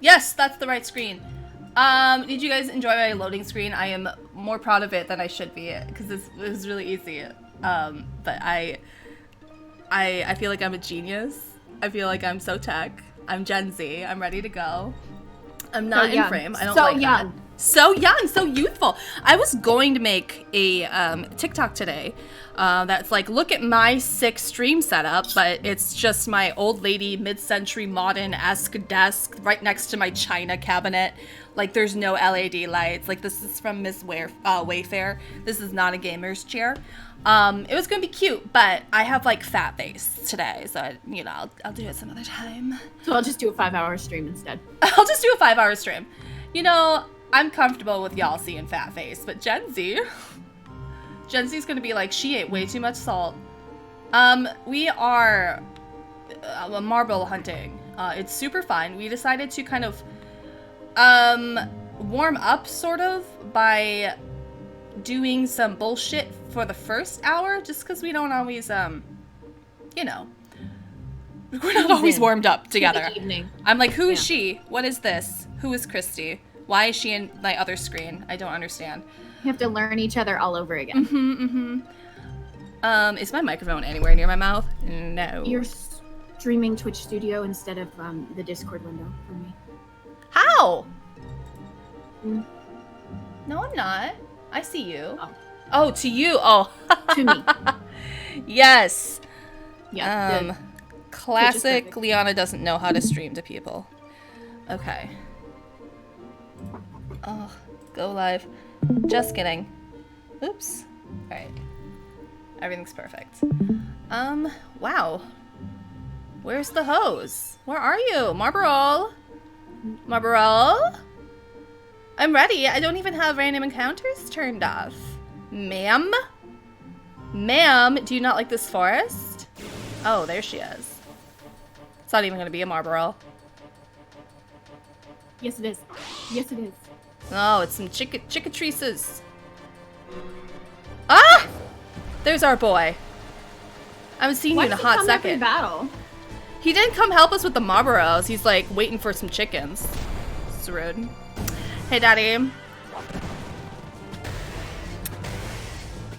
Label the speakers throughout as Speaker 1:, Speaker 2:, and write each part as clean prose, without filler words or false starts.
Speaker 1: Yes, that's the right screen. Did you guys enjoy my loading screen? I am more proud of it than I should be because it was really easy. But I feel like I'm a genius. I feel like I'm so tech. I'm Gen Z. I'm ready to go. I'm not in frame. I don't like that. So young, so youthful. I was going to make a TikTok today that's like, look at my sick stream setup, but it's just my old lady mid-century modern-esque desk right next to my china cabinet. Like, there's no LED lights. Like, this is from Miss Wayfair. This is not a gamer's chair. It was gonna be cute, but I have like fat face today, so I'll do it some other time.
Speaker 2: So I'll just do a 5-hour stream instead.
Speaker 1: I'll just do a 5-hour stream. I'm comfortable with y'all seeing fat face, but Gen Z's gonna be like, she ate way too much salt. We are marble hunting. It's super fun. We decided to kind of warm up sort of by doing some bullshit for the first hour, just because we don't always we're not always warmed up together. I'm like, who is she? What is this? Who is Christy? Why is she in my other screen? I don't understand.
Speaker 2: You have to learn each other all over again.
Speaker 1: Is my microphone anywhere near my mouth? No.
Speaker 2: You're streaming Twitch Studio instead of the Discord window for me.
Speaker 1: How? No, I'm not. I see you. Oh, to you. Oh.
Speaker 2: To me.
Speaker 1: Yes.
Speaker 2: Yeah.
Speaker 1: Classic Liana doesn't know how to stream to people. Okay. Oh, go live. Just kidding. Oops. Alright. Everything's perfect. Wow. Where's the hose? Where are you? Marlboro? I'm ready. I don't even have random encounters turned off. Ma'am? Ma'am, do you not like this forest? Oh, there she is. It's not even gonna be a Marlboro.
Speaker 2: Yes, it is. Yes, it is.
Speaker 1: Oh, it's some chickatrices. Ah! There's our boy. I haven't seen you in a hot second.
Speaker 2: Battle?
Speaker 1: He didn't come help us with the Marlboros. He's like waiting for some chickens. It's rude. Hey, Daddy.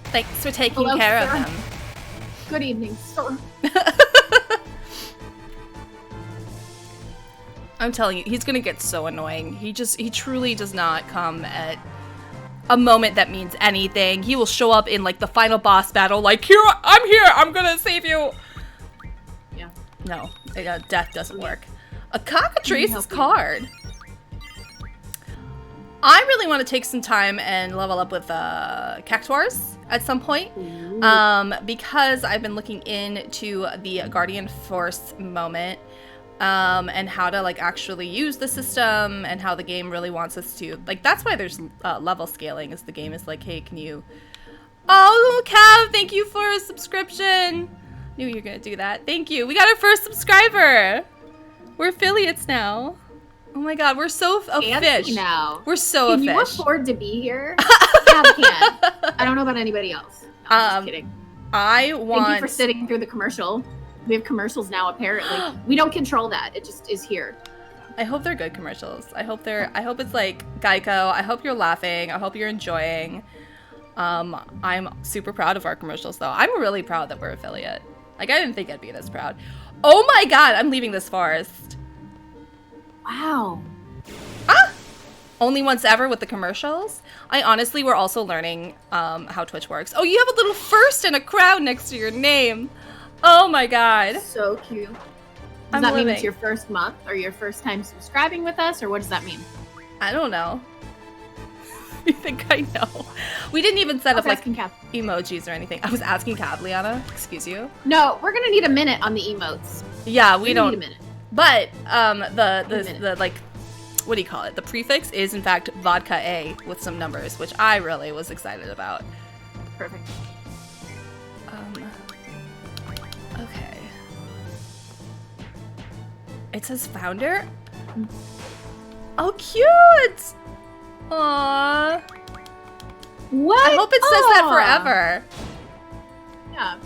Speaker 1: Thanks for taking care of him.
Speaker 2: Good evening, sir.
Speaker 1: I'm telling you, he's gonna get so annoying. He truly does not come at a moment that means anything. He will show up in like the final boss battle, like, I'm here, I'm gonna save you.
Speaker 2: Yeah.
Speaker 1: No, death doesn't work. A cockatrice's card. I really want to take some time and level up with Cactuars at some point, because I've been looking into the Guardian Force moment, and how to like actually use the system and how the game really wants us to, like, that's why there's level scaling, is the game is like, hey, can you, oh, Cav, thank you for a subscription. Knew you were gonna do that. Thank you. We got our first subscriber. We're affiliates now. Oh my god, we're so a fish.
Speaker 2: Now.
Speaker 1: We're so a fish.
Speaker 2: Can you afford to be here? Cav can. I don't know about anybody else. No, I'm just kidding.
Speaker 1: Thank
Speaker 2: you for sitting through the commercial. We have commercials now, apparently. We don't control that. It just is here.
Speaker 1: I hope they're good commercials. I hope it's like Geico. I hope you're laughing. I hope you're enjoying. I'm super proud of our commercials, though. I'm really proud that we're affiliate. Like, I didn't think I'd be this proud. Oh my god, I'm leaving this forest.
Speaker 2: Wow.
Speaker 1: Ah! Only once ever with the commercials? I honestly, we're also learning how Twitch works. Oh, you have a little first and a crown next to your name. Oh my god.
Speaker 2: So cute. Does that mean it's your first month or your first time subscribing with us, or what does that mean?
Speaker 1: I don't know. You think I know? We didn't even set up like emojis or anything. I was asking Cav, Liana. Excuse you.
Speaker 2: No, we're gonna need a minute on the emotes.
Speaker 1: Yeah, we don't
Speaker 2: need a minute.
Speaker 1: But the like, what do you call it? The prefix is in fact vodka A with some numbers, which I really was excited about.
Speaker 2: Perfect.
Speaker 1: Okay. It says founder? Oh, cute! Aww.
Speaker 2: What?
Speaker 1: I hope it says that forever.
Speaker 2: Yeah.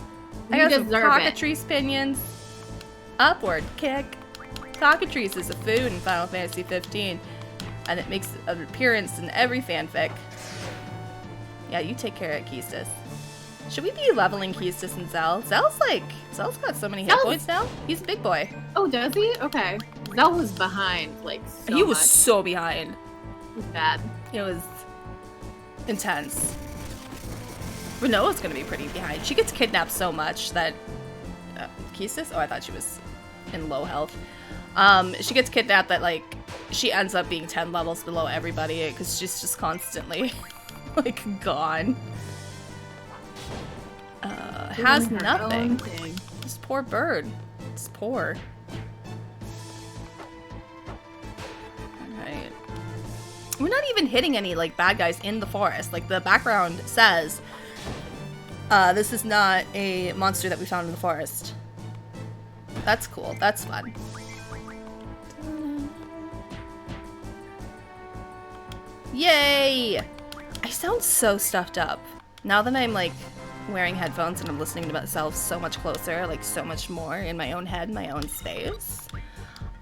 Speaker 1: I got some cockatrice pinions. Upward kick. cockatrice is a food in Final Fantasy 15, and it makes an appearance in every fanfic. Yeah, you take care of Keistis. Should we be leveling Keistis and Zell? Zell's got so many hit points now. He's a big boy.
Speaker 2: Oh, does he? Okay. Zell was behind, like, so
Speaker 1: He was
Speaker 2: much.
Speaker 1: so behind.
Speaker 2: It was bad.
Speaker 1: It was intense. Renoa's gonna be pretty behind. She gets kidnapped so much that... Keistis? Oh, I thought she was in low health. She gets kidnapped that, like, she ends up being 10 levels below everybody because she's just constantly, like, gone. Has
Speaker 2: Doing her
Speaker 1: nothing.
Speaker 2: own thing.
Speaker 1: This poor bird. It's poor. Alright. We're not even hitting any, like, bad guys in the forest. Like, the background says, this is not a monster that we found in the forest. That's cool. That's fun. Yay! I sound so stuffed up. Now that I'm, like, wearing headphones and I'm listening to myself so much closer, like, so much more in my own head, my own space.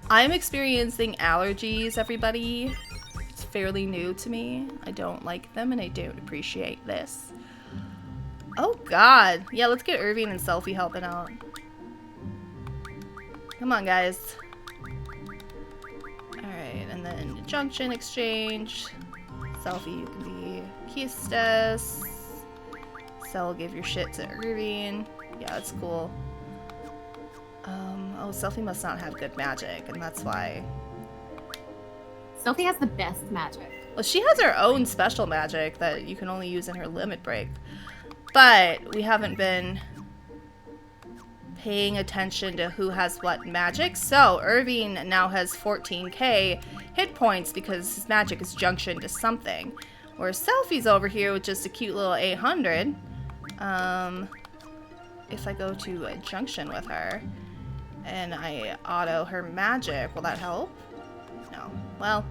Speaker 1: I'm experiencing allergies, everybody. It's fairly new to me. I don't like them, and I don't appreciate this. Oh, God. Yeah, let's get Irving and Selfie helping out. Come on, guys. Alright, and then Junction Exchange. Selfie, you can be Keistis. Cell, give your shit to Irving. Yeah, that's cool. Oh, Selfie must not have good magic, and that's why.
Speaker 2: Selfie has the best magic.
Speaker 1: Well, she has her own special magic that you can only use in her limit break. But we haven't been paying attention to who has what magic. So, Irving now has 14k hit points because his magic is junctioned to something. Whereas Selfie's over here with just a cute little 800. If I go to a junction with her and I auto her magic, will that help? No. Well,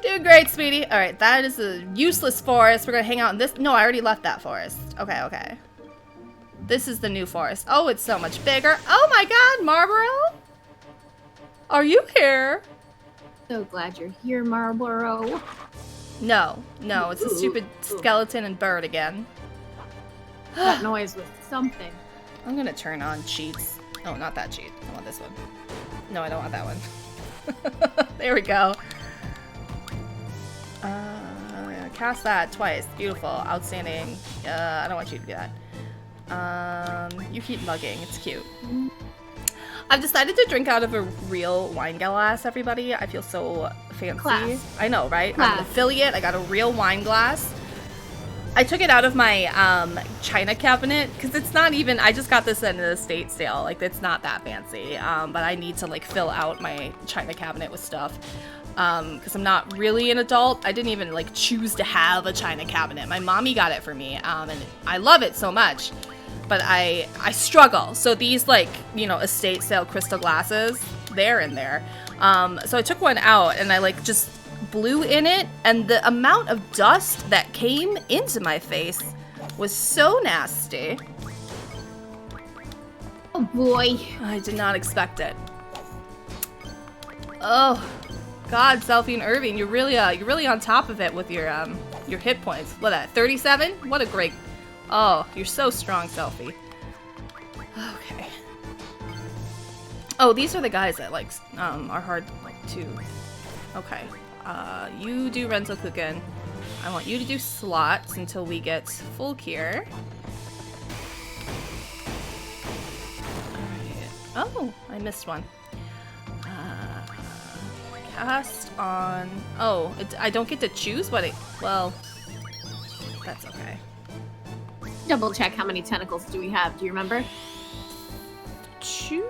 Speaker 1: doing great, sweetie. Alright, that is a useless forest. We're gonna hang out in this. No, I already left that forest. Okay, okay. This is the new forest. Oh, it's so much bigger. Oh my god, Marlboro? Are you here?
Speaker 2: So glad you're here, Marlboro.
Speaker 1: No, no, it's a stupid skeleton and bird again.
Speaker 2: That noise was something.
Speaker 1: I'm gonna turn on cheats. Oh, not that cheat. I want this one. No, I don't want that one. There we go. Cast that twice. Beautiful. Outstanding. I don't want you to do that. You keep mugging. It's cute. I've decided to drink out of a real wine glass, everybody. I feel so fancy.
Speaker 2: Class.
Speaker 1: I know, right?
Speaker 2: Class.
Speaker 1: I'm an affiliate. I got a real wine glass. I took it out of my china cabinet because it's not even, I just got this at an estate sale. Like, it's not that fancy. But I need to, like, fill out my china cabinet with stuff because I'm not really an adult. I didn't even, like, choose to have a china cabinet. My mommy got it for me, and I love it so much. But I struggle. So these, like, you know, estate sale crystal glasses, they're in there. So I took one out and I, like, just blew in it, and the amount of dust that came into my face was so nasty.
Speaker 2: Oh boy.
Speaker 1: I did not expect it. Oh, God, Selfie and Irving, you're really on top of it with your hit points. What, at 37? What a great. Oh, you're so strong, Selfie. Okay. Oh, these are the guys that, like, are hard to. Okay. You do Renzo Kuken. I want you to do slots until we get full cure. Alright. Oh, I missed one. Cast on. Oh, I don't get to choose what it. Well, that's okay.
Speaker 2: Double check how many tentacles do we have. Do you remember?
Speaker 1: 2.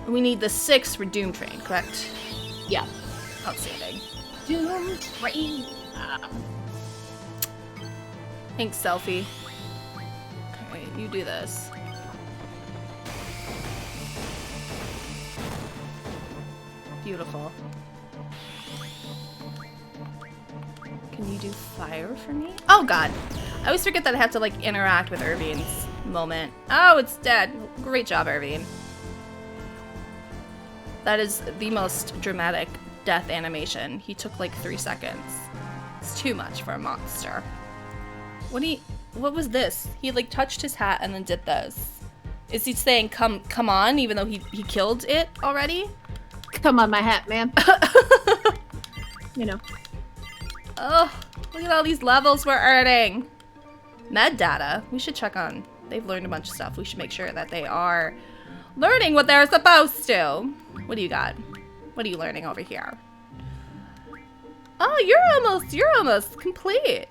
Speaker 1: We need the 6 for Doom Train, correct?
Speaker 2: Yeah.
Speaker 1: Outstanding.
Speaker 2: Doom Train.
Speaker 1: Thanks, Selfie. Okay, you do this. Beautiful. Can you do fire for me? Oh god. I always forget that I have to, like, interact with Irving's moment. Oh, it's dead. Great job, Irvine. That is the most dramatic death animation. He took like 3 seconds. It's too much for a monster. What was this? He like touched his hat and then did this. Is he saying come on even though he killed it already?
Speaker 2: Come on my hat, man. You know.
Speaker 1: Oh, look at all these levels we're earning. Med data. We should check on. They've learned a bunch of stuff. We should make sure that they are learning what they're supposed to. What do you got? What are you learning over here? Oh, you're almost complete.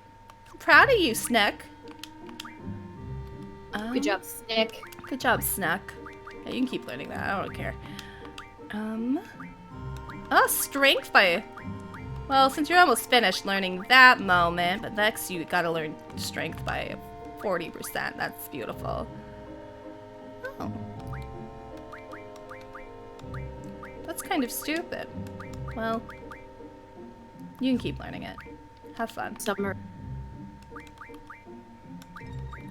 Speaker 1: I'm proud of you, Snick.
Speaker 2: Good job, Snick.
Speaker 1: Good job, Snuck. Yeah, you can keep learning that. I don't care. Oh, strength by... Well, since you're almost finished learning that moment, but next you gotta learn strength by 40%. That's beautiful. Oh. That's kind of stupid. Well, you can keep learning it. Have fun.
Speaker 2: Summer.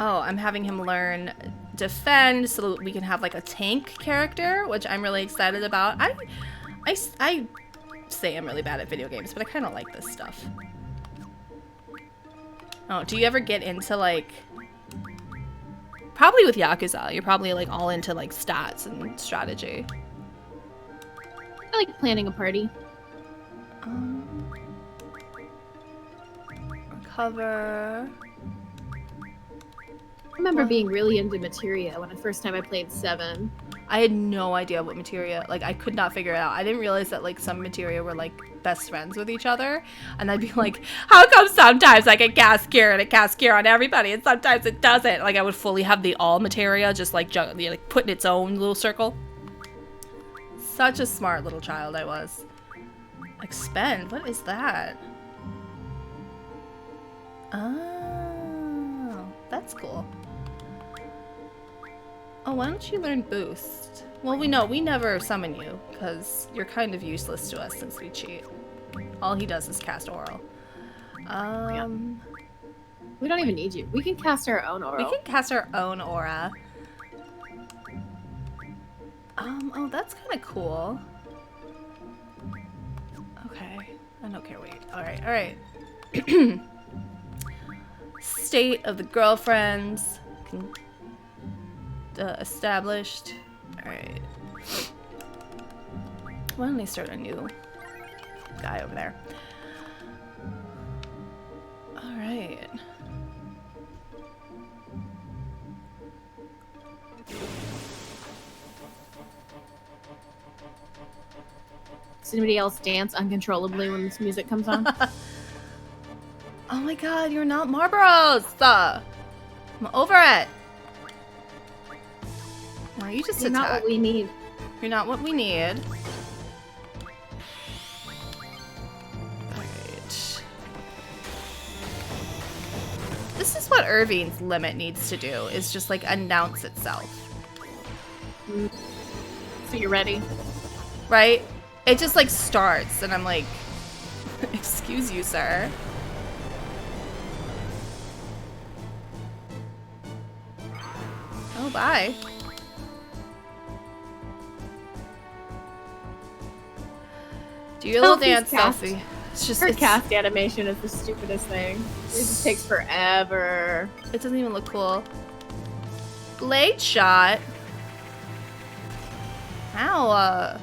Speaker 1: Oh, I'm having him learn defend so that we can have like a tank character, which I'm really excited about. I say I'm really bad at video games, but I kind of like this stuff. Oh, do you ever get into like... Probably with Yakuza, you're probably like all into like stats and strategy.
Speaker 2: I like planning a party.
Speaker 1: Recover.
Speaker 2: I remember being really into materia when the first time I played 7.
Speaker 1: I had no idea what materia, like I could not figure it out. I didn't realize that like some materia were like best friends with each other. And I'd be like, how come sometimes I can cast cure and it casts cure on everybody and sometimes it doesn't? Like I would fully have the all materia just like, like put in its own little circle. Such a smart little child I was. Expend, what is that? Oh, that's cool. Oh, why don't you learn boost? Well, we never summon you, because you're kind of useless to us since we cheat. All he does is cast oral.
Speaker 2: Yeah. We don't even need you. We can cast our own oral.
Speaker 1: We can cast our own aura. Oh, that's kind of cool. Okay. I don't care, wait. Alright. State of the girlfriends. Established. Alright. Why don't they start a new guy over there? Alright.
Speaker 2: Does anybody else dance uncontrollably when this music comes on?
Speaker 1: Oh my god, you're not Marlboros! I'm over it! No, you just
Speaker 2: You're
Speaker 1: attack.
Speaker 2: not what we need.
Speaker 1: You're not what we need. Alright. This is what Irvine's limit needs to do, is just like announce itself.
Speaker 2: So you're ready?
Speaker 1: Right? It just like starts and I'm like, excuse you, sir. Oh, bye. Do your little dance, Sophie. It's just
Speaker 2: her cast animation is the stupidest thing. It just takes forever.
Speaker 1: It doesn't even look cool. Blade shot. Ow.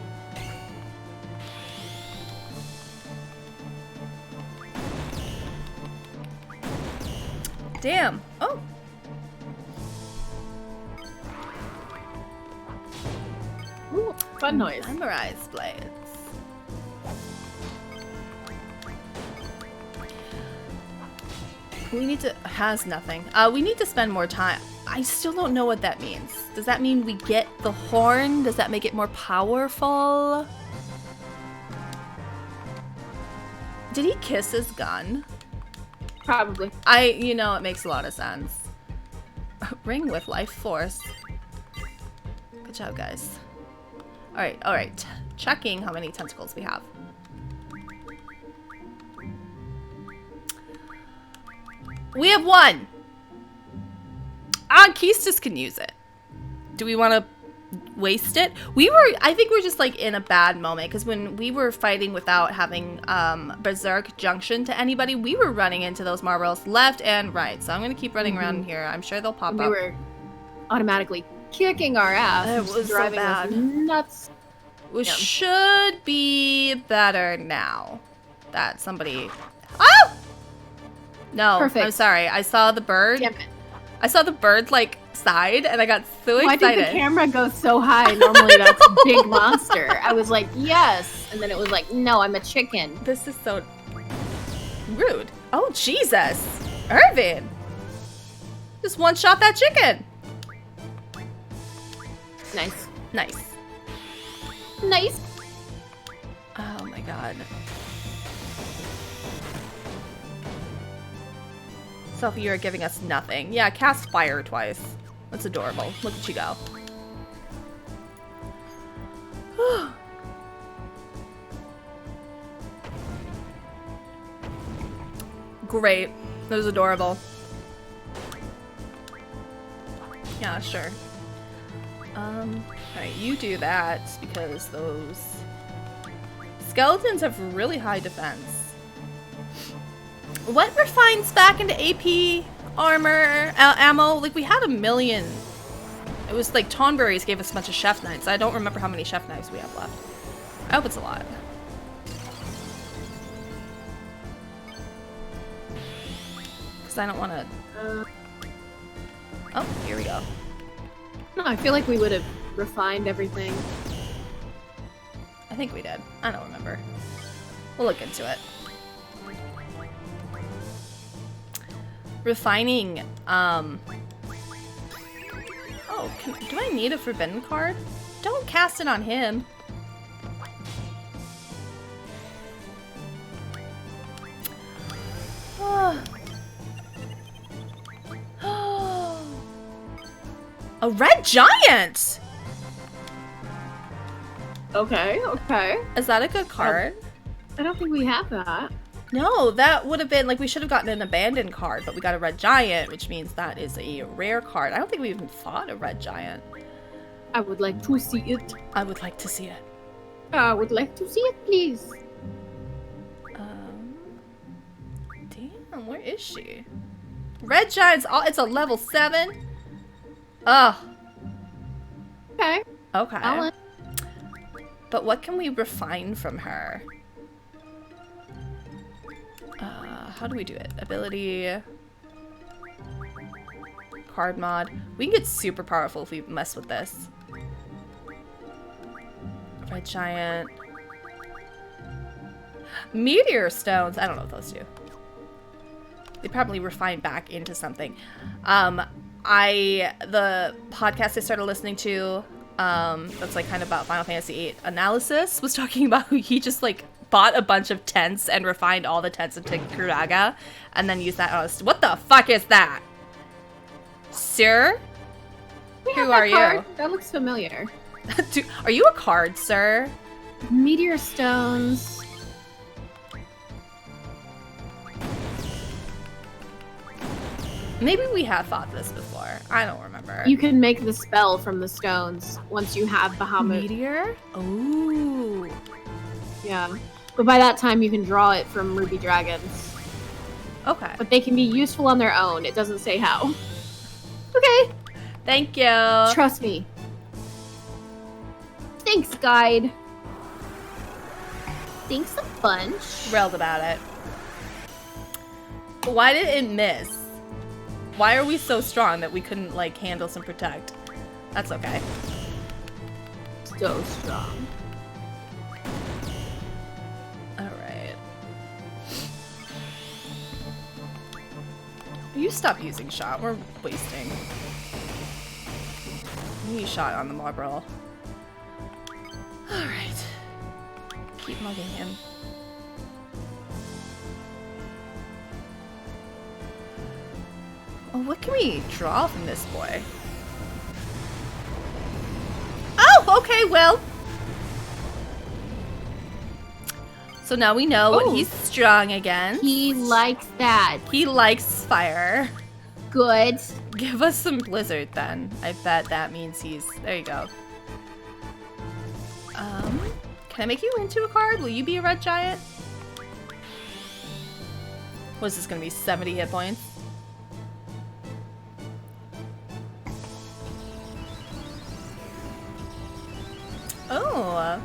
Speaker 1: Damn. Oh.
Speaker 2: Ooh, fun noise.
Speaker 1: Memorize blades. We need to... Has nothing. We need to spend more time. I still don't know what that means. Does that mean we get the horn? Does that make it more powerful? Did he kiss his gun?
Speaker 2: Probably.
Speaker 1: You know, it makes a lot of sense. Ring with life force. Good job, guys. Alright. Checking how many tentacles we have. We have 1! Keistis can use it. Do we want to waste it? I think we're just like in a bad moment because when we were fighting without having Berserk Junction to anybody, we were running into those marbles left and right. So I'm going to keep running around in here. I'm sure they'll pop up.
Speaker 2: We were automatically kicking our ass.
Speaker 1: It was
Speaker 2: driving
Speaker 1: so bad.
Speaker 2: us nuts.
Speaker 1: Which should be better now that somebody... Oh! No,
Speaker 2: Perfect.
Speaker 1: I'm sorry. I saw the bird.
Speaker 2: Damn it.
Speaker 1: I saw the bird, like, side, and I got so excited.
Speaker 2: Why did the camera go so high? Normally that's a big monster. I was like, yes. And then it was like, no, I'm a chicken.
Speaker 1: This is so rude. Oh, Jesus. Irvin. Just one-shot that chicken.
Speaker 2: Nice.
Speaker 1: Nice.
Speaker 2: Nice.
Speaker 1: Oh, my God. Sophie, you're giving us nothing. Yeah, cast fire twice. That's adorable. Look at you go. Great. That was adorable. Yeah, sure. Alright, you do that because those skeletons have really high defense. What refines back into AP armor, ammo? Like, we had 1 million. It was like Tonberries gave us a bunch of chef knives. I don't remember how many chef knives we have left. I hope it's a lot. Because I don't want to... Oh, here we go.
Speaker 2: No, I feel like we would have refined everything.
Speaker 1: I think we did. I don't remember. We'll look into it. Refining, oh, do I need a forbidden card? Don't cast it on him. A red giant!
Speaker 2: Okay, okay.
Speaker 1: Is that a good card?
Speaker 2: I don't think we have that.
Speaker 1: No, that would have been, like, we should have gotten an abandoned card, but we got a red giant, which means that is a rare card. I don't think we even fought a red giant.
Speaker 2: I would like to see it.
Speaker 1: I would like to see it.
Speaker 2: I would like to see it, please.
Speaker 1: Damn, where is she? Red giant's, it's a level 7? Ugh.
Speaker 2: Okay.
Speaker 1: Okay.
Speaker 2: Alan.
Speaker 1: But what can we refine from her? How do we do it? Ability. Card mod. We can get super powerful if we mess with this. Red giant. Meteor stones. I don't know what those do. They probably refine back into something. The podcast I started listening to, that's like kind of about Final Fantasy VIII analysis, was talking about who he just like bought a bunch of tents and refined all the tents into Kuraga and then used that on us. What the fuck is that? Sir? Who are you?
Speaker 2: That looks familiar.
Speaker 1: Are you a card, sir?
Speaker 2: Meteor stones.
Speaker 1: Maybe we have fought this before. I don't remember.
Speaker 2: You can make the spell from the stones once you have Bahamut.
Speaker 1: Meteor? Ooh.
Speaker 2: Yeah. But by that time, you can draw it from Ruby Dragons.
Speaker 1: Okay.
Speaker 2: But they can be useful on their own. It doesn't say how. Okay.
Speaker 1: Thank you.
Speaker 2: Trust me. Thanks, guide. Thanks a bunch.
Speaker 1: Thrilled about it. Why did it miss? Why are we so strong that we couldn't, like, handle some protect? That's okay.
Speaker 2: So strong.
Speaker 1: Alright. You stop using shot. We're wasting. You use shot on the Marlboro. Alright. Keep mugging him. Oh, what can we draw from this boy? Oh, okay, well. So now we know what he's strong against.
Speaker 2: He likes that.
Speaker 1: He likes fire.
Speaker 2: good.
Speaker 1: Give us some Blizzard then. I bet that means he's... There you go. Can I make you into a card? Will you be a red giant? What is this gonna be? 70 hit points? Oh.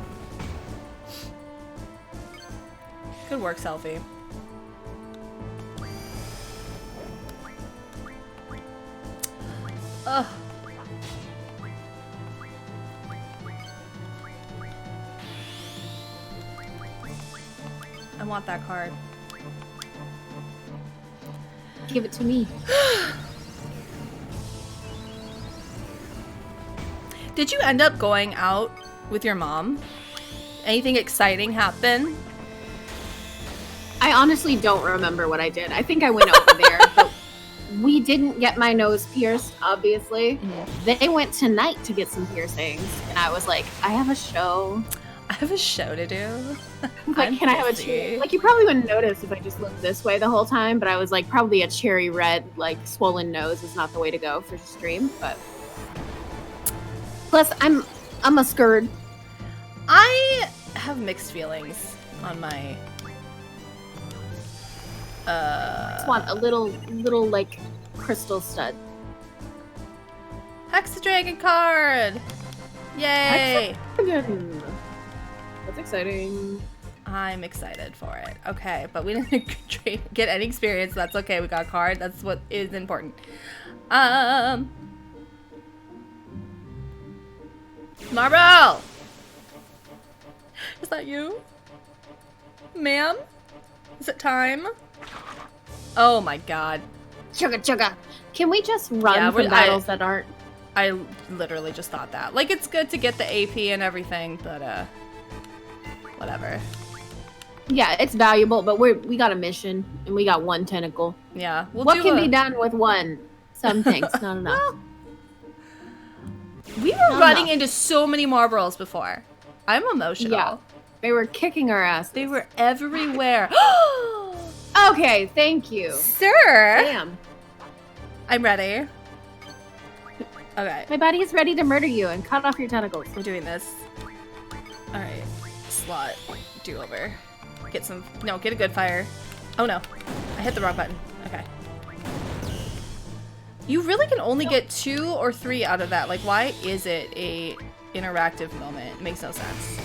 Speaker 1: Good work, Selfie. Ugh. I want that card.
Speaker 2: Give it to me.
Speaker 1: Did you end up going out with your mom? Anything exciting happen?
Speaker 2: I honestly don't remember what I did. I think I went over there, but we didn't get my nose pierced, obviously. They went tonight to get some piercings, and I was like, I have a show.
Speaker 1: I have a show to do.
Speaker 2: Like, can I have a cherry? Like, you probably wouldn't notice if I just looked this way the whole time, but I was like, probably a cherry red, like, swollen nose is not the way to go for stream, but... Plus, I'm a scared.
Speaker 1: I have mixed feelings on my...
Speaker 2: Just want a little, like, crystal stud.
Speaker 1: Hexadragon card! Yay!
Speaker 2: Hexadragon. That's exciting.
Speaker 1: I'm excited for it. Okay, but we didn't get any experience. That's okay. We got a card. That's what is important. Marble! Is that you? Ma'am? Is it time? Oh my god.
Speaker 2: Chugga chugga. Can we just run from battles that aren't...
Speaker 1: I literally just thought that. Like, it's good to get the AP and everything, but, whatever.
Speaker 2: Yeah, it's valuable, but we got a mission, and we got one tentacle.
Speaker 1: Yeah.
Speaker 2: What can be done with one? Some things, not enough.
Speaker 1: Well, we were running into so many Marlboros before. I'm emotional.
Speaker 2: Yeah. They were kicking our ass.
Speaker 1: They were everywhere.
Speaker 2: Okay, thank you.
Speaker 1: Sir!
Speaker 2: Damn.
Speaker 1: I'm ready. Okay.
Speaker 2: My body is ready to murder you and cut off your tentacles.
Speaker 1: We're doing this. Alright. Slot. Do over. Get some... No, get a good fire. Oh no. I hit the wrong button. Okay. You really can only get 2 or 3 out of that. Like, why is it a interactive moment? It makes no sense.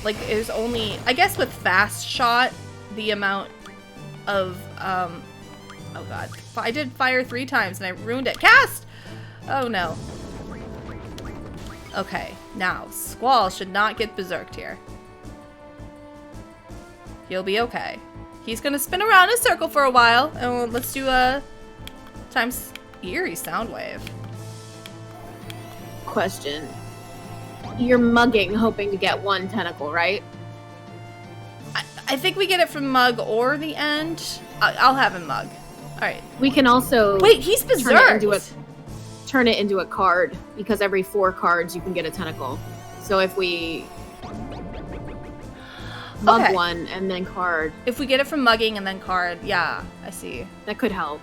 Speaker 1: Like, there's only... I guess with fast shot, the amount of... Oh god. I did fire 3 times and I ruined it. Cast! Oh no. Okay, now, Squall should not get berserked here. He'll be okay. He's gonna spin around in a circle for a while, and let's do a times eerie sound wave.
Speaker 2: Question. You're mugging, hoping to get one tentacle, right?
Speaker 1: I think we get it from Mug or the end. I'll have him Mug. Alright.
Speaker 2: We can also...
Speaker 1: Wait, he's berserked!
Speaker 2: Turn it into a card, because every 4 cards you can get a tentacle. So if we mug one and then card.
Speaker 1: If we get it from mugging and then card, yeah, I see.
Speaker 2: That could help.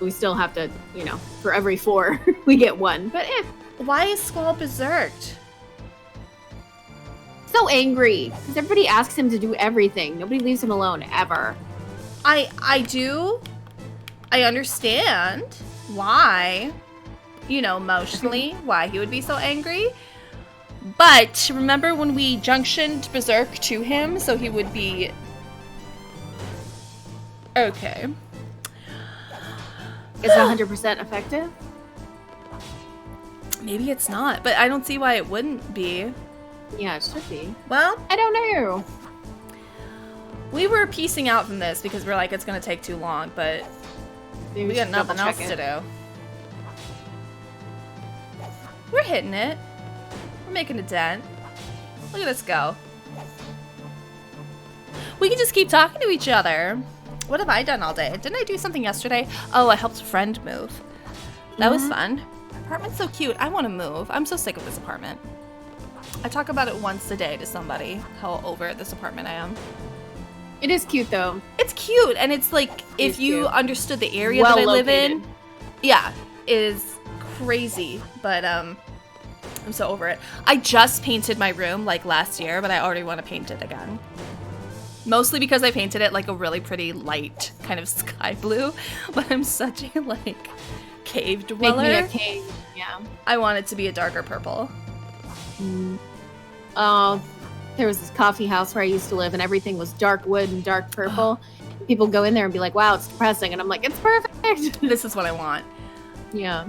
Speaker 2: We still have to, you know, for every 4 we get one. But
Speaker 1: Why is Squall berserked?
Speaker 2: So angry. Because everybody asks him to do everything. Nobody leaves him alone, ever.
Speaker 1: I do. I understand why, you know, emotionally, why he would be so angry. But remember when we junctioned Berserk to him, so he would be... Okay.
Speaker 2: Is it 100% effective?
Speaker 1: Maybe it's not, but I don't see why it wouldn't be.
Speaker 2: Yeah, it should be.
Speaker 1: Well,
Speaker 2: I don't know.
Speaker 1: We were piecing out from this because we're like, it's going to take too long, but
Speaker 2: Maybe
Speaker 1: we got nothing else to do. We're hitting it. We're making a dent. Look at us go. We can just keep talking to each other. What have I done all day? Didn't I do something yesterday? Oh, I helped a friend move. That was fun. Apartment's so cute. I want to move. I'm so sick of this apartment. I talk about it once a day to somebody, how over this apartment I am.
Speaker 2: It is cute though.
Speaker 1: It's cute, and it's like if you
Speaker 2: cute.
Speaker 1: understood the area
Speaker 2: Well
Speaker 1: that I live in,
Speaker 2: located.
Speaker 1: yeah, it is crazy. But I'm so over it. I just painted my room like last year, but I already want to paint it again. Mostly because I painted it like a really pretty light kind of sky blue, but I'm such a like cave dweller.
Speaker 2: Make me a cave. Yeah.
Speaker 1: I want it to be a darker purple.
Speaker 2: Oh, there was this coffee house where I used to live, and everything was dark wood and dark purple. People go in there and be like, "Wow, it's depressing," and I'm like, "It's perfect."
Speaker 1: This is what I want.
Speaker 2: Yeah.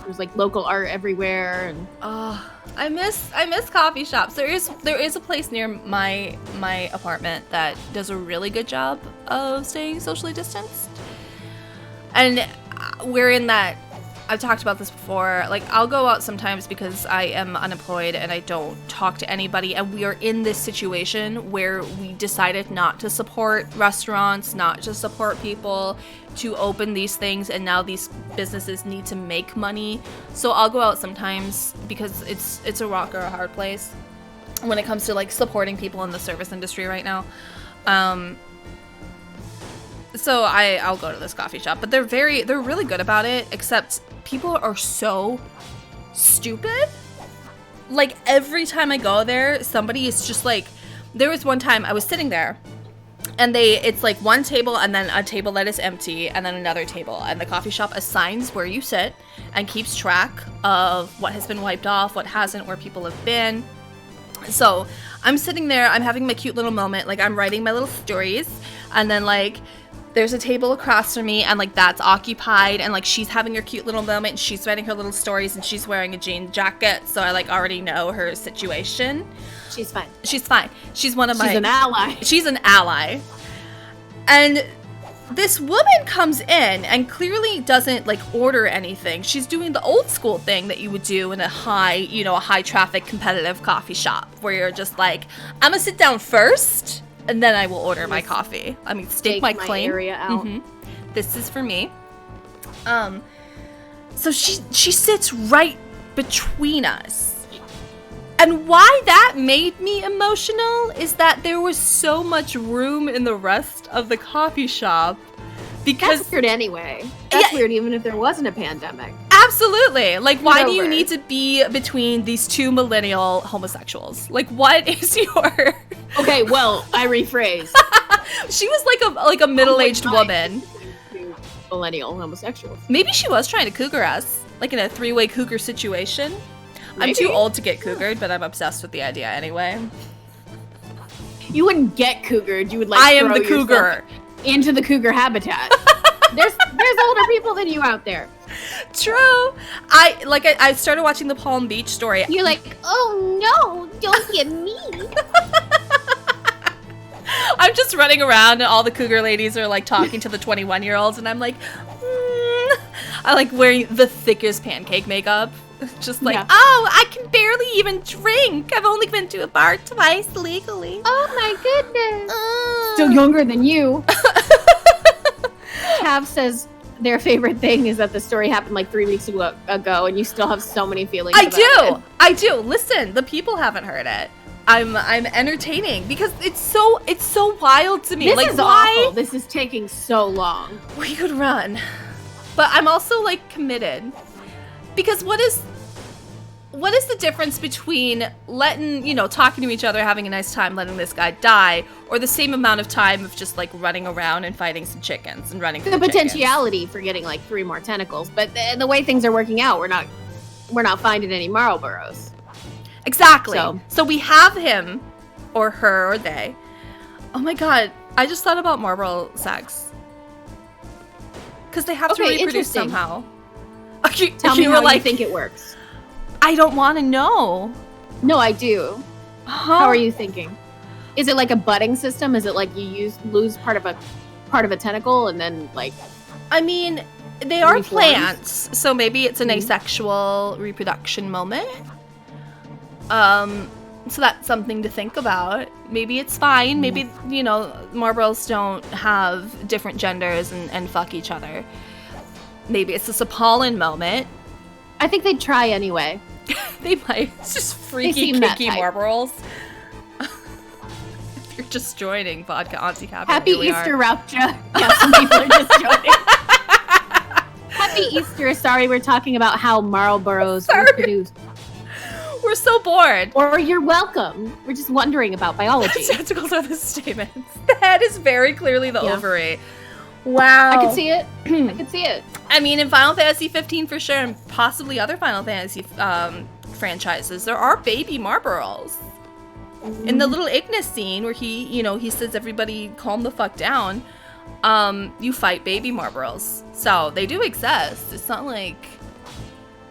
Speaker 2: There's like local art everywhere, and
Speaker 1: I miss coffee shops. There is a place near my apartment that does a really good job of staying socially distanced. And we're in that, I've talked about this before, like I'll go out sometimes because I am unemployed and I don't talk to anybody, and we are in this situation where we decided not to support restaurants, not to support people, to open these things, and now these businesses need to make money. So I'll go out sometimes because it's a rock or a hard place when it comes to like supporting people in the service industry right now. So I'll go to this coffee shop, but they're really good about it, except people are so stupid. Like every time I go there, somebody is just like, there was one time I was sitting there and it's like one table and then a table that is empty and then another table, and the coffee shop assigns where you sit and keeps track of what has been wiped off, what hasn't, where people have been. So I'm sitting there, I'm having my cute little moment, like I'm writing my little stories, and then like there's a table across from me and like that's occupied, and like she's having her cute little moment and she's writing her little stories and she's wearing a jean jacket, so I like already know her situation.
Speaker 2: she's fine.
Speaker 1: She's fine. She's one of my...
Speaker 2: She's an ally.
Speaker 1: She's an ally. And this woman comes in and clearly doesn't like order anything. She's doing the old school thing that you would do in a high traffic competitive coffee shop where you're just like, I'm gonna sit down first and then I will order my coffee. I mean, stake my claim.
Speaker 2: Area out.
Speaker 1: This is for me. So she sits right between us. And why that made me emotional is that there was so much room in the rest of the coffee shop. Because
Speaker 2: That's weird anyway. That's weird even if there wasn't a pandemic.
Speaker 1: Absolutely. Like, why do you
Speaker 2: over.
Speaker 1: need to be between these two millennial homosexuals? Like, what is your...
Speaker 2: Okay, well, I rephrase.
Speaker 1: She was like a middle-aged woman.
Speaker 2: Millennial homosexuals.
Speaker 1: Maybe she was trying to cougar us, like in a three-way cougar situation. I'm
Speaker 2: Maybe.
Speaker 1: too old to get cougared, but I'm obsessed with the idea anyway.
Speaker 2: You wouldn't get cougared. You would like
Speaker 1: I am
Speaker 2: throw
Speaker 1: the
Speaker 2: yourself
Speaker 1: cougar.
Speaker 2: into the cougar habitat. there's older people than you out there.
Speaker 1: True. I started watching the Palm Beach story.
Speaker 2: You're like, oh no, don't get me.
Speaker 1: I'm just running around and all the cougar ladies are like talking to the 21-year-olds and I'm like, I like wearing the thickest pancake makeup. Just like, oh, I can barely even drink. I've only been to a bar twice legally.
Speaker 2: Oh my goodness. Still younger than you. Tav says their favorite thing is that the story happened like 3 weeks ago and you still have so many feelings about it.
Speaker 1: I do. Listen, the people haven't heard it. I'm entertaining because it's so wild to me.
Speaker 2: This
Speaker 1: like,
Speaker 2: is
Speaker 1: why?
Speaker 2: awful. This is taking so long.
Speaker 1: We could run. But I'm also like committed. Because what is the difference between talking to each other, having a nice time, letting this guy die, or the same amount of time of just like running around and fighting some chickens and running
Speaker 2: The potentiality for getting like 3 more tentacles, but the way things are working out, we're not finding any Marlboros.
Speaker 1: Exactly. So we have him, or her, or they. Oh my god, I just thought about Marlboro sex. Because they have to reproduce somehow.
Speaker 2: Tell me how you think it works.
Speaker 1: I don't want to know.
Speaker 2: No, I do. How are you thinking? Is it like a budding system? Is it like you lose part of a tentacle and then like?
Speaker 1: I mean, they are
Speaker 2: reforms?
Speaker 1: plants, so maybe it's an asexual reproduction moment. So that's something to think about. Maybe it's fine. Maybe Marlboros don't have different genders and fuck each other. Maybe it's just a pollen moment.
Speaker 2: I think they'd try anyway.
Speaker 1: They might. It's just freaky, kinky Marlboros. You're just joining Vodka Auntie Cabin.
Speaker 2: Happy Easter, Rapture. Yeah, some people are just joining. Happy Easter. Sorry, we're talking about how Marlboros reproduce.
Speaker 1: We're so bored.
Speaker 2: Or you're welcome. We're just wondering about biology.
Speaker 1: Tentacles are the stamens. The head is very clearly the ovary. Wow.
Speaker 2: I can see it. I can see it.
Speaker 1: I mean, in Final Fantasy 15 for sure, and possibly other Final Fantasy franchises, there are baby Marlboros. In the little Ignis scene where he says everybody calm the fuck down, you fight baby Marlboros. So they do exist. It's not like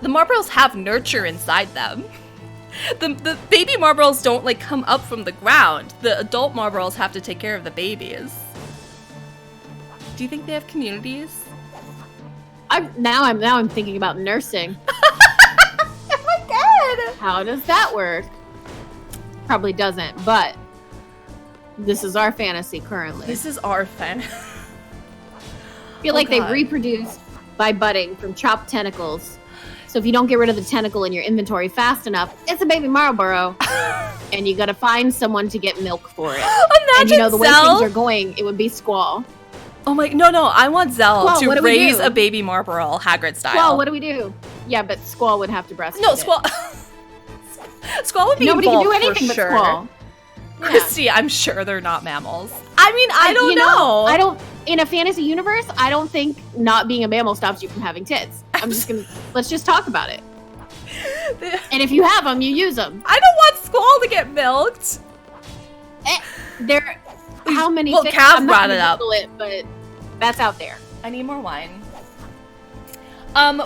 Speaker 1: the Marlboros have nurture inside them. The baby Marlboros don't like come up from the ground. The adult Marlboros have to take care of the babies. Do you think they have communities?
Speaker 2: Now I'm thinking about nursing.
Speaker 1: Oh my god!
Speaker 2: How does that work? Probably doesn't, but this is our fantasy currently.
Speaker 1: This is our fantasy.
Speaker 2: I feel like they reproduce by budding from chopped tentacles. So if you don't get rid of the tentacle in your inventory fast enough, it's a baby Marlboro. And you gotta find someone to get milk for it.
Speaker 1: Imagine
Speaker 2: and the way things are going, it would be Squall.
Speaker 1: Oh my, no, I want Zell
Speaker 2: Squall,
Speaker 1: to raise a baby Marlboro Hagrid style.
Speaker 2: Squall, what do we do? Yeah, but Squall would have to breastfeed.
Speaker 1: No, Squall. Squall would be
Speaker 2: Nobody can do anything
Speaker 1: but
Speaker 2: Squall. Yeah.
Speaker 1: Christy, I'm sure they're not mammals. I mean, I don't know.
Speaker 2: I don't. In a fantasy universe, I don't think not being a mammal stops you from having tits. Let's just talk about it. And if you have them, you use them.
Speaker 1: I don't want Squall to get milked.
Speaker 2: How many?
Speaker 1: Well, Cav brought it up.
Speaker 2: But that's out there.
Speaker 1: I need more wine.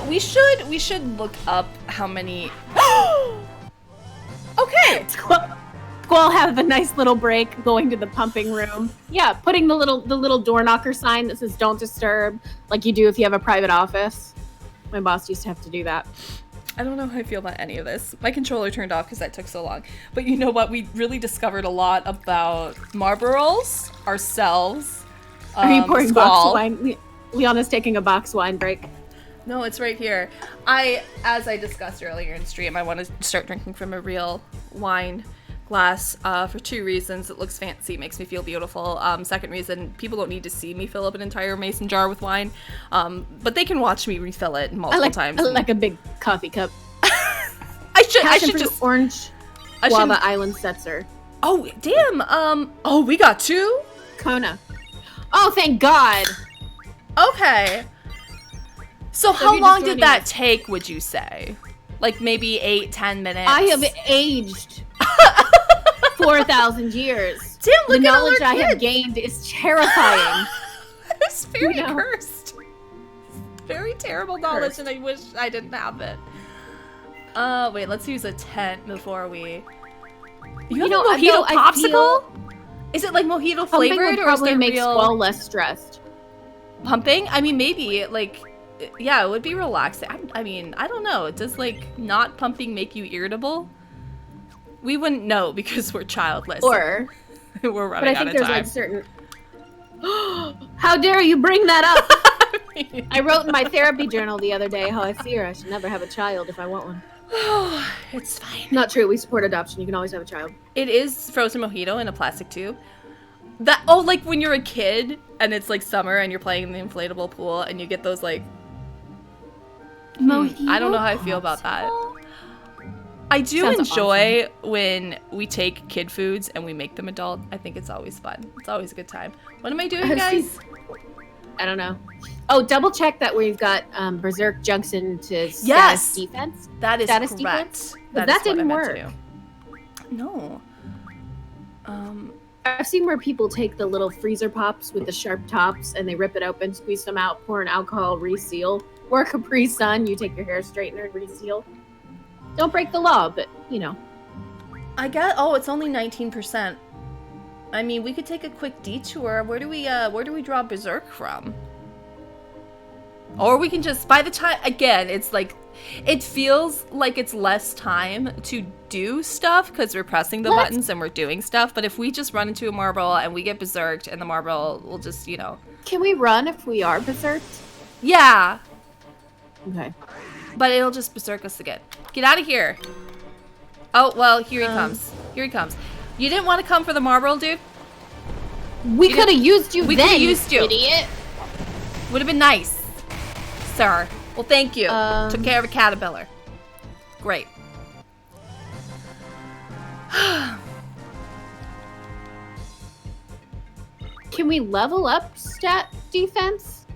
Speaker 1: We should look up how many. Okay.
Speaker 2: Squall have a nice little break going to the pumping room. Yeah, putting the little door knocker sign that says "Don't disturb," like you do if you have a private office. My boss used to have to do that.
Speaker 1: I don't know how I feel about any of this. My controller turned off because that took so long. But you know what? We really discovered a lot about Marlboros, ourselves.
Speaker 2: Are you pouring
Speaker 1: Squall.
Speaker 2: box wine? Leona's taking a box wine break.
Speaker 1: No, it's right here. As I discussed earlier in stream, I want to start drinking from a real wine glass for two reasons. It looks fancy, makes me feel beautiful. Second reason, people don't need to see me fill up an entire mason jar with wine, but they can watch me refill it multiple times.
Speaker 2: I like a big coffee cup.
Speaker 1: I should just
Speaker 2: orange guava island setzer.
Speaker 1: Oh damn! Oh, we got two
Speaker 2: Kona. Oh, thank God.
Speaker 1: Okay. So how long did that take, would you say? Like maybe 8-10 minutes?
Speaker 2: I have aged 4,000 years.
Speaker 1: Damn, look
Speaker 2: the
Speaker 1: at all
Speaker 2: knowledge
Speaker 1: our
Speaker 2: I have
Speaker 1: kids.
Speaker 2: gained is terrifying.
Speaker 1: It's very cursed. Very terrible knowledge, and I wish I didn't have it. Wait, let's use a tent before we... You have a mojito popsicle? Is it like mojito flavored, or is there
Speaker 2: make
Speaker 1: real...
Speaker 2: Squall less stressed.
Speaker 1: Pumping? I mean, maybe, like... Yeah, it would be relaxing. I mean, I don't know. Does, like, not pumping make you irritable? We wouldn't know because we're childless.
Speaker 2: Or...
Speaker 1: we're running out of time.
Speaker 2: But I think there's, like, certain... How dare you bring that up? I wrote in my therapy journal the other day how I fear I should never have a child if I want one.
Speaker 1: It's fine.
Speaker 2: Not true. We support adoption. You can always have a child.
Speaker 1: It is frozen mojito in a plastic tube. Like when you're a kid and it's like summer and you're playing in the inflatable pool and you get those like... I don't know how I feel about that. I do enjoy when we take kid foods and we make them adult. I think it's always fun. It's always a good time. What am I doing, guys?
Speaker 2: I don't know. Oh, double check that we've got Berserk Junction to status defense.
Speaker 1: That is
Speaker 2: status
Speaker 1: correct.
Speaker 2: Defense?
Speaker 1: That
Speaker 2: didn't work.
Speaker 1: No.
Speaker 2: I've seen where people take the little freezer pops with the sharp tops and they rip it open, squeeze them out, pour an alcohol, reseal. Or Capri Sun, you take your hair straightener and reseal. Don't break the law, but, you know.
Speaker 1: I guess, it's only 19%. I mean, we could take a quick detour. Where do we draw Berserk from? Or we can just, by the time, again, it's like, it feels like it's less time to do stuff because we're pressing the buttons and we're doing stuff. But if we just run into a marble and we get berserked and the marble will just, you know.
Speaker 2: Can we run if we are berserked?
Speaker 1: Yeah.
Speaker 2: Okay.
Speaker 1: But it'll just berserk us again. Get out of here. Oh, well, here he comes. Here he comes. You didn't want to come for the marble, dude?
Speaker 2: We could have used you
Speaker 1: we
Speaker 2: then,
Speaker 1: could've used you.
Speaker 2: idiot.
Speaker 1: Would have been nice, sir. Well, thank you. Took care of a caterpillar. Great.
Speaker 2: Can we level up stat defense?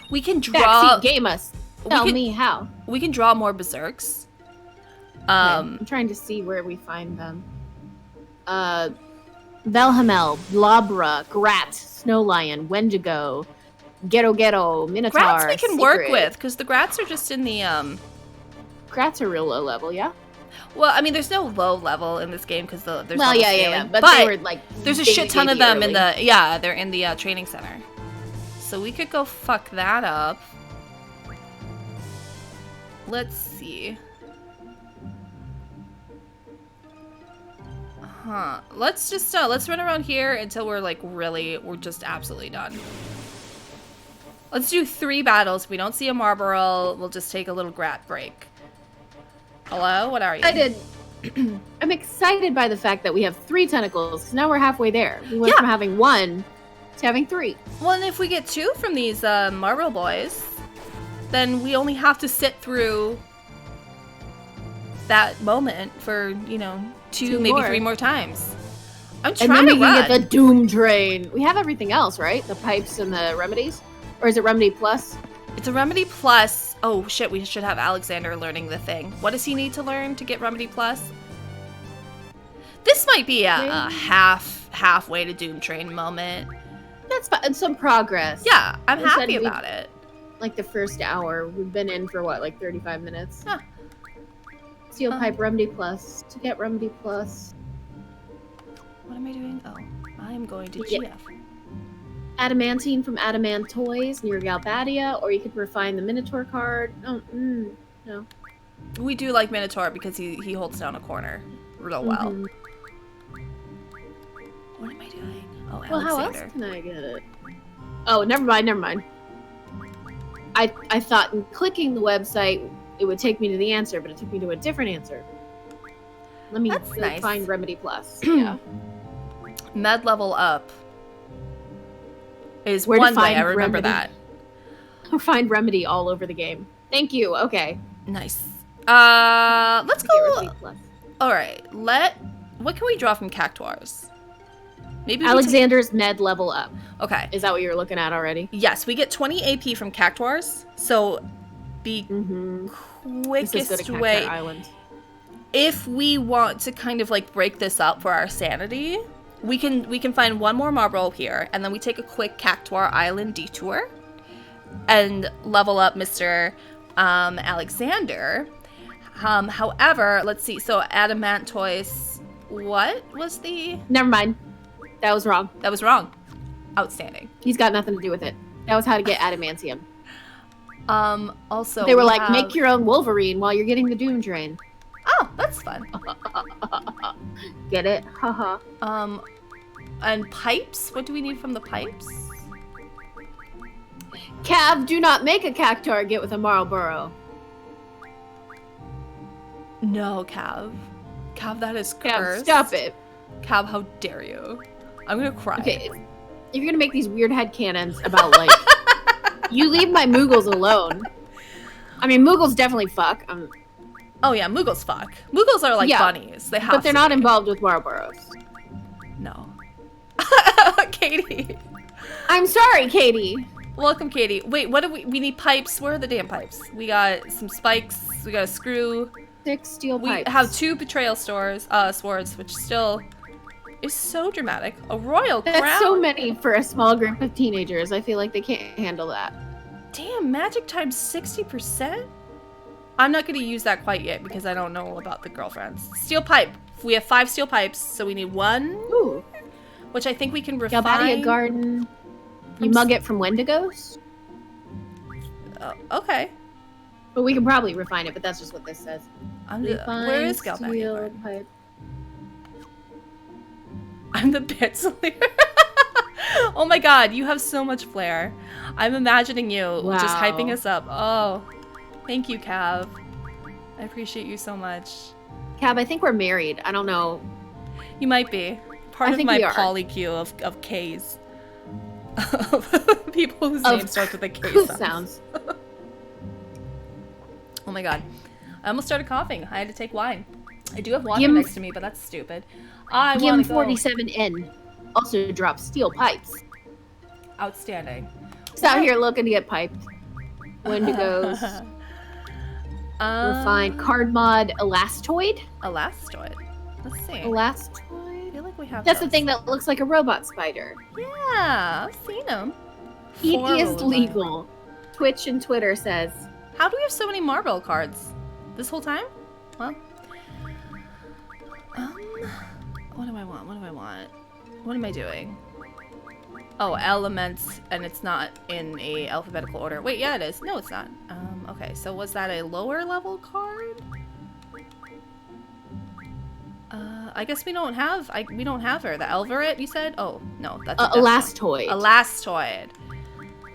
Speaker 1: We can draw.
Speaker 2: Backseat game us. Tell me how.
Speaker 1: We can draw more berserks.
Speaker 2: I'm trying to see where we find them. Velhamel, Blobra, Grat, Snow Lion, Wendigo, Ghetto, Minotaur.
Speaker 1: Grats we can work
Speaker 2: Secret.
Speaker 1: with, because the grats are just in the
Speaker 2: Grats are real low level, yeah?
Speaker 1: Well, I mean, there's no low level in this game because there's
Speaker 2: well,
Speaker 1: level
Speaker 2: yeah,
Speaker 1: scaling,
Speaker 2: but they were like
Speaker 1: there's a shit ton of them
Speaker 2: early.
Speaker 1: in the they're in the training center, so we could go fuck that up. Let's see. Huh. Let's just let's run around here until we're like we're just absolutely done. Let's do 3 battles. If we don't see a Marlboro, we'll just take a little grat break. Hello? What are you?
Speaker 2: I'm excited by the fact that we have 3 tentacles. Now we're halfway there. We went from having 1 to having 3.
Speaker 1: Well, and if we get 2 from these Marlboro boys, then we only have to sit through that moment for, 2 maybe
Speaker 2: more.
Speaker 1: 3 more times. I'm
Speaker 2: And
Speaker 1: trying
Speaker 2: then we
Speaker 1: to run.
Speaker 2: can get the Doom Drain. We have everything else, right? The pipes and the remedies? Or is it Remedy Plus?
Speaker 1: It's a Remedy Plus. Oh, shit, we should have Alexander learning the thing. What does he need to learn to get Remedy Plus? This might be a halfway to Doom Train moment.
Speaker 2: That's fine. Some progress.
Speaker 1: Yeah, I'm
Speaker 2: We said
Speaker 1: happy about it.
Speaker 2: Like the first hour. We've been in for what, like 35 minutes?
Speaker 1: Huh.
Speaker 2: Steel Pipe Remedy Plus. To get Remedy Plus.
Speaker 1: What am I doing? Oh, I'm going to
Speaker 2: Yeah.
Speaker 1: GF.
Speaker 2: Adamantine from Adamant Toys near Galbadia, or you could refine the Minotaur card. Oh, no.
Speaker 1: We do like Minotaur because he holds down a corner real well.
Speaker 2: Mhm.
Speaker 1: What am I doing? Oh,
Speaker 2: Well, how else
Speaker 1: Alexander.
Speaker 2: can I get it? Oh, never mind. I thought in clicking the website it would take me to the answer, but it took me to a different answer. Let me
Speaker 1: That's
Speaker 2: go
Speaker 1: nice.
Speaker 2: find Remedy Plus. Yeah.
Speaker 1: Med level up is
Speaker 2: Where to
Speaker 1: one way.
Speaker 2: find
Speaker 1: I remember
Speaker 2: Remedy.
Speaker 1: that.
Speaker 2: Find Remedy all over the game. Thank you. Okay.
Speaker 1: Nice. Let's
Speaker 2: Get
Speaker 1: go.
Speaker 2: Remedy Plus.
Speaker 1: All right. What can we draw from Cactuars? Maybe
Speaker 2: Alexander's med level up.
Speaker 1: Okay.
Speaker 2: Is that what you're looking at already?
Speaker 1: Yes, we get 20 AP from Cactuars. So the
Speaker 2: Mm-hmm. This is good
Speaker 1: quickest
Speaker 2: at
Speaker 1: way,
Speaker 2: Cactuar Island.
Speaker 1: if we want to kind of like break this up for our sanity, we can find one more Marlboro here, and then we take a quick Cactuar Island detour and level up Mr. Alexander. However, let's see. So Adamantoise, what was the?
Speaker 2: Never mind. That was wrong.
Speaker 1: That was wrong. Outstanding.
Speaker 2: He's got nothing to do with it. That was how to get adamantium.
Speaker 1: Also
Speaker 2: They were
Speaker 1: we
Speaker 2: like,
Speaker 1: have-
Speaker 2: make your own Wolverine while you're getting the Doom Drain.
Speaker 1: Oh, that's fun.
Speaker 2: Get it? Haha.
Speaker 1: And pipes. What do we need from the pipes?
Speaker 2: Cav, do not make a Cactuar get with a Marlboro.
Speaker 1: No, Cav. Cav, that is
Speaker 2: Cav,
Speaker 1: cursed.
Speaker 2: stop it.
Speaker 1: Cav, how dare you? I'm gonna cry.
Speaker 2: Okay, if you're gonna make these weird headcanons about, like, you leave my Moogles alone. I mean, Moogles definitely fuck.
Speaker 1: Oh yeah, Moogles fuck. Moogles are like
Speaker 2: Yeah,
Speaker 1: bunnies. They have
Speaker 2: but they're
Speaker 1: to
Speaker 2: not
Speaker 1: be.
Speaker 2: involved with Marlboros.
Speaker 1: No. Katie.
Speaker 2: I'm sorry, Katie.
Speaker 1: Welcome, Katie. Wait, what do we need pipes? Where are the damn pipes? We got some spikes. We got a screw.
Speaker 2: 6 steel
Speaker 1: We
Speaker 2: pipes.
Speaker 1: have 2 betrayal swords, which still is so dramatic. A royal crown.
Speaker 2: That's so many for a small group of teenagers. I feel like they can't handle that.
Speaker 1: Damn, magic times 60%? I'm not going to use that quite yet because I don't know about the girlfriends. Steel pipe. We have 5 steel pipes, so we need 1,
Speaker 2: Ooh.
Speaker 1: which I think we can refine.
Speaker 2: Galbadia Garden. You mug it from Wendigos?
Speaker 1: Okay.
Speaker 2: But we can probably refine it, but that's just what this says.
Speaker 1: Where is
Speaker 2: Steel
Speaker 1: Galbadia?
Speaker 2: pipe.
Speaker 1: I'm the Pixelier. Oh my god, you have so much flair. I'm imagining you just hyping
Speaker 2: Wow.
Speaker 1: us up. Oh, thank you, Cav. I appreciate you so much.
Speaker 2: Cab, I think we're married. I don't know.
Speaker 1: You might be. Part
Speaker 2: I
Speaker 1: of
Speaker 2: think
Speaker 1: my
Speaker 2: we are.
Speaker 1: polycule of K's. People whose
Speaker 2: Of
Speaker 1: name starts with a K
Speaker 2: sounds.
Speaker 1: Oh my god. I almost started coughing. I had to take wine. I do have water
Speaker 2: Gim-
Speaker 1: next to me, but that's stupid. I
Speaker 2: Gim
Speaker 1: want to go.
Speaker 2: 47N also drops steel pipes.
Speaker 1: Outstanding.
Speaker 2: He's out here looking to get piped. Wendigos. Refined card mod Elastoid.
Speaker 1: Elastoid. Let's see. I
Speaker 2: Elastoid.
Speaker 1: feel like we have
Speaker 2: That's
Speaker 1: those.
Speaker 2: the thing that looks like a robot spider.
Speaker 1: Yeah, I've seen them.
Speaker 2: It is legal. Twitch and Twitter says.
Speaker 1: How do we have so many Marvel cards? This whole time? Well. What do I want? What do I want? What am I doing? Oh, elements, and it's not in a alphabetical order. Wait, yeah, it is. No, it's not. Okay, so was that a lower level card? I guess we don't have her. The Elverit, you said? Oh, no, that's a
Speaker 2: Elastoid.
Speaker 1: Elastoid.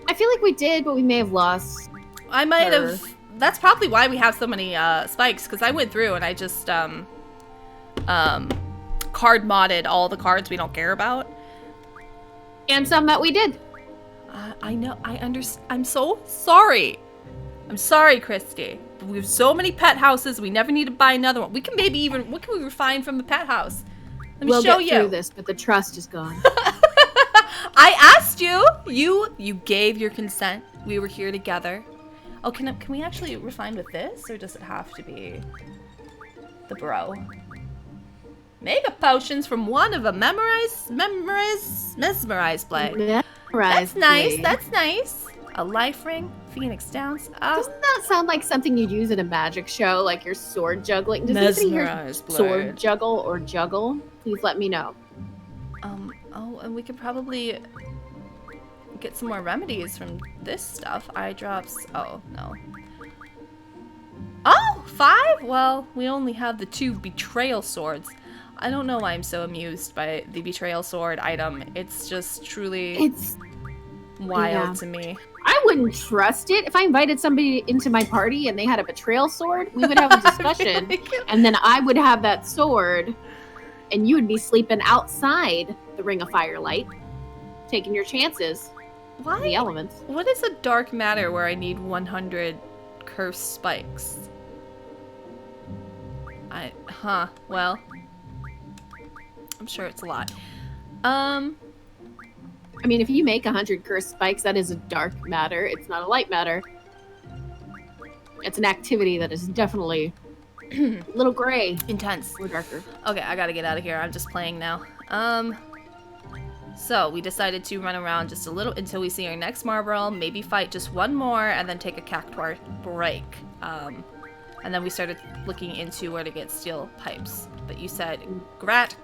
Speaker 2: I feel like we did, but we may have lost.
Speaker 1: I might have. That's probably why we have so many spikes, because I went through and I just card modded all the cards we don't care about.
Speaker 2: And some that we did.
Speaker 1: I know. I understand. I'm so sorry. I'm sorry, Christy. We have so many pet houses. We never need to buy another one. We can maybe even. What can we refine from the pet house? Let me show you.
Speaker 2: We'll get through this, but the trust is gone.
Speaker 1: I asked you. You gave your consent. We were here together. Oh, can we actually refine with this, or does it have to be the bro? Mega potions from one of a mesmerized blade. That's nice.
Speaker 2: Blade.
Speaker 1: That's nice. A life ring, Phoenix Downs.
Speaker 2: Doesn't that sound like something you'd use at a magic show, like your sword juggling? Does anybody here
Speaker 1: Mesmerized blade.
Speaker 2: sword juggle or juggle? Please let me know.
Speaker 1: Oh, and we could probably get some more remedies from this stuff. Eye drops. Oh, no. Oh, 5? Well, we only have the 2 betrayal swords. I don't know why I'm so amused by the betrayal sword item. It's just truly wild to me.
Speaker 2: I wouldn't trust it. If I invited somebody into my party and they had a betrayal sword, we would have a discussion, and then I would have that sword, and you would be sleeping outside the Ring of Firelight, taking your chances.
Speaker 1: Why?
Speaker 2: The elements.
Speaker 1: What is a dark matter where I need 100 cursed spikes? Well, I'm sure it's a lot.
Speaker 2: I mean, if you make 100 cursed spikes, that is a dark matter. It's not a light matter. It's an activity that is definitely a little gray.
Speaker 1: Intense.
Speaker 2: Or darker.
Speaker 1: Okay, I gotta get out of here. I'm just playing now. So we decided to run around just a little until we see our next Marlborough, maybe fight just one more, and then take a cactuar break. And then we started looking into where to get steel pipes. But you said Grats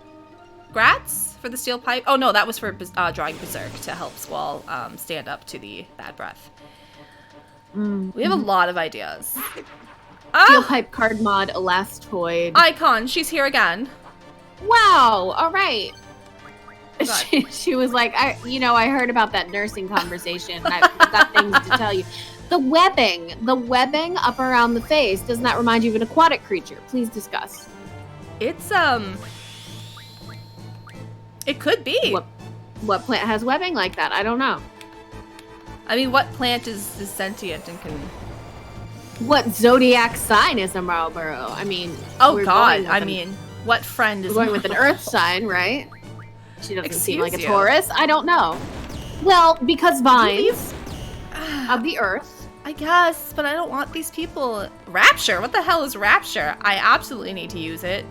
Speaker 1: for the steel pipe? Oh no, that was for drawing Berserk to help Squall stand up to the bad breath. We have a lot of ideas.
Speaker 2: Steel pipe card mod Elastoid.
Speaker 1: Icon, she's here again.
Speaker 2: Wow, all right.
Speaker 1: God.
Speaker 2: She was like, I heard about that nursing conversation. And I've got things to tell you. The webbing up around the face, doesn't that remind you of an aquatic creature? Please discuss.
Speaker 1: It's it could be.
Speaker 2: What plant has webbing like that? I don't know.
Speaker 1: I mean, what plant is sentient and can?
Speaker 2: What zodiac sign is a Marlborough? I mean,
Speaker 1: oh God, I mean, what friend is
Speaker 2: going with an Earth sign, right? She doesn't seem like a
Speaker 1: you.
Speaker 2: Taurus. I don't know. Well, because vines of the Earth.
Speaker 1: I guess, but I don't want these people. Rapture? What the hell is Rapture? I absolutely need to use it.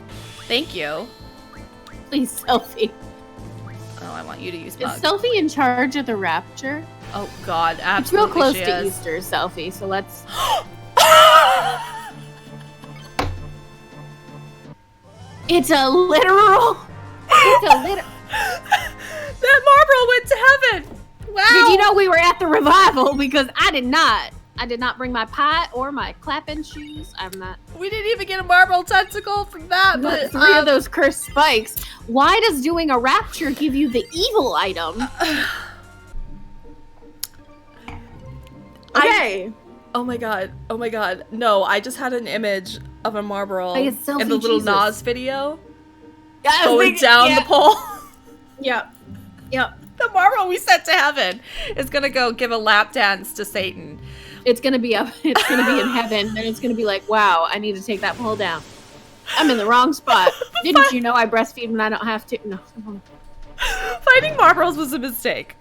Speaker 1: Thank you.
Speaker 2: Please, Selfie.
Speaker 1: Oh, I want you to use
Speaker 2: Is
Speaker 1: Bug.
Speaker 2: Selfie in charge of the Rapture?
Speaker 1: Oh God, absolutely.
Speaker 2: It's real close
Speaker 1: she
Speaker 2: to
Speaker 1: is.
Speaker 2: Easter, Selfie. So let's. It's a literal. It's a literal.
Speaker 1: That Marlborough went to heaven. Wow.
Speaker 2: Did you know we were at the revival? Because I did not. I did not bring my pot or my clapping shoes. I'm not.
Speaker 1: We didn't even get a Marlborough tentacle from that.
Speaker 2: But
Speaker 1: But
Speaker 2: 3 of those cursed spikes. Why does doing a rapture give you the evil item? Okay.
Speaker 1: Oh my god. Oh my god. No, I just had an image of a Marlborough
Speaker 2: Like a selfie
Speaker 1: in the little
Speaker 2: Jesus.
Speaker 1: Nas video
Speaker 2: Yeah,
Speaker 1: going down the pole.
Speaker 2: Yep. Yep.
Speaker 1: The Marble we sent to heaven is gonna go give a lap dance to Satan.
Speaker 2: It's gonna be up. It's gonna be in heaven, and it's gonna be like, wow, I need to take that pole down. I'm in the wrong spot. Didn't you know I breastfeed when I don't have to? No.
Speaker 1: Finding Marlboros was a mistake.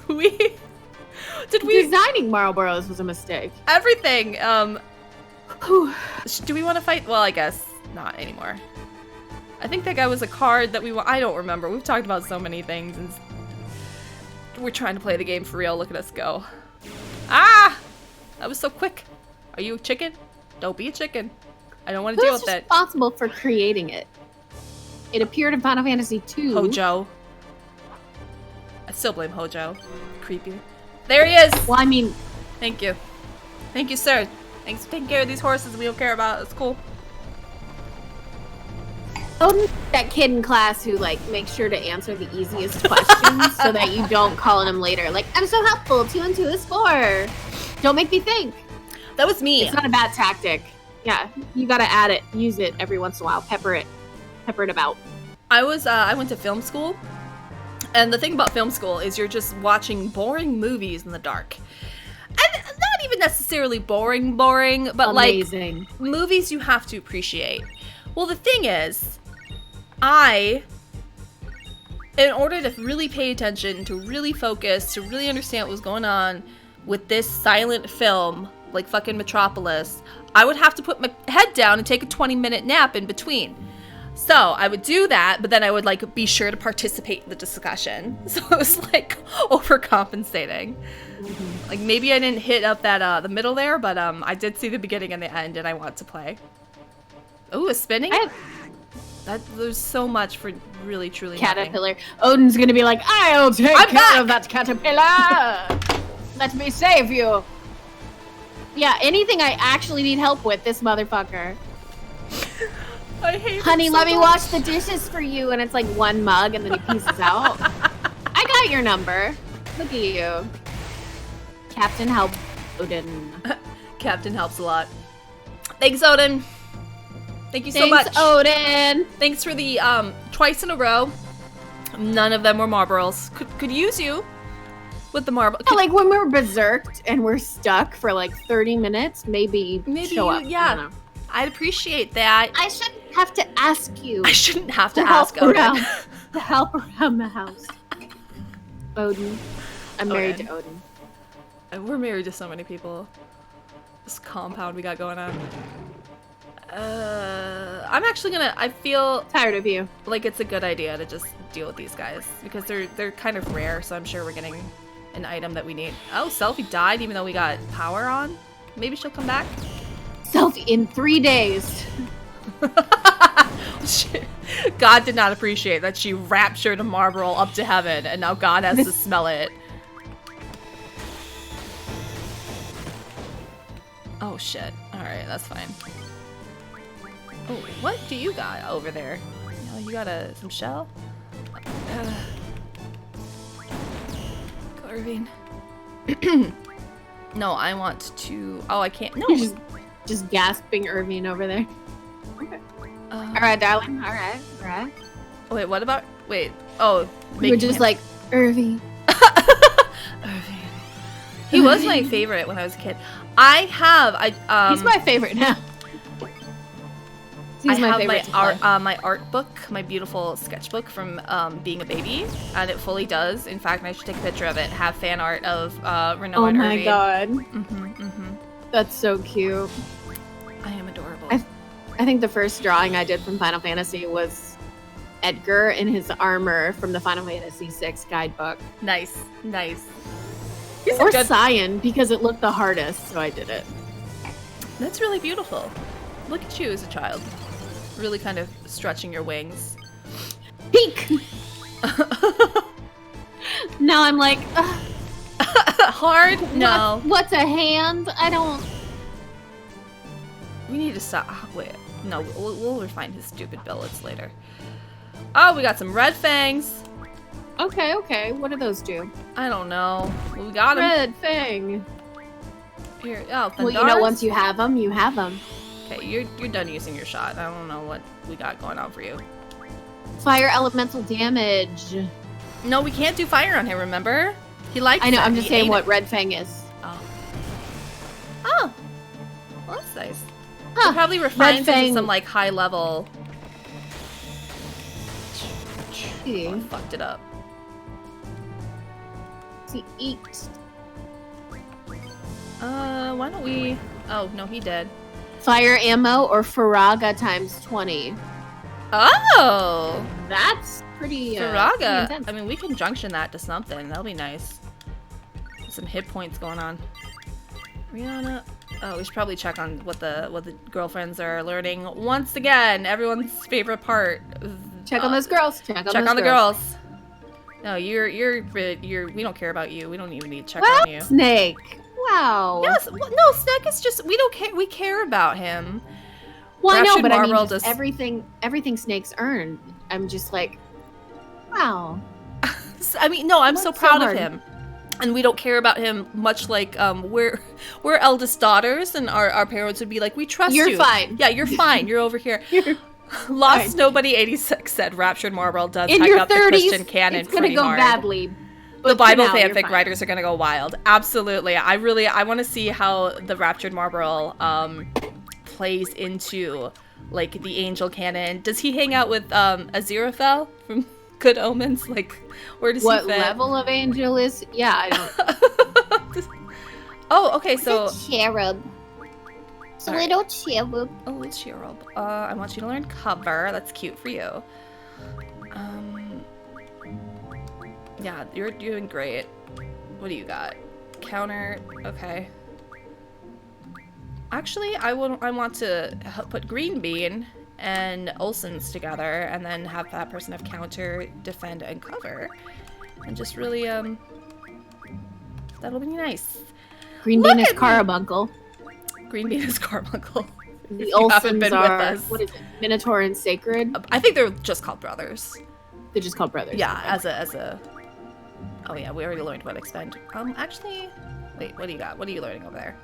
Speaker 2: Designing Marlboros was a mistake.
Speaker 1: Everything. Do we want to fight? Well, I guess not anymore. I think that guy was a card that we want. I don't remember. We've talked about so many things, and we're trying to play the game for real. Look at us go. Ah! That was so quick. Are you a chicken? Don't be a chicken. I don't want to deal with that.
Speaker 2: Who's responsible for creating it? It appeared in Final Fantasy II.
Speaker 1: Hojo. I still blame Hojo. Creepy. There he is!
Speaker 2: Well, I mean...
Speaker 1: Thank you. Thank you, sir. Thanks for taking care of these horses we don't care about. It's cool.
Speaker 2: Oh, that kid in class who, like, makes sure to answer the easiest questions so that you don't call on him later. Like, I'm so helpful. 2 and 2 is 4. Don't make me think.
Speaker 1: That was me.
Speaker 2: It's not a bad tactic. Yeah, you gotta add it. Use it every once in a while. Pepper it about.
Speaker 1: I went to film school. And the thing about film school is you're just watching boring movies in the dark. And not even necessarily boring, but
Speaker 2: amazing.
Speaker 1: Like movies you have to appreciate. Well, the thing is, in order to really pay attention, to really focus, to really understand what was going on with this silent film, like fucking Metropolis, I would have to put my head down and take a 20-minute nap in between. So I would do that, but then I would like be sure to participate in the discussion. So it was like overcompensating. Mm-hmm. Like maybe I didn't hit up that the middle there, but I did see the beginning and the end, and I want to play. Ooh, a spinning? There's so much for really truly
Speaker 2: caterpillar.
Speaker 1: Nothing.
Speaker 2: Odin's gonna be like, I'll take care of that caterpillar. Let me save you. Yeah, anything I actually need help with, this motherfucker.
Speaker 1: I hate
Speaker 2: Honey,
Speaker 1: so
Speaker 2: let me
Speaker 1: much.
Speaker 2: wash the dishes for you, and it's like one mug, and then he pieces out. I got your number. Look at you. Captain Help Odin.
Speaker 1: Captain helps a lot. Thanks, Odin. Thank you so much.
Speaker 2: Thanks, Odin.
Speaker 1: Thanks for the twice in a row. None of them were Marlboros. Could use you with the marble.
Speaker 2: Yeah, like when we're berserked and we're stuck for like 30 minutes, maybe show up.
Speaker 1: Yeah, I'd appreciate that.
Speaker 2: I shouldn't have to ask you.
Speaker 1: I shouldn't have to ask Odin.
Speaker 2: To help around the house. Odin. I'm married to Odin.
Speaker 1: We're married to so many people. This compound we got going on. I'm actually gonna. I feel
Speaker 2: tired of you.
Speaker 1: Like it's a good idea to just deal with these guys because they're kind of rare. So I'm sure we're getting an item that we need. Oh, Selfie died even though we got power on. Maybe she'll come back.
Speaker 2: Selfie in 3 days.
Speaker 1: God did not appreciate that she raptured a Marlboro up to heaven, and now God has to smell it. Oh shit! All right, that's fine. Oh, what do you got over there? Oh, you got some shell? Go, Irvine. No, I want to. Oh, I can't. No.
Speaker 2: You're just gasping Irvine over there. Okay. All right, darling. All right.
Speaker 1: Wait, what about? Wait. Oh,
Speaker 2: we're just like Irvine.
Speaker 1: Irvine. He was my favorite when I was a kid. He's
Speaker 2: my favorite now.
Speaker 1: I have my art book, my beautiful sketchbook from being a baby, and it fully does. In fact, I should take a picture of it. Have fan art of Renault and Irvine.
Speaker 2: God.
Speaker 1: Mm-hmm.
Speaker 2: That's so cute.
Speaker 1: I am adorable.
Speaker 2: I think the first drawing I did from Final Fantasy was Edgar in his armor from the Final Fantasy VI guidebook.
Speaker 1: Nice.
Speaker 2: Or Cyan, because it looked the hardest, so I did it.
Speaker 1: That's really beautiful. Look at you as a child. Really kind of stretching your wings.
Speaker 2: Peek! Now I'm like,
Speaker 1: hard? No.
Speaker 2: What's a hand? I don't...
Speaker 1: We need to stop. Oh, wait. No, we'll refine his stupid billets later. Oh, we got some red fangs.
Speaker 2: Okay. What do those do?
Speaker 1: I don't know. Well, we got them.
Speaker 2: Red fang.
Speaker 1: Here. Oh,
Speaker 2: well, you know, once you have them, you have them.
Speaker 1: Okay, you're done using your shot. I don't know what we got going on for you.
Speaker 2: Fire elemental damage.
Speaker 1: No, we can't do fire on him, remember? He likes
Speaker 2: I know,
Speaker 1: it.
Speaker 2: I'm just
Speaker 1: He
Speaker 2: saying
Speaker 1: ate
Speaker 2: what
Speaker 1: it.
Speaker 2: Red Fang is.
Speaker 1: Oh. Oh. Well, that's nice.
Speaker 2: Huh.
Speaker 1: Probably refines into
Speaker 2: Fang-
Speaker 1: some, like, high level.
Speaker 2: See.
Speaker 1: Oh, I fucked it up.
Speaker 2: To eat.
Speaker 1: Why don't we... Oh, no, he did.
Speaker 2: Fire ammo or Faraga times 20.
Speaker 1: Oh!
Speaker 2: That's pretty, pretty
Speaker 1: Faraga.
Speaker 2: intense.
Speaker 1: I mean, we can junction that to something. That'll be nice. Some hit points going on. Rihanna. Oh, we should probably check on what the girlfriends are learning. Once again, everyone's favorite part.
Speaker 2: Check on those girls. Check on
Speaker 1: the girls. No, you're we don't care about you. We don't even need to check
Speaker 2: Wow,
Speaker 1: on you.
Speaker 2: Snake. Wow.
Speaker 1: Yes, well, no, Snake is just we don't care. We care about him.
Speaker 2: Well, I know,
Speaker 1: Raptured
Speaker 2: but I mean,
Speaker 1: Marble
Speaker 2: just
Speaker 1: does-
Speaker 2: everything Snake's earned. I'm just like, wow.
Speaker 1: I mean, no, I'm so
Speaker 2: Worked so
Speaker 1: proud of
Speaker 2: hard.
Speaker 1: him. And we don't care about him much like we're eldest daughters and our parents would be like, we trust you.
Speaker 2: You're fine.
Speaker 1: Yeah, you're fine. You're over here.
Speaker 2: You're
Speaker 1: Lost
Speaker 2: fine.
Speaker 1: Nobody 86 said Raptured Marble does
Speaker 2: in
Speaker 1: hack
Speaker 2: your
Speaker 1: up the
Speaker 2: 30s.
Speaker 1: Christian canon
Speaker 2: It's gonna
Speaker 1: pretty
Speaker 2: go
Speaker 1: hard.
Speaker 2: badly.
Speaker 1: The
Speaker 2: But
Speaker 1: Bible
Speaker 2: for now, you're
Speaker 1: fanfic
Speaker 2: fine.
Speaker 1: writers are gonna go wild. Absolutely. I want to see how the Raptured Marble plays into like the angel canon. Does he hang out with Aziraphale from Good Omens? Like, where does
Speaker 2: What
Speaker 1: he fit?
Speaker 2: level of angel is? Yeah, I don't.
Speaker 1: Oh, okay, so
Speaker 2: cherub. It's
Speaker 1: a All right.
Speaker 2: little cherub.
Speaker 1: oh, it's cherub. I want you to learn cover. That's cute for you. Yeah, you're doing great. What do you got? Counter. Okay. Actually, I want to put Green Bean and Olsen's together, and then have that person have counter, defend, and cover, and just really that'll be nice.
Speaker 2: Green
Speaker 1: Look
Speaker 2: Bean is
Speaker 1: at me.
Speaker 2: Carbuncle.
Speaker 1: Green Bean is Carbuncle.
Speaker 2: The
Speaker 1: you haven't
Speaker 2: Olsens
Speaker 1: been with
Speaker 2: are
Speaker 1: us.
Speaker 2: what is it? Minotaur and Sacred.
Speaker 1: I think they're just called brothers.
Speaker 2: They're just called brothers.
Speaker 1: Yeah,
Speaker 2: Okay.
Speaker 1: as a. Oh yeah, we already learned about expend. Actually, wait, what do you got? What are you learning over there?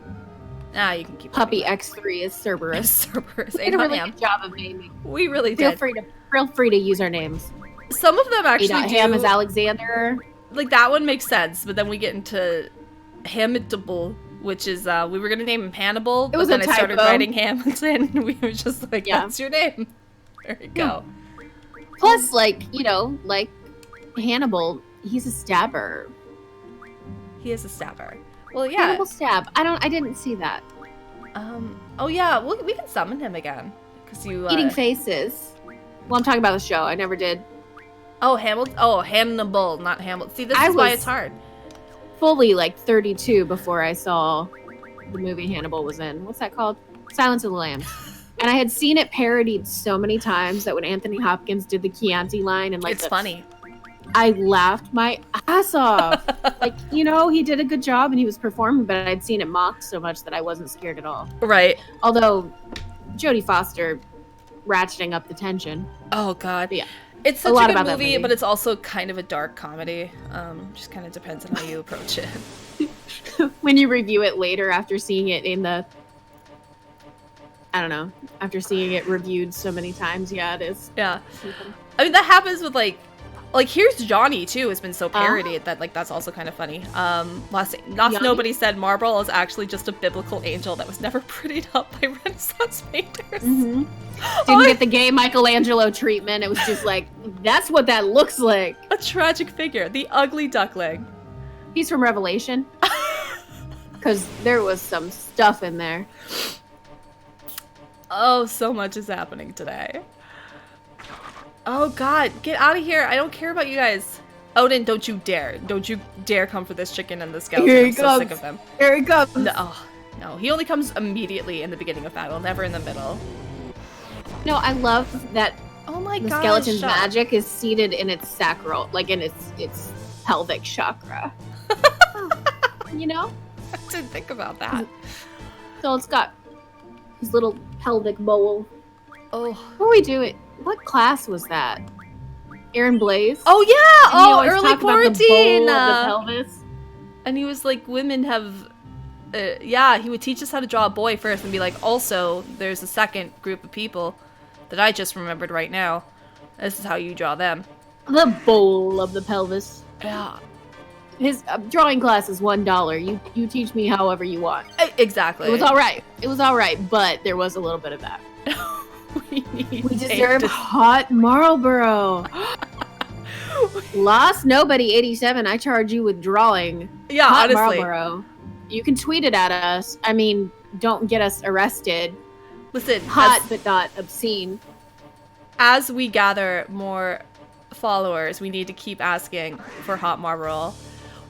Speaker 1: Ah, you can keep.
Speaker 2: Puppy
Speaker 1: learning
Speaker 2: X3 is Cerberus.
Speaker 1: that. Cerberus.
Speaker 2: We did a really
Speaker 1: Ham.
Speaker 2: good job of naming.
Speaker 1: We really
Speaker 2: Feel
Speaker 1: did.
Speaker 2: free to use our names.
Speaker 1: Some of them actually
Speaker 2: Ham
Speaker 1: do.
Speaker 2: is Alexander.
Speaker 1: Like that one makes sense, but then we get into Hamidable, which is we were gonna name him Hannibal,
Speaker 2: It was
Speaker 1: but then
Speaker 2: a
Speaker 1: I started
Speaker 2: typo.
Speaker 1: writing Hamilton, and we were just like,
Speaker 2: Yeah.
Speaker 1: "That's your name." There you go.
Speaker 2: Plus, like Hannibal, he's a stabber.
Speaker 1: He is a stabber. Well, yeah.
Speaker 2: Hannibal stab. I didn't see that.
Speaker 1: Oh yeah. We can summon him again because you
Speaker 2: Eating faces. Well, I'm talking about the show. I never did.
Speaker 1: Oh, Hamilton. Oh, Hannibal, not Hamilton. See, this
Speaker 2: I
Speaker 1: is why
Speaker 2: was-
Speaker 1: it's hard.
Speaker 2: Fully 32 before I saw the movie Hannibal was in. What's that called? Silence of the Lambs. And I had seen it parodied so many times that when Anthony Hopkins did the Chianti line and
Speaker 1: It's funny.
Speaker 2: I laughed my ass off. He did a good job and he was performing, but I'd seen it mocked so much that I wasn't scared at all.
Speaker 1: Right.
Speaker 2: Although Jodie Foster ratcheting up the tension.
Speaker 1: Oh God.
Speaker 2: But yeah.
Speaker 1: It's such
Speaker 2: A lot
Speaker 1: a good
Speaker 2: about that
Speaker 1: movie,
Speaker 2: movie.
Speaker 1: but it's also kind of a dark comedy. Just kind of depends on how you approach it.
Speaker 2: When you review it later after seeing it in the after seeing it reviewed so many times, yeah, it is.
Speaker 1: Yeah. I mean, that happens with like Here's Johnny too has been so
Speaker 2: Uh-huh.
Speaker 1: parodied that like that's also kind of funny. Lost
Speaker 2: Johnny?
Speaker 1: Nobody said Marble is actually just a biblical angel that was never prettied up by Renaissance painters.
Speaker 2: Mm-hmm. Didn't get the gay Michelangelo treatment. It was just like, that's what that looks like.
Speaker 1: A tragic figure, the ugly duckling.
Speaker 2: He's from Revelation. Because there was some stuff in there.
Speaker 1: Oh, so much is happening today. Oh God, get out of here. I don't care about you guys. Odin, don't you dare. Don't you dare come for this chicken and this skeleton.
Speaker 2: Here he
Speaker 1: I'm so
Speaker 2: comes.
Speaker 1: sick of them.
Speaker 2: Here he comes.
Speaker 1: No, no, he only comes immediately in the beginning of battle, never in the middle.
Speaker 2: No, I love that
Speaker 1: Oh my
Speaker 2: the
Speaker 1: God.
Speaker 2: skeleton's magic is seated in its sacral, like in its pelvic chakra. You know?
Speaker 1: I didn't think about that.
Speaker 2: So it's got his little pelvic bowl.
Speaker 1: Oh.
Speaker 2: What are we doing? What class was that? Aaron Blaze?
Speaker 1: Oh yeah!
Speaker 2: And he
Speaker 1: Oh,
Speaker 2: always
Speaker 1: early
Speaker 2: talked about the
Speaker 1: quarantine.
Speaker 2: bowl of the pelvis.
Speaker 1: And he was like, women have. Yeah, he would teach us how to draw a boy first and be like, also, there's a second group of people that I just remembered right now. This is how you draw them.
Speaker 2: The bowl of the pelvis.
Speaker 1: Yeah.
Speaker 2: His drawing class is $1. You teach me however you want.
Speaker 1: Exactly.
Speaker 2: It was all right. It was all right, but there was a little bit of that. We deserve hot Marlboro. Lost Nobody 87. I charge you with drawing.
Speaker 1: Yeah,
Speaker 2: hot
Speaker 1: honestly.
Speaker 2: Marlboro. You can tweet it at us. I mean, don't get us arrested.
Speaker 1: Listen,
Speaker 2: Hot but not obscene.
Speaker 1: As we gather more followers, we need to keep asking for hot Marlboro.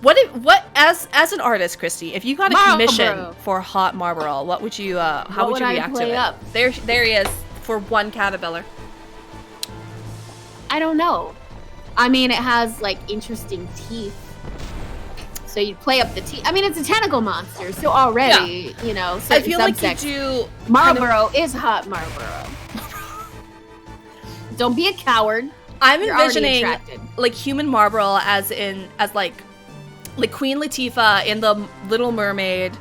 Speaker 1: What as an artist, Christy, if you got a commission for hot Marlboro, what would you how would you react to it? There he is for one caterpillar.
Speaker 2: I don't know. I mean, it has like interesting teeth. So you play up the teeth. I mean, it's a tentacle monster, so already, you know,
Speaker 1: I feel like you do
Speaker 2: Marlboro is hot Marlboro. Don't be a coward.
Speaker 1: I'm envisioning like human Marlboro as like Queen Latifah in the Little Mermaid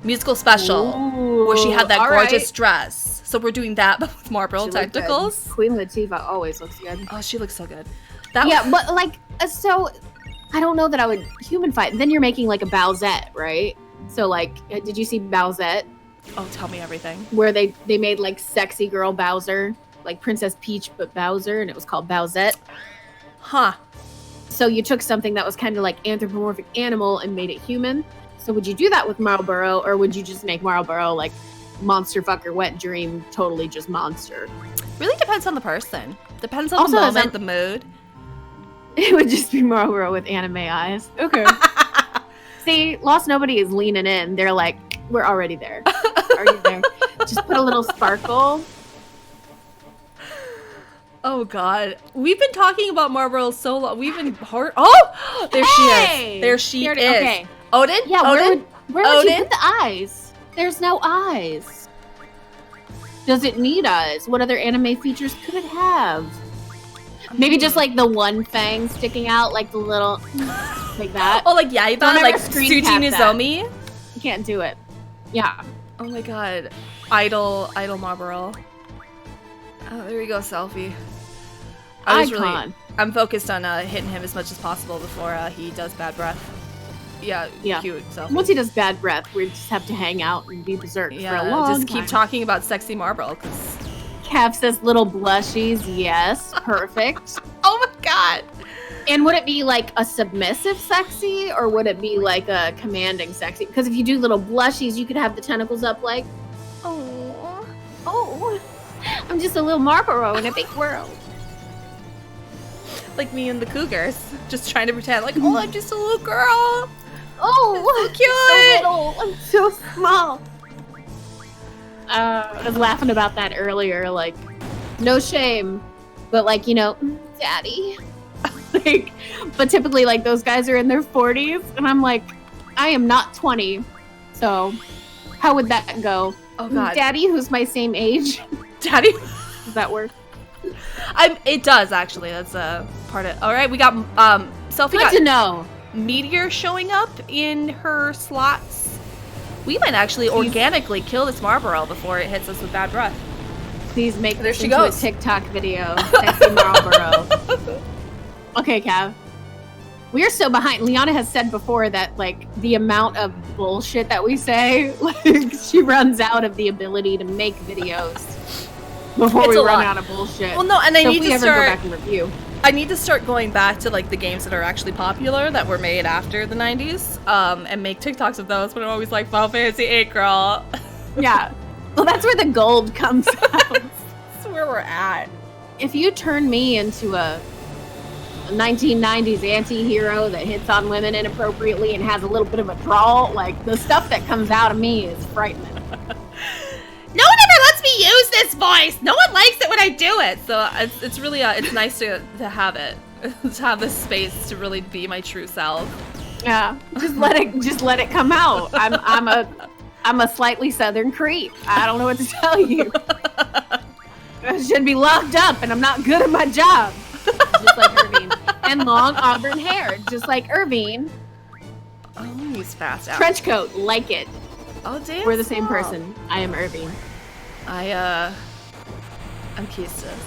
Speaker 1: musical special.
Speaker 2: Ooh,
Speaker 1: where she had that gorgeous dress. So we're doing that but with Marlboro tentacles.
Speaker 2: Queen Latifah always looks good.
Speaker 1: Oh, she looks so good.
Speaker 2: But like so I don't know that I would human fight. Then you're making like a Bowsette, right? So like did you see Bowsette?
Speaker 1: Oh, tell me everything.
Speaker 2: Where they made like sexy girl Bowser, like Princess Peach but Bowser, and it was called Bowsette.
Speaker 1: Huh.
Speaker 2: So you took something that was kind of like anthropomorphic animal and made it human. So would you do that with Marlboro, or would you just make Marlboro like monster fucker wet dream, totally just monster?
Speaker 1: Really depends on the person. Depends on the moment, the mood.
Speaker 2: It would just be Marlboro with anime eyes. Okay. See, Lost Nobody is leaning in. They're like, we're already there. Are you there? Just put a little sparkle.
Speaker 1: Oh God, we've been talking about Marlboro so long. We've been hard. Oh, there she is. There she is.
Speaker 2: Okay.
Speaker 1: Odin?
Speaker 2: Yeah,
Speaker 1: Odin?
Speaker 2: where would you put the eyes? There's no eyes. Does it need eyes? What other anime features could it have? Maybe just like the one fang sticking out, like the little, like that.
Speaker 1: Oh, like Yaiba, like Tsuji Nozomi.
Speaker 2: You can't do it. Yeah.
Speaker 1: Oh my God, idol Marlboro. Oh, there we go, selfie. I'm focused on hitting him as much as possible before he does bad breath. Yeah, cute selfie.
Speaker 2: Once he does bad breath, we just have to hang out and be berserk for a long
Speaker 1: just keep talking about sexy Marlboro.
Speaker 2: Cav says little blushies. Yes, perfect.
Speaker 1: Oh my God.
Speaker 2: And would it be like a submissive sexy, or would it be like a commanding sexy? Because if you do little blushies, you could have the tentacles up like, oh, I'm just a little Marlboro in a big world.
Speaker 1: Like me and the Cougars, just trying to pretend like, oh, I'm just a little girl.
Speaker 2: Oh,
Speaker 1: so cute.
Speaker 2: So little. I'm so small. I was laughing about that earlier. Like, no shame, but like, you know, daddy. Like, but typically, like, those guys are in their 40s, and I'm like, I am not 20. So, how would that go?
Speaker 1: Oh God,
Speaker 2: daddy, who's my same age.
Speaker 1: Daddy,
Speaker 2: does that work?
Speaker 1: It does actually. That's a part of. All right, we got Selfie.
Speaker 2: Good to know.
Speaker 1: Meteor showing up in her slots. We might actually organically kill this Marlboro before it hits us with bad breath.
Speaker 2: Please make
Speaker 1: there
Speaker 2: this
Speaker 1: she
Speaker 2: into
Speaker 1: goes.
Speaker 2: A TikTok video. Sexy Marlboro. Okay, Cav. We are so behind. Liana has said before that, like, the amount of bullshit that we say, like, she runs out of the ability to make videos before we run out of bullshit.
Speaker 1: Well, no, and I need to
Speaker 2: go back and review.
Speaker 1: I need to start going back to, like, the games that are actually popular that were made after the 90s, and make TikToks of those, but I'm always like, Final Fantasy VIII, girl.
Speaker 2: Yeah. Well, that's where the gold comes out.
Speaker 1: That's where we're at.
Speaker 2: If you turn me into a 1990s anti-hero that hits on women inappropriately and has a little bit of a drawl, like, the stuff that comes out of me is frightening.
Speaker 1: No one ever lets me use this voice. No one likes it when I do it. So it's really it's nice to have it, to have this space to really be my true self.
Speaker 2: Yeah, just let it come out. I'm a slightly southern creep. I don't know what to tell you. I should be locked up, and I'm not good at my job. Just like Irving, and long auburn hair, just like Irving.
Speaker 1: Oh, he's fast out.
Speaker 2: Trench coat, like it.
Speaker 1: Oh, damn.
Speaker 2: We're the same person. I am Irving.
Speaker 1: I'm Keistis.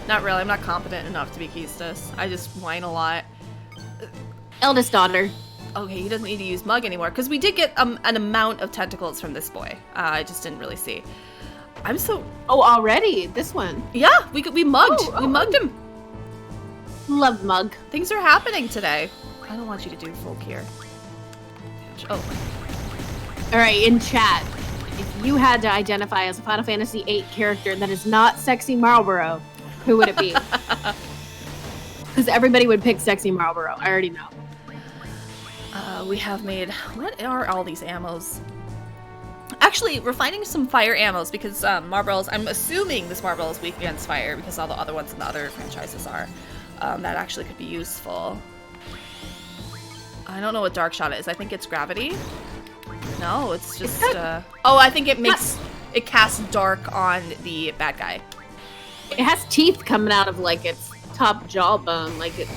Speaker 1: Not really. I'm not competent enough to be Keystus. I just whine a lot.
Speaker 2: Eldest daughter.
Speaker 1: Okay, he doesn't need to use Mug anymore, because we did get an amount of tentacles from this boy. I just didn't really see. I'm so...
Speaker 2: Oh, already? This one?
Speaker 1: Yeah, we mugged. We mugged him.
Speaker 2: Love Mug.
Speaker 1: Things are happening today. I don't want you to do full cure. Oh.
Speaker 2: Alright, in chat, if you had to identify as a Final Fantasy VIII character that is not Sexy Marlboro, who would it be? Because everybody would pick Sexy Marlboro. I already know.
Speaker 1: We have made... What are all these ammos? Actually, we're finding some fire ammos because Marlboro's... I'm assuming this Marlboro is weak against fire because all the other ones in the other franchises are. That actually could be useful. I don't know what Dark Shot is. I think it's gravity. No, it's just... Oh, I think it makes... It casts dark on the bad guy.
Speaker 2: It has teeth coming out of, like, its top jawbone. Like, it's...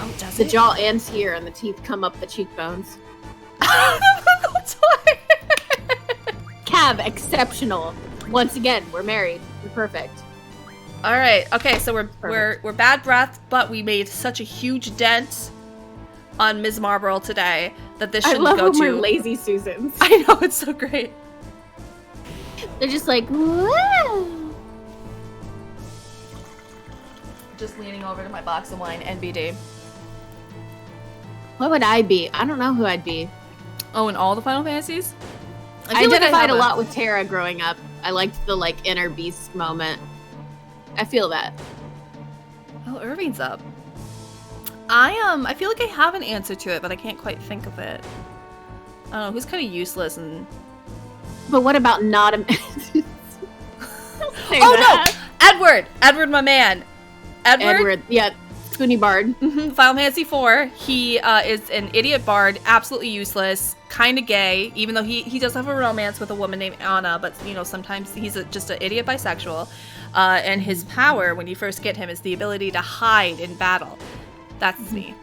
Speaker 1: Oh, does
Speaker 2: the
Speaker 1: it?
Speaker 2: jaw ends here and the teeth come up the cheekbones.
Speaker 1: That's why.
Speaker 2: Cav, exceptional. Once again, we're married. We're perfect.
Speaker 1: All right. Okay, so we're bad breath, but we made such a huge dent on Ms. Marlborough today that this shouldn't
Speaker 2: I love
Speaker 1: go
Speaker 2: when
Speaker 1: to...
Speaker 2: we're lazy Susans.
Speaker 1: I know, it's so great.
Speaker 2: They're just like, whoa.
Speaker 1: Just leaning over to my box of wine, NBD.
Speaker 2: What would I be? I don't know who I'd be.
Speaker 1: Oh, in all the Final Fantasies?
Speaker 2: I identified a lot with Terra growing up. I liked the, like, inner beast moment. I feel that.
Speaker 1: Oh, Irving's up. I feel like I have an answer to it, but I can't quite think of it. I don't know, who's kind of useless and...
Speaker 2: But what about not a...
Speaker 1: Oh, no! Edward! Edward, my man.
Speaker 2: Edward, yeah. Spoony Bard.
Speaker 1: Mm-hmm. Final Fantasy IV. He is an idiot bard, absolutely useless, kind of gay, even though he does have a romance with a woman named Anna, but, you know, sometimes he's just an idiot bisexual. And his power, when you first get him, is the ability to hide in battle. That's me.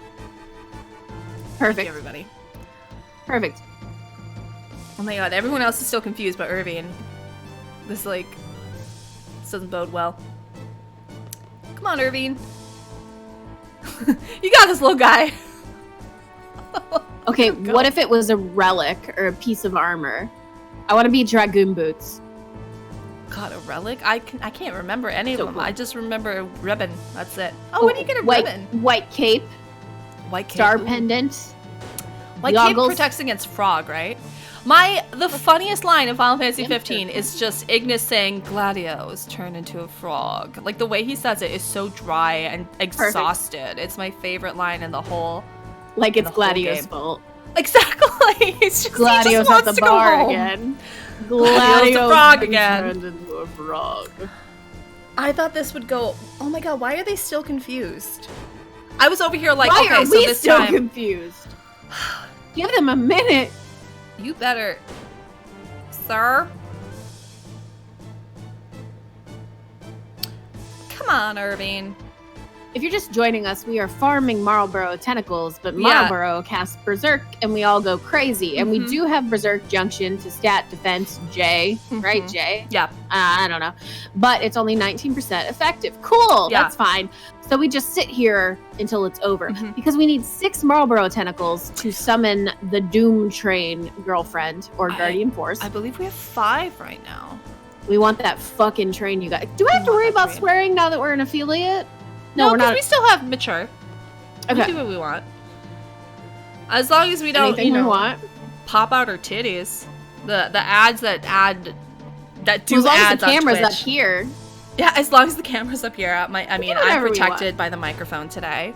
Speaker 2: Perfect.
Speaker 1: Thank you, everybody.
Speaker 2: Perfect.
Speaker 1: Oh my god, everyone else is still confused but Irving. This doesn't bode well. Come on, Irving. You got this, little guy.
Speaker 2: Okay, what if it was a relic or a piece of armor? I want to be Dragoon Boots.
Speaker 1: God, a relic? I can't remember any of them.
Speaker 2: Cool.
Speaker 1: I just remember a ribbon. That's it. Oh, when do you get a ribbon?
Speaker 2: White cape.
Speaker 1: White cape.
Speaker 2: Star
Speaker 1: Ooh.
Speaker 2: pendant.
Speaker 1: White
Speaker 2: goggles.
Speaker 1: cape protects against frog, right? The funniest line in Final Fantasy 15 is just Ignis saying Gladio is turned into a frog. Like, the way he says it is so dry and exhausted. Perfect. It's my favorite line in the whole
Speaker 2: Like it's Gladio's fault.
Speaker 1: Exactly. It's just,
Speaker 2: Gladio's at the bar again.
Speaker 1: Gladio's a frog again.
Speaker 2: Turned into a frog.
Speaker 1: I thought this would go, oh my god, why are they still confused? I was over here like,
Speaker 2: why
Speaker 1: okay,
Speaker 2: are
Speaker 1: so
Speaker 2: we
Speaker 1: this
Speaker 2: still
Speaker 1: time...
Speaker 2: confused? Give them a minute.
Speaker 1: You better, sir. Come on, Irving.
Speaker 2: If you're just joining us, we are farming Marlboro tentacles, but Marlboro casts Berserk and we all go crazy. And we do have Berserk Junction to stat defense J, right? J?
Speaker 1: Yeah.
Speaker 2: I don't know. But it's only 19% effective. Cool.
Speaker 1: Yeah.
Speaker 2: That's fine. So we just sit here until it's over because we need 6 Marlboro tentacles to summon the Doom Train girlfriend or Guardian Force.
Speaker 1: I believe we have 5 right now.
Speaker 2: We want that fucking train, you guys. Do I have to worry about swearing now that we're an affiliate?
Speaker 1: No, we're not. We still have mature.
Speaker 2: Okay.
Speaker 1: We do what we want. As long as we don't,
Speaker 2: anything we want.
Speaker 1: Pop out our titties. The ads that add that do
Speaker 2: as long
Speaker 1: ads
Speaker 2: as the camera's
Speaker 1: on Twitch.
Speaker 2: up here.
Speaker 1: Yeah, as long as the camera's up here. I'm protected by the microphone today.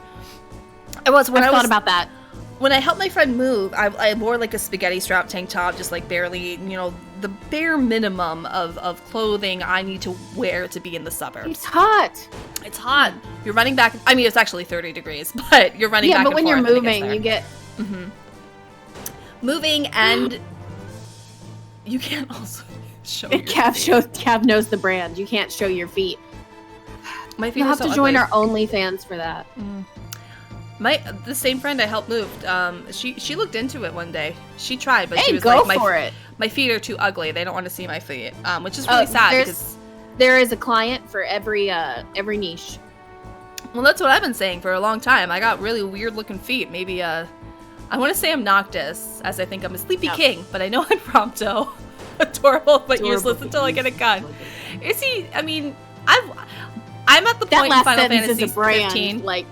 Speaker 1: I thought
Speaker 2: about that.
Speaker 1: When I helped my friend move, I wore like a spaghetti strap tank top, just like barely, the bare minimum of clothing I need to wear to be in the suburbs.
Speaker 2: It's hot.
Speaker 1: It's hot. You're running back. I mean, it's actually 30 degrees, but you're running back and forth.
Speaker 2: Yeah, but when you're moving, you get...
Speaker 1: Moving, and you can't also show your feet.
Speaker 2: Cav knows the brand. You can't show your feet.
Speaker 1: My feet
Speaker 2: You'll
Speaker 1: are
Speaker 2: have
Speaker 1: so
Speaker 2: to join
Speaker 1: ugly.
Speaker 2: our OnlyFans for that.
Speaker 1: The same friend I helped move, she looked into it one day. She tried, but she was
Speaker 2: go
Speaker 1: like,
Speaker 2: for it.
Speaker 1: My feet are too ugly. They don't want to see my feet, which is really sad because
Speaker 2: There is a client for every niche.
Speaker 1: Well, that's what I've been saying for a long time. I got really weird looking feet. Maybe, I want to say I'm Noctis, as I think I'm a Sleepy King, but I know I'm Prompto. Adorable, but useless until I get a gun. Is he, I mean, I'm at the point in Final Fantasy 15.
Speaker 2: Like,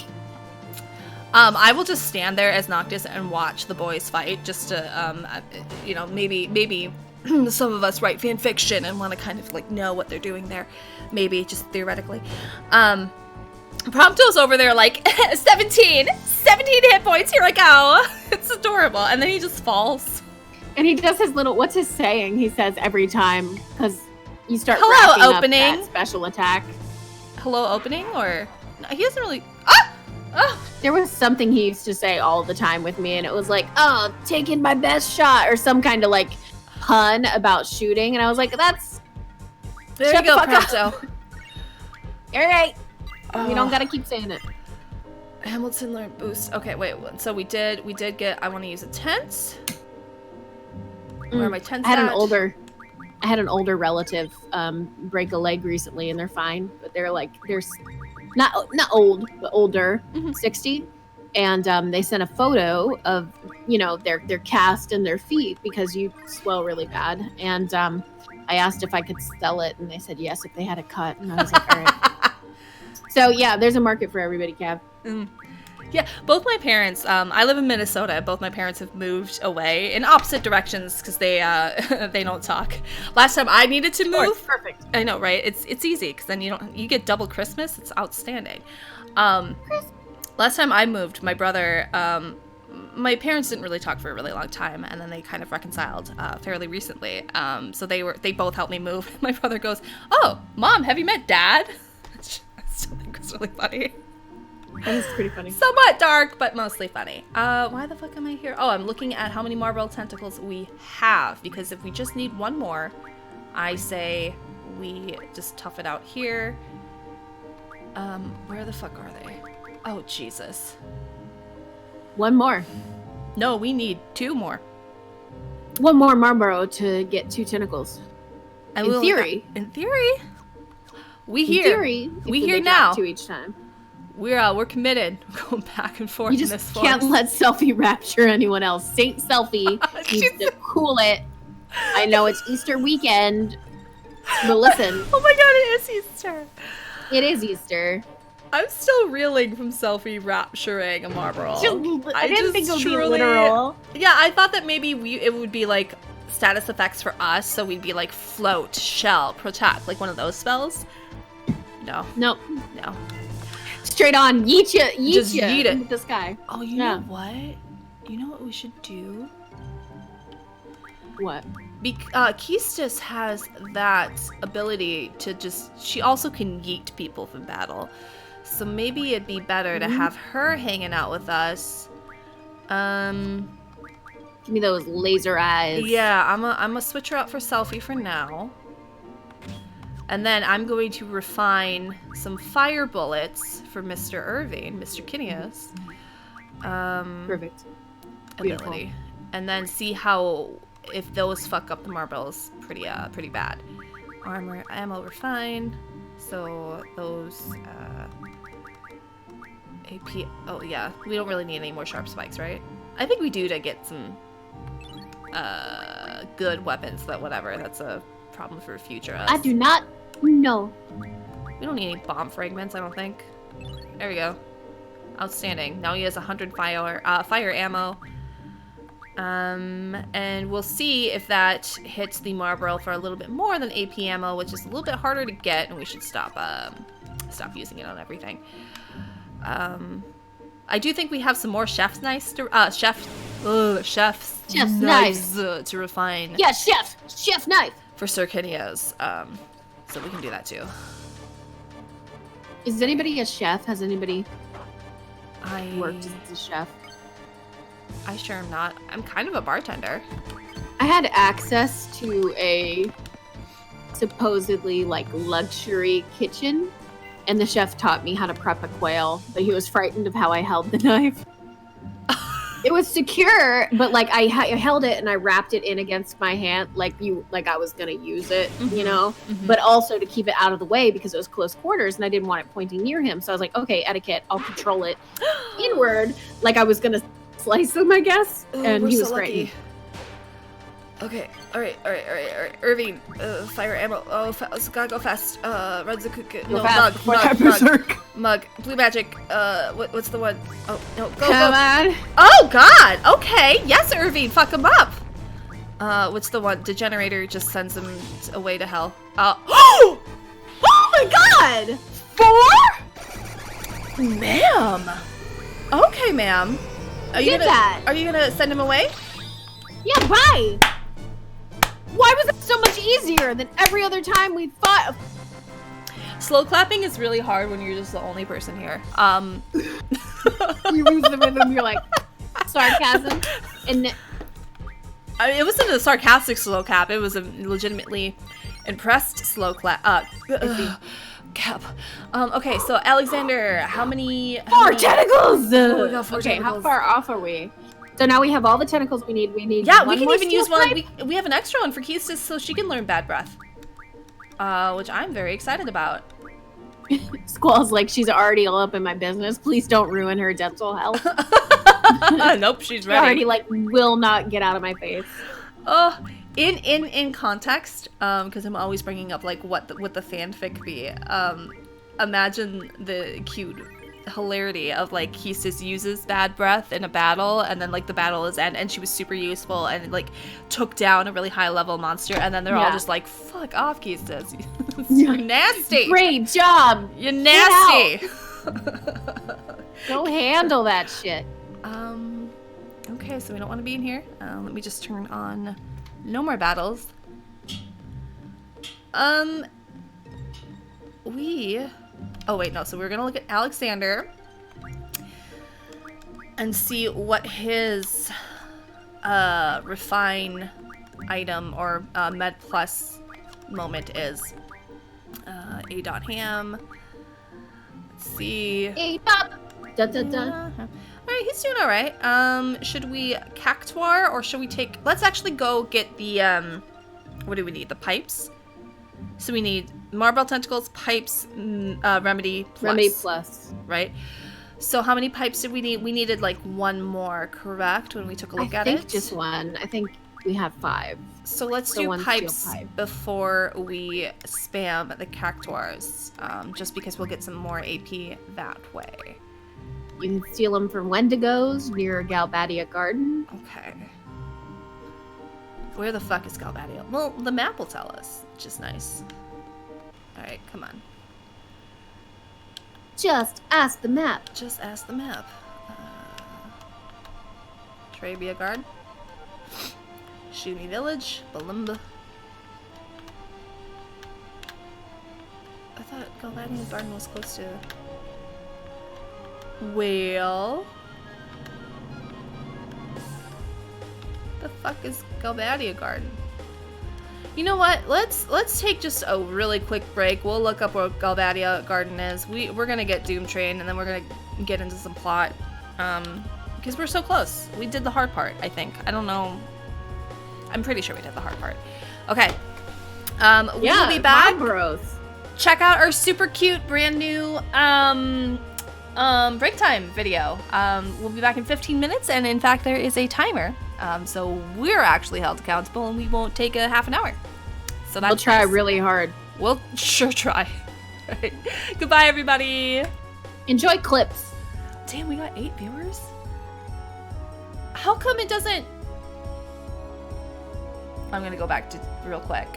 Speaker 1: I will just stand there as Noctis and watch the boys fight, just to, you know, maybe some of us write fan fiction and want to kind of like know what they're doing there. Maybe, just theoretically. Prompto's over there like, 17 hit points, here I go. It's adorable. And then he just falls.
Speaker 2: And he does his little, what's his saying? He says every time, because you start
Speaker 1: hello,
Speaker 2: wrapping
Speaker 1: opening.
Speaker 2: up that special attack.
Speaker 1: Hello, opening? Or, no, he doesn't really, ah! Oh!
Speaker 2: There was something he used to say all the time with me, and it was like, oh, taking my best shot, or some kind of like pun about shooting. And I was like, that's...
Speaker 1: There you go, Prompto.
Speaker 2: All right. We don't gotta keep saying it.
Speaker 1: Hamilton learned boost. Okay, wait. So we did get. I want to use a tent. Where are my tents?
Speaker 2: I had an older relative break a leg recently, and they're fine. But they're not old, but older, 60. And they sent a photo of their cast and their feet because you swell really bad. And I asked if I could sell it, and they said yes if they had a cut. And I was like, all right. So, yeah, there's a market for everybody, Cav.
Speaker 1: Yeah, both my parents, I live in Minnesota. Both my parents have moved away in opposite directions because they they don't talk. Last time I needed to move.
Speaker 2: Perfect.
Speaker 1: I know, right? It's easy because then you get double Christmas. It's outstanding. Last time I moved, my brother, my parents didn't really talk for a really long time, and then they kind of reconciled fairly recently. So they both helped me move. My brother goes, "Oh, Mom, have you met Dad?" Which I still think was really funny.
Speaker 2: That is pretty funny.
Speaker 1: Somewhat dark, but mostly funny. Why the fuck am I here? Oh, I'm looking at how many Marble tentacles we have, because if we just need one more, I say we just tough it out here. Where the fuck are they? Oh, Jesus.
Speaker 2: One more.
Speaker 1: No, we need 2 more.
Speaker 2: One more Marlboro to get 2 tentacles.
Speaker 1: And
Speaker 2: in theory.
Speaker 1: We here now.
Speaker 2: 2 each time.
Speaker 1: We're committed. We're going back and forth.
Speaker 2: You just
Speaker 1: in this force.
Speaker 2: can't let Selfie rapture anyone else. Saint Selfie needs to cool it. I know it's Easter weekend, but listen.
Speaker 1: Oh my god, it is Easter.
Speaker 2: It is Easter.
Speaker 1: I'm still reeling from Selfie rapturing a Marlboro.
Speaker 2: I didn't think it would be literal.
Speaker 1: Yeah, I thought that maybe it would be like status effects for us, so we'd be like float, shell, protect, like one of those spells. No.
Speaker 2: Nope.
Speaker 1: No.
Speaker 2: Straight on, yeet ya,
Speaker 1: Just yeet it
Speaker 2: into the sky.
Speaker 1: Oh, you know what? You know what we should do?
Speaker 2: What?
Speaker 1: Keistis has that ability to she also can yeet people from battle. So maybe it'd be better to have her hanging out with us.
Speaker 2: Give me those laser eyes.
Speaker 1: Yeah, I'm a switch her out for Selfie for now. And then I'm going to refine some fire bullets for Mr. Irving, Mr. Kineas.
Speaker 2: Perfect.
Speaker 1: Ability. Beautiful. And then see if those fuck up the marbles pretty bad. Armor, ammo refine. So those AP. Oh yeah, we don't really need any more sharp spikes, right? I think we do to get some good weapons. But whatever, that's a problem for future us.
Speaker 2: I do not know.
Speaker 1: We don't need any bomb fragments, I don't think. There we go. Outstanding. Now he has 100 fire ammo. And we'll see if that hits the Marlboro for a little bit more than AP ammo, which is a little bit harder to get, and we should stop using it on everything. I do think we have some more chef's knives to refine.
Speaker 2: Yeah, chef knife
Speaker 1: for Sir Kineas. So we can do that too.
Speaker 2: Is anybody a chef? Has anybody worked as a chef?
Speaker 1: I sure am not. I'm kind of a bartender.
Speaker 2: I had access to a supposedly like luxury kitchen, and the chef taught me how to prep a quail, but he was frightened of how I held the knife. It was secure, but like I held it and I wrapped it in against my hand, like I was gonna use it, you know, but also to keep it out of the way because it was close quarters and I didn't want it pointing near him. So I was like, okay, etiquette, I'll control it inward, like I was gonna slice him, I guess.
Speaker 1: Ooh,
Speaker 2: and
Speaker 1: we're
Speaker 2: he
Speaker 1: so
Speaker 2: was
Speaker 1: lucky.
Speaker 2: great.
Speaker 1: Okay, alright. Irving, fire ammo. Oh, gotta go fast. Renzakuku. No, mug. Blue magic. What's the one? Oh, no, go.
Speaker 2: Come on.
Speaker 1: Oh, God! Okay, yes, Irving, fuck him up! What's the one? Degenerator just sends him away to hell. Oh! Oh my God! 4? Ma'am! Okay, ma'am. Are you gonna send him away?
Speaker 2: Yeah, why? Why was it so much easier than every other time we fought?
Speaker 1: Slow clapping is really hard when you're just the only person here.
Speaker 2: You lose the rhythm, you're like, sarcasm. And
Speaker 1: it wasn't a sarcastic slow clap, it was a legitimately impressed slow clap. Cap. Okay, so Alexander, how many
Speaker 2: tentacles!
Speaker 1: Oh, we got 4
Speaker 2: okay,
Speaker 1: tentacles.
Speaker 2: How far off are we? So now we have all the tentacles we need.
Speaker 1: Yeah,
Speaker 2: one
Speaker 1: we can
Speaker 2: more
Speaker 1: even use
Speaker 2: steel
Speaker 1: one.
Speaker 2: pipe?
Speaker 1: We have an extra one for Keistis so she can learn Bad Breath. Which I'm very excited about.
Speaker 2: Squall's like, she's already all up in my business. Please don't ruin her dental health.
Speaker 1: Nope, she's
Speaker 2: She
Speaker 1: ready.
Speaker 2: already like will not get out of my face.
Speaker 1: Oh, in context, because I'm always bringing up like what the fanfic be. Imagine the cute hilarity of like Keistis uses Bad Breath in a battle, and then like the battle is end, and she was super useful and like took down a really high level monster, and then they're all just like, "Fuck off, Keistis! You're nasty.
Speaker 2: Great job.
Speaker 1: You're nasty."
Speaker 2: Go handle that shit.
Speaker 1: Okay, so we don't want to be in here. Let me just turn on no more battles. Oh wait, no, so we're gonna look at Alexander and see what his refine item or med plus moment is. A.ham. Let's see.
Speaker 2: A-pop.
Speaker 1: Alright, he's doing alright. Should we cactuar or should we take... Let's actually go get the, what do we need? The pipes? So we need Marble Tentacles, pipes, Remedy plus.
Speaker 2: Remedy plus.
Speaker 1: Right? So how many pipes did we need? We needed like one more, correct? When we took a look at it?
Speaker 2: I think just one. I think we have 5.
Speaker 1: So let's do pipes before we spam the cactuars. Just because we'll get some more AP that way.
Speaker 2: You can steal them from Wendigos near Galbadia Garden.
Speaker 1: Okay. Where the fuck is Galbadia? Well, the map will tell us, which is nice. Alright, come on.
Speaker 2: Just ask the map.
Speaker 1: Just ask the map. Trabia Guard. Shuni Village. Balimba. I thought Galbadia Garden was close to... Well... The fuck is Galbadia Garden? You know what? Let's take just a really quick break. We'll look up where Galbadia Garden is. We're gonna get Doom Train and then we're gonna get into some plot. Because we're so close. We did the hard part, I think. I don't know. I'm pretty sure we did the hard part. Okay. We'll be back. Check out our super cute brand new break time video. We'll be back in 15 minutes, and in fact there is a timer. So we're actually held accountable and we won't take a half an hour. So that's
Speaker 2: we'll try really hard.
Speaker 1: We'll sure try. Right. Goodbye everybody.
Speaker 2: Enjoy clips.
Speaker 1: Damn, we got 8 viewers? How come it doesn't... I'm gonna go back to real quick.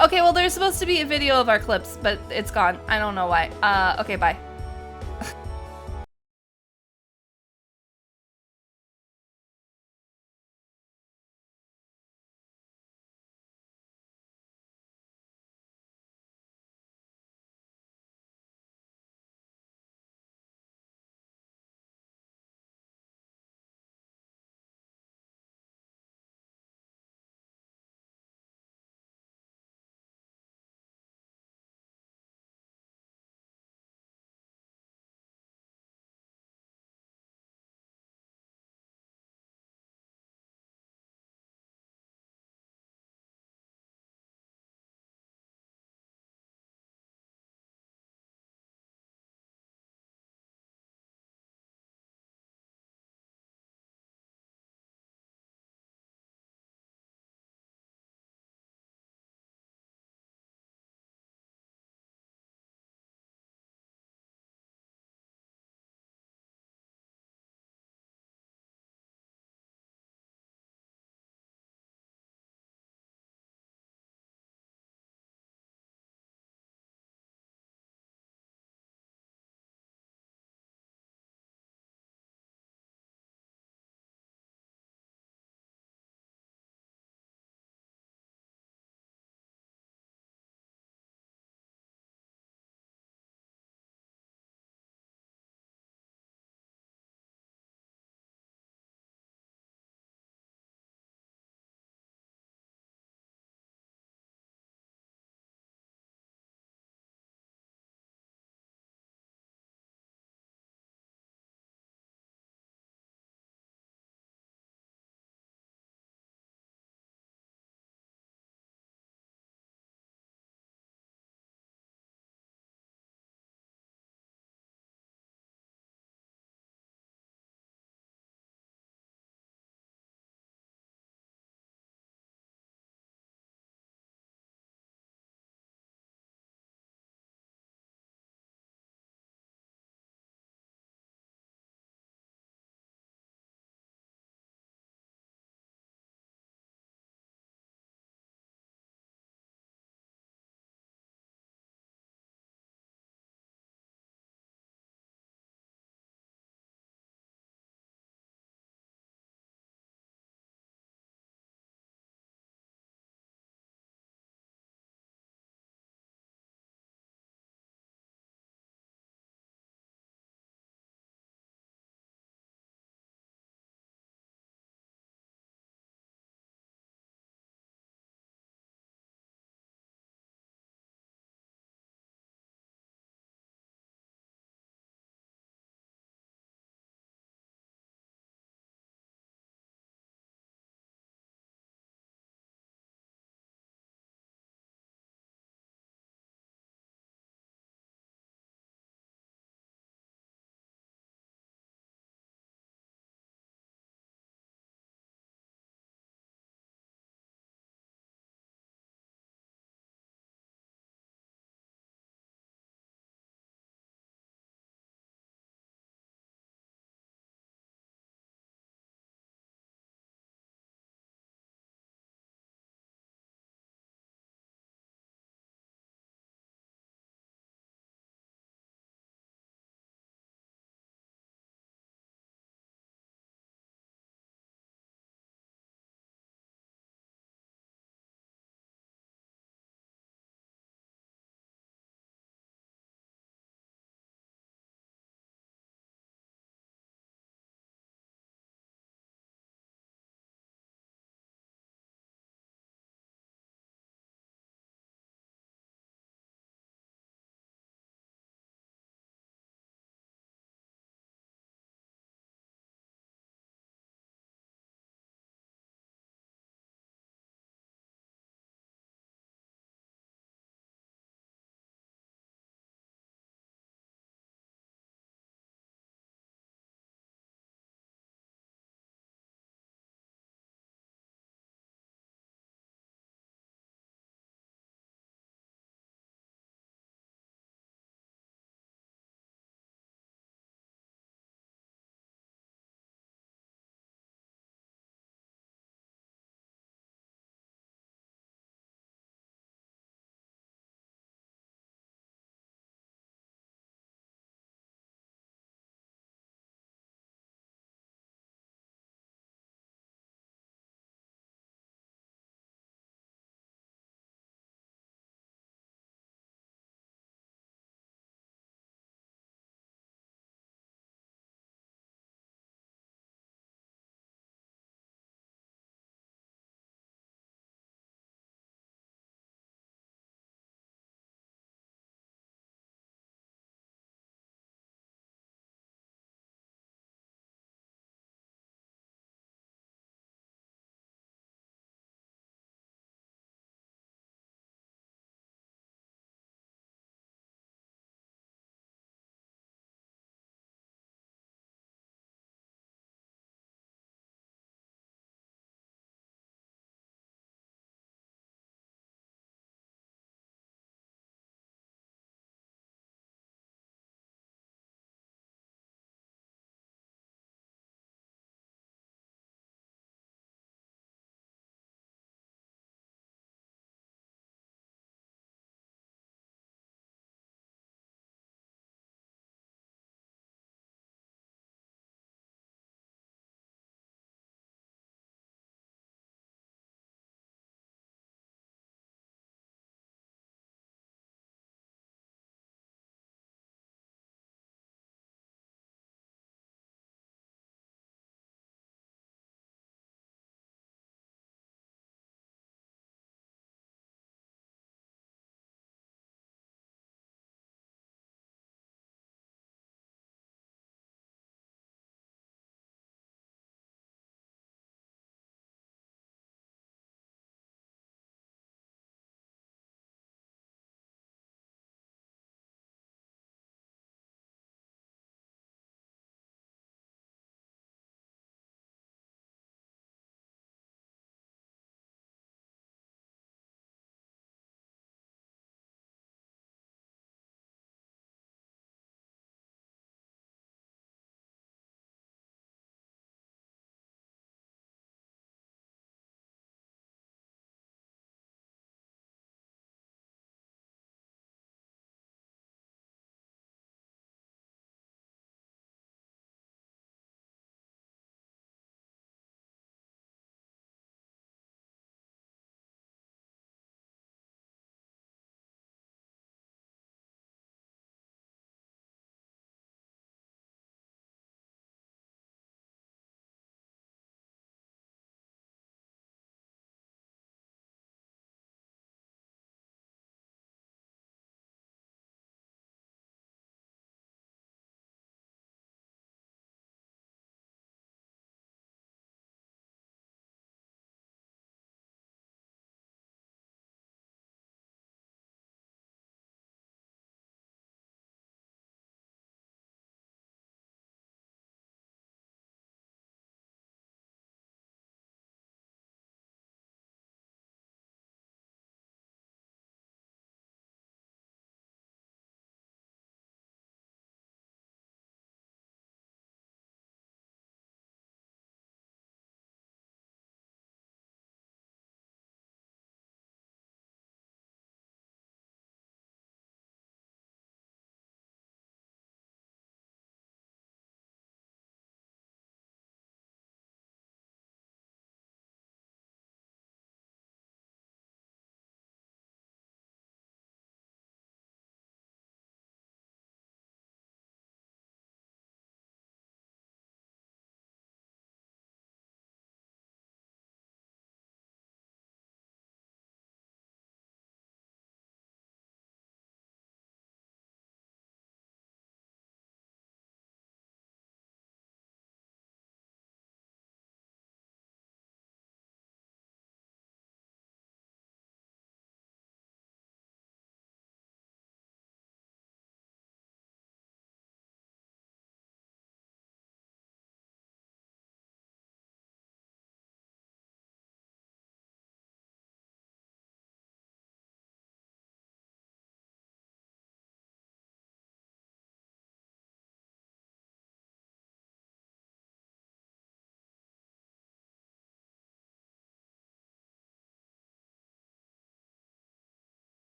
Speaker 1: Okay, well there's supposed to be a video of our clips, but it's gone. I don't know why. Okay, bye.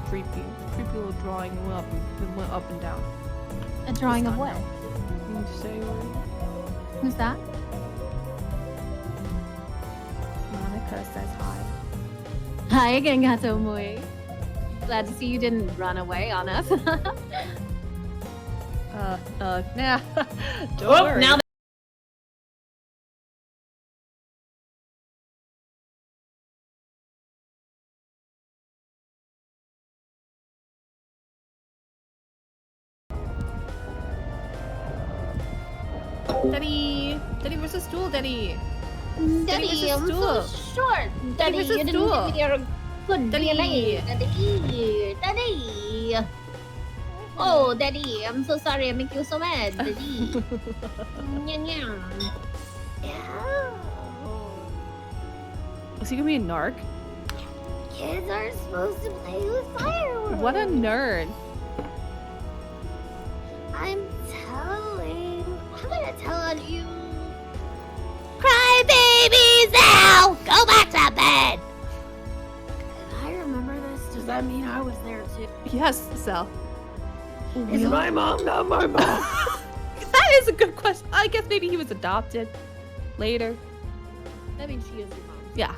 Speaker 1: creepy little drawing. It went up and down.
Speaker 2: A drawing of
Speaker 1: It's
Speaker 2: what?
Speaker 1: not now. You say
Speaker 2: Who's that?
Speaker 1: Monica says hi.
Speaker 2: Hi, Gengato Mui. Glad to see you didn't run away on us.
Speaker 1: Nah. Don't worry.
Speaker 2: Now
Speaker 1: Daddy versus stool, Daddy.
Speaker 2: Daddy,
Speaker 1: versus
Speaker 2: I'm
Speaker 1: stool.
Speaker 2: so short. Daddy,
Speaker 1: versus
Speaker 2: you didn't
Speaker 1: stool.
Speaker 2: give me your good
Speaker 1: Daddy.
Speaker 2: DNA. Daddy. Oh, Daddy, I'm so sorry I make you so mad. Daddy. Nyam. Yeah.
Speaker 1: Is he gonna be a narc?
Speaker 2: Kids are supposed to play with fireworks.
Speaker 1: What a nerd.
Speaker 2: I'm gonna tell on you. Cry babies now! Go back to bed! If I remember this, does that mean I was there too?
Speaker 1: Yes, Sal.
Speaker 2: Is my mom not my mom?
Speaker 1: That is a good question. I guess maybe he was adopted later.
Speaker 2: I mean, she is your mom.
Speaker 1: Yeah.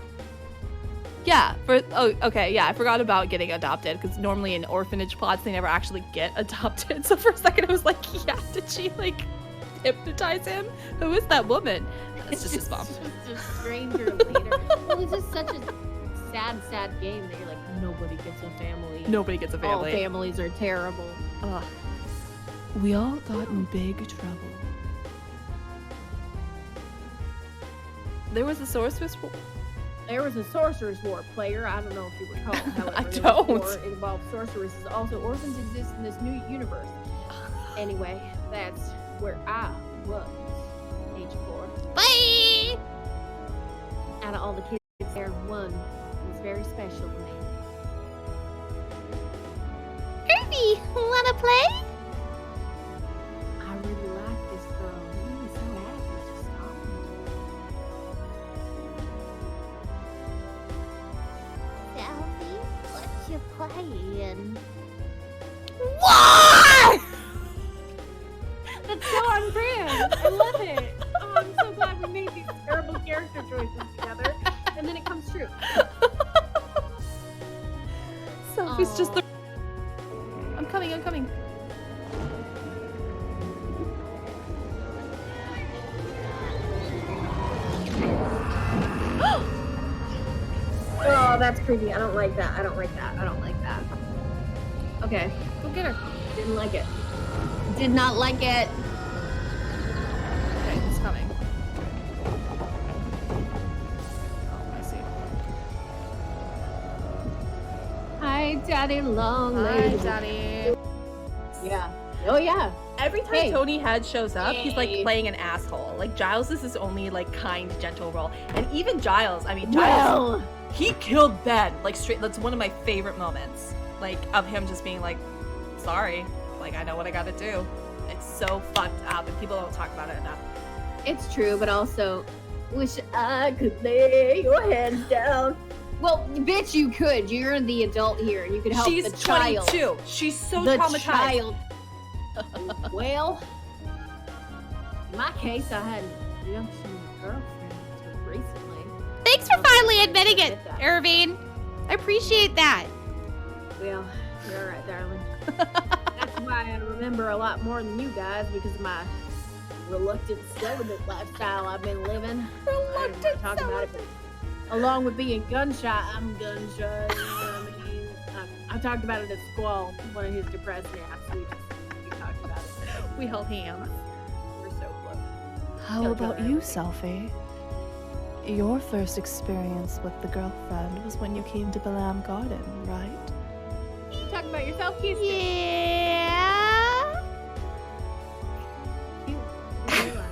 Speaker 1: Yeah. Okay. Yeah, I forgot about getting adopted because normally in orphanage plots they never actually get adopted. So for a second I was like, yeah, did she like hypnotize him? Who is that woman? It's just his mom.
Speaker 2: It's just a stranger later. Well, it's just such a sad game that you're like, nobody gets a family.
Speaker 1: Nobody gets a
Speaker 2: All
Speaker 1: family.
Speaker 2: families are terrible.
Speaker 1: Ugh. We all got in big trouble. There was a sorceress.
Speaker 2: There was a Sorcerer's War player. I don't know if you recall. However,
Speaker 1: I
Speaker 2: there was
Speaker 1: don't.
Speaker 2: a war involved sorceresses. Also, orphans exist in this new universe. Anyway, that's where I was. Age 4. Bye! Out of all the kids there, one was very special to me. Kirby, wanna play? I really like this girl. He was so happy just talking to her. Selfie, what you playing? What? That's so on brand. I love it. Oh, I'm so glad we made these terrible character choices together, and then it comes true.
Speaker 1: Sophie's just the. I'm coming.
Speaker 2: Oh, that's creepy. I don't like that. Okay.
Speaker 1: Go get her.
Speaker 2: Didn't like it. Did not like it.
Speaker 1: Okay, he's coming. Oh, I see.
Speaker 2: Hi, Daddy Long
Speaker 1: Hi,
Speaker 2: Legs.
Speaker 1: Daddy.
Speaker 2: Yeah. Oh, yeah.
Speaker 1: Every time
Speaker 2: Hey.
Speaker 1: Tony Head shows up, he's like
Speaker 2: Hey.
Speaker 1: playing an asshole. Like Giles is his only like kind, gentle role, and even Giles. I mean,
Speaker 2: Well,
Speaker 1: he killed Ben like straight. That's one of my favorite moments, like of him just being like, "Sorry, like I know what I got to do." It's so fucked up, and people don't talk about it enough.
Speaker 2: it's true, but also, wish I could lay your hands down. Well, bitch, you could. You're the adult here. You could help
Speaker 1: She's
Speaker 2: the child.
Speaker 1: 22. She's so
Speaker 2: The
Speaker 1: traumatized.
Speaker 2: child. Well, in my case, I had a young girlfriend until recently.
Speaker 3: Thanks for finally admitting
Speaker 2: I
Speaker 3: it,
Speaker 2: get that.
Speaker 3: Irvine. I appreciate that.
Speaker 2: Well, you're all right, darling. That's why I remember a lot more than you guys because of my reluctant celibate lifestyle I've been living. I don't want to talk about it, but along with being gun shy, I'm gun shy. You know what I mean? I talked about it at Squall, one of his depressed naps. We talked about it.
Speaker 1: We held hands.
Speaker 2: We're so close.
Speaker 4: How
Speaker 2: Don't
Speaker 4: about
Speaker 2: tell
Speaker 4: you,
Speaker 2: her.
Speaker 4: Selfie? Your first experience with the girlfriend was when you came to Balam Garden, right?
Speaker 2: You talking about yourself, Keith?
Speaker 3: Yeah.
Speaker 2: Cute. I realize.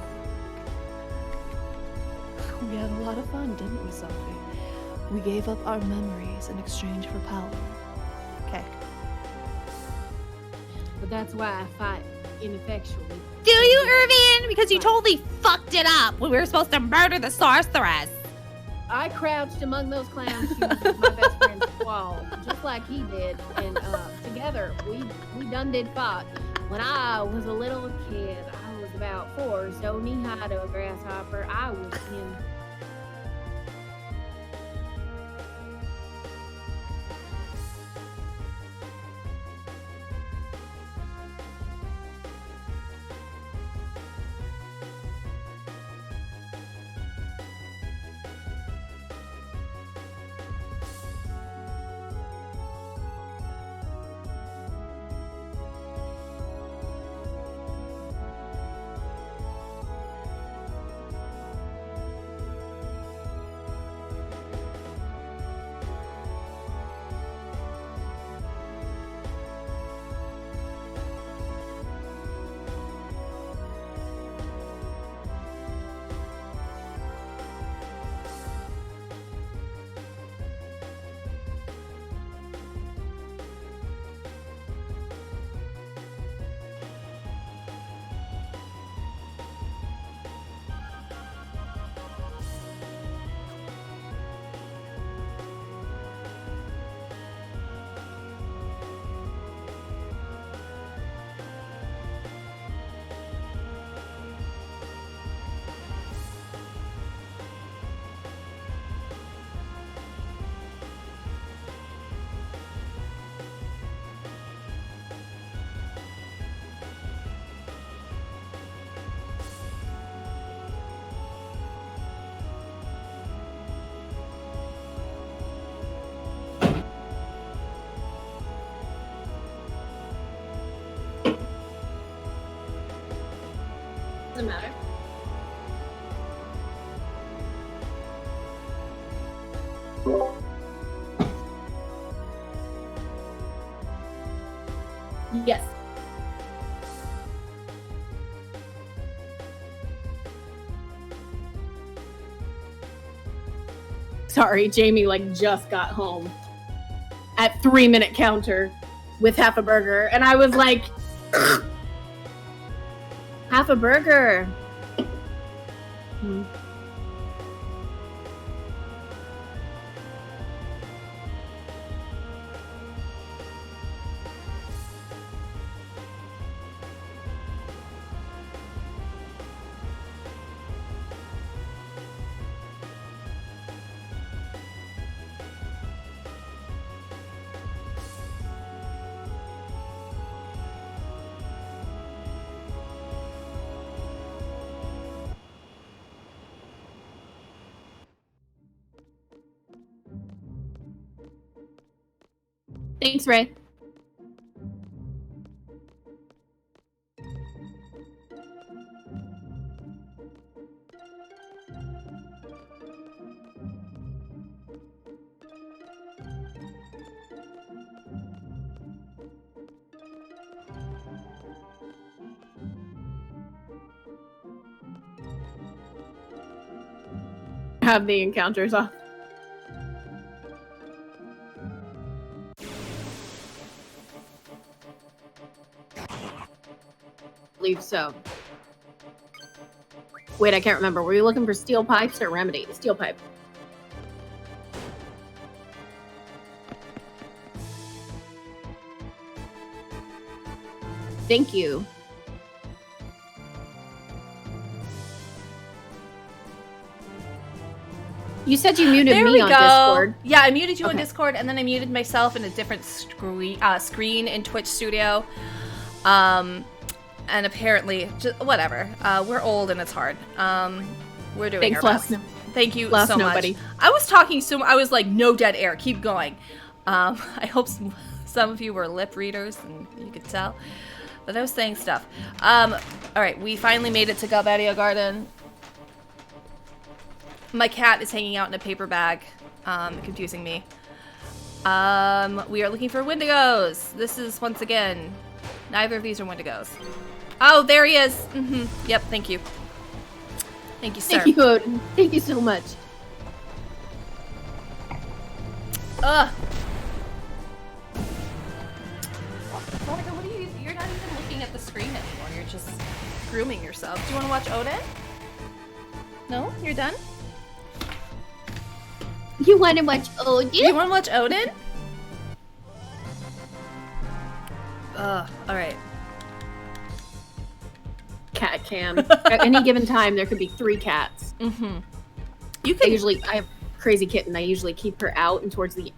Speaker 4: We had a lot of fun, didn't we, Selfie? We gave up our memories in exchange for power. Okay.
Speaker 2: But that's why I fight ineffectually.
Speaker 3: Do you, Irvine? Because you totally fucked it up when we were supposed to murder the sorceress.
Speaker 2: I crouched among those clown shoes with my best friend Squall, just like he did, and we done did fought. When I was a little kid, I was about 4, so knee high to a grasshopper. I was in. Doesn't matter. Yes. Sorry, Jamie just got home at 3-minute counter with half a burger, and I was like, half a burger. Thanks, Ray. Have the encounters off. Believe so. Wait, I can't remember. Were you looking for steel pipes or remedy? Steel pipe. Thank you. You said you muted me on Discord.
Speaker 1: Yeah, I muted you on Discord, and then I muted myself in a different screen in Twitch Studio. And apparently, just, whatever. We're old and it's hard. We're doing our best. Thank you so much. I was talking I was like, no dead air. Keep going. I hope some of you were lip readers and you could tell. But I was saying stuff. All right, we finally made it to Galbadio Garden. My cat is hanging out in a paper bag, confusing me. We are looking for Wendigos. This is, once again, neither of these are Wendigos. Oh, there he is. Yep, thank you. Thank you, sir.
Speaker 2: Thank you, Odin. Thank you so much.
Speaker 1: Ugh. Monica, what are you? You're not even looking at the screen anymore. You're just grooming yourself. Do you want to watch Odin? No? You're done?
Speaker 2: You want to watch Odin?
Speaker 1: You want to watch Odin? All right.
Speaker 2: Cat cam. At any given time, there could be 3 cats.
Speaker 1: Mm-hmm. You
Speaker 2: I have crazy kitten. I usually keep her out and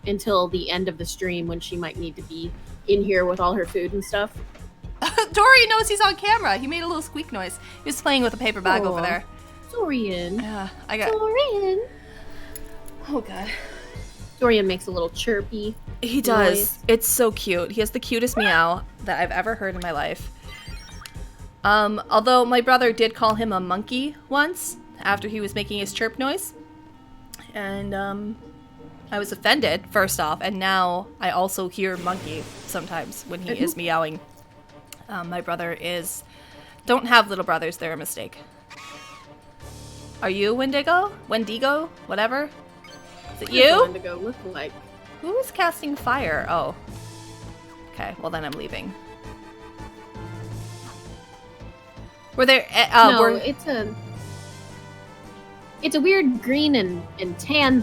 Speaker 2: until the end of the stream when she might need to be in here with all her food and stuff.
Speaker 1: Dory knows he's on camera. He made a little squeak noise. He was playing with a paper bag over there.
Speaker 2: Dorian.
Speaker 1: Yeah, I got.
Speaker 2: Dorian.
Speaker 1: Oh god.
Speaker 2: Dorian makes a little chirpy.
Speaker 1: He does.
Speaker 2: Noise.
Speaker 1: It's so cute. He has the cutest meow that I've ever heard in my life. Although my brother did call him a monkey once after he was making his chirp noise. And, I was offended, first off, and now I also hear monkey sometimes when he is meowing. My brother is... Don't have little brothers, they're a mistake. Are you Wendigo? Wendigo? Whatever? Is it you?
Speaker 2: Wendigo look like?
Speaker 1: Who is casting fire? Oh. Okay, well then I'm leaving. Were there...
Speaker 2: no,
Speaker 1: were...
Speaker 2: it's a weird green and tan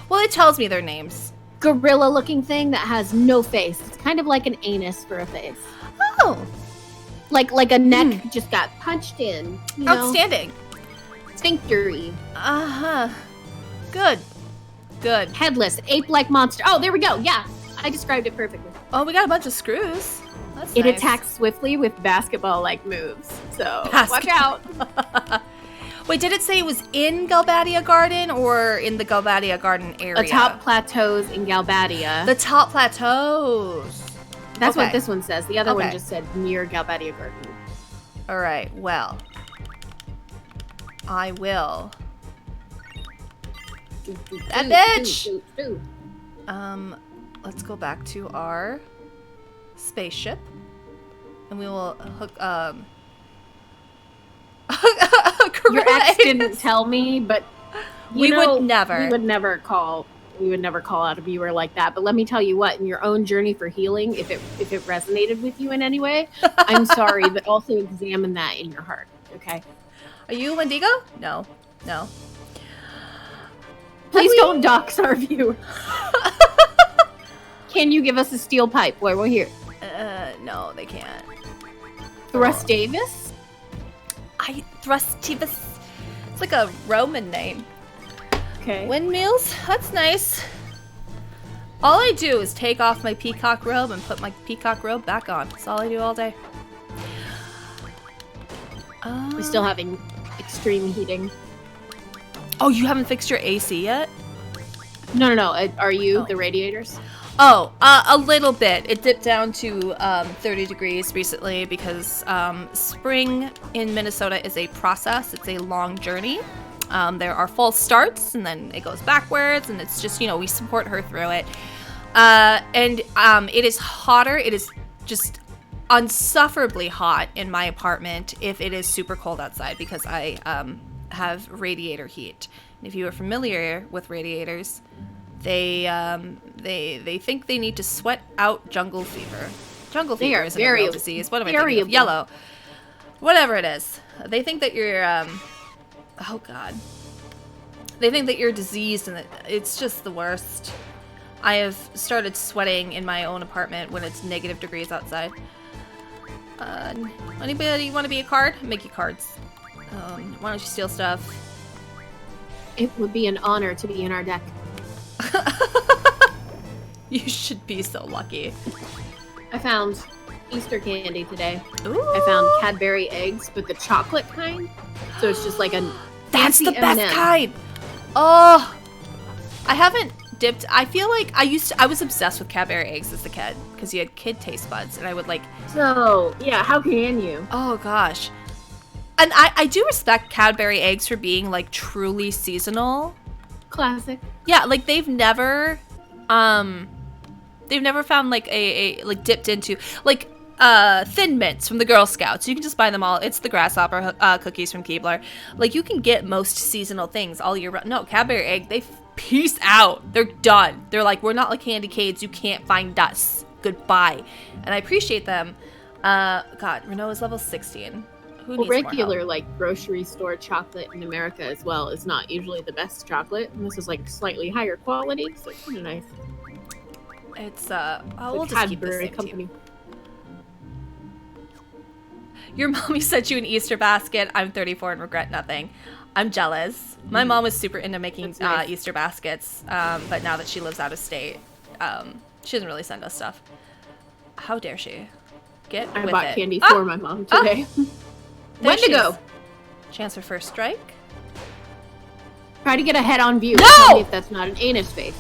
Speaker 1: Well, it tells me their names.
Speaker 2: gorilla-looking thing that has no face. It's kind of like an anus for a face.
Speaker 1: Oh.
Speaker 2: Like a neck just got punched in. You know?
Speaker 1: Outstanding.
Speaker 2: Sphinctery.
Speaker 1: Uh-huh. Good. Good.
Speaker 2: Headless, ape-like monster. Oh, there we go. Yeah, I described it perfectly.
Speaker 1: Oh, we got a bunch of screws. That's
Speaker 2: It
Speaker 1: nice.
Speaker 2: attacks swiftly with basketball-like moves. So watch
Speaker 1: Basketball.
Speaker 2: out.
Speaker 1: Wait, did it say it was in Galbadia Garden or in the Galbadia Garden area?
Speaker 2: The top plateaus in Galbadia.
Speaker 1: The top plateaus.
Speaker 2: That's
Speaker 1: okay.
Speaker 2: what this one says. The other one
Speaker 1: Okay.
Speaker 2: just said near Galbadia Garden.
Speaker 1: All right, well. I will. That bitch! Let's go back to our spaceship. And we will hook,
Speaker 2: Your ex didn't tell me, but
Speaker 1: We would never.
Speaker 2: We would never call out a viewer like that. But let me tell you what, in your own journey for healing, if it resonated with you in any way, I'm sorry, but also examine that in your heart. Okay.
Speaker 1: Are you Wendigo? No. No.
Speaker 2: Please don't dox our viewers. Can you give us a steel pipe? Boy, we're here.
Speaker 1: No, they can't.
Speaker 2: Thrust Davis?
Speaker 1: Thrustivus. It's like a Roman name.
Speaker 2: Okay.
Speaker 1: Windmills? That's nice. All I do is take off my peacock robe and put my peacock robe back on. That's all I do all day.
Speaker 2: We're still having extreme heating.
Speaker 1: Oh, you haven't fixed your AC yet?
Speaker 2: No. Are you
Speaker 1: Oh.
Speaker 2: the radiators?
Speaker 1: Oh, a little bit. It dipped down to 30 degrees recently because spring in Minnesota is a process. It's a long journey. There are false starts and then it goes backwards, and it's just, we support her through it. And it is hotter. It is just unsufferably hot in my apartment if it is super cold outside because I have radiator heat. And if you are familiar with radiators, they think they need to sweat out jungle fever. Jungle
Speaker 2: They
Speaker 1: fever
Speaker 2: are
Speaker 1: isn't a real disease. What am I thinking of?
Speaker 2: variable.
Speaker 1: Yellow. Whatever it is. They think that you're oh god. They think that you're diseased and that it's just the worst. I have started sweating in my own apartment when it's negative degrees outside. Anybody want to be a card? Make you cards. Why don't you steal stuff?
Speaker 2: It would be an honor to be in our deck.
Speaker 1: You should be so lucky.
Speaker 2: I found Easter candy today.
Speaker 1: Ooh.
Speaker 2: I found Cadbury eggs, but the chocolate kind. So it's just like a
Speaker 1: That's
Speaker 2: fancy
Speaker 1: the best
Speaker 2: M&M.
Speaker 1: kind. Oh, I haven't dipped. I feel like I was obsessed with Cadbury eggs as a kid because you had kid taste buds, and I would like.
Speaker 2: So yeah, how can you?
Speaker 1: Oh gosh, and I do respect Cadbury eggs for being like truly seasonal.
Speaker 2: Classic.
Speaker 1: Yeah, like they've never found like a like dipped into like Thin Mints from the Girl Scouts. You can just buy them all. It's the grasshopper cookies from Keebler. Like you can get most seasonal things all year round. No, Cadbury egg, they peace out. They're done. They're like, we're not like candy canes. You can't find us. Goodbye. And I appreciate them. God, Renault is level 16. Who needs more
Speaker 2: Regular
Speaker 1: help?
Speaker 2: like grocery store chocolate in America as well is not usually the best chocolate. And this is like slightly higher quality, so it's kind of nice.
Speaker 1: It's we'll
Speaker 2: The
Speaker 1: just keep the
Speaker 2: Cadbury
Speaker 1: same
Speaker 2: company.
Speaker 1: team. Your mommy sent you an Easter basket. I'm 34 and regret nothing. I'm jealous. My mom was super into making
Speaker 2: nice.
Speaker 1: Easter baskets, but now that she lives out of state, she doesn't really send us stuff. How dare she? Get
Speaker 2: I
Speaker 1: with
Speaker 2: bought
Speaker 1: it.
Speaker 2: candy for my mom today.
Speaker 1: There
Speaker 2: When
Speaker 1: she
Speaker 2: to go?
Speaker 1: is. Chance for first strike.
Speaker 2: Try to get a head-on view.
Speaker 1: No!
Speaker 2: Tell me if that's not an anus face.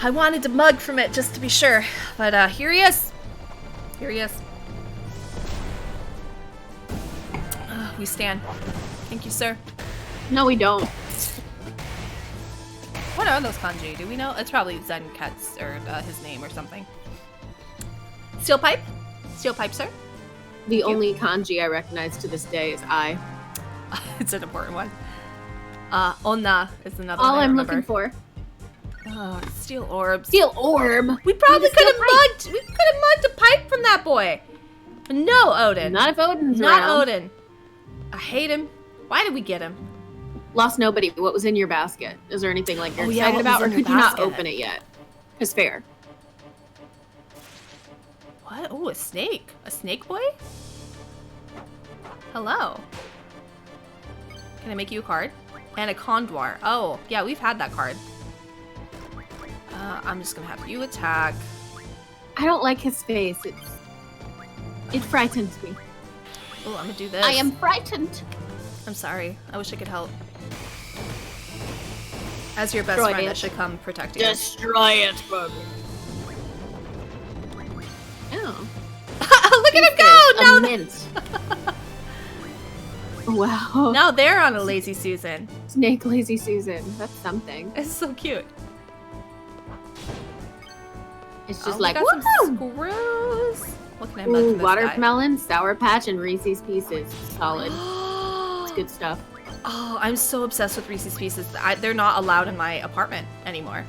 Speaker 1: I wanted to mug from it just to be sure, but here he is. Here he is. We stand. Thank you, sir.
Speaker 2: No, we don't.
Speaker 1: What are those kanji? Do we know? It's probably Zenket's or his name or something. Steel pipe? Steel pipe, sir?
Speaker 2: The only kanji I recognize to this day is I.
Speaker 1: It's an important one. Onna is another
Speaker 2: All
Speaker 1: one I
Speaker 2: I'm
Speaker 1: remember.
Speaker 2: looking for.
Speaker 1: Oh, steel orbs.
Speaker 2: Steel orb.
Speaker 1: We probably
Speaker 2: Steel
Speaker 1: could have mugged. We could have mugged a pipe from that boy. No, Odin.
Speaker 2: Not if Odin's
Speaker 1: Not
Speaker 2: around.
Speaker 1: Odin. I hate him. Why did we get him?
Speaker 2: Lost nobody. What was in your basket? Is there anything like you're
Speaker 1: Oh, yeah,
Speaker 2: excited
Speaker 1: what was
Speaker 2: about, or
Speaker 1: in the
Speaker 2: could you not
Speaker 1: basket?
Speaker 2: open it yet? It's fair.
Speaker 1: What? Oh, a snake. A snake boy? Hello. Can I make you a card? And a condor. Oh, yeah, we've had that card. I'm just gonna have you attack.
Speaker 2: I don't like his face. It frightens me.
Speaker 1: Oh, I'm gonna do this.
Speaker 2: I am frightened.
Speaker 1: I'm sorry. I wish I could help. As your best
Speaker 2: Destroy
Speaker 1: friend, I
Speaker 2: it.
Speaker 1: should come protect you.
Speaker 2: Destroy it for me. Oh.
Speaker 1: Look at him go!
Speaker 2: A
Speaker 1: Now,
Speaker 2: mint. Wow.
Speaker 1: now they're on a lazy Susan.
Speaker 2: Snake lazy Susan. That's something.
Speaker 1: It's so cute.
Speaker 2: It's just
Speaker 1: we
Speaker 2: like,
Speaker 1: got some
Speaker 2: woo!
Speaker 1: screws. What can I mug
Speaker 2: Ooh,
Speaker 1: from this guy?
Speaker 2: watermelon, Sour Patch, and Reese's Pieces. Solid. It's good stuff.
Speaker 1: Oh, I'm so obsessed with Reese's Pieces. They're not allowed in my apartment anymore.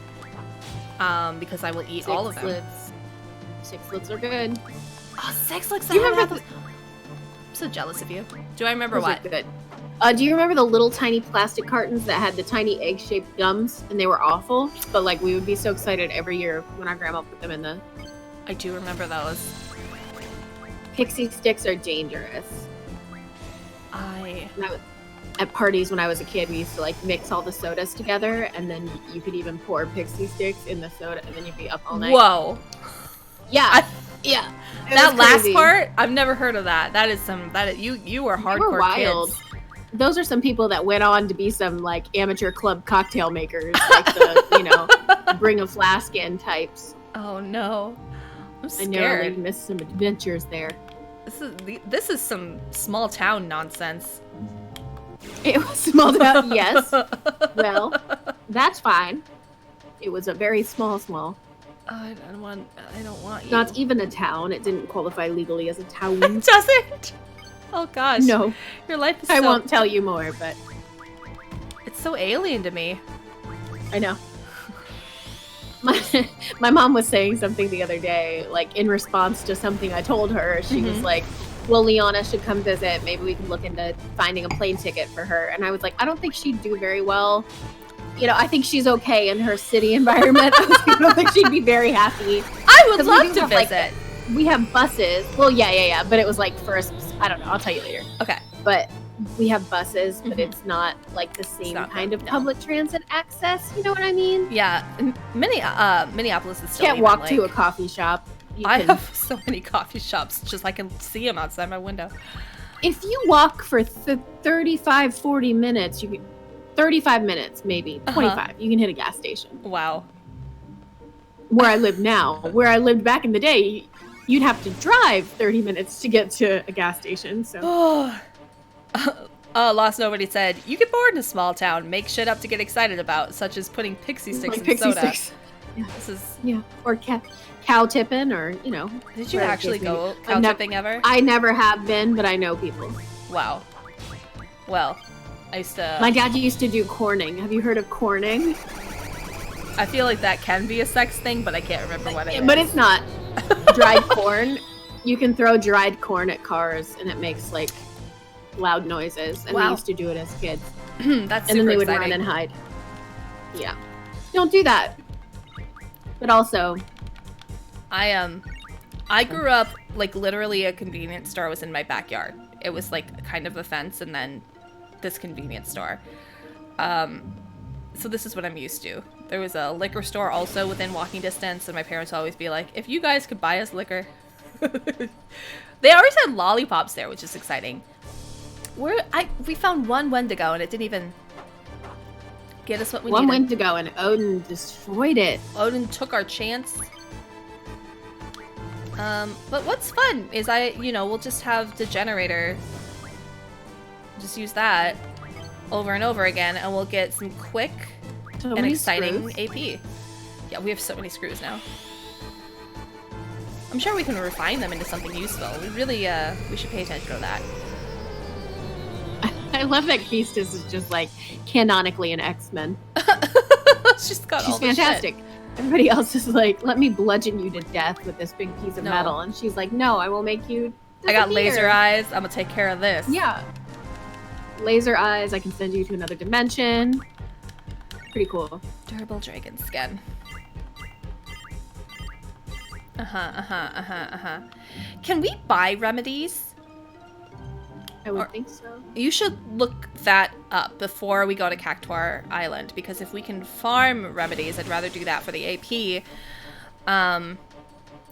Speaker 1: Because I will eat all of them.
Speaker 2: Sixlets are good.
Speaker 1: Oh, Sex looks
Speaker 2: Do you remember
Speaker 1: I'm so jealous of you. Do I remember
Speaker 2: Those are
Speaker 1: what?
Speaker 2: good. Do you remember the little tiny plastic cartons that had the tiny egg-shaped gums, and they were awful? But like, we would be so excited every year when our grandma put them in the.
Speaker 1: I do remember those.
Speaker 2: Pixie sticks are dangerous. At parties when I was a kid, we used to like mix all the sodas together, and then you could even pour pixie sticks in the soda, and then you'd be up all night.
Speaker 1: Whoa.
Speaker 2: Yeah, yeah. It
Speaker 1: That
Speaker 2: was
Speaker 1: last
Speaker 2: crazy.
Speaker 1: part, I've never heard of that. That is some. You were
Speaker 2: They
Speaker 1: hardcore
Speaker 2: were wild.
Speaker 1: kids.
Speaker 2: Those are some people that went on to be some like amateur club cocktail makers, like the bring a flask in types.
Speaker 1: Oh no, I'm
Speaker 2: I narrowly
Speaker 1: scared.
Speaker 2: missed some adventures there.
Speaker 1: This is some small town nonsense.
Speaker 2: It was small town, yes. Well, that's fine. It was a very small.
Speaker 1: I don't want you.
Speaker 2: Not even a town. It didn't qualify legally as a town.
Speaker 1: Does it? Oh gosh.
Speaker 2: No,
Speaker 1: Your life is
Speaker 2: I
Speaker 1: so.
Speaker 2: won't tell you more, but
Speaker 1: It's so alien to me.
Speaker 2: I know. My mom was saying something the other day, like in response to something I told her. She was like, well, Liana should come visit. Maybe we can look into finding a plane ticket for her. And I was like, I don't think she'd do very well. I think she's okay in her city environment. I don't think she'd be very happy.
Speaker 1: I would
Speaker 2: 'Cause we
Speaker 1: love
Speaker 2: do
Speaker 1: to
Speaker 2: have, like,
Speaker 1: visit.
Speaker 2: We have buses. Well, yeah. But it was like I don't know. I'll tell you later.
Speaker 1: Okay.
Speaker 2: But we have buses, but
Speaker 1: Mhm.
Speaker 2: it's not like the same
Speaker 1: not
Speaker 2: kind
Speaker 1: that,
Speaker 2: of
Speaker 1: no.
Speaker 2: public transit access. You know what I mean?
Speaker 1: Yeah, Minneapolis is still.
Speaker 2: Can't
Speaker 1: even,
Speaker 2: walk
Speaker 1: like,
Speaker 2: to a coffee shop. You
Speaker 1: I
Speaker 2: can-
Speaker 1: have so many coffee shops, just I can see them outside my window.
Speaker 2: If you walk for 35, 40 minutes, 35 minutes, maybe, 25, you can hit a gas station.
Speaker 1: Wow.
Speaker 2: Where I live now, where I lived back in the day, you'd have to drive 30 minutes to get to a gas station. So
Speaker 1: Oh. Lost Nobody said, you get bored in a small town, make shit up to get excited about, such as putting pixie sticks
Speaker 2: like
Speaker 1: in
Speaker 2: pixie
Speaker 1: soda.
Speaker 2: sticks.
Speaker 1: This is.
Speaker 2: Yeah, or cow tipping, or
Speaker 1: Did you
Speaker 2: whatever
Speaker 1: actually
Speaker 2: the case may
Speaker 1: go
Speaker 2: be.
Speaker 1: cow
Speaker 2: I've
Speaker 1: tipping ever?
Speaker 2: I never have been, but I know people.
Speaker 1: Wow. Well, I used to.
Speaker 2: My dad used to do corning. Have you heard of corning?
Speaker 1: I feel like that can be a sex thing, but I can't remember what it is.
Speaker 2: But it's not. Dried corn. You can throw dried corn at cars, and it makes like loud noises. And
Speaker 1: Wow.
Speaker 2: we used to do it as kids.
Speaker 1: That's
Speaker 2: And then
Speaker 1: super
Speaker 2: they would
Speaker 1: exciting.
Speaker 2: run and hide. Yeah. Don't do that. But also,
Speaker 1: I I grew up, like, literally a convenience store was in my backyard. It was, like, kind of a fence and then this convenience store. So this is what I'm used to. There was a liquor store also within walking distance, and my parents would always be like, if you guys could buy us liquor. They always had lollipops there, which is exciting. We found one Wendigo, and it didn't even get us what we needed.
Speaker 2: One Wendigo, and Odin destroyed it.
Speaker 1: Odin took our chance. But what's fun is we'll just have the generator. Just use that over and over again, and we'll get some quick and exciting
Speaker 2: screws.
Speaker 1: AP. Yeah, we have so many screws now. I'm sure we can refine them into something useful. We really, we should pay attention to that.
Speaker 2: I love that Keistis is just like canonically an X-Men.
Speaker 1: She's got
Speaker 2: She's
Speaker 1: all the
Speaker 2: fantastic.
Speaker 1: shit.
Speaker 2: Everybody else is like, let me bludgeon you to death with this big piece of
Speaker 1: No.
Speaker 2: metal. And she's like, no, I will make you
Speaker 1: I got
Speaker 2: disappear."
Speaker 1: laser eyes. I'm gonna take care of this.
Speaker 2: Yeah. Laser eyes. I can send you to another dimension. Pretty cool.
Speaker 1: Durable dragon skin. Can we buy remedies?
Speaker 2: I would
Speaker 1: Or-
Speaker 2: think so.
Speaker 1: You should look that up before we go to Cactuar Island, because if we can farm remedies, I'd rather do that for the AP.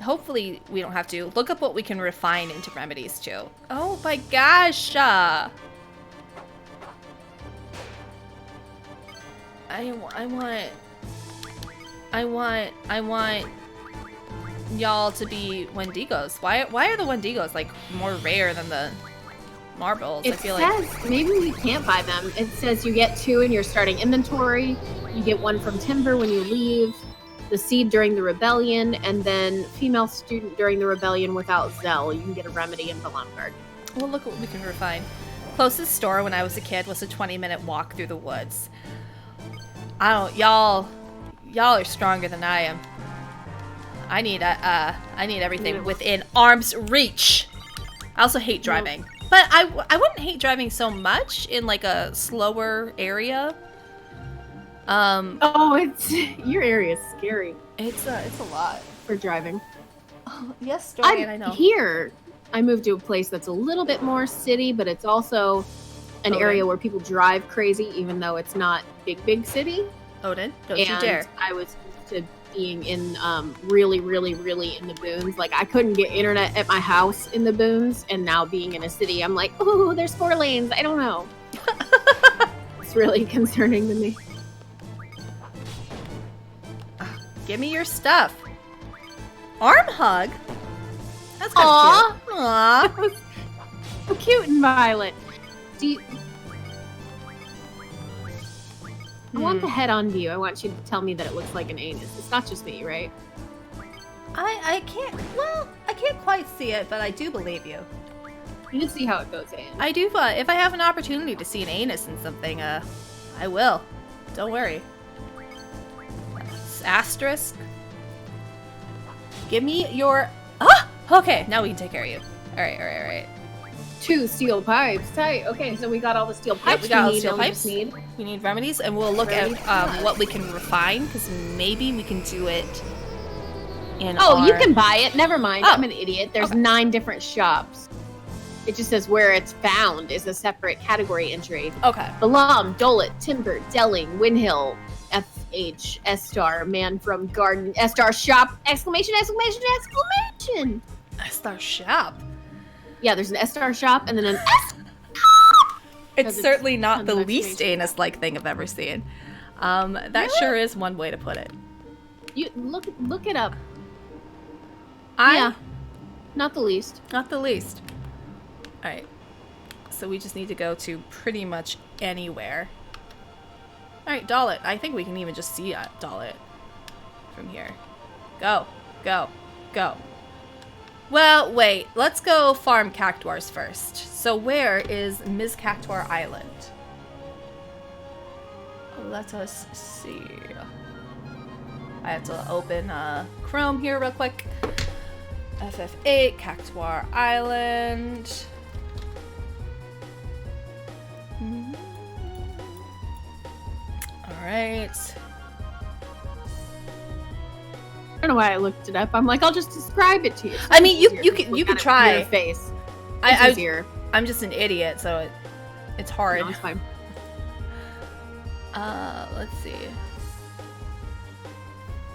Speaker 1: Hopefully we don't have to. Look up what we can refine into remedies too. Oh my gosh! I want y'all to be Wendigos. Why are the Wendigos like more rare than the marbles?
Speaker 2: It
Speaker 1: I feel
Speaker 2: says maybe we can't buy them. It says you get 2 in your starting inventory. You get 1 from Timber when you leave. The seed during the rebellion, and then female student during the rebellion without Zell. You can get a remedy in Balamgard.
Speaker 1: Well, look what we can refine. Closest store when I was a kid was a 20-minute walk through the woods. Y'all are stronger than I am. I need everything
Speaker 2: Yeah.
Speaker 1: within arm's reach. I also hate driving, but I wouldn't hate driving so much in like a slower area.
Speaker 2: Oh, your area is scary
Speaker 1: It's a lot.
Speaker 2: for driving.
Speaker 1: Yes, Dorian, I know.
Speaker 2: Here, I moved to a place that's a little bit more city, but it's also an
Speaker 1: Okay.
Speaker 2: area where people drive crazy, even though it's not big city.
Speaker 1: Odin, don't
Speaker 2: and
Speaker 1: you dare.
Speaker 2: I was used to being in really, really, really in the boons. Like, I couldn't get internet at my house in the boons, and now being in a city, I'm like, oh, there's 4 lanes. I don't know. It's really concerning to me.
Speaker 1: Give me your stuff. Arm hug? That's kind
Speaker 2: Aw.
Speaker 1: of cute. Aww.
Speaker 2: So cute and violent. Do you... I want the head on view. I want you to tell me that it looks like an anus. It's not just me, right?
Speaker 1: I can't quite see it, but I do believe you.
Speaker 2: You can see how it goes in.
Speaker 1: I do, if I have an opportunity to see an anus in something, I will. Don't worry. Asterisk. Give me your... Ah! Okay, now we can take care of you. Alright.
Speaker 2: 2 steel pipes. Tight. Okay, so we got all the steel pipes
Speaker 1: we got all the
Speaker 2: need.
Speaker 1: steel
Speaker 2: Now we
Speaker 1: pipes.
Speaker 2: just need...
Speaker 1: We need remedies, and we'll look
Speaker 2: Very
Speaker 1: at
Speaker 2: good.
Speaker 1: what we can refine, because maybe we can do it in
Speaker 2: Oh, you
Speaker 1: our-
Speaker 2: can buy it. Never mind.
Speaker 1: Oh.
Speaker 2: I'm an idiot. There's
Speaker 1: Okay.
Speaker 2: 9 different shops. It just says where it's found is a separate category entry.
Speaker 1: Okay.
Speaker 2: Balam, Dolet, Timber, Delling, Windhill, FH, S-Star, Man from Garden, S-Star Shop, exclamation, exclamation, exclamation!
Speaker 1: Star Shop.
Speaker 2: Yeah, there's an S-Star Shop and then an S.
Speaker 1: It's
Speaker 2: it's
Speaker 1: certainly not the
Speaker 2: tons of
Speaker 1: least
Speaker 2: exclamation.
Speaker 1: anus-like thing I've ever seen. That sure is one way to put it.
Speaker 2: You look it up.
Speaker 1: I
Speaker 2: Yeah, not the least.
Speaker 1: Not the least. Alright. So we just need to go to pretty much anywhere. Alright, Dalit. I think we can even just see Dalit from here. Go. Well, wait. Let's go farm cactuars first. So where is Ms. Cactuar Island? Let us see. I have to open Chrome here real quick. FF8, Cactuar Island. Alright.
Speaker 2: I don't know why I looked it up. I'm like, I'll just describe it to you. It's
Speaker 1: I mean,
Speaker 2: easier
Speaker 1: you
Speaker 2: to
Speaker 1: could
Speaker 2: look
Speaker 1: you
Speaker 2: at
Speaker 1: could
Speaker 2: it from
Speaker 1: try.
Speaker 2: your face. It's
Speaker 1: I
Speaker 2: easier.
Speaker 1: I'm just an idiot, so it's hard.
Speaker 2: No, it's fine.
Speaker 1: Let's see.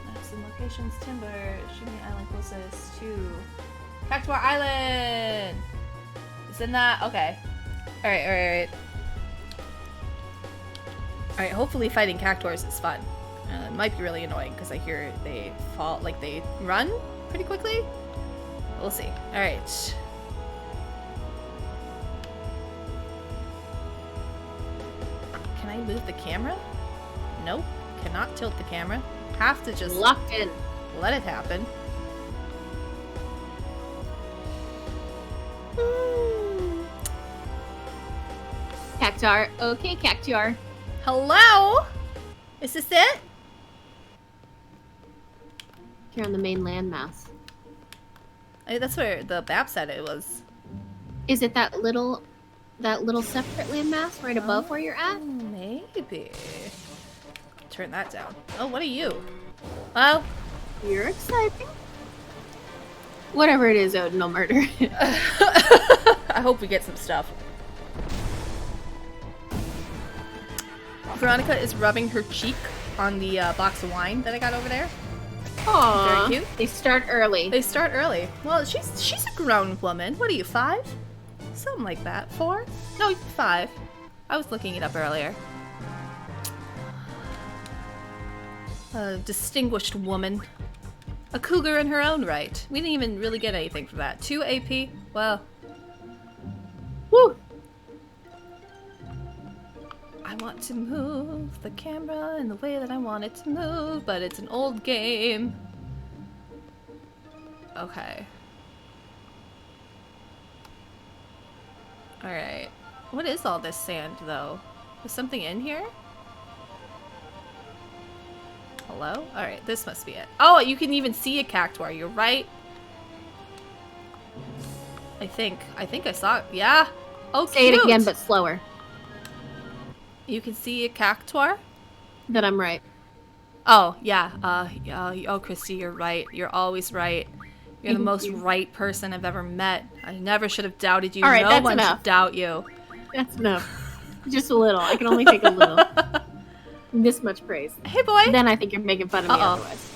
Speaker 1: Maps and locations, timber, shooting island closest to Cactuar Island. It's in that. Okay. All right. All right. Hopefully, fighting cactuars is fun. It might be really annoying because I hear they fall, like they run pretty quickly. We'll see. All right. Can I move the camera? Nope. Cannot tilt the camera. Have to just
Speaker 2: Locked in.
Speaker 1: let it happen.
Speaker 2: Cactuar. Okay, Cactuar.
Speaker 1: Hello? Is this it?
Speaker 2: Here on the main landmass.
Speaker 1: That's where the map said it was.
Speaker 2: Is it that little separate landmass right above where you're at?
Speaker 1: Maybe. Turn that down. Oh, what are you? Well,
Speaker 2: You're exciting. Whatever it is, Odin will murder.
Speaker 1: I hope we get some stuff. Veronica is rubbing her cheek on the box of wine that I got over there.
Speaker 2: Aww.
Speaker 1: Very cute.
Speaker 2: They start early.
Speaker 1: They start early. Well, she's a grown woman. What are you, 5? Something like that. 4? No, 5. I was looking it up earlier. A distinguished woman. A cougar in her own right. We didn't even really get anything from that. 2 AP? Well.
Speaker 2: Woo!
Speaker 1: I want to move the camera in the way that I want it to move, but it's an old game. Okay. Alright. What is all this sand, though? Is something in here? Hello? Alright, this must be it. Oh, you can even see a cactuar. You're right. I think I saw it. Yeah. Oh,
Speaker 2: Say
Speaker 1: cute.
Speaker 2: it again, but slower.
Speaker 1: You can see a cactuar?
Speaker 2: That I'm right.
Speaker 1: Oh, yeah. Oh, Christy, you're right. You're always right. You're the
Speaker 2: Thank
Speaker 1: most
Speaker 2: you.
Speaker 1: right person I've ever met. I never should have doubted you.
Speaker 2: All right,
Speaker 1: no
Speaker 2: that's
Speaker 1: one
Speaker 2: enough.
Speaker 1: should doubt you.
Speaker 2: That's enough. Just a little. I can only take a little. This much praise.
Speaker 1: Hey, boy.
Speaker 2: Then I think you're making fun of me
Speaker 1: Uh-oh.
Speaker 2: otherwise.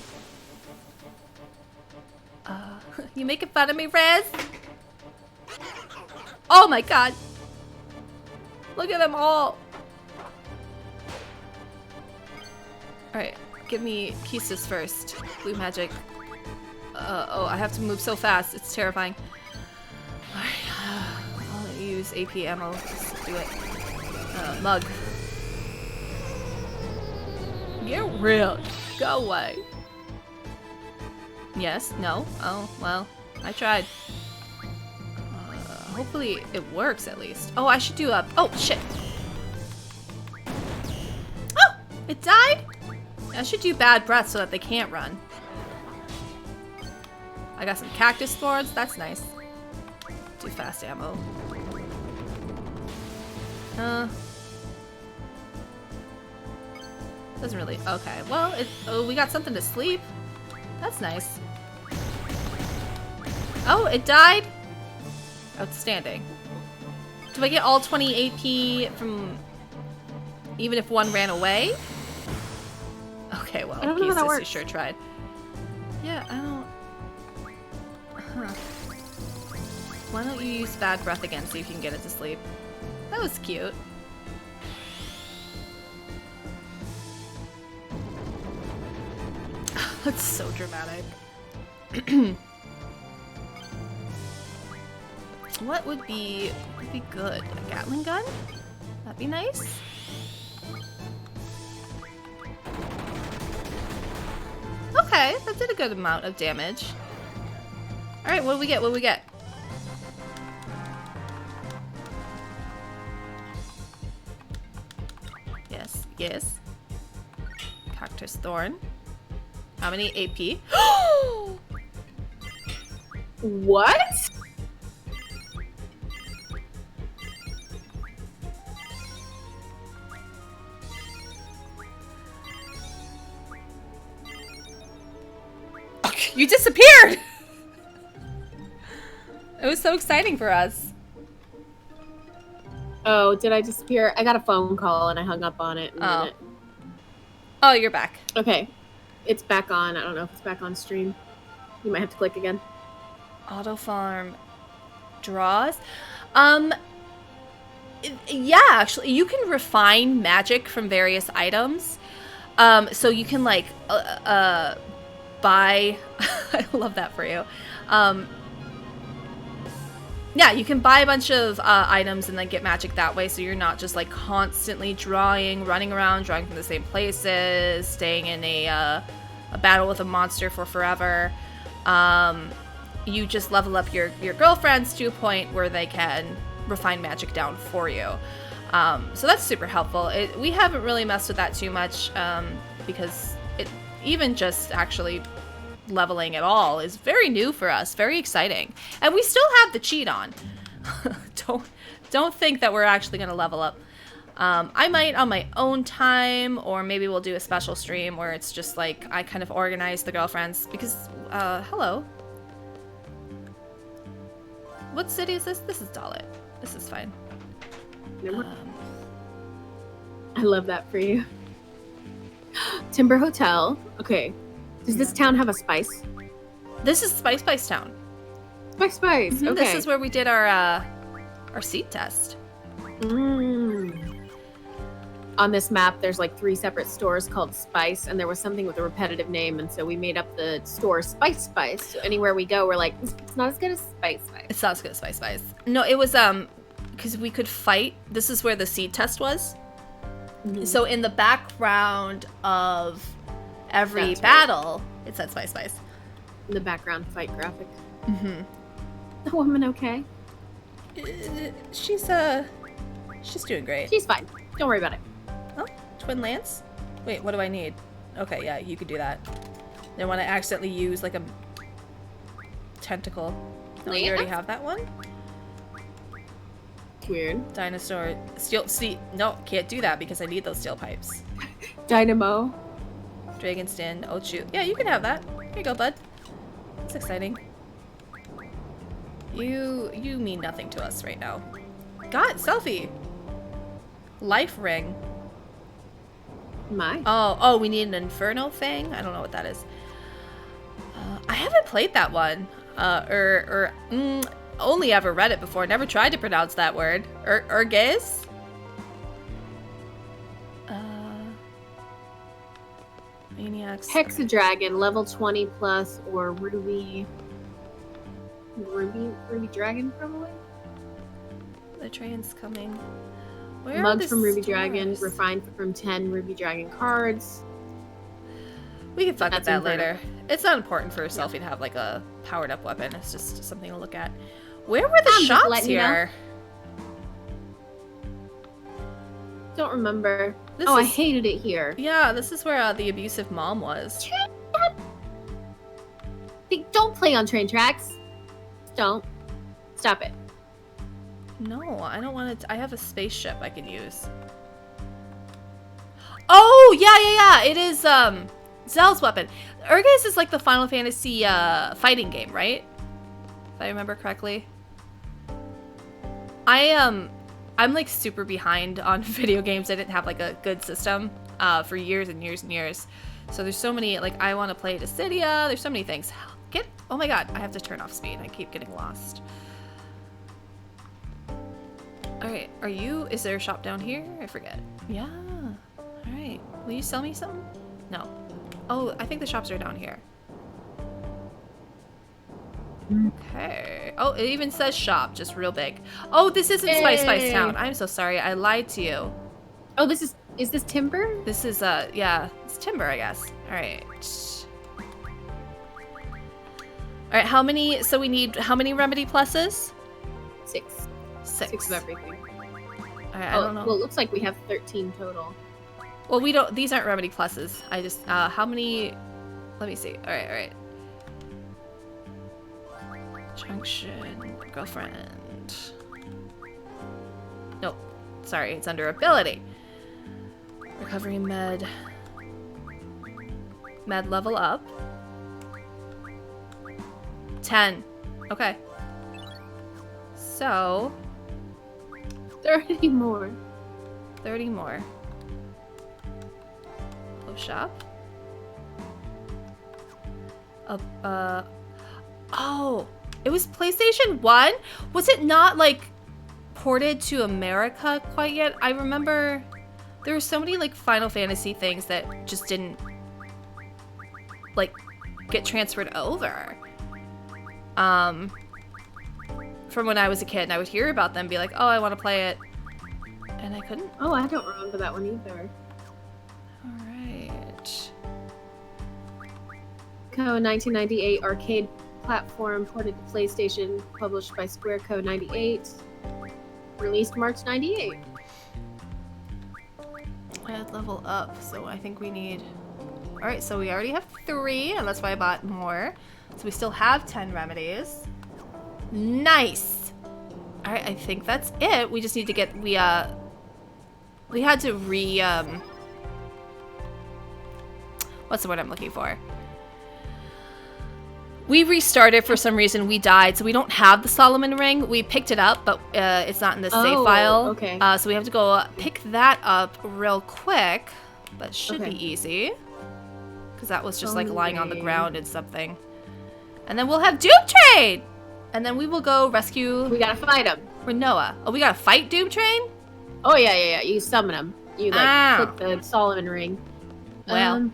Speaker 1: You making fun of me, Rez? Oh my god. Look at them all. Alright, give me pieces first. Blue magic. Oh, I have to move so fast. It's terrifying. Alright, I'll use AP ammo. Just do it. Mug. Get real. Go away. Yes? No? Oh, well, I tried. Hopefully it works at least. Oh, I should do a... Oh, shit. Oh! It died? I should do bad breath so that they can't run. I got some cactus thorns. That's nice. Do fast ammo. Doesn't really... Okay, well, we got something to sleep. That's nice. Oh, it died? Outstanding. Do I get all 20 AP from... even if one ran away? Okay, well,
Speaker 2: I don't know how that
Speaker 1: Pieces, you
Speaker 2: works.
Speaker 1: sure tried. Yeah, I don't... Huh. Why don't you use bad breath again so you can get it to sleep? That was cute. That's so dramatic. What would be good? A Gatling gun? That'd be nice. Okay, that did a good amount of damage. Alright, what do we get? What do we get? Yes, yes. Cactus thorn. How many AP?
Speaker 2: What?
Speaker 1: You disappeared! It was so exciting for us.
Speaker 2: Oh, did I disappear? I got a phone call and I hung up on it in a minute.
Speaker 1: Oh, you're back.
Speaker 2: Okay. It's back on. I don't know if it's back on stream. You might have to click again.
Speaker 1: Auto farm draws. Yeah, actually, you can refine magic from various items. So you can like buy. I love that for you. Yeah, you can buy a bunch of items and then get magic that way, so you're not just like constantly drawing, running around, drawing from the same places, staying in a battle with a monster for forever. You just level up your girlfriends to a point where they can refine magic down for you. So that's super helpful. We haven't really messed with that too much because even just actually leveling at all is very new for us, very exciting. And we still have the cheat on. Don't think that we're actually going to level up. I might on my own time, or maybe we'll do a special stream where it's just like I kind of organize the girlfriends because hello. What city is this? This is Dalit. This is fine.
Speaker 2: I love that for you. Timber Hotel. Okay. Does this town have a spice?
Speaker 1: This is Spice Town.
Speaker 2: Spice. Okay.
Speaker 1: This is where we did our seed test.
Speaker 2: On this map, there's like 3 separate stores called Spice, and there was something with a repetitive name, and so we made up the store Spice. So anywhere we go, we're like, it's not as good as Spice.
Speaker 1: It's not as good as Spice. No, it was because we could fight. This is where the seed test was. Mm-hmm. So in the background of every battle, it said Spice.
Speaker 2: In the background fight graphic.
Speaker 1: Mm-hmm.
Speaker 2: The woman okay?
Speaker 1: She's doing great.
Speaker 2: She's fine. Don't worry about it.
Speaker 1: Oh, twin lance? Wait, what do I need? Okay, yeah, you could do that. Don't want to accidentally use like a tentacle. No, you already have that one.
Speaker 2: Weird.
Speaker 1: Dinosaur steel. See, no, can't do that because I need those steel pipes.
Speaker 2: Dynamo.
Speaker 1: Dragon's Den. Oh shoot. Yeah, you can have that. Here you go, bud. That's exciting. You mean nothing to us right now. God, selfie. Life ring.
Speaker 2: My.
Speaker 1: Oh, we need an Inferno Fang? I don't know what that is. I haven't played that one. Only ever read it before. Never tried to pronounce that word. Urges? Maniacs.
Speaker 2: Hexadragon, level 20 plus, or Ruby Dragon, probably?
Speaker 1: The train's coming. Where
Speaker 2: Mugs from Ruby
Speaker 1: stores?
Speaker 2: Dragon, refined from 10 Ruby Dragon cards.
Speaker 1: We can fuck with
Speaker 2: That's
Speaker 1: that
Speaker 2: Inferno.
Speaker 1: later. It's not important for Selfie to have like a powered up weapon. It's just something to look at. Where were the
Speaker 2: I'm just
Speaker 1: shops
Speaker 2: letting you know.
Speaker 1: here?
Speaker 2: Don't remember.
Speaker 1: This
Speaker 2: I
Speaker 1: is-
Speaker 2: hated it here.
Speaker 1: Yeah, this is where the abusive mom was.
Speaker 2: Don't play on train tracks. Don't. Stop it.
Speaker 1: No, I don't want to. I have a spaceship I can use. Oh, yeah. It is Zell's weapon. Urges is like the Final Fantasy fighting game, right? If I remember correctly. I'm like super behind on video games. I didn't have like a good system for years and years and years. So there's so many, like I want to play Dissidia. There's so many things. Oh my god, I have to turn off speed. I keep getting lost. Alright, is there a shop down here? I forget. Yeah. Alright, will you sell me something? No. Oh, I think the shops are down here. Okay. Oh, it even says shop, just real big. Oh, this isn't Spice Town. I'm so sorry. I lied to you.
Speaker 2: Oh, is this Timber?
Speaker 1: This is, yeah, it's timber, I guess. Alright. Alright, how many remedy pluses?
Speaker 2: 6.
Speaker 1: 6
Speaker 2: of everything.
Speaker 1: Alright, I don't know.
Speaker 2: Well, it looks like we have 13 total.
Speaker 1: Well, these aren't remedy pluses. I just, how many, let me see. Alright. Junction, girlfriend. Nope. Sorry, it's under ability. Recovery med level up. 10. Okay. So
Speaker 2: 30 more.
Speaker 1: 30 more. Close shop. Oh, it was PlayStation 1? Was it not, like, ported to America quite yet? I remember there were so many, like, Final Fantasy things that just didn't, like, get transferred over. From when I was a kid, and I would hear about them, be like, oh, I want to play it. And I couldn't.
Speaker 2: Oh, I don't remember that one either.
Speaker 1: Alright.
Speaker 2: Co. 1998 arcade platform ported to PlayStation, published by Square Co. 98. Released March 98.
Speaker 1: I had level up, so I think we need... Alright, so we already have 3, and that's why I bought more. So we still have 10 remedies. Nice! Alright, I think that's it. We just need to get... We had to what's the word I'm looking for? We restarted for some reason. We died, so we don't have the Solomon ring. We picked it up, but it's not in the save file.
Speaker 2: Okay.
Speaker 1: So we have to go pick that up real quick, but should be easy. Because that was just like lying on the ground and something. And then we'll have Doom Train! And then we will go rescue...
Speaker 2: We gotta fight him.
Speaker 1: Renoa. Oh, we gotta fight Doom Train?
Speaker 2: Oh, yeah. You summon him. You, like, click the Solomon ring.
Speaker 1: Well.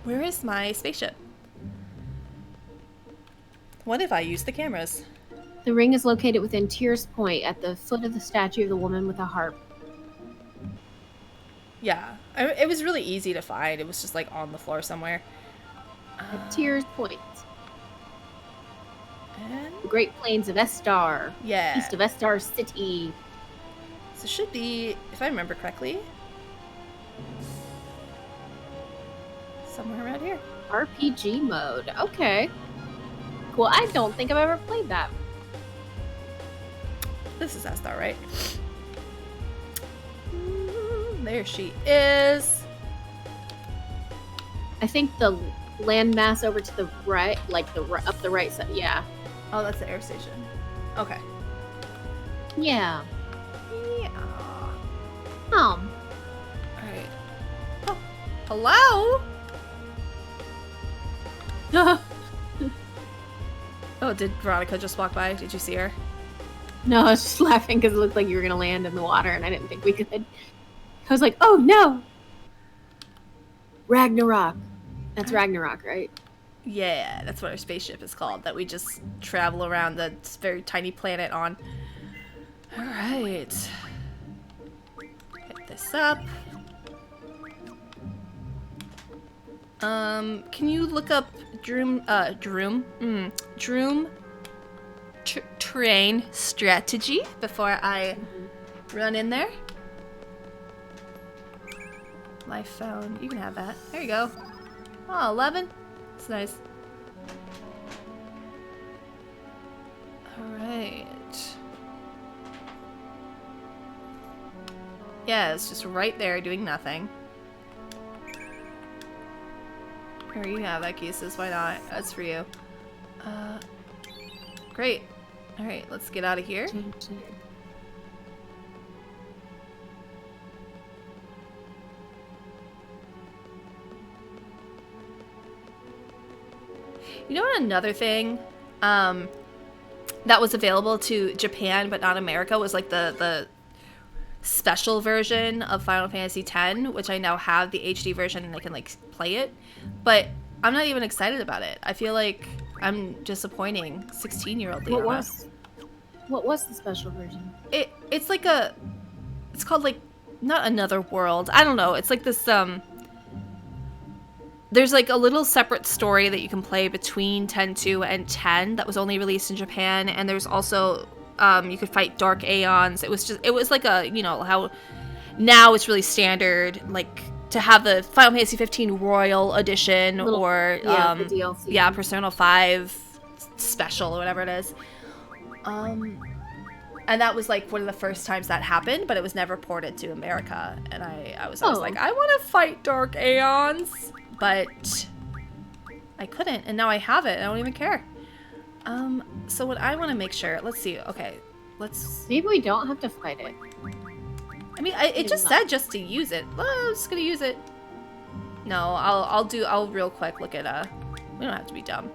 Speaker 1: Where is my spaceship? What if I use the cameras?
Speaker 2: The ring is located within Tears Point at the foot of the statue of the woman with a harp.
Speaker 1: Yeah, it was really easy to find. It was just like on the floor somewhere.
Speaker 2: At Tears Point.
Speaker 1: And
Speaker 2: The Great Plains of Estar.
Speaker 1: yeah.
Speaker 2: East of Estar City.
Speaker 1: So it should be, if I remember correctly, somewhere around here.
Speaker 2: RPG mode. Okay. Cool. I don't think I've ever played that.
Speaker 1: This is Estar, right? There she is.
Speaker 2: I think the landmass over to the right, like up the right side. Yeah.
Speaker 1: Oh, that's the air station. Okay.
Speaker 2: Yeah.
Speaker 1: Yeah.
Speaker 2: Oh.
Speaker 1: Alright. Oh, hello? Oh, did Veronica just walk by? Did you see her?
Speaker 2: No, I was just laughing because it looked like you were gonna land in the water, and I didn't think we could. I was like, "Oh no!" Ragnarok. That's Ragnarok, right?
Speaker 1: Yeah, that's what our spaceship is called, that we just travel around the very tiny planet on. Alright. Pick this up. Can you look up Droom train strategy before I run in there? Life phone. You can have that. There you go. Oh, 11. That's nice. Alright. Yeah, it's just right there doing nothing. Here, you have that, Kisses. Why not? That's for you. Great. Alright, let's get out of here. You know what, another thing that was available to Japan but not America was like the special version of Final Fantasy X, which I now have the HD version and I can like play it, but I'm not even excited about it. I feel like I'm disappointing 16-year-old Leona.
Speaker 2: What was the special version?
Speaker 1: It's like it's called like, not Another World. I don't know. It's like this there's like a little separate story that you can play between 10.2 and 10 that was only released in Japan, and there's also you could fight Dark Aeons. It was like a, you know, how now it's really standard like to have the Final Fantasy 15 Royal Edition or
Speaker 2: the DLC.
Speaker 1: Yeah, Persona 5 special or whatever it is. And that was like one of the first times that happened, but it was never ported to America. And I was always like, I want to fight Dark Aeons, but I couldn't, and now I have it. I don't even care. So what I want to make sure, let's see. Okay, let's.
Speaker 2: Maybe we don't have to fight it.
Speaker 1: I mean, it just said just to use it. Well, I'm just gonna use it. No, I'll real quick look at we don't have to be dumb.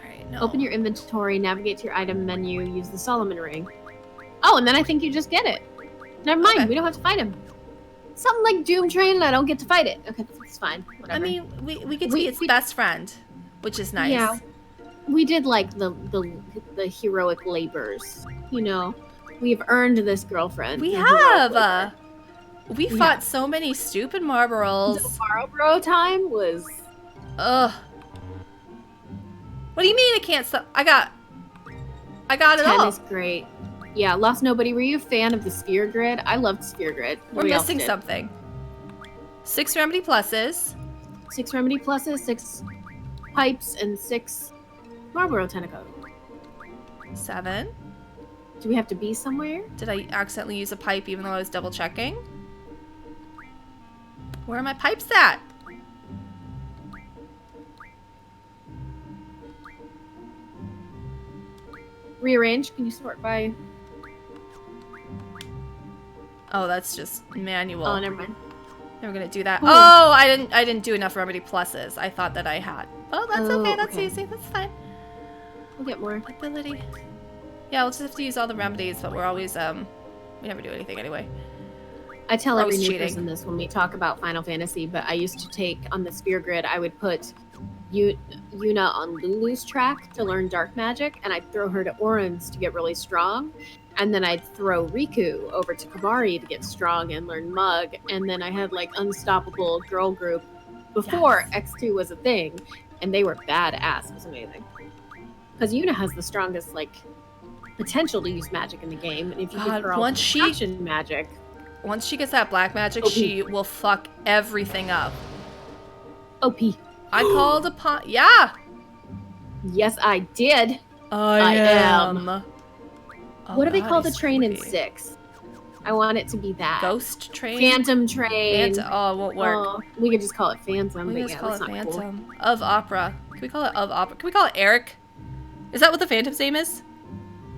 Speaker 1: Alright, no.
Speaker 2: Open your inventory, navigate to your item menu, use the Solomon ring. Oh, and then I think you just get it. Never mind,
Speaker 1: Okay.
Speaker 2: we don't have to fight him. Something like Doom Train and I don't get to fight it. Okay, it's fine. Whatever.
Speaker 1: I mean, we get to be its best friend, which is nice.
Speaker 2: Yeah. We did like the heroic labors, you know. We've earned this girlfriend.
Speaker 1: We
Speaker 2: through heroic
Speaker 1: have.
Speaker 2: labor.
Speaker 1: We fought so many stupid Marlboros.
Speaker 2: The Marlboro time was.
Speaker 1: Ugh. What do you mean I can't stop? I got it
Speaker 2: 10
Speaker 1: all.
Speaker 2: is great. Yeah, Lost Nobody, were you a fan of the Sphere Grid? I loved Sphere Grid.
Speaker 1: We're
Speaker 2: Nobody else
Speaker 1: missing
Speaker 2: did.
Speaker 1: something. 6 remedy pluses.
Speaker 2: 6 remedy pluses, 6 pipes, and 6 Marlboro Tentacle.
Speaker 1: 7.
Speaker 2: Do we have to be somewhere?
Speaker 1: Did I accidentally use a pipe even though I was double checking? Where are my pipes at?
Speaker 2: Rearrange. Can you sort by?
Speaker 1: Oh, that's just manual.
Speaker 2: Oh, never mind.
Speaker 1: Never gonna do that.
Speaker 2: Ooh.
Speaker 1: Oh, I didn't do enough remedy pluses. I thought that I had. Oh, that's
Speaker 2: Oh,
Speaker 1: okay. That's
Speaker 2: okay.
Speaker 1: easy. That's fine.
Speaker 2: We'll get more.
Speaker 1: Ability. Yeah, we'll just have to use all the remedies, but we're always we never do anything anyway.
Speaker 2: I tell
Speaker 1: We're
Speaker 2: every
Speaker 1: always
Speaker 2: new
Speaker 1: cheating.
Speaker 2: person this when we talk about Final Fantasy, but I used to take on the Sphere Grid. I would put Yuna on Lulu's track to learn dark magic, and I'd throw her to Oran's to get really strong, and then I'd throw Riku over to Kamari to get strong and learn Mug, and then I had like unstoppable girl group before X2 was a thing, and they were badass. It was amazing because Yuna has the strongest like potential to use magic in the game, and if you
Speaker 1: God,
Speaker 2: give her all
Speaker 1: once she-
Speaker 2: passion magic.
Speaker 1: Once she gets that black magic,
Speaker 2: OP.
Speaker 1: she will fuck everything up.
Speaker 2: OP.
Speaker 1: I called upon. Yeah.
Speaker 2: Yes, I did.
Speaker 1: I
Speaker 2: am.
Speaker 1: Oh,
Speaker 2: What do they
Speaker 1: God,
Speaker 2: call the
Speaker 1: he's
Speaker 2: train in
Speaker 1: creepy.
Speaker 2: 6? I want it to be that.
Speaker 1: Ghost train.
Speaker 2: Phantom train.
Speaker 1: Oh, it won't work.
Speaker 2: Oh, we could just call it Phantom.
Speaker 1: we
Speaker 2: but
Speaker 1: can just
Speaker 2: yeah,
Speaker 1: call
Speaker 2: that's
Speaker 1: it
Speaker 2: not cool.
Speaker 1: Phantom of Opera. Can we call it of Opera? Can we call it Eric? Is that what the Phantom's name is?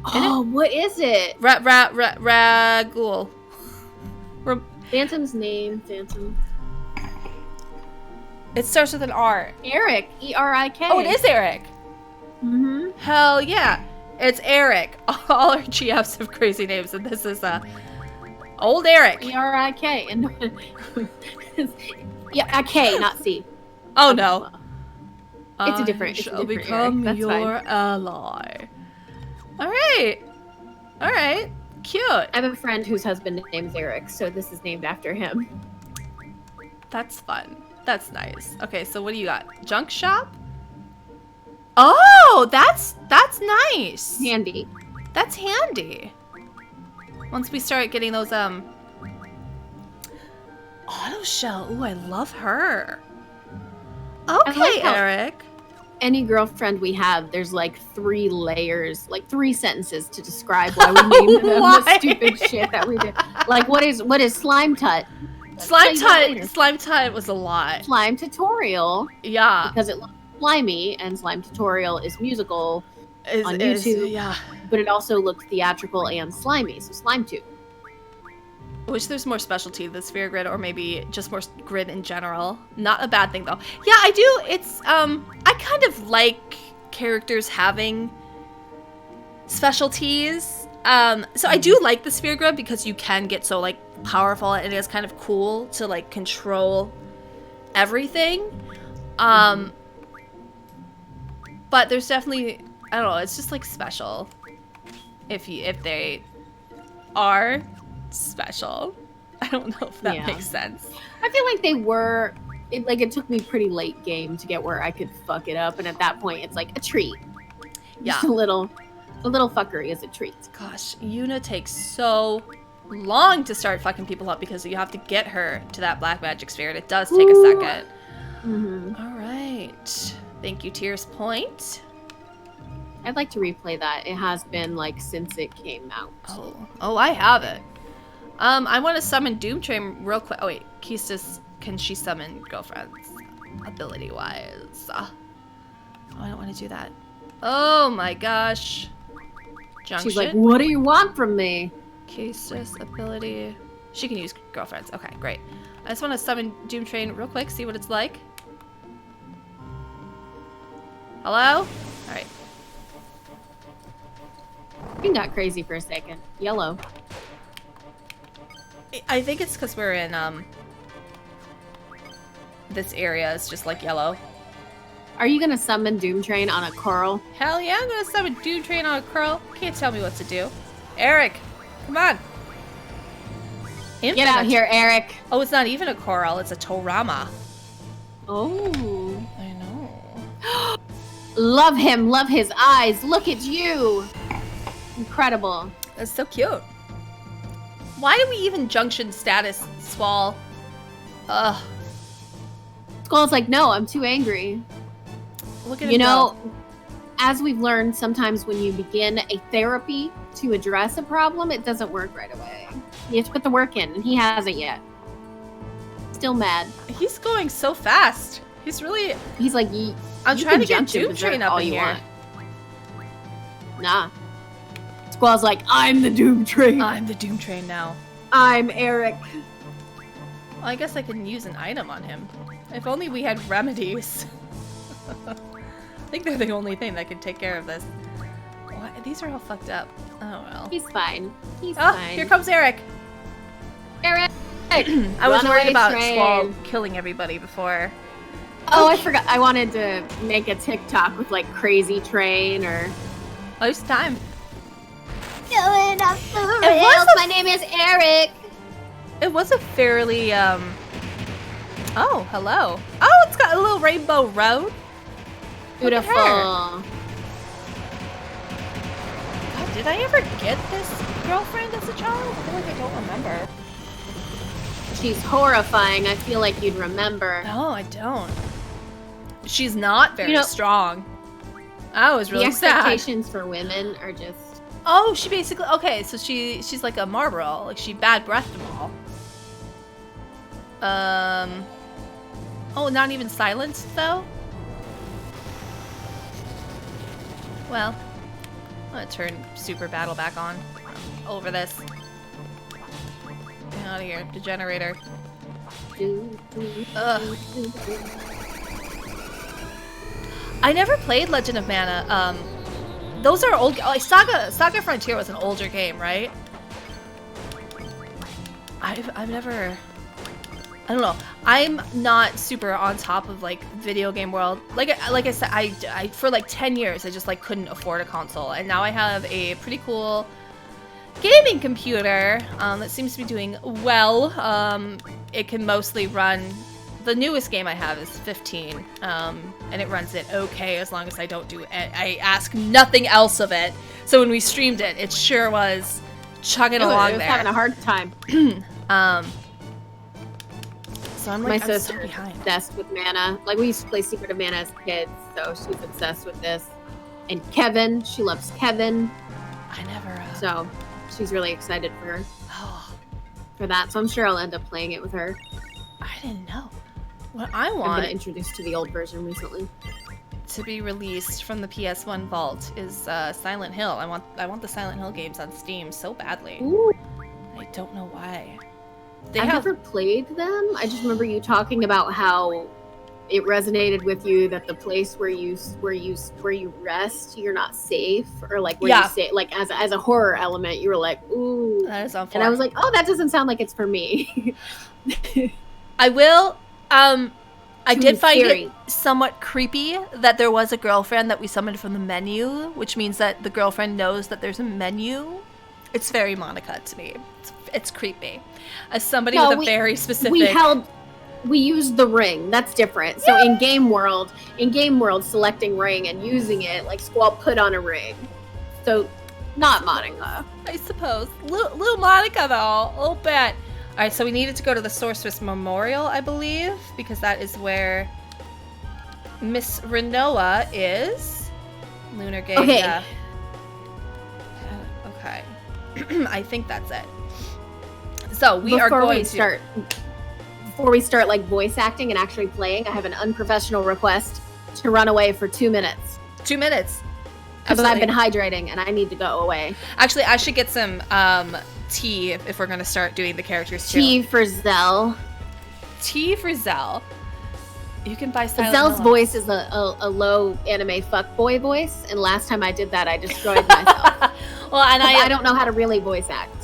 Speaker 2: Oh, what is it?
Speaker 1: Ragul.
Speaker 2: Phantom's name. Phantom.
Speaker 1: It starts with an R.
Speaker 2: Eric. E-R-I-K.
Speaker 1: Oh, it is Eric.
Speaker 2: Mm-hmm.
Speaker 1: Hell yeah. It's Eric. All our GFs have crazy names, and this is old Eric.
Speaker 2: E-R-I-K. And yeah, a K, not C.
Speaker 1: Oh no.
Speaker 2: It's a different-
Speaker 1: I
Speaker 2: it's a
Speaker 1: shall
Speaker 2: different
Speaker 1: become
Speaker 2: Eric. That's
Speaker 1: your ally. All right. All right. Cute.
Speaker 2: I have a friend whose husband name's Eric, so this is named after him.
Speaker 1: That's fun. That's nice. Okay, so what do you got? Junk shop? Oh, that's nice.
Speaker 2: Handy.
Speaker 1: That's handy. Once we start getting those auto shell. Ooh, I love her. Okay,
Speaker 2: like how-
Speaker 1: Eric.
Speaker 2: Any girlfriend we have, there's like 3 layers, like 3 sentences to describe why we named them
Speaker 1: Why?
Speaker 2: the stupid shit that we did. Like what is Slime Tut?
Speaker 1: Slime
Speaker 2: Tell you that later.
Speaker 1: Tut. Slime Tut was a lot.
Speaker 2: Slime Tutorial
Speaker 1: Yeah.
Speaker 2: because it looks slimy, and Slime Tutorial is musical, on
Speaker 1: Is-
Speaker 2: YouTube.
Speaker 1: yeah.
Speaker 2: but it also looked theatrical and slimy. So Slime Tube.
Speaker 1: I wish there's more specialty to the sphere grid, or maybe just more grid in general. Not a bad thing though. Yeah, I do. It's I kind of like characters having specialties. So I do like the sphere grid because you can get so like powerful, and it's kind of cool to like control everything. But there's definitely, I don't know, it's just like special if they are special. I don't know if that
Speaker 2: Yeah.
Speaker 1: makes sense.
Speaker 2: I feel like they were. It took me pretty late game to get where I could fuck it up, and at that point, it's like a treat.
Speaker 1: Yeah.
Speaker 2: Just a little fuckery is a treat.
Speaker 1: Gosh, Yuna takes so long to start fucking people up because you have to get her to that black magic sphere, and it does take a
Speaker 2: Ooh.
Speaker 1: second.
Speaker 2: Mm-hmm.
Speaker 1: All right. Thank you, Tears Point.
Speaker 2: I'd like to replay that. It has been like since it came out.
Speaker 1: Oh, I have it. I want to summon Doom Train real quick. Oh wait, Keistis, can she summon girlfriends? ability-wise. Oh, I don't want to do that. Oh my gosh. Junction.
Speaker 2: She's like, what do you want from me?
Speaker 1: Cases, ability. She can use girlfriends. Okay, great. I just want to summon Doom Train real quick, see what it's like. Hello? Alright.
Speaker 2: You got crazy for a second. Yellow.
Speaker 1: I think it's because we're in, this area is just like yellow.
Speaker 2: Are you gonna summon Doom Train on a coral?
Speaker 1: Hell yeah, I'm gonna summon Doom Train on a curl. Can't tell me what to do. Eric, come on.
Speaker 2: Get out here, Eric.
Speaker 1: Oh, it's not even a coral, it's a Torama.
Speaker 2: Oh.
Speaker 1: I know.
Speaker 2: Love him, love his eyes. Look at you. Incredible.
Speaker 1: That's so cute. Why do we even junction status Swall? Ugh.
Speaker 2: Skull's like, no, I'm too angry.
Speaker 1: Look at him
Speaker 2: You know,
Speaker 1: go.
Speaker 2: as we've learned, sometimes when you begin a therapy to address a problem, it doesn't work right away. You have to put the work in, and he hasn't yet. Still mad.
Speaker 1: He's going so fast. He's really.
Speaker 2: He's like,
Speaker 1: I'm
Speaker 2: you
Speaker 1: trying
Speaker 2: can
Speaker 1: to get
Speaker 2: junction
Speaker 1: Doom
Speaker 2: berserk
Speaker 1: Train up
Speaker 2: all
Speaker 1: in
Speaker 2: you
Speaker 1: here.
Speaker 2: want. Nah. Squall's like, I'm the Doom Train.
Speaker 1: I'm the Doom Train now.
Speaker 2: I'm Eric.
Speaker 1: Well, I guess I can use an item on him. If only we had remedies. I think they're the only thing that could take care of this. What? These are all fucked up. Oh well.
Speaker 2: He's fine. He's
Speaker 1: Oh,
Speaker 2: fine.
Speaker 1: here comes Eric.
Speaker 2: Eric.
Speaker 1: I was
Speaker 2: Runaway
Speaker 1: worried about
Speaker 2: train.
Speaker 1: Squall killing everybody before.
Speaker 2: Oh, I forgot. I wanted to make a TikTok with like crazy train or.
Speaker 1: Waste time.
Speaker 2: Going up the
Speaker 1: was
Speaker 2: rails.
Speaker 1: a-
Speaker 2: My name is Eric.
Speaker 1: It was a fairly Oh, hello. Oh, it's got a little rainbow road. Look at
Speaker 2: Beautiful.
Speaker 1: her. God, did I ever get this girlfriend as a child? I feel like I don't remember.
Speaker 2: She's horrifying. I feel like you'd remember.
Speaker 1: No, I don't. She's not very
Speaker 2: You know-
Speaker 1: strong. I was really
Speaker 2: the
Speaker 1: sad.
Speaker 2: expectations for women are just.
Speaker 1: Oh, she basically okay. So she's like a Marlboro, like she bad breathed them all. Oh, not even silenced though. Well, I'm gonna turn Super Battle back on. Over this. Get out of here, degenerator. Ugh. I never played Legend of Mana. Those are old. Like Saga Frontier was an older game, right? I've never. I don't know. I'm not super on top of like video game world. Like I said, I for like 10 years I just like couldn't afford a console, and now I have a pretty cool gaming computer that seems to be doing well. It can mostly run. The newest game I have is 15, and it runs it okay as long as I don't do it. I ask nothing else of it. So when we streamed it, it sure was chugging along
Speaker 2: It was
Speaker 1: there.
Speaker 2: having a hard time.
Speaker 1: So I'm
Speaker 2: My
Speaker 1: like, I'm so
Speaker 2: sister's
Speaker 1: behind.
Speaker 2: obsessed with Mana. Like, we used to play Secret of Mana as kids, so she's obsessed with this. And Kevin, she loves Kevin,
Speaker 1: I never.
Speaker 2: so she's really excited for
Speaker 1: Oh,
Speaker 2: that. So I'm sure I'll end up playing it with her.
Speaker 1: I didn't know. What I
Speaker 2: I've
Speaker 1: want
Speaker 2: been introduced to the old version recently.
Speaker 1: to be released from the PS1 vault is Silent Hill. I want the Silent Hill games on Steam so badly.
Speaker 2: Ooh,
Speaker 1: I don't know why. They
Speaker 2: I've
Speaker 1: have.
Speaker 2: never played them. I just remember you talking about how it resonated with you that the place where you rest, you're not safe, or like where
Speaker 1: Yeah.
Speaker 2: you say, like as a horror element, you were like, ooh.
Speaker 1: That is on.
Speaker 2: And I was like, oh, that doesn't sound like it's for me.
Speaker 1: I will. I
Speaker 2: Too
Speaker 1: did find
Speaker 2: scary.
Speaker 1: it somewhat creepy that there was a girlfriend that we summoned from the menu, which means that the girlfriend knows that there's a menu. It's very Monica to me. It's creepy. As somebody
Speaker 2: No,
Speaker 1: with a very specific.
Speaker 2: we used the ring. That's different. So in game world, selecting ring and using it, like Squall put on a ring. So not Monica.
Speaker 1: I suppose. Little Monica, though. A little bit. All right, so we needed to go to the Sorceress Memorial, I believe, because that is where Miss Renoa is. Lunar Gate.
Speaker 2: Okay.
Speaker 1: Yeah. Okay. I think that's it. So we are
Speaker 2: Before
Speaker 1: going
Speaker 2: we
Speaker 1: to
Speaker 2: start before we start like voice acting and actually playing, I have an unprofessional request to run away for 2 minutes.
Speaker 1: 2 minutes.
Speaker 2: Because I've been hydrating and I need to go away.
Speaker 1: Actually, I should get some tea if we're going to start doing the characters too.
Speaker 2: Tea for Zell.
Speaker 1: Tea for Zell. You can buy Silent
Speaker 2: Zell's
Speaker 1: Hill.
Speaker 2: voice is a low anime fuckboy voice, and last time I did that, I destroyed myself.
Speaker 1: Well, and
Speaker 2: I don't know how to really voice act.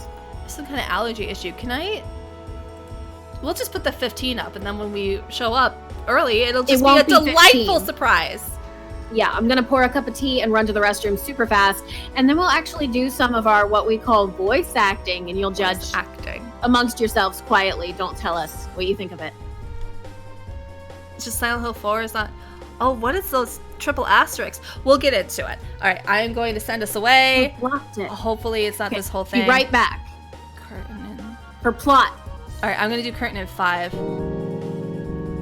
Speaker 1: Some kind of allergy issue. Can I? We'll just put the 15 up, and then when we show up early, it'll just be a
Speaker 2: won't be
Speaker 1: delightful
Speaker 2: 15.
Speaker 1: surprise.
Speaker 2: Yeah, I'm gonna pour a cup of tea and run to the restroom super fast, and then we'll actually do some of our what we call voice acting, and you'll judge
Speaker 1: Acting.
Speaker 2: amongst yourselves quietly. Don't tell us what you think of it.
Speaker 1: It's just Silent Hill 4 is not. Oh, what is those triple asterisks? We'll get into it. All right, I am going to send us away.
Speaker 2: I blocked it.
Speaker 1: Hopefully, it's not
Speaker 2: Okay,
Speaker 1: this whole thing.
Speaker 2: Be right back
Speaker 1: Curtain in.
Speaker 2: for plot.
Speaker 1: All right, I'm gonna do curtain in 5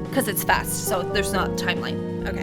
Speaker 1: because it's fast, so there's not timeline. Okay.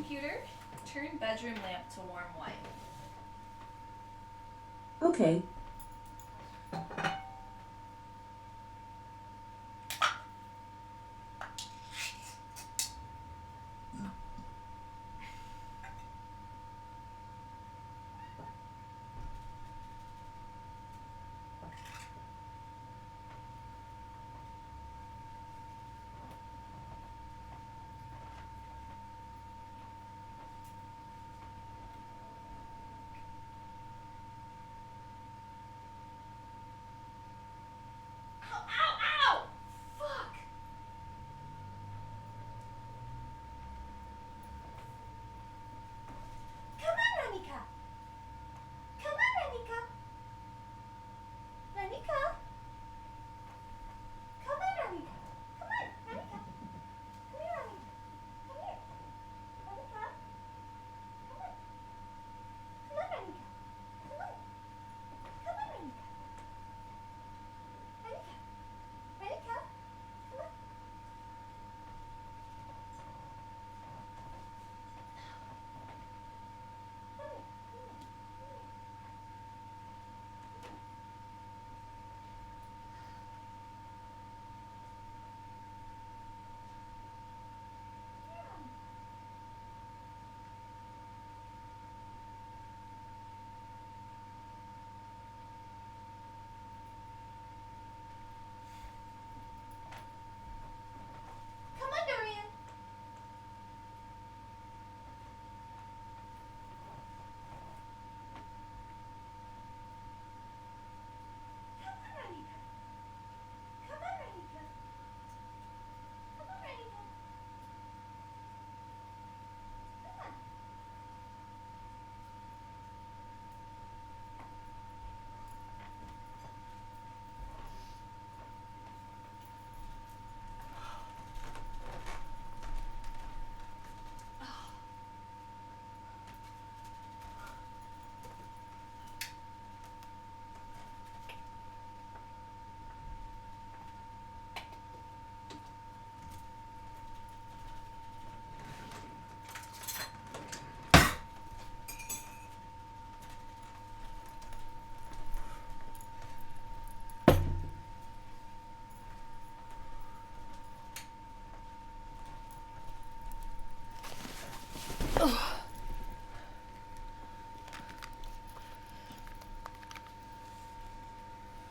Speaker 1: computer, turn bedroom lamp to warm white.
Speaker 5: Okay.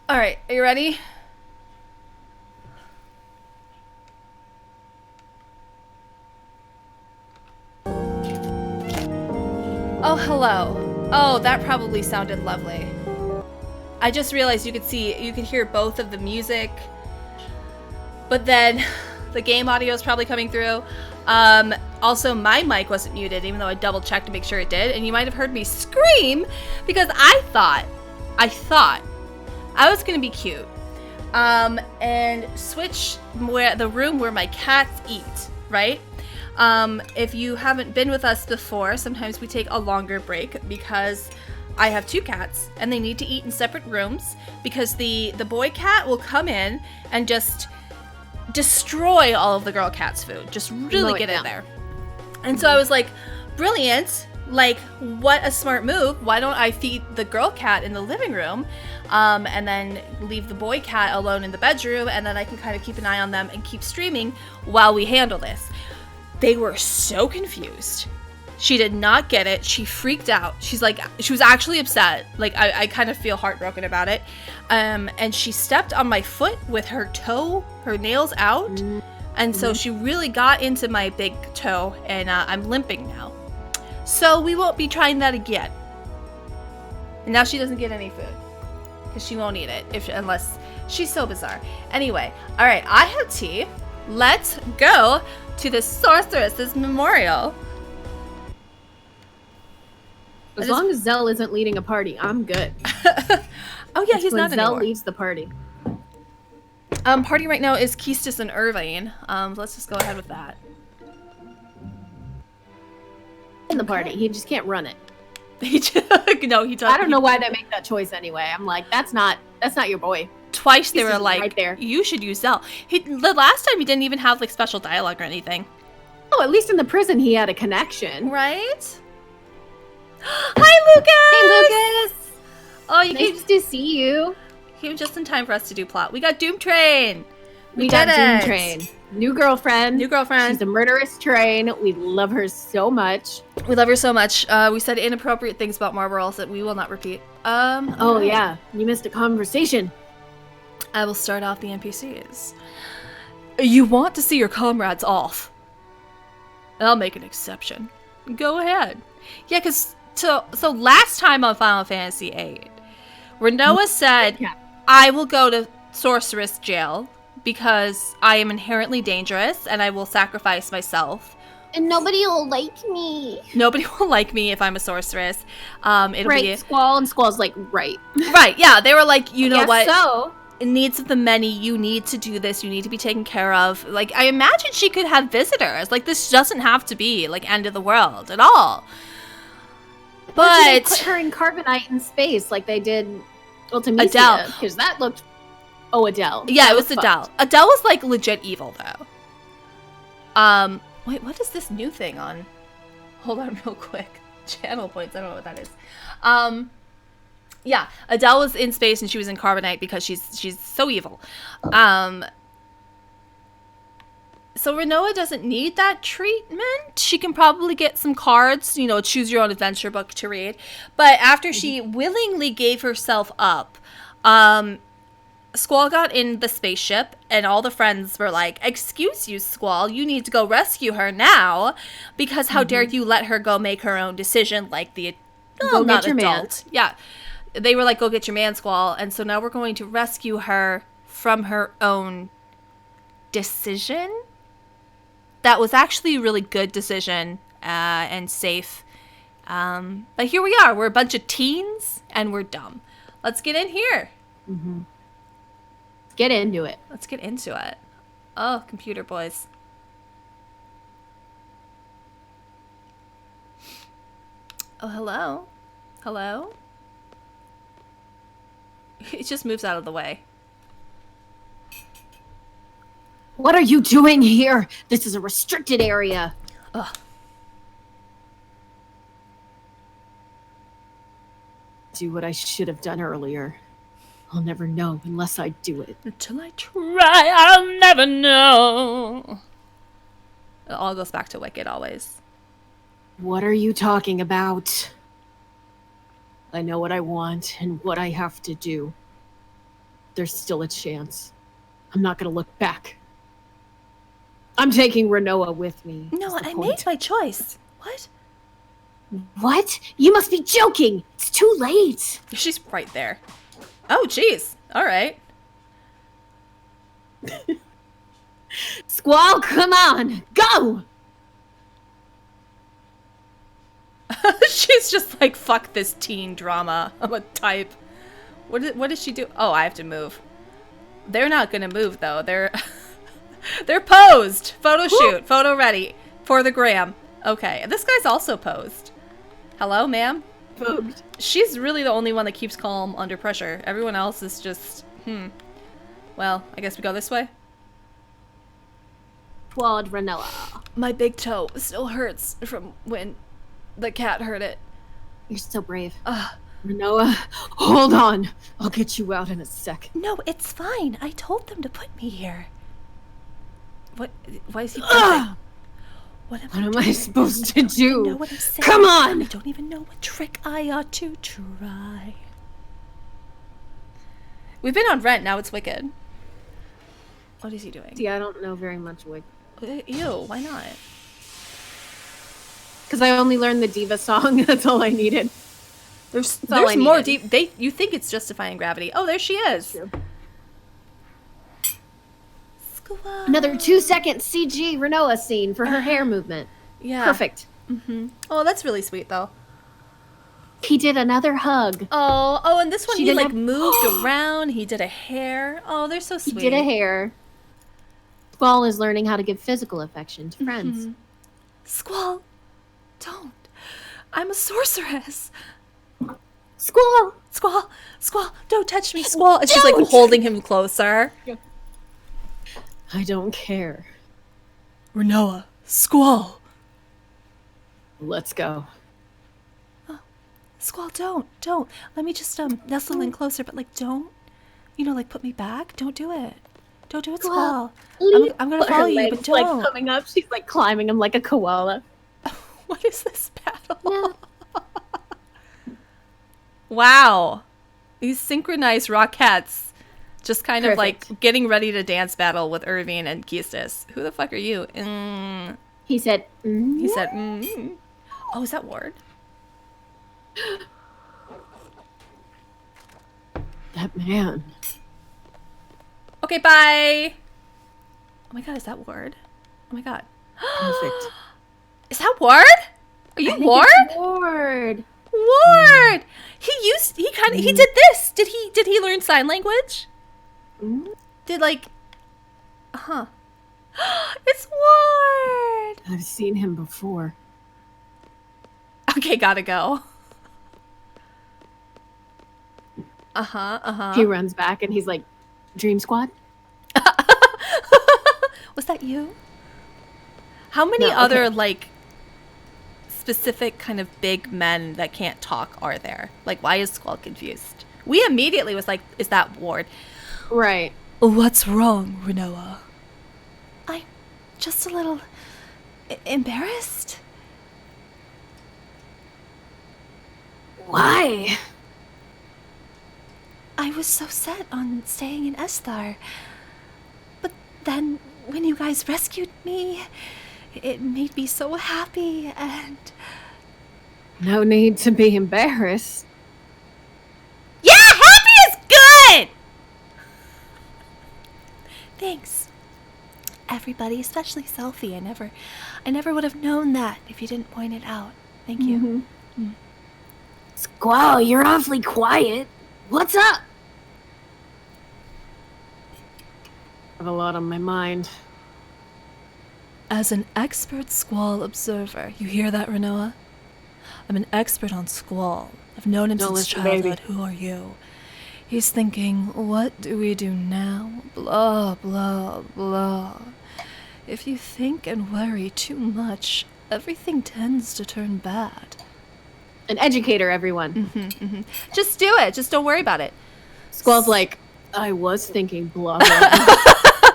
Speaker 1: All right, are you ready? Oh, hello. Oh, that probably sounded lovely. I just realized you could hear both of the music, but then the game audio is probably coming through. Also, my mic wasn't muted, even though I double checked to make sure it did, and you might have heard me scream because I thought I was gonna be cute, and switch the room where my cats eat, right? If you haven't been with us before, sometimes we take a longer break because I have 2 cats and they need to eat in separate rooms because the boy cat will come in and just destroy all of the girl cat's food, just really get in there. And so I was like, brilliant. Like, what a smart move. Why don't I feed the girl cat in the living room and then leave the boy cat alone in the bedroom, and then I can kind of keep an eye on them and keep streaming while we handle this. They were so confused. She did not get it. She freaked out. She was actually upset. Like, I kind of feel heartbroken about it. And she stepped on my foot with her nails out. And so she really got into my big toe, and I'm limping now. So we won't be trying that again. And now she doesn't get any food because she won't eat it unless she's so bizarre. Anyway, all right, I have tea. Let's go to the sorceress's memorial.
Speaker 2: As long as Zell isn't leading a party, I'm good.
Speaker 1: Oh yeah, he's not
Speaker 2: Zell
Speaker 1: anymore.
Speaker 2: leads the party.
Speaker 1: Party right now is Keistis and Irvine. Let's just go ahead with that.
Speaker 2: In the party, he just can't run it.
Speaker 1: No, he doesn't.
Speaker 2: I don't know why they make that choice anyway. I'm like, that's not your boy.
Speaker 1: Twice they
Speaker 2: He's
Speaker 1: were
Speaker 2: just
Speaker 1: like,
Speaker 2: right there.
Speaker 1: you should use Zell. The last time he didn't even have like special dialogue or anything.
Speaker 2: at least in the prison he had a connection.
Speaker 1: Right? Hi, Lucas!
Speaker 2: Hey, Lucas!
Speaker 1: Oh, you
Speaker 2: Nice to see you.
Speaker 1: came just in time for us to do plot. We got Doom Train!
Speaker 2: We
Speaker 1: did
Speaker 2: got Doom
Speaker 1: it.
Speaker 2: Train. New girlfriend.
Speaker 1: New girlfriend.
Speaker 2: She's a murderous train. We love her so much.
Speaker 1: We love her so much. We said inappropriate things about Marlboros that we will not repeat.
Speaker 2: Oh,
Speaker 1: alright.
Speaker 2: yeah. You missed a conversation.
Speaker 1: I will start off the NPCs. You want to see your comrades off? I'll make an exception. Go ahead. Yeah, because so last time on Final Fantasy VIII, Renoa said,
Speaker 2: Yeah.
Speaker 1: I will go to sorceress jail because I am inherently dangerous and I will sacrifice myself.
Speaker 2: And nobody will like me.
Speaker 1: Nobody will like me if I'm a sorceress. It'll
Speaker 2: Right,
Speaker 1: be
Speaker 2: Squall, and Squall's like, right.
Speaker 1: right. Yeah, they were like, you know
Speaker 2: Guess
Speaker 1: what?
Speaker 2: so.
Speaker 1: Needs of the many, you need to do this, you need to be taken care of. Like, I imagine she could have visitors. Like, this doesn't have to be like end of the world at all.
Speaker 2: Or do they
Speaker 1: But
Speaker 2: put her in carbonite in space like they did Ultimisia?
Speaker 1: Adele.
Speaker 2: Because that looked... Oh, Adele.
Speaker 1: yeah,
Speaker 2: That
Speaker 1: it was
Speaker 2: fucked.
Speaker 1: Adele. Adele was like legit evil though. Wait, what is this new thing on? Hold on real quick. Channel points, I don't know what that is. Yeah, Adele was in space and she was in carbonite because she's so evil. So Renoa doesn't need that treatment. She can probably get some cards, you know, choose your own adventure book to read. But after she willingly gave herself up, Squall got in the spaceship and all the friends were like, excuse you, Squall, you need to go rescue her now because how dare you let her go make her own decision like the
Speaker 2: Go
Speaker 1: not
Speaker 2: get your man.
Speaker 1: adult. Yeah. They were like, go get your man, Squall. And so now we're going to rescue her from her own decision. That was actually a really good decision and safe. But here we are. We're a bunch of teens and we're dumb. Let's get in here.
Speaker 2: Get into it.
Speaker 1: Let's get into it. Oh, computer boys. Oh, hello. Hello? It just moves out of the way.
Speaker 2: What are you doing here? This is a restricted area.
Speaker 1: Ugh.
Speaker 2: Do what I should have done earlier. I'll never know unless I do it.
Speaker 1: Until I try, I'll never know. It all goes back to Wicked always.
Speaker 2: What are you talking about? I know what I want and what I have to do. There's still a chance. I'm not gonna look back. I'm taking Renoa with me.
Speaker 1: No,
Speaker 2: is the
Speaker 1: I
Speaker 2: point.
Speaker 1: made my choice. What?
Speaker 2: What? You must be joking! It's too late!
Speaker 1: She's right there. Oh, jeez. All right.
Speaker 2: Squall, come on! Go!
Speaker 1: She's just like, fuck this teen drama. I'm a type. What does she do? Oh, I have to move. They're not gonna move though. They're they're posed. Photo shoot. Photo ready for the gram. Okay. This guy's also posed. Hello, ma'am.
Speaker 2: Vogued.
Speaker 1: She's really the only one that keeps calm under pressure. Everyone else is just, Well, I guess we go this way.
Speaker 2: Quad Renoa.
Speaker 1: My big toe still hurts from when the cat hurt it.
Speaker 2: You're so brave.
Speaker 1: Ugh.
Speaker 2: Renoa, hold on. I'll get you out in a sec.
Speaker 1: No, it's fine. I told them to put me here. What? Why is he?
Speaker 2: Ugh!
Speaker 1: What am
Speaker 2: What am I supposed to do?
Speaker 1: I know what I'm saying.
Speaker 2: Come on!
Speaker 1: I don't even know what trick I ought to try. We've been on Rent. Now it's Wicked. What is he doing?
Speaker 2: See, I don't know very much Wicked.
Speaker 1: Ew. Why not?
Speaker 2: Because I only learned the Diva song. That's all I needed.
Speaker 1: There's
Speaker 2: all I
Speaker 1: more
Speaker 2: needed.
Speaker 1: deep. You think it's justifying gravity? Oh, there she is.
Speaker 2: True.
Speaker 1: Squad.
Speaker 2: Another 2-second CG Renoa scene for her hair movement.
Speaker 1: Yeah.
Speaker 2: Perfect.
Speaker 1: Oh, that's really sweet though.
Speaker 2: He did another hug.
Speaker 1: Oh, and this one
Speaker 2: She
Speaker 1: he
Speaker 2: did
Speaker 1: like
Speaker 2: a-
Speaker 1: moved around. He did a hair. Oh, they're so
Speaker 2: He
Speaker 1: sweet.
Speaker 2: did a hair. Squall is learning how to give physical affection to friends.
Speaker 1: Squall, don't. I'm a sorceress.
Speaker 2: Squall!
Speaker 1: Squall, don't touch me, Squall. And she's like
Speaker 2: Don't!
Speaker 1: holding him closer.
Speaker 2: I don't care.
Speaker 1: Renoa, Squall!
Speaker 2: Let's go.
Speaker 1: Squall, don't. Let me just nestle in closer, but like don't, like put me back. Don't do it. Don't do it, Squall. I'm gonna follow you, but don't.
Speaker 2: Like coming up, she's like climbing him like a koala.
Speaker 1: What is this battle? Wow. These synchronized Rockettes just kind of like getting ready to dance battle with Irving and Keistis. Who the fuck are you?
Speaker 2: He said,
Speaker 1: He said, Oh, is that Ward?
Speaker 2: That man.
Speaker 1: Okay, bye. Oh my god, is that Ward? Oh my god.
Speaker 2: Perfect.
Speaker 1: Is that Ward? Are you Ward?
Speaker 2: Ward.
Speaker 1: Ward. He did this. Did he learn sign language? Did like It's Ward.
Speaker 2: I've seen him before.
Speaker 1: Okay, gotta go.
Speaker 2: He runs back and he's like, Dream Squad?
Speaker 1: Was that you? How many other like specific kind of big men that can't talk are there? Like, why is Squall confused? We immediately was like, is that Ward?
Speaker 2: Right.
Speaker 1: What's wrong, Renoa? I'm just a little embarrassed.
Speaker 2: Why?
Speaker 1: I was so set on staying in Esthar. But then, when you guys rescued me, it made me so happy, and...
Speaker 2: No need to be embarrassed.
Speaker 1: Yeah, happy is good! Thanks. Everybody, especially Selfie. I never would have known that if you didn't point it out. Thank you.
Speaker 2: Squall, you're awfully quiet. What's up? I have a lot on my mind.
Speaker 4: As an expert Squall observer, you hear that, Renoa? I'm an expert on Squall. I've known him since childhood. Who are you? He's thinking, what do we do now? Blah, blah, blah. If you think and worry too much, everything tends to turn bad.
Speaker 2: An educator, everyone.
Speaker 1: Just do it. Just don't worry about it.
Speaker 2: Squall's like, I was thinking blah, blah, blah.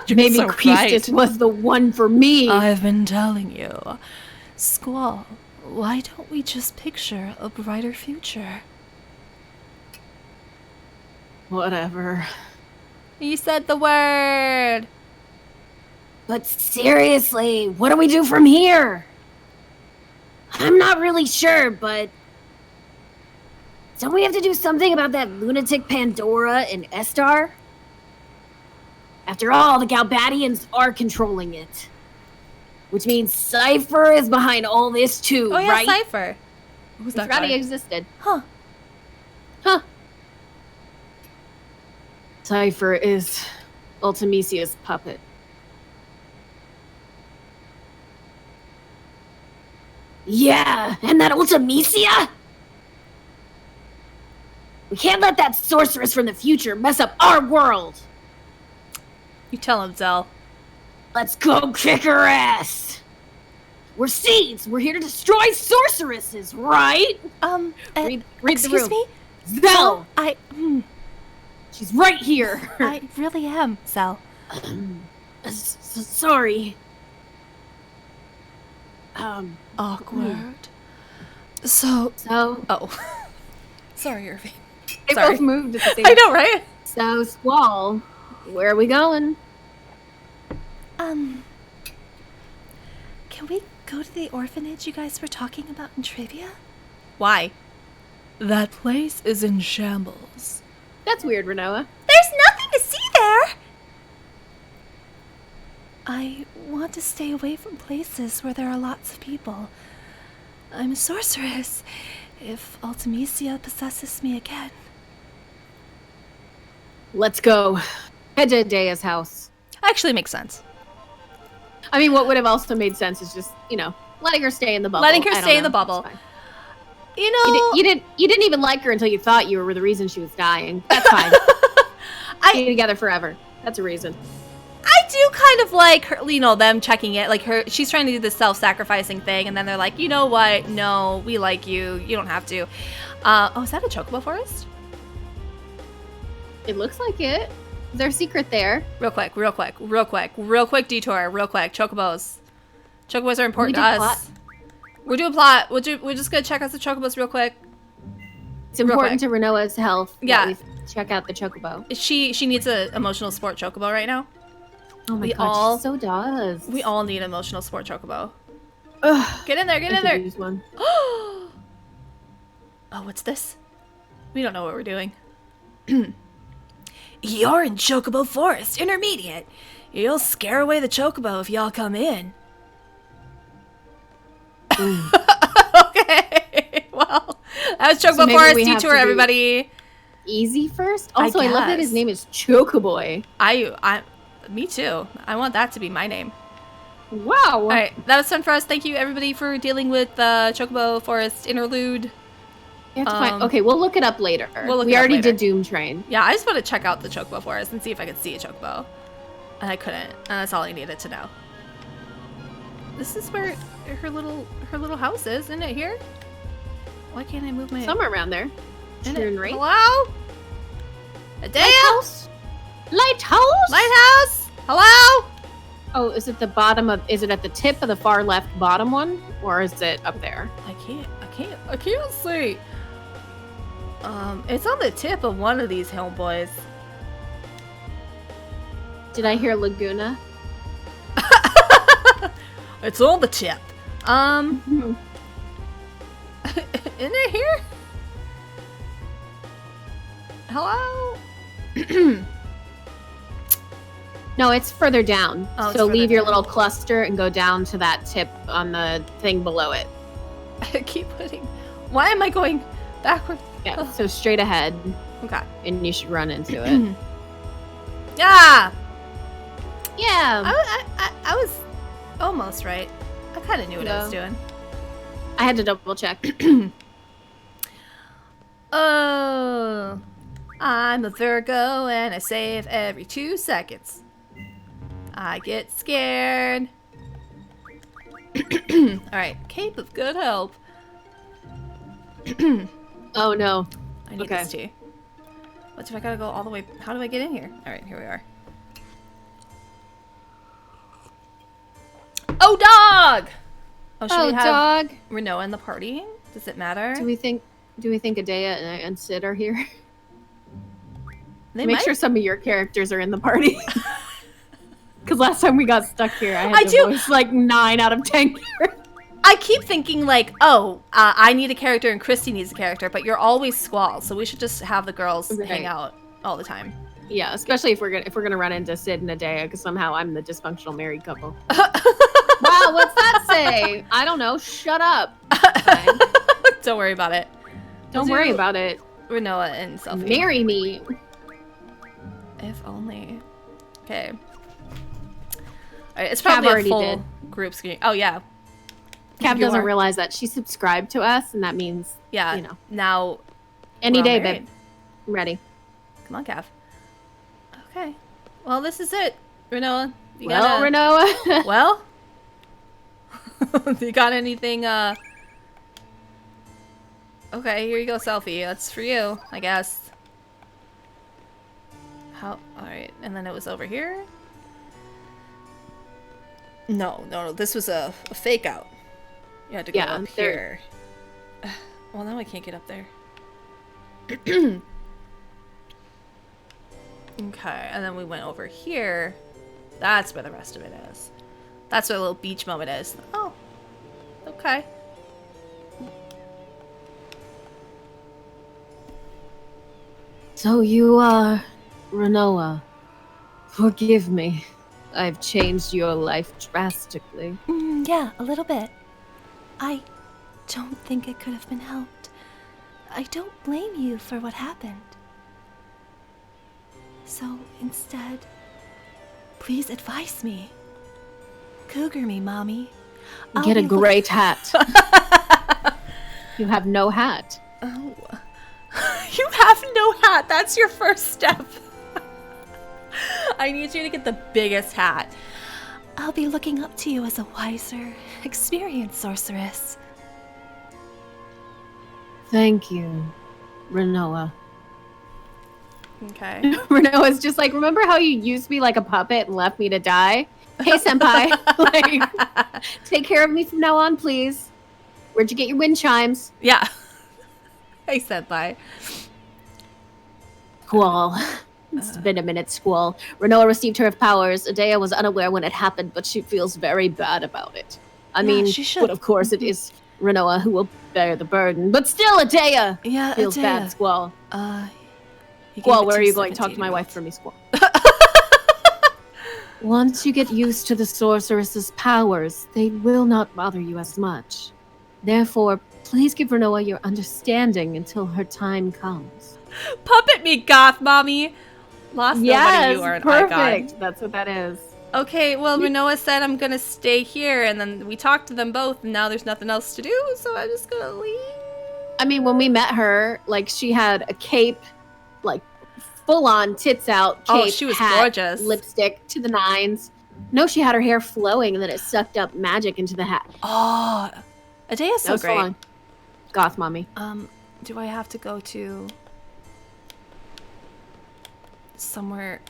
Speaker 2: Maybe
Speaker 4: so
Speaker 2: Keistis was the one for me.
Speaker 4: I've been telling you. Squall, why don't we just picture a brighter future?
Speaker 2: Whatever.
Speaker 1: You said the word.
Speaker 2: But seriously, what do we do from here? I'm not really sure, but... Don't we have to do something about that lunatic Pandora in Esthar? After all, the Galbadians are controlling it. Which means Cypher is behind all this too,
Speaker 1: Oh yeah,
Speaker 2: right?
Speaker 1: Cypher.
Speaker 4: Who's
Speaker 2: He
Speaker 4: that
Speaker 2: forgot he
Speaker 4: guy?
Speaker 2: existed.
Speaker 1: Huh.
Speaker 2: Cypher is Ultimisia's puppet. Yeah, and that Ultimisia? We can't let that sorceress from the future mess up our world.
Speaker 1: You tell him, Zell.
Speaker 2: Let's go kick her ass. We're seeds. We're here to destroy sorceresses, right? Read the
Speaker 1: excuse
Speaker 2: room.
Speaker 1: me?
Speaker 2: Zell. She's right here.
Speaker 1: I really am, Zell.
Speaker 2: Sorry.
Speaker 4: Awkward. So,
Speaker 1: Oh.
Speaker 4: sorry, Irving.
Speaker 2: They
Speaker 1: Sorry.
Speaker 2: both moved at the same
Speaker 1: I know, right?
Speaker 2: So, Squall, where are we going?
Speaker 1: Can we go to the orphanage you guys were talking about in trivia? Why?
Speaker 4: That place is in shambles.
Speaker 2: That's weird, Renoa.
Speaker 1: There's nothing to see there!
Speaker 4: I want to stay away from places where there are lots of people. I'm a sorceress. If Ultimisia possesses me again.
Speaker 2: Let's go. Head to Dea's house.
Speaker 1: Actually makes sense.
Speaker 2: I mean, what would have also made sense is just, letting her stay in the bubble.
Speaker 1: Letting her
Speaker 2: I don't
Speaker 1: stay in
Speaker 2: know.
Speaker 1: the bubble.
Speaker 2: It's fine.
Speaker 1: You know...
Speaker 2: You didn't even like her until you thought you were the reason she was dying. That's fine. Stay together forever. That's a reason.
Speaker 1: I do kind of like her, you know, them checking it. Like she's trying to do the self-sacrificing thing, and then they're like, you know what? No, we like you. You don't have to. Oh, is that a chocobo forest?
Speaker 2: It looks like it. Is there a secret there?
Speaker 1: Real quick detour. Real quick. Chocobos. Chocobos are important to
Speaker 2: We do
Speaker 1: us.
Speaker 2: plot?
Speaker 1: We're doing plot. We're just gonna check out the chocobos real quick.
Speaker 2: It's important to Renoa's health.
Speaker 1: Yeah.
Speaker 2: That we check out the chocobo.
Speaker 1: She needs an emotional support chocobo right now.
Speaker 2: Oh my
Speaker 1: We
Speaker 2: god,
Speaker 1: all-
Speaker 2: she so does.
Speaker 1: We all need emotional support chocobo.
Speaker 2: Ugh,
Speaker 1: Get in there. Get
Speaker 2: I
Speaker 1: in
Speaker 2: could
Speaker 1: there.
Speaker 2: use one.
Speaker 1: Oh, what's this? We don't know what we're doing. You're in Chocobo Forest, Intermediate. You'll scare away the Chocobo if y'all come in. Okay. Well, that was Chocobo
Speaker 2: maybe
Speaker 1: Forest
Speaker 2: we have
Speaker 1: detour,
Speaker 2: to do-
Speaker 1: everybody.
Speaker 2: Easy first?
Speaker 1: I
Speaker 2: Also, I love that his
Speaker 1: guess.
Speaker 2: name is Chocoboy.
Speaker 1: Me too. I want that to be my name.
Speaker 2: Wow.
Speaker 1: All right, that was fun for us. Thank you, everybody, for dealing with the Chocobo Forest interlude.
Speaker 2: You have to find- okay, we'll look it up later.
Speaker 1: We'll look
Speaker 2: we
Speaker 1: it up
Speaker 2: already
Speaker 1: later.
Speaker 2: did Doom Train.
Speaker 1: Yeah, I just want to check out the Chocobo Forest and see if I could see a Chocobo. And I couldn't. And that's all I needed to know. This is where her little house is, isn't it here? Why can't I move my...
Speaker 2: Somewhere around there.
Speaker 1: Isn't
Speaker 2: Turn
Speaker 1: it?
Speaker 2: right.
Speaker 1: Hello? Adea?
Speaker 2: Lighthouse?
Speaker 1: Lighthouse? Hello?
Speaker 2: Oh, is it the bottom of? Is it at the tip of the far left bottom one, or is it up there?
Speaker 1: I can't see. It's on the tip of one of these homeboys.
Speaker 2: Did I hear Laguna?
Speaker 1: It's on the tip.
Speaker 2: Hmm.
Speaker 1: Isn't it here? Hello?
Speaker 2: No, it's further down.
Speaker 1: Oh, it's
Speaker 2: so
Speaker 1: further
Speaker 2: leave your
Speaker 1: down.
Speaker 2: little cluster and go down to that tip on the thing below it.
Speaker 1: I keep putting... Why am I going backwards?
Speaker 2: Yeah. So straight ahead,
Speaker 1: Okay.
Speaker 2: and you should run into it.
Speaker 1: Yeah!
Speaker 2: Yeah.
Speaker 1: I was almost right. I kind of knew what I was doing.
Speaker 2: I had to double check.
Speaker 1: Oh, I'm a Virgo and I save every 2 seconds. I get scared. Alright, Cape of Good Hope.
Speaker 2: Oh no.
Speaker 1: I need
Speaker 2: Okay.
Speaker 1: this tea. What if I gotta go all the way? How do I get in here? Alright, here we are. Oh, dog! Oh, should we have
Speaker 2: dog.
Speaker 1: Renoa in the party? Does it matter?
Speaker 2: Do we think Adea and Sid are here?
Speaker 1: They
Speaker 2: Make
Speaker 1: might.
Speaker 2: sure some of your characters are in the party. Because last time we got stuck here, I had
Speaker 1: I
Speaker 2: to
Speaker 1: do-
Speaker 2: voice like 9 out of 10.
Speaker 1: I keep thinking like, oh, I need a character and Christy needs a character, but you're always Squall, so we should just have the girls
Speaker 2: Right.
Speaker 1: hang out all the time.
Speaker 2: Yeah, especially if we're gonna run into Sid and Adea, because somehow I'm the dysfunctional married couple. Wow, what's that say? I don't know. Shut up. Fine.
Speaker 1: Don't worry about it.
Speaker 2: Don't
Speaker 1: Do
Speaker 2: worry about it.
Speaker 1: Renoa and Selfie.
Speaker 2: Marry me.
Speaker 1: If only. Okay. Alright, it's
Speaker 2: Cav
Speaker 1: probably a
Speaker 2: already
Speaker 1: full
Speaker 2: did.
Speaker 1: group screen. Oh yeah.
Speaker 2: Cav
Speaker 1: You
Speaker 2: doesn't
Speaker 1: are-
Speaker 2: realize that she subscribed to us, and that means
Speaker 1: Yeah.
Speaker 2: you know.
Speaker 1: Now.
Speaker 2: Any
Speaker 1: we're all
Speaker 2: day,
Speaker 1: married.
Speaker 2: babe. I'm ready.
Speaker 1: Come on, Cav. Okay. Well, this is it, Renoa. You
Speaker 2: Well,
Speaker 1: gotta-
Speaker 2: Renoa.
Speaker 1: Well. You got anything? Okay, here you go, Selfie. That's for you, I guess. How? All right, and then it was over here. No. This was a fake out. You had to go
Speaker 2: Yeah,
Speaker 1: up
Speaker 2: there-
Speaker 1: here. Well, now I can't get up there. Okay, and then we went over here. That's where the rest of it is. That's where the little beach moment is. Oh, okay.
Speaker 2: So you are Renoa. Forgive me. I've changed your life drastically.
Speaker 4: Yeah, a little bit. I don't think it could have been helped. I don't blame you for what happened. So instead, please advise me. Cougar me, Mommy. I'll
Speaker 2: Get
Speaker 4: be
Speaker 2: a
Speaker 4: able-
Speaker 2: great hat. You have no hat.
Speaker 1: Oh. You have no hat. That's your first step. I need you to get the biggest hat.
Speaker 4: I'll be looking up to you as a wiser, experienced sorceress.
Speaker 2: Thank you, Renoa.
Speaker 1: Okay.
Speaker 2: Renoa's just like, remember how you used me like a puppet and left me to die? Hey, senpai. Like, take care of me from now on, please. Where'd you get your wind chimes?
Speaker 1: Yeah. I said bye.
Speaker 2: Squall. It's been a minute, Squall. Renoa received her powers. Adea was unaware when it happened, but she feels very bad about it. I mean,
Speaker 4: she should.
Speaker 2: but of course it is Renoa who will bear the burden. But still, Adea
Speaker 4: Yeah,
Speaker 2: feels
Speaker 4: Adea.
Speaker 2: bad, Squall.
Speaker 4: You
Speaker 2: Squall,
Speaker 4: gave it
Speaker 2: where
Speaker 4: to
Speaker 2: are you going? Talk to my
Speaker 4: 17-year-olds.
Speaker 2: wife for me, Squall. Once you get used to the sorceress's powers, they will not bother you as much. Therefore, please give Renoa your understanding until her time comes.
Speaker 1: Puppet me, goth mommy. Lost nobody, you are an
Speaker 2: perfect.
Speaker 1: icon.
Speaker 2: That's what that is.
Speaker 1: Okay, well, Renoa said I'm gonna stay here, and then we talked to them both, and now there's nothing else to do, so I'm just gonna leave.
Speaker 2: I mean, when we met her, like, she had a cape, like, full-on tits out cape,
Speaker 1: Oh, she was
Speaker 2: hat,
Speaker 1: gorgeous.
Speaker 2: lipstick to the nines. No, she had her hair flowing, and then it sucked up magic into the hat.
Speaker 1: Oh, Adea's
Speaker 2: That
Speaker 1: so
Speaker 2: was
Speaker 1: great.
Speaker 2: full-on. Goth mommy.
Speaker 1: Do I have to go to somewhere?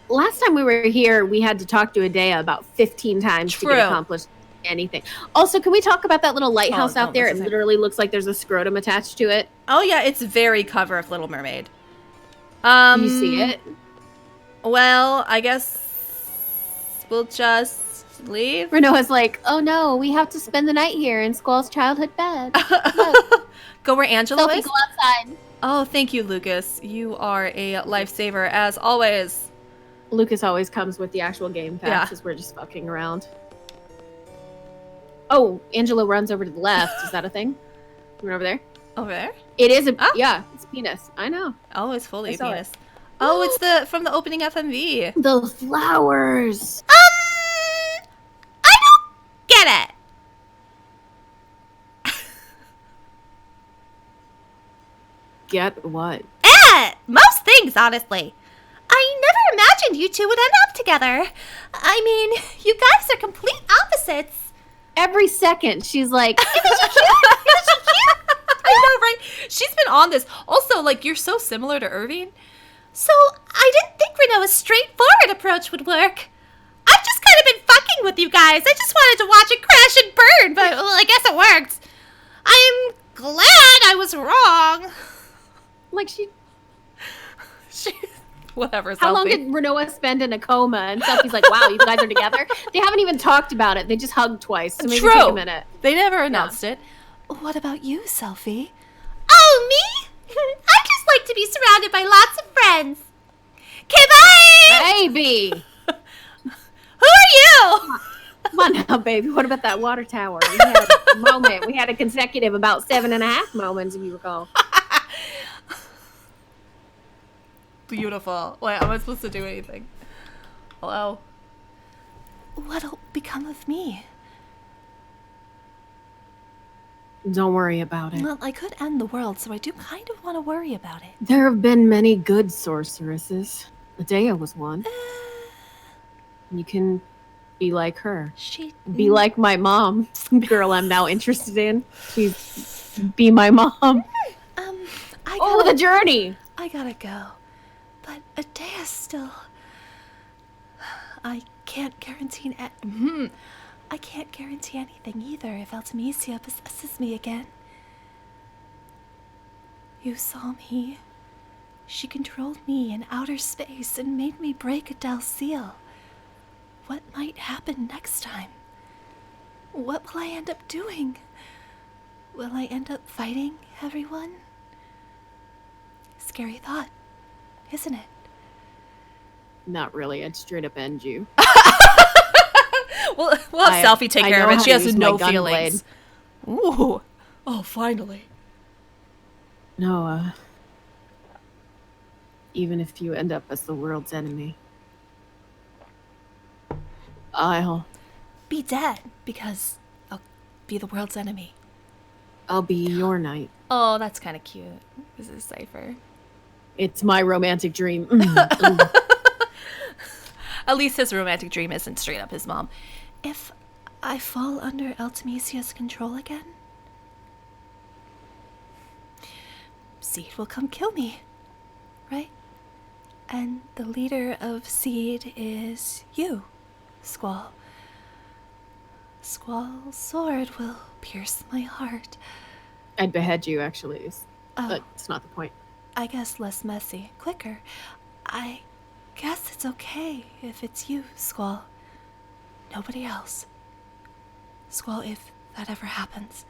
Speaker 2: Last time we were here, we had to talk to Adea about 15 times to
Speaker 1: True.
Speaker 2: get accomplished anything. Also, can we talk about that little lighthouse
Speaker 1: no,
Speaker 2: out there?
Speaker 1: this
Speaker 2: It
Speaker 1: isn't-
Speaker 2: literally looks like there's a scrotum attached to it.
Speaker 1: Oh yeah, it's very cover of Little Mermaid.
Speaker 2: You see it?
Speaker 1: Well, I guess we'll just leave.
Speaker 2: Renoa's like, oh no, we have to spend the night here in Squall's childhood bed.
Speaker 1: Go where Angela
Speaker 2: Sophie,
Speaker 1: is.
Speaker 2: go outside.
Speaker 1: Oh, thank you, Lucas. You are a lifesaver as always.
Speaker 2: Lucas always comes with the actual game
Speaker 1: Yeah.
Speaker 2: packs as we're just fucking around. Oh, Angela runs over to the left. Is that a thing? Run over there.
Speaker 1: Over there?
Speaker 2: It is a
Speaker 1: Ah.
Speaker 2: yeah, it's penis. I know.
Speaker 1: Oh, it's fully
Speaker 2: I saw it.
Speaker 1: penis. Oh, it's the from the opening FMV.
Speaker 2: The flowers.
Speaker 3: I don't get it.
Speaker 2: Get what?
Speaker 3: Most things, honestly. I never imagined you two would end up together. I mean, you guys are complete opposites.
Speaker 2: Every second she's like,
Speaker 1: I know, right? She's been on this. Also, like, you're so similar to Irving.
Speaker 3: So, I didn't think Renoa's straightforward approach would work. I've just kind of been fucking with you guys. I just wanted to watch it crash and burn, but well, I guess it worked. I'm glad I was wrong.
Speaker 2: like she.
Speaker 1: Whatever.
Speaker 2: How long
Speaker 1: Selfie.
Speaker 2: did Renoa spend in a coma? And Selfie's like, wow, you guys are together. They haven't even talked about it. They just hugged twice. So maybe
Speaker 1: True.
Speaker 2: take a minute.
Speaker 1: They never announced it.
Speaker 4: What about you, Selfie?
Speaker 3: Oh, me? I just like to be surrounded by lots of friends. Okay, bye!
Speaker 2: Baby,
Speaker 3: Who are you?
Speaker 2: come on now, baby. What about that water tower? We had a moment. We had a consecutive about 7.5 moments, if you recall.
Speaker 1: Beautiful. Wait, am I supposed to do anything? Hello?
Speaker 4: What'll become of me?
Speaker 2: Don't worry about it.
Speaker 4: Well, I could end the world, so I do kind of want to worry about it.
Speaker 2: There have been many good sorceresses. Adea was one. You can be like her.
Speaker 4: She
Speaker 2: Be like my mom, girl I'm now interested in. Please be my mom.
Speaker 4: I
Speaker 2: Oh,
Speaker 4: gotta,
Speaker 2: the journey!
Speaker 4: I gotta go. But Adea's still. I can't guarantee. I can't guarantee anything either if Artemisia possesses me again. You saw me. She controlled me in outer space and made me break Adele's seal. What might happen next time? What will I end up doing? Will I end up fighting everyone? Scary thought, isn't it?
Speaker 2: Not really. I'd straight up end you.
Speaker 1: We'll have Selfie take
Speaker 2: I
Speaker 1: care of
Speaker 2: know
Speaker 1: it.
Speaker 2: how
Speaker 1: She
Speaker 2: to
Speaker 1: has
Speaker 2: use
Speaker 1: no
Speaker 2: my gun
Speaker 1: feelings. Ooh. Oh, finally.
Speaker 2: No, even if you end up as the world's enemy, I'll
Speaker 4: Be dead, because I'll be the world's enemy.
Speaker 2: be your knight.
Speaker 1: Oh, that's kind of cute. This is Cypher.
Speaker 2: It's my romantic dream. Mm, mm.
Speaker 1: At least his romantic dream isn't straight up his mom.
Speaker 4: If I fall under Altamisia's control again, Seed will come kill me, right? And the leader of Seed is you, Squall. Squall's sword will pierce my heart.
Speaker 2: I'd behead you, actually.
Speaker 4: Oh.
Speaker 2: But it's not the point.
Speaker 4: I guess less messy, quicker. I guess it's okay if it's you, Squall. Nobody else. Squall, if that ever happens.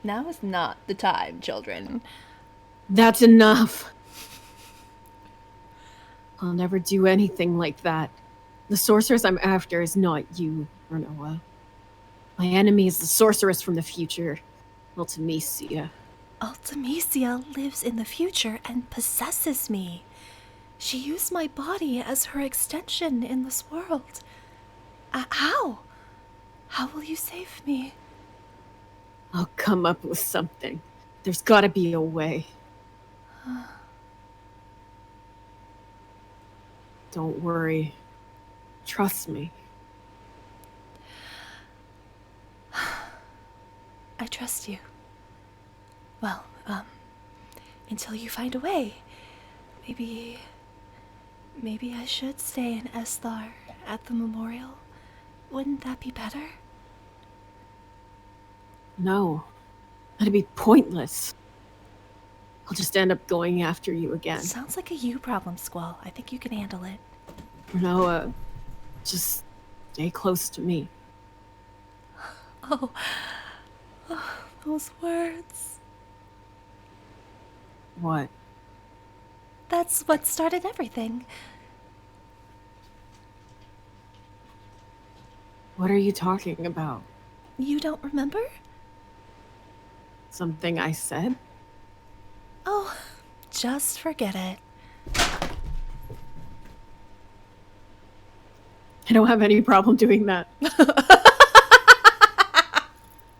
Speaker 1: Now is not the time, children.
Speaker 2: That's enough. I'll never do anything like that. The sorceress I'm after is not you, Renoa. My enemy is the sorceress from the future, Ultimisia.
Speaker 4: Ultimisia lives in the future and possesses me. She used my body as her extension in this world. How? How will you save me?
Speaker 2: I'll come up with something. There's gotta be a way. Don't worry. Trust me.
Speaker 4: I trust you. Well, until you find a way. Maybe I should stay in Esthar at the memorial. Wouldn't that be better?
Speaker 2: No. That'd be pointless. I'll just end up going after you again.
Speaker 4: Sounds like a you problem, Squall. I think you can handle it.
Speaker 2: Renoa, just stay close to me.
Speaker 4: Oh, those words.
Speaker 2: What?
Speaker 4: That's what started everything.
Speaker 2: What are you talking about?
Speaker 4: You don't remember?
Speaker 2: Something I said?
Speaker 4: Oh, just forget it.
Speaker 2: I don't have any problem doing that.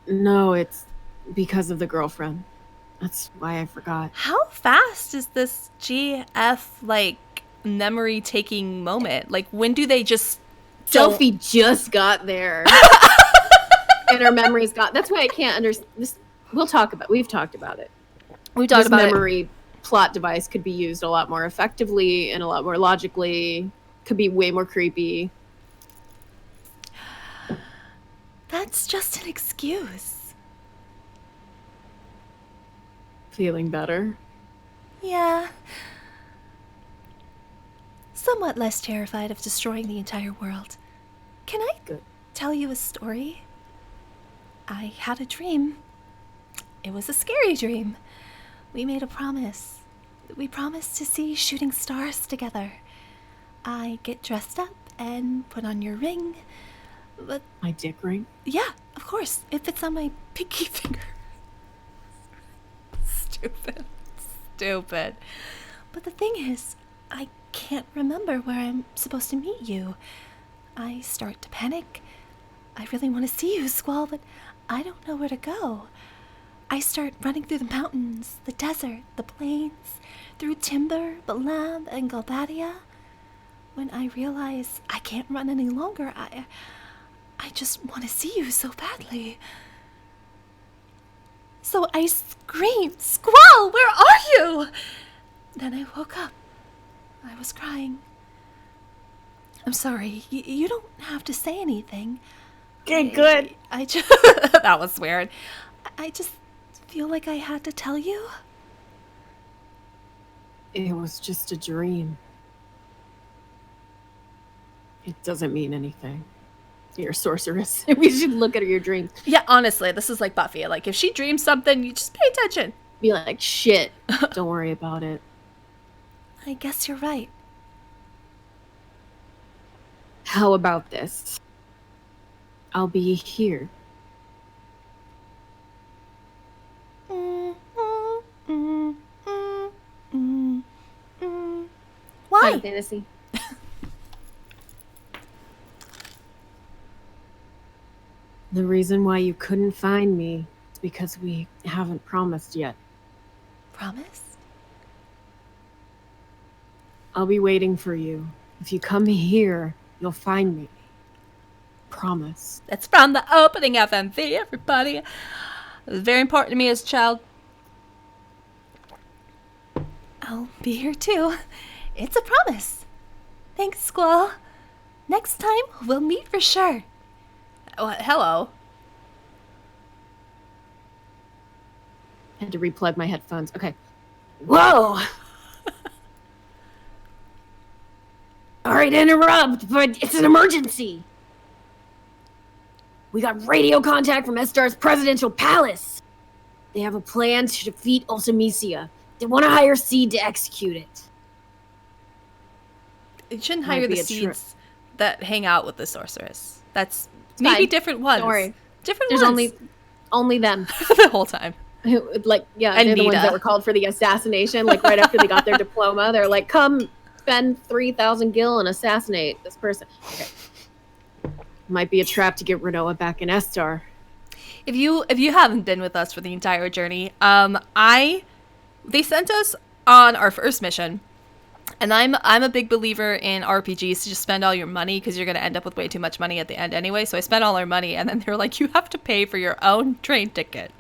Speaker 2: No, it's because of the girlfriend. That's why I forgot.
Speaker 1: How fast is this GF, like, memory-taking moment? Like, when do they just...
Speaker 2: Sophie just got there. And her memories got... That's why I can't understand... We've talked about it.
Speaker 1: We talked
Speaker 2: This
Speaker 1: about
Speaker 2: memory plot device could be used a lot more effectively and a lot more logically. Could be way more creepy.
Speaker 4: That's just an excuse.
Speaker 2: Feeling better?
Speaker 4: Yeah. Somewhat less terrified of destroying the entire world. Can I tell you a story? I had a dream. It was a scary dream. We made a promise. We promised to see shooting stars together. I get dressed up and put on your ring, but...
Speaker 2: My dick ring?
Speaker 4: Yeah, of course. It fits on my pinky finger.
Speaker 1: Stupid.
Speaker 4: But the thing is, I can't remember where I'm supposed to meet you. I start to panic. I really want to see you, Squall, but I don't know where to go. I start running through the mountains, the desert, the plains, through Timber, Balam, and Galbadia. When I realize I can't run any longer, I just want to see you so badly. So I screamed, "Squall, where are you?" Then I woke up. I was crying. I'm sorry, you don't have to say anything.
Speaker 2: Okay, good.
Speaker 4: I just...
Speaker 1: That was weird.
Speaker 4: I just feel like I had to tell you.
Speaker 2: It was just a dream. It doesn't mean anything. You're a sorceress. We should look at your dreams.
Speaker 1: Yeah, honestly, this is like Buffy. Like, if she dreams something, you just pay attention.
Speaker 2: Be like, shit, don't worry about it.
Speaker 4: I guess you're right.
Speaker 2: How about this? I'll be here.
Speaker 1: Why?
Speaker 2: Final Fantasy. The reason why you couldn't find me is because we haven't promised yet.
Speaker 4: Promise?
Speaker 2: I'll be waiting for you. If you come here, you'll find me. Promise.
Speaker 4: That's from the opening FMV, everybody. It was very important to me as a child. I'll be here too. It's a promise. Thanks, Squall. Next time, we'll meet for sure.
Speaker 1: Oh, hello.
Speaker 2: I had to replug my headphones. Okay. Whoa! Sorry to interrupt, but it's an emergency. We got radio contact from Estar's presidential palace. They have a plan to defeat Ultimecia. They want to hire Seed to execute it.
Speaker 1: You shouldn't
Speaker 2: Might
Speaker 1: hire
Speaker 2: be
Speaker 1: the
Speaker 2: a
Speaker 1: seeds that hang out with the sorceress. That's
Speaker 2: It's
Speaker 1: maybe
Speaker 2: fine.
Speaker 1: different ones.
Speaker 2: Don't worry.
Speaker 1: Different
Speaker 2: There's
Speaker 1: ones.
Speaker 2: only them.
Speaker 1: the whole time.
Speaker 2: Like, yeah, they're the ones
Speaker 1: Anita.
Speaker 2: that were called for the assassination. Like, right after they got their diploma, they're like, come spend 3,000 gil and assassinate this person. Okay. Might be a trap to get Renoa back in Estar.
Speaker 1: If you haven't been with us for the entire journey, they sent us on our first mission, and I'm a big believer in RPGs to just spend all your money because you're gonna end up with way too much money at the end anyway. So I spent all our money, and then they were like, you have to pay for your own train ticket.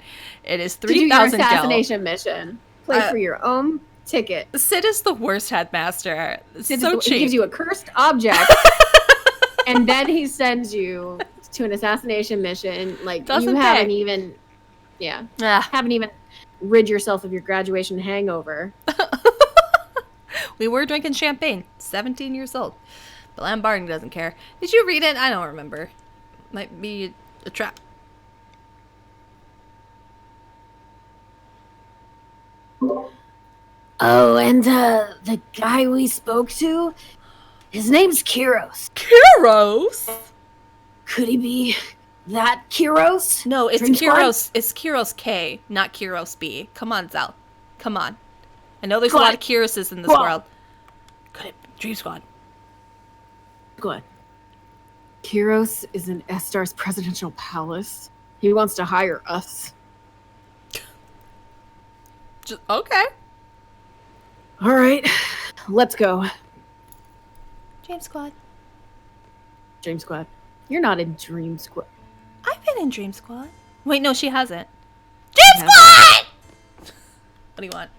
Speaker 1: It is 3,000 gil.
Speaker 2: Assassination mission. Play for your own ticket.
Speaker 1: Sid is the worst headmaster. It's
Speaker 2: He
Speaker 1: so cheap.
Speaker 2: gives you a cursed object, and then he sends you to an assassination mission. Like
Speaker 1: Doesn't
Speaker 2: you haven't
Speaker 1: pay.
Speaker 2: even,
Speaker 1: Ah.
Speaker 2: haven't even rid yourself of your graduation hangover.
Speaker 1: We were drinking champagne. 17 years old. But Lambarton doesn't care. Did you read it? I don't remember. Might be a trap.
Speaker 2: Oh, and the guy we spoke to, his name's Kiros.
Speaker 1: Kiros?
Speaker 2: Could he be that Kiros?
Speaker 1: No, it's
Speaker 2: Dream Squad?
Speaker 1: Kiros. It's Kiros K, not Kiros B. Come on, Zal. Come on. I know there's a lot of Kiroses in this
Speaker 2: Squad.
Speaker 1: world. Could it Dream Squad?
Speaker 2: Good. Kiros is in Estar's presidential palace. He wants to hire us.
Speaker 1: Just, okay.
Speaker 2: All right, let's go.
Speaker 1: Dream Squad.
Speaker 2: Dream Squad. You're not in Dream Squad.
Speaker 1: I've been in Dream Squad. Wait, no, she hasn't. Dream
Speaker 2: Hasn't.
Speaker 1: Squad! What do you want?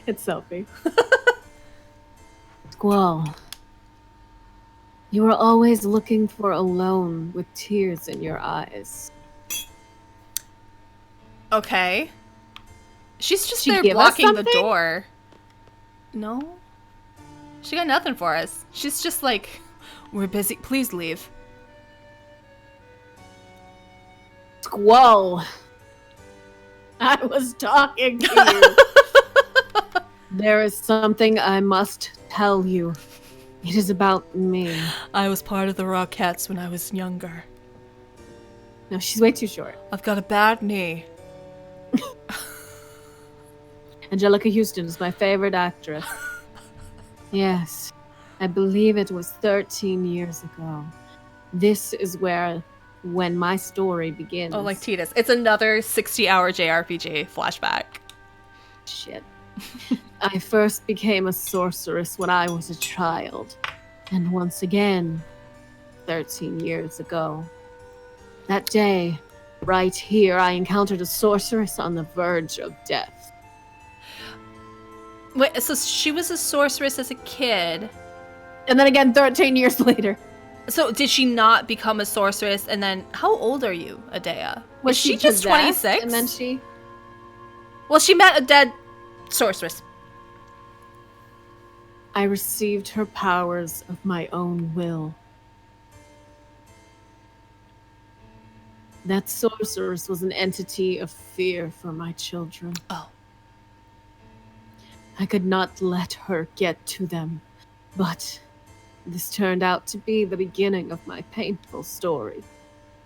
Speaker 2: It's selfie. Squall. You are always looking for alone with tears in your eyes.
Speaker 1: Okay. She's just
Speaker 2: She
Speaker 1: there
Speaker 2: give us
Speaker 1: blocking the
Speaker 2: something?
Speaker 1: door. No. She got nothing for us. She's just like, we're busy. Please leave.
Speaker 2: Squall. I was talking to you. There is something I must tell you. It is about me.
Speaker 4: I was part of the Rockettes when I was younger.
Speaker 2: No, she's way too short.
Speaker 4: I've got a bad knee.
Speaker 2: Angelica Houston is my favorite actress. Yes, I believe it was 13 years ago. This is when my story begins.
Speaker 1: Oh, like Titus. It's another 60-hour JRPG flashback.
Speaker 2: Shit. I first became a sorceress when I was a child. And once again, 13 years ago. That day, right here, I encountered a sorceress on the verge of death.
Speaker 1: Wait, so she was a sorceress as a kid.
Speaker 2: And then again, 13 years later.
Speaker 1: So did she not become a sorceress? And then, how old are you, Adea?
Speaker 2: Was
Speaker 1: Is she just
Speaker 2: possessed?
Speaker 1: 26?
Speaker 2: And then she...
Speaker 1: Well, she met a dead sorceress.
Speaker 2: I received her powers of my own will. That sorceress was an entity of fear for my children.
Speaker 1: Oh.
Speaker 2: I could not let her get to them, but this turned out to be the beginning of my painful story.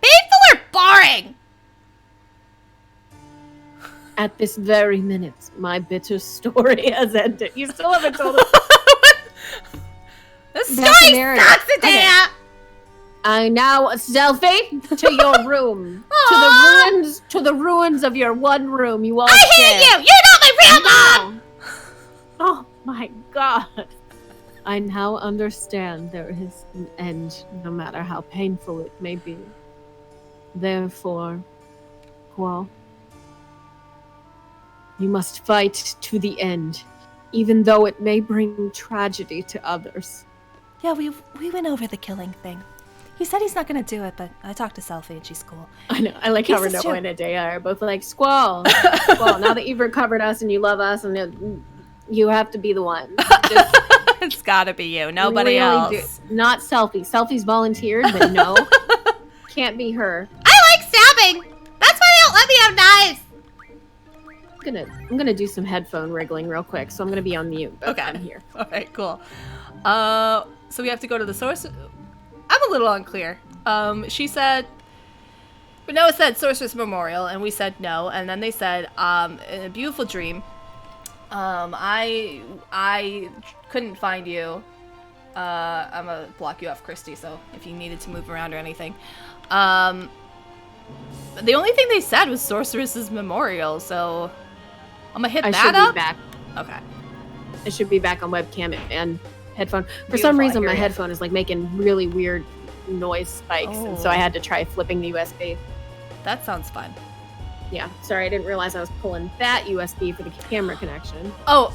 Speaker 1: Painful or boring?
Speaker 2: At this very minute, my bitter story has ended. You still haven't told us.
Speaker 1: The
Speaker 2: That's the
Speaker 1: story
Speaker 2: narrative.
Speaker 1: sucks, Adea!
Speaker 2: Okay. I now selfie to your room.
Speaker 1: Aw.
Speaker 2: To the ruins of your one room you all
Speaker 3: I
Speaker 2: share.
Speaker 3: hate you! You're not my real mom!
Speaker 2: Oh my god. I now understand there is an end, no matter how painful it may be. Therefore, Qual, you must fight to the end, even though it may bring tragedy to others.
Speaker 4: Yeah, we went over the killing thing. He said he's not gonna do it, but I talked to Selfie and she's cool.
Speaker 2: I know. I like how
Speaker 4: Pieces
Speaker 2: Renoa
Speaker 4: too.
Speaker 2: and Adea are both like, Squall, Squall, now that you've recovered us and you love us, and you have to be the one. Just
Speaker 1: It's gotta be you. Nobody
Speaker 2: really
Speaker 1: else.
Speaker 2: Not Selfie. Selfie's volunteered, but no. Can't be her.
Speaker 3: I like stabbing. That's why they don't let me have knives.
Speaker 2: I'm gonna do some headphone wriggling real quick, so I'm gonna be on mute. But
Speaker 1: Okay.
Speaker 2: I'm here.
Speaker 1: All right, cool. So we have to go to the source. I'm a little unclear. She said, Noah said Sorceress Memorial, and we said no. And then they said, in a beautiful dream, I couldn't find you. I'm gonna block you off, Christy. So if you needed to move around or anything, the only thing they said was Sorceress's Memorial. So I'm gonna hit
Speaker 2: I
Speaker 1: that
Speaker 2: should
Speaker 1: up.
Speaker 2: be back.
Speaker 1: Okay.
Speaker 2: I should be back on webcam and headphone. For
Speaker 1: Beautiful,
Speaker 2: some
Speaker 1: I
Speaker 2: reason,
Speaker 1: hear
Speaker 2: my
Speaker 1: ya.
Speaker 2: headphone is like making really weird noise spikes, and so I
Speaker 1: Oh.
Speaker 2: had to try flipping the USB.
Speaker 1: That sounds fun.
Speaker 2: Yeah, sorry, I didn't realize I was pulling that USB for the camera connection.
Speaker 1: Oh,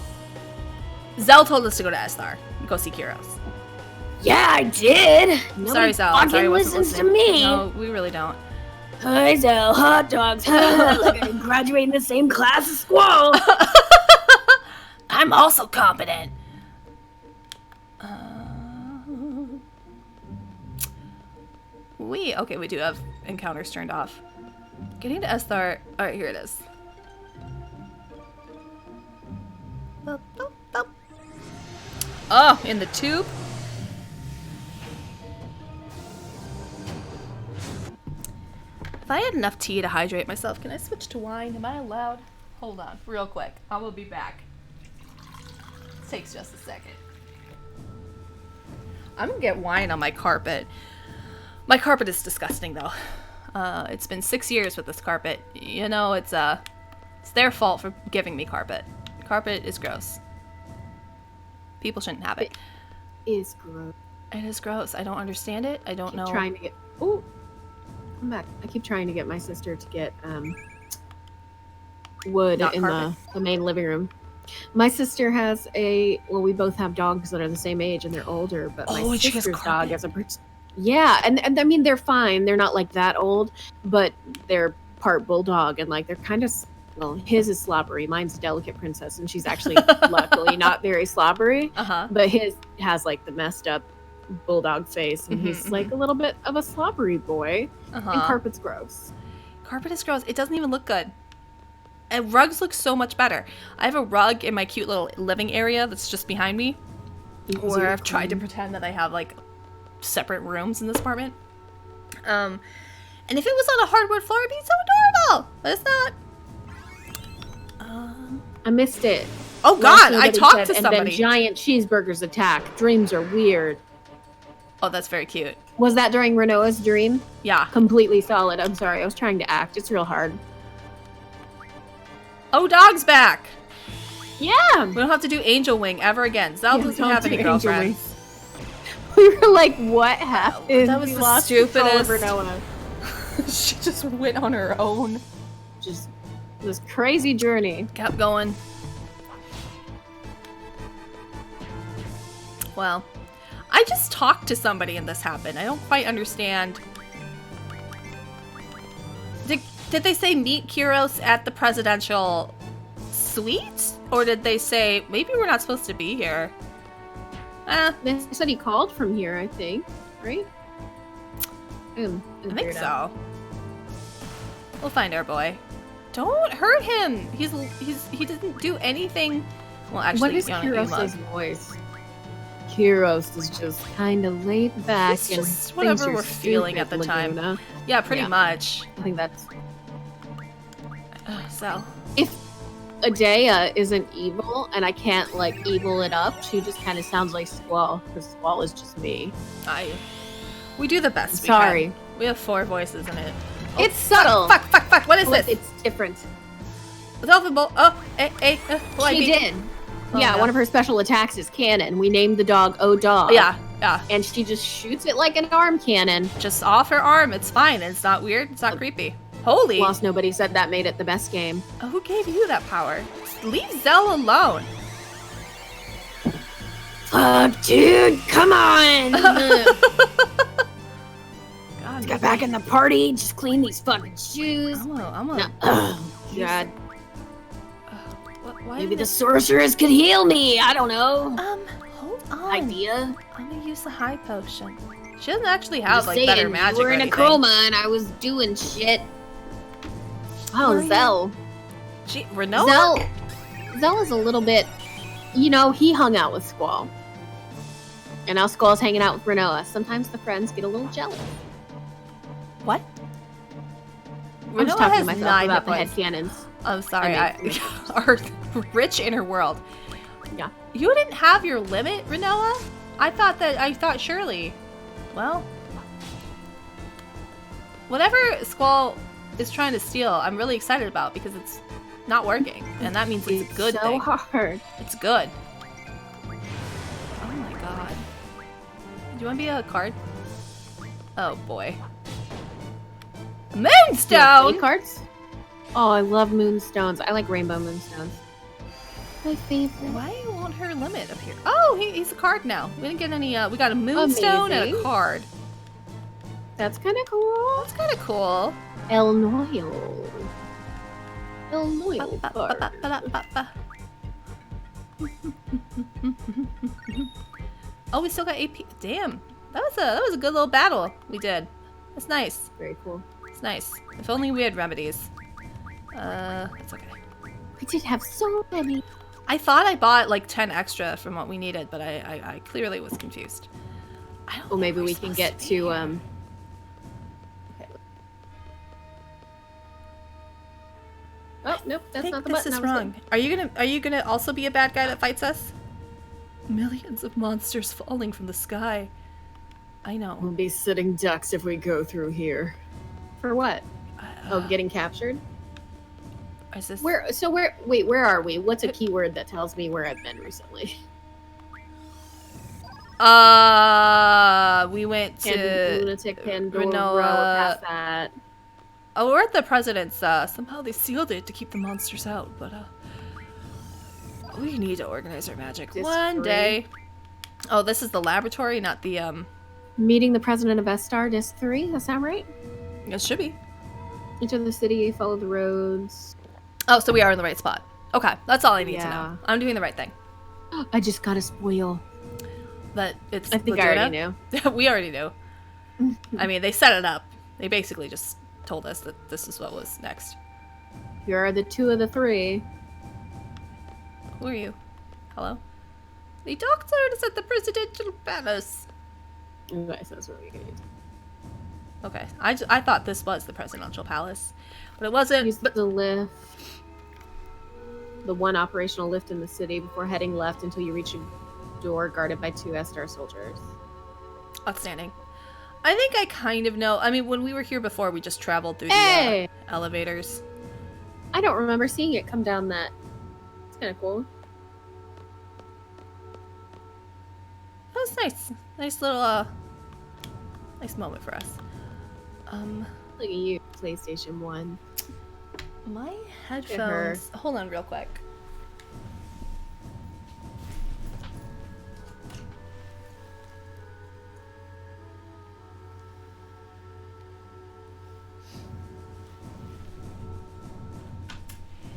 Speaker 1: Zell told us to go to Esthar and go see Kyros.
Speaker 5: Yeah, I did.
Speaker 1: Sorry, Zell. I'm sorry I wasn't
Speaker 5: listens to
Speaker 1: listening.
Speaker 5: me.
Speaker 1: No, we really don't.
Speaker 5: I sell hot dogs. Like I graduate in the same class as Squall. I'm also competent.
Speaker 1: Okay, we do have encounters turned off. Getting to Esthar. All right, here it is. Boop, boop, boop. Oh, in the tube. If I had enough tea to hydrate myself, can I switch to wine? Am I allowed? Hold on, real quick. I will be back. Takes just a second. I'm gonna get wine on my carpet. My carpet is disgusting, though. It's been 6 years with this carpet. You know, it's their fault for giving me carpet. Carpet is gross. People shouldn't have it.
Speaker 2: Is gross.
Speaker 1: It is gross. I don't understand it. I don't know.
Speaker 2: Trying to get. Oh, come back. I keep trying to get my sister to get wood
Speaker 1: Not
Speaker 2: in
Speaker 1: carpet.
Speaker 2: the main living room. My sister has we both have dogs that are the same age and they're older, but my
Speaker 1: Oh, and she has
Speaker 2: sister's dog
Speaker 1: carpet.
Speaker 2: has a yeah, and I mean they're fine. They're not like that old, but they're part bulldog and like they're kind of well, his is slobbery. Mine's a delicate princess, and she's actually luckily not very slobbery.
Speaker 1: Uh-huh.
Speaker 2: But his has like the messed up bulldog face, and
Speaker 1: Mhm,
Speaker 2: he's like a little bit of a slobbery boy. And
Speaker 1: Uh-huh.
Speaker 2: carpet's gross.
Speaker 1: Carpet is gross. It doesn't even look good. And rugs look so much better. I have a rug in my cute little living area that's just behind me, where I've tried to pretend that I have like separate rooms in this apartment. And if it was on a hardwood floor, it'd be so adorable. But it's not.
Speaker 2: I missed it.
Speaker 1: Oh
Speaker 2: Last
Speaker 1: God,
Speaker 2: thing
Speaker 1: I
Speaker 2: that he
Speaker 1: talked
Speaker 2: said,
Speaker 1: to
Speaker 2: and
Speaker 1: somebody.
Speaker 2: then giant cheeseburgers attack. Dreams are weird.
Speaker 1: Oh, that's very cute.
Speaker 2: Was that during Renoa's dream?
Speaker 1: Yeah.
Speaker 2: Completely solid. I'm sorry. I was trying to act. It's real hard.
Speaker 1: Oh, dog's back.
Speaker 2: Yeah.
Speaker 1: We don't have to do Angel Wing ever again. Zal
Speaker 2: Yeah,
Speaker 1: doesn't
Speaker 2: don't
Speaker 1: have
Speaker 2: do
Speaker 1: any
Speaker 2: Angel
Speaker 1: girlfriends.
Speaker 2: We were like, what happened?
Speaker 1: That was
Speaker 2: We
Speaker 1: the
Speaker 2: lost control of
Speaker 1: stupidest-
Speaker 2: Renoa.
Speaker 1: She just went on her own.
Speaker 2: Just this crazy journey.
Speaker 1: Kept going. Well, I just talked to somebody and this happened. I don't quite understand. Did they say meet Kyros at the presidential suite? Or did they say maybe we're not supposed to be here?
Speaker 2: They said he called from here, I think. Right?
Speaker 1: I think so. We'll find our boy. Don't hurt him. He didn't do anything. Well, actually,
Speaker 2: What is
Speaker 1: you know,
Speaker 2: Kyros' voice? Kyros is just kind of laid back
Speaker 1: It's
Speaker 2: and
Speaker 1: just
Speaker 2: thinks
Speaker 1: whatever
Speaker 2: you're
Speaker 1: we're feeling at
Speaker 2: stupid,
Speaker 1: the time.
Speaker 2: Laguna.
Speaker 1: Yeah, pretty
Speaker 2: Yeah.
Speaker 1: much.
Speaker 2: I think that's
Speaker 1: So,
Speaker 2: if Adea isn't evil and I can't like evil it up, she just kind of sounds like Squall because Squall is just me.
Speaker 1: we do the best we
Speaker 2: Sorry.
Speaker 1: can. We have 4 voices in it. Oh,
Speaker 2: It's subtle.
Speaker 1: Fuck. What is
Speaker 2: Oh,
Speaker 1: this?
Speaker 2: it's different.
Speaker 1: Elfin Bolt. Oh,
Speaker 2: She did. Yeah,
Speaker 1: no.
Speaker 2: one of her special attacks is cannon. We named the dog O-Dog.
Speaker 1: Yeah.
Speaker 2: And she just shoots it like an arm cannon.
Speaker 1: Just off her arm. It's fine. It's not weird. It's not creepy. Holy.
Speaker 2: Lost Nobody said that made it the best game.
Speaker 1: Oh, who gave you that power? Leave Zell alone.
Speaker 5: Fuck, dude, come on!
Speaker 1: God,
Speaker 5: Get back in the party, just clean these fucking shoes.
Speaker 1: I'm a
Speaker 2: No.
Speaker 5: Ugh.
Speaker 2: God.
Speaker 1: why
Speaker 5: Maybe
Speaker 1: did
Speaker 5: the sorceress could heal me, I don't know.
Speaker 1: hold on.
Speaker 5: Idea?
Speaker 1: I'm gonna use the high potion. She doesn't actually have
Speaker 5: Just
Speaker 1: like
Speaker 5: saying,
Speaker 1: better magic
Speaker 5: you were
Speaker 1: or
Speaker 5: in a
Speaker 1: anything.
Speaker 5: coma and I was doing shit.
Speaker 2: Oh, Zell.
Speaker 1: Renoa?
Speaker 2: Zell is a little bit... You know, he hung out with Squall. And now Squall's hanging out with Renoa. Sometimes the friends get a little jealous.
Speaker 1: What?
Speaker 2: I'm just
Speaker 1: Renoa
Speaker 2: talking
Speaker 1: has
Speaker 2: to myself
Speaker 1: 9
Speaker 2: about the
Speaker 1: hit points.
Speaker 2: headcanons.
Speaker 1: I'm sorry.
Speaker 2: I made
Speaker 1: Our rich inner world.
Speaker 2: Yeah.
Speaker 1: You didn't have your limit, Renoa? I thought surely. Well, whatever Squall is trying to steal, I'm really excited about because it's not working, and that means it's a good
Speaker 2: so
Speaker 1: thing.
Speaker 2: hard.
Speaker 1: It's good. Oh my god. Do you want to be a card? Oh boy. Moonstone!
Speaker 2: Cards? Oh, I love moonstones. I like rainbow moonstones. My favorite.
Speaker 1: Why won't her limit appear? Oh, he's a card now. We didn't get any, we got a moonstone and a
Speaker 2: Amazing.
Speaker 1: card.
Speaker 2: That's kind of cool.
Speaker 1: That's kind of cool.
Speaker 2: El Noyo. El Noyo card.
Speaker 1: Oh, we still got AP. Damn. That was a good little battle we did. That's nice.
Speaker 2: Very cool.
Speaker 1: It's nice. If only we had remedies. That's okay.
Speaker 2: We did have so many.
Speaker 1: I thought I bought like 10 extra from what we needed, but I clearly was confused. I don't
Speaker 2: Well,
Speaker 1: think
Speaker 2: maybe
Speaker 1: we're
Speaker 2: we can
Speaker 1: supposed
Speaker 2: get
Speaker 1: be
Speaker 2: to
Speaker 1: here.
Speaker 2: Okay. Oh nope,
Speaker 1: I
Speaker 2: that's
Speaker 1: think
Speaker 2: not the
Speaker 1: this
Speaker 2: button.
Speaker 1: is
Speaker 2: I was
Speaker 1: wrong. Are you gonna also be a bad guy that fights us? Millions of monsters falling from the sky. I know.
Speaker 2: We'll be sitting ducks if we go through here. For what? Oh, getting captured?
Speaker 1: Is this?
Speaker 2: Where are we? What's a keyword that tells me where I've been recently?
Speaker 1: We went to
Speaker 2: Lunatic Pandora,
Speaker 1: Renoa.
Speaker 2: past that.
Speaker 1: Oh, we're at the president's. Somehow they sealed it to keep the monsters out, but we need to organize our magic one
Speaker 2: Disc
Speaker 1: day. Oh, this is the laboratory, not the
Speaker 2: Meeting the president of Vestar, Disc 3, that sound right?
Speaker 1: It should be.
Speaker 2: Enter the city, follow the roads.
Speaker 1: Oh, so we are in the right spot. Okay, that's all I need to
Speaker 2: Yeah.
Speaker 1: know. I'm doing the right thing.
Speaker 2: I just got a spoil.
Speaker 1: That it's.
Speaker 2: I think I already knew.
Speaker 1: We already knew. I mean, they set it up. They basically just told us that this is what was next.
Speaker 2: Here are the 2 of the 3.
Speaker 1: Who are you? Hello? The doctor is at the presidential palace.
Speaker 2: Okay, so that's what we need.
Speaker 1: Okay, I thought this was the presidential palace, but it wasn't.
Speaker 2: Use
Speaker 1: But
Speaker 2: the lift. The one operational lift in the city before heading left until you reach a door guarded by 2 Estar soldiers.
Speaker 1: outstanding. I think I kind of know. I mean, when we were here before, we just traveled through
Speaker 2: Hey!
Speaker 1: the elevators.
Speaker 2: I don't remember seeing it come down that. It's kind of cool.
Speaker 1: That was nice. Nice little, nice moment for us.
Speaker 2: Look at you, PlayStation 1.
Speaker 1: My
Speaker 2: at her.
Speaker 1: headphones. Hold on, real quick.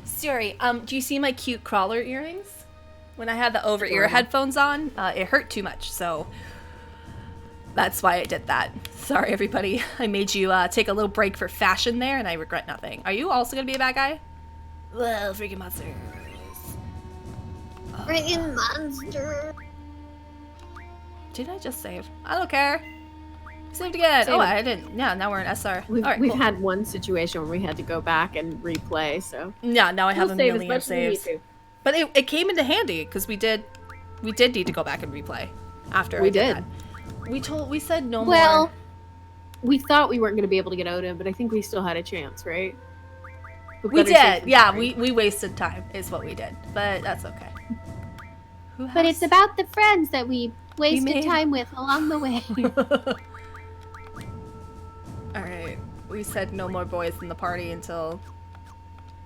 Speaker 1: Siri, do you see my cute crawler earrings? When I had the over-ear
Speaker 2: Adorable.
Speaker 1: headphones on, it hurt too much, so that's why I did that. Sorry, everybody. I made you take a little break for fashion there, and I regret nothing. Are you also gonna be a bad guy? Well, freaking monsters.
Speaker 5: Friggin' monster.
Speaker 1: Did I just save? I don't care. Saved again.
Speaker 2: Save
Speaker 1: Oh,
Speaker 2: it.
Speaker 1: I didn't. Yeah, now we're in SR.
Speaker 2: We've,
Speaker 1: All right,
Speaker 2: we've
Speaker 1: cool.
Speaker 2: had one situation where we had to go back and replay, so.
Speaker 1: Yeah, now I have
Speaker 2: We'll
Speaker 1: a
Speaker 2: save as
Speaker 1: million
Speaker 2: much as we need
Speaker 1: saves.
Speaker 2: to.
Speaker 1: But it came into handy because we did need to go back and replay after
Speaker 2: We
Speaker 1: I did.
Speaker 2: did.
Speaker 1: That. We said no
Speaker 2: Well,
Speaker 1: more.
Speaker 2: we thought we weren't going to be able to get Oda, but I think we still had a chance, right? But
Speaker 1: We
Speaker 2: better safe
Speaker 1: did.
Speaker 2: than
Speaker 1: Yeah,
Speaker 2: sorry.
Speaker 1: we wasted time is what we did. But that's okay. Who has...
Speaker 2: But it's about the friends that we wasted
Speaker 1: made-
Speaker 2: time with along the way.
Speaker 1: Alright, we said no more boys in the party until...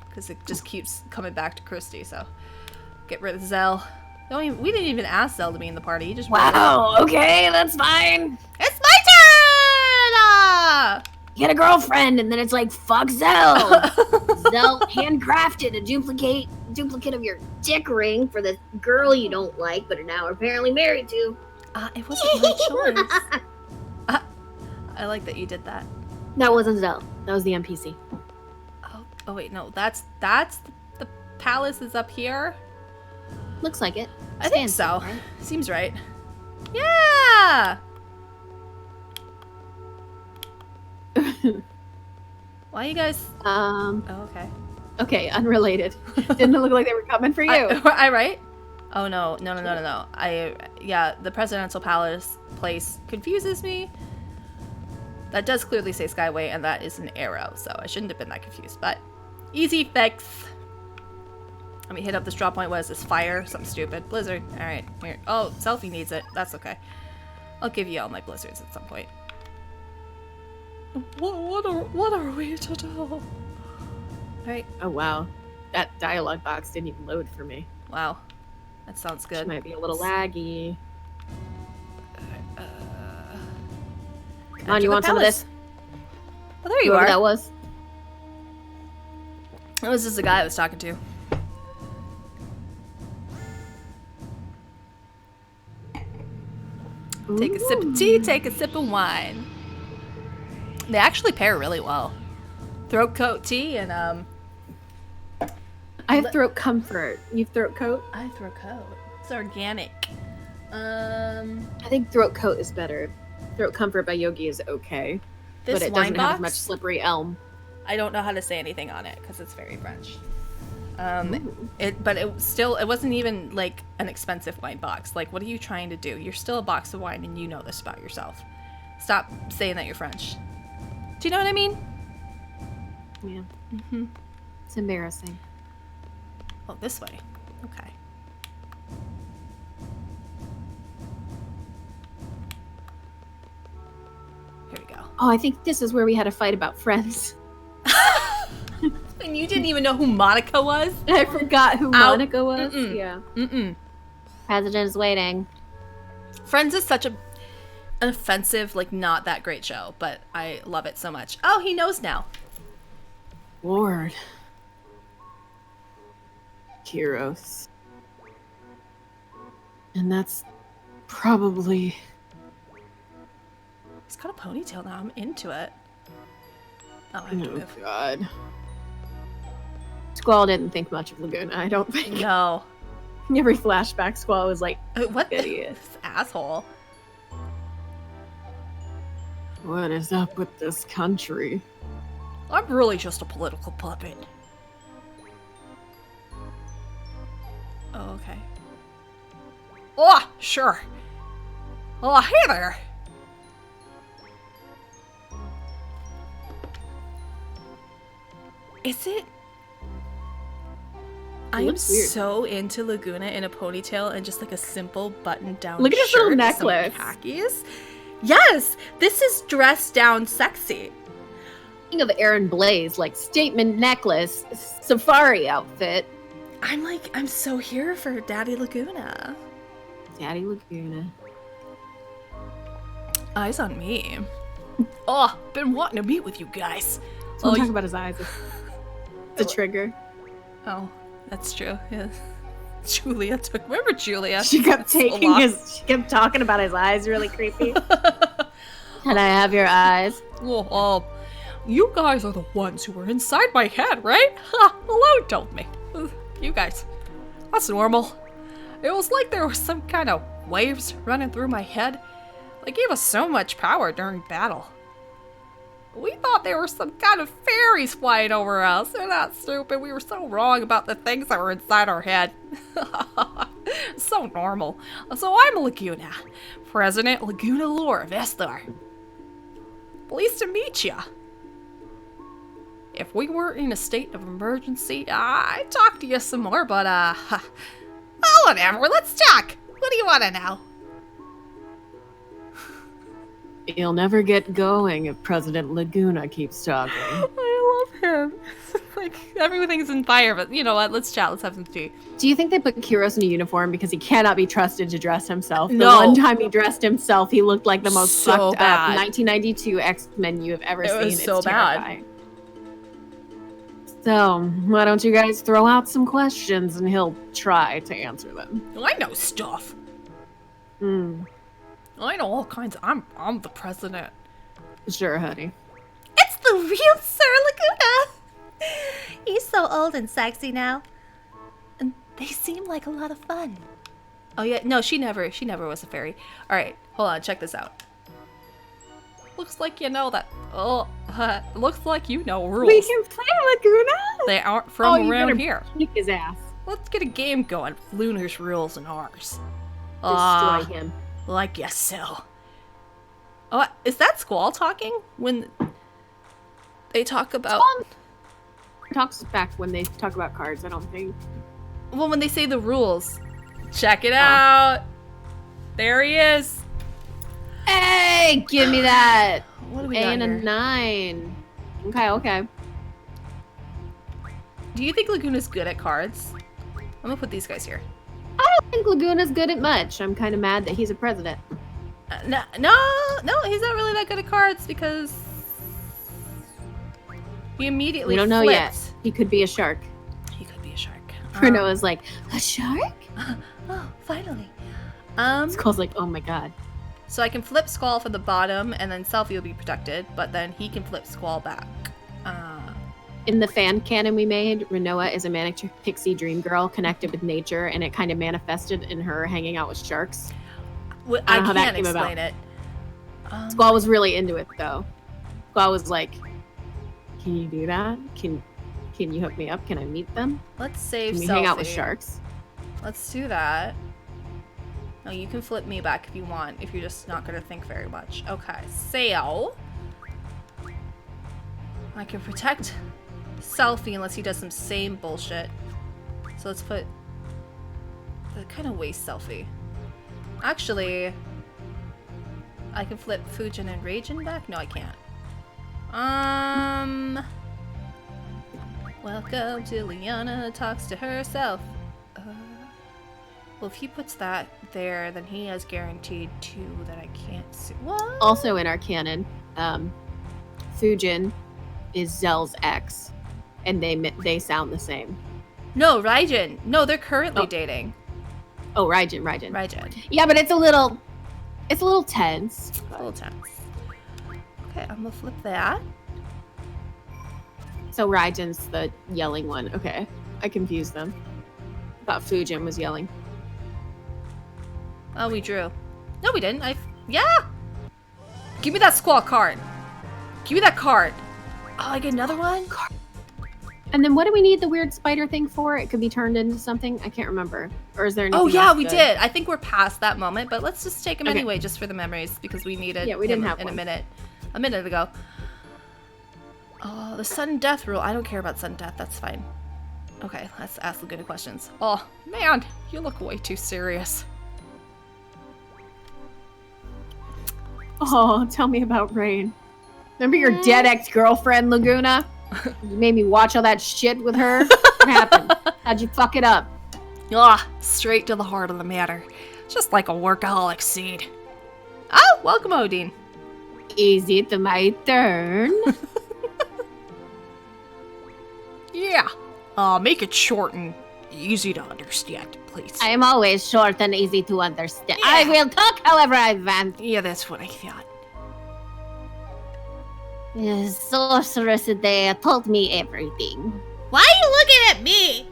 Speaker 1: Because it just keeps coming back to Christy, so... Get rid of Zell. We didn't even ask Zell to be in the party, he just...
Speaker 5: Wow, okay, that's fine.
Speaker 1: It's my turn!
Speaker 5: Get a girlfriend, and then it's like, fuck Zell. Zell handcrafted a duplicate of your dick ring for the girl you don't like, but are now apparently married to.
Speaker 1: It wasn't my choice. I like that you did that.
Speaker 2: That wasn't Zell. That was the NPC.
Speaker 1: Oh wait, no, that's the palace is up here.
Speaker 2: Looks like it.
Speaker 1: I think
Speaker 2: Stands
Speaker 1: so.
Speaker 2: up, right?
Speaker 1: Seems right. Yeah. Why you guys? Oh, okay.
Speaker 2: Okay, unrelated. Didn't it look like they were coming for you?
Speaker 1: I right? Oh no. Yeah, the presidential palace place confuses me. That does clearly say Skyway, and that is an arrow, so I shouldn't have been that confused. But easy fix. Let me hit up this drop point. What is this? Fire? Something stupid. Blizzard. All right. Here. Oh, Selfie needs it. That's okay. I'll give you all my blizzards at some point. What are we to do? All right.
Speaker 2: Oh wow, that dialogue box didn't even load for me.
Speaker 1: Wow, that sounds good.
Speaker 2: Which might be a little laggy. Come on, you want some of this?
Speaker 1: Oh, there you
Speaker 2: Whoever
Speaker 1: are.
Speaker 2: that was.
Speaker 1: That was just the guy I was talking to. Take a sip of tea, take a sip of wine. They actually pair really well. Throat coat tea and
Speaker 2: I have throat comfort. You have throat coat?
Speaker 1: I have throat coat. It's organic.
Speaker 2: I think throat coat is better. Throat comfort by Yogi is okay,
Speaker 1: This
Speaker 2: but it
Speaker 1: wine
Speaker 2: doesn't
Speaker 1: box,
Speaker 2: have as much slippery elm.
Speaker 1: I don't know how to say anything on it because it's very French.
Speaker 2: Ooh.
Speaker 1: But it wasn't even like an expensive wine box. Like, what are you trying to do? You're still a box of wine, and you know this about yourself. Stop saying that you're French. Do you know what I mean?
Speaker 2: Yeah.
Speaker 1: Mm-hmm.
Speaker 2: It's embarrassing.
Speaker 1: Oh, this way. Okay. Here we go.
Speaker 2: Oh, I think this is where we had a fight about friends.
Speaker 1: And you didn't even know who Monica was?
Speaker 2: I forgot who
Speaker 1: Ow.
Speaker 2: Monica was.
Speaker 1: Mm-mm.
Speaker 2: Yeah.
Speaker 1: Mm-mm.
Speaker 2: President is waiting.
Speaker 1: Friends is such an offensive, like, not that great show, but I love it so much. Oh, he knows now.
Speaker 2: Lord. Heroes. And that's probably...
Speaker 1: He's got a ponytail now. I'm into it. Oh, I have to
Speaker 2: Oh,
Speaker 1: move.
Speaker 2: God. Squall didn't think much of Laguna, I don't think.
Speaker 1: No.
Speaker 2: Every flashback, Squall was like,
Speaker 1: What the
Speaker 2: Idiot.
Speaker 1: this asshole?
Speaker 2: what is up with this country?
Speaker 1: I'm really just a political puppet. Oh, okay. Oh, sure. Oh, hey there. Is it? I am
Speaker 2: looks weird.
Speaker 1: so into Laguna in a ponytail and just like a simple button-down
Speaker 2: Look at his little
Speaker 1: shirt with some
Speaker 2: necklace.
Speaker 1: khakis. Yes, this is dressed down sexy.
Speaker 2: Speaking of Aaron Blaze, like statement necklace, safari outfit.
Speaker 1: I'm so here for Daddy Laguna.
Speaker 2: Daddy Laguna.
Speaker 1: Eyes on me. Oh, been wanting to meet with you guys.
Speaker 2: Someone
Speaker 1: Oh,
Speaker 2: talk about his eyes. The trigger.
Speaker 1: Oh, that's true. Yeah. Julia took. Remember Julia?
Speaker 2: She kept
Speaker 1: That's so
Speaker 2: taking
Speaker 1: long.
Speaker 2: She kept talking about his eyes, really creepy. Can I have your eyes?
Speaker 1: Oh, you guys are the ones who were inside my head, right? Ha! Hello, told me. You guys. That's normal. It was like there was some kind of waves running through my head. They gave us so much power during battle. We thought there were some kind of fairies flying over us. They're not stupid. We were so wrong about the things that were inside our head. So normal. So I'm Laguna. President Laguna Lore Vestar. Pleased to meet ya. If we weren't in a state of emergency, I'd talk to you some more, but,
Speaker 3: Oh, whatever. Let's talk. What do you want to know?
Speaker 2: You'll never get going if President Laguna keeps talking.
Speaker 1: I love him. Like, everything's in fire, but you know what? Let's chat. Let's have some tea.
Speaker 2: Do you think they put Kyros in a uniform because he cannot be trusted to dress himself?
Speaker 1: No.
Speaker 2: The one time he dressed himself, he looked like the most
Speaker 1: So
Speaker 2: fucked
Speaker 1: bad.
Speaker 2: up 1992 X-Men you have ever
Speaker 1: It
Speaker 2: seen.
Speaker 1: was
Speaker 2: It's
Speaker 1: so bad.
Speaker 2: terrifying. So, why don't you guys throw out some questions and he'll try to answer them.
Speaker 1: I know stuff.
Speaker 2: Hmm.
Speaker 1: I know all kinds. I'm the president.
Speaker 2: Sure, honey.
Speaker 3: It's the real Sir Laguna. He's so old and sexy now. And they seem like a lot of fun.
Speaker 1: Oh yeah, no, she never was a fairy. All right, hold on, check this out. Looks like you know that. Oh, looks like you know rules.
Speaker 2: We can play Laguna?
Speaker 1: They aren't from
Speaker 2: you
Speaker 1: around
Speaker 2: better
Speaker 1: here.
Speaker 2: kick his ass.
Speaker 1: Let's get a game going. Lunar's rules and ours.
Speaker 2: Destroy him.
Speaker 1: Like yes, so. Oh, is that Squall talking when they talk about?
Speaker 2: Talks back when they talk about cards, I don't think.
Speaker 1: Well, when they say the rules. Check it out. There he is.
Speaker 2: Hey, give me that.
Speaker 1: What do we
Speaker 2: A
Speaker 1: got
Speaker 2: and a
Speaker 1: here?
Speaker 2: 9. Okay.
Speaker 1: Do you think Laguna's good at cards? I'm gonna put these guys here.
Speaker 2: I don't think Laguna's good at much. I'm kind of mad that he's a president.
Speaker 1: No, he's not really that good at cards because he immediately
Speaker 2: We don't know yet.
Speaker 1: flipped.
Speaker 2: He could be a shark.
Speaker 1: He could be a shark.
Speaker 2: Renault's like, a shark?
Speaker 1: Oh, finally.
Speaker 2: Skull's like, oh my god.
Speaker 1: So I can flip Squall for the bottom, and then Selfie will be protected, but then he can flip Squall back.
Speaker 2: In the fan canon we made, Renoa is a manic pixie dream girl connected with nature, and it kind of manifested in her hanging out with sharks.
Speaker 1: I
Speaker 2: know how that
Speaker 1: can't
Speaker 2: came
Speaker 1: explain
Speaker 2: about.
Speaker 1: it.
Speaker 2: Squall was really into it, though. Squall was like, can you do that? Can you hook me up? Can I meet them?
Speaker 1: Let's save
Speaker 2: Can we
Speaker 1: Selfie.
Speaker 2: hang out with sharks?
Speaker 1: Let's do that. No, you can flip me back if you want, if you're just not going to think very much. Okay, so I can protect Selfie unless he does some same bullshit. So let's put... That kind of waste Selfie. Actually, I can flip Fujin and Raijin back? No, I can't. Welcome to Liana talks to herself. Well, if he puts that there, then he has guaranteed 2 that I can't see. What?
Speaker 2: Also in our canon, Fujin is Zell's ex, and they sound the same.
Speaker 1: No, Raijin. No, they're currently dating.
Speaker 2: Oh, Raijin.
Speaker 1: Raijin.
Speaker 2: Yeah, but it's a little tense.
Speaker 1: A little tense. Okay, I'm gonna flip that.
Speaker 2: So Raijin's the yelling one. Okay, I confused them. Thought Fujin was yelling.
Speaker 1: Oh, we drew. No, we didn't. Yeah! Give me that Squall card. Give me that card. Oh, I get another one?
Speaker 2: And then what do we need the weird spider thing for? It could be turned into something? I can't remember. Or is there anything
Speaker 1: Oh, yeah,
Speaker 2: else
Speaker 1: we
Speaker 2: good?
Speaker 1: did. I think we're past that moment, but let's just take him
Speaker 2: Okay.
Speaker 1: anyway, just for the memories, because we needed
Speaker 2: Yeah, we didn't
Speaker 1: him
Speaker 2: have
Speaker 1: in
Speaker 2: one.
Speaker 1: a minute ago. Oh, the sudden death rule. I don't care about sudden death. That's fine. Okay, let's ask Laguna questions. Oh, man, you look way too serious.
Speaker 2: Oh, tell me about Rain. Remember your dead ex-girlfriend, Laguna? You made me watch all that shit with her? What happened? How'd you fuck it up?
Speaker 1: Ah, straight to the heart of the matter. Just like a workaholic seed. Oh, welcome, Odin.
Speaker 2: Is it my turn?
Speaker 1: Yeah. Make it short and easy to understand, please.
Speaker 5: I am always short and easy to understand.
Speaker 1: Yeah.
Speaker 5: I will talk however I want.
Speaker 1: Yeah, that's what I thought.
Speaker 5: The sorceress there told me everything.
Speaker 3: Why are you looking at me?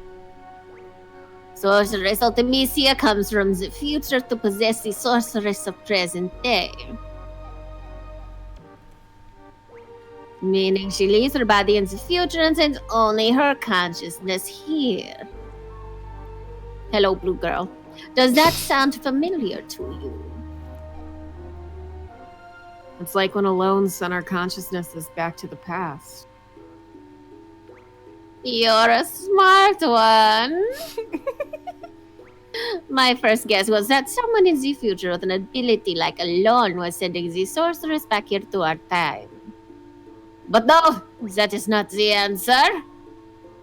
Speaker 5: Sorceress Artemisia comes from the future to possess the sorceress of present day. Meaning she leaves her body in the future and sends only her consciousness here. Hello, Blue Girl. Does that sound familiar to you?
Speaker 2: It's like when alone sent our consciousnesses back to the past.
Speaker 5: You're a smart one.
Speaker 2: My first guess was that someone in the future with an ability like alone was sending the sorceress back here to our time. But no, that is not the answer.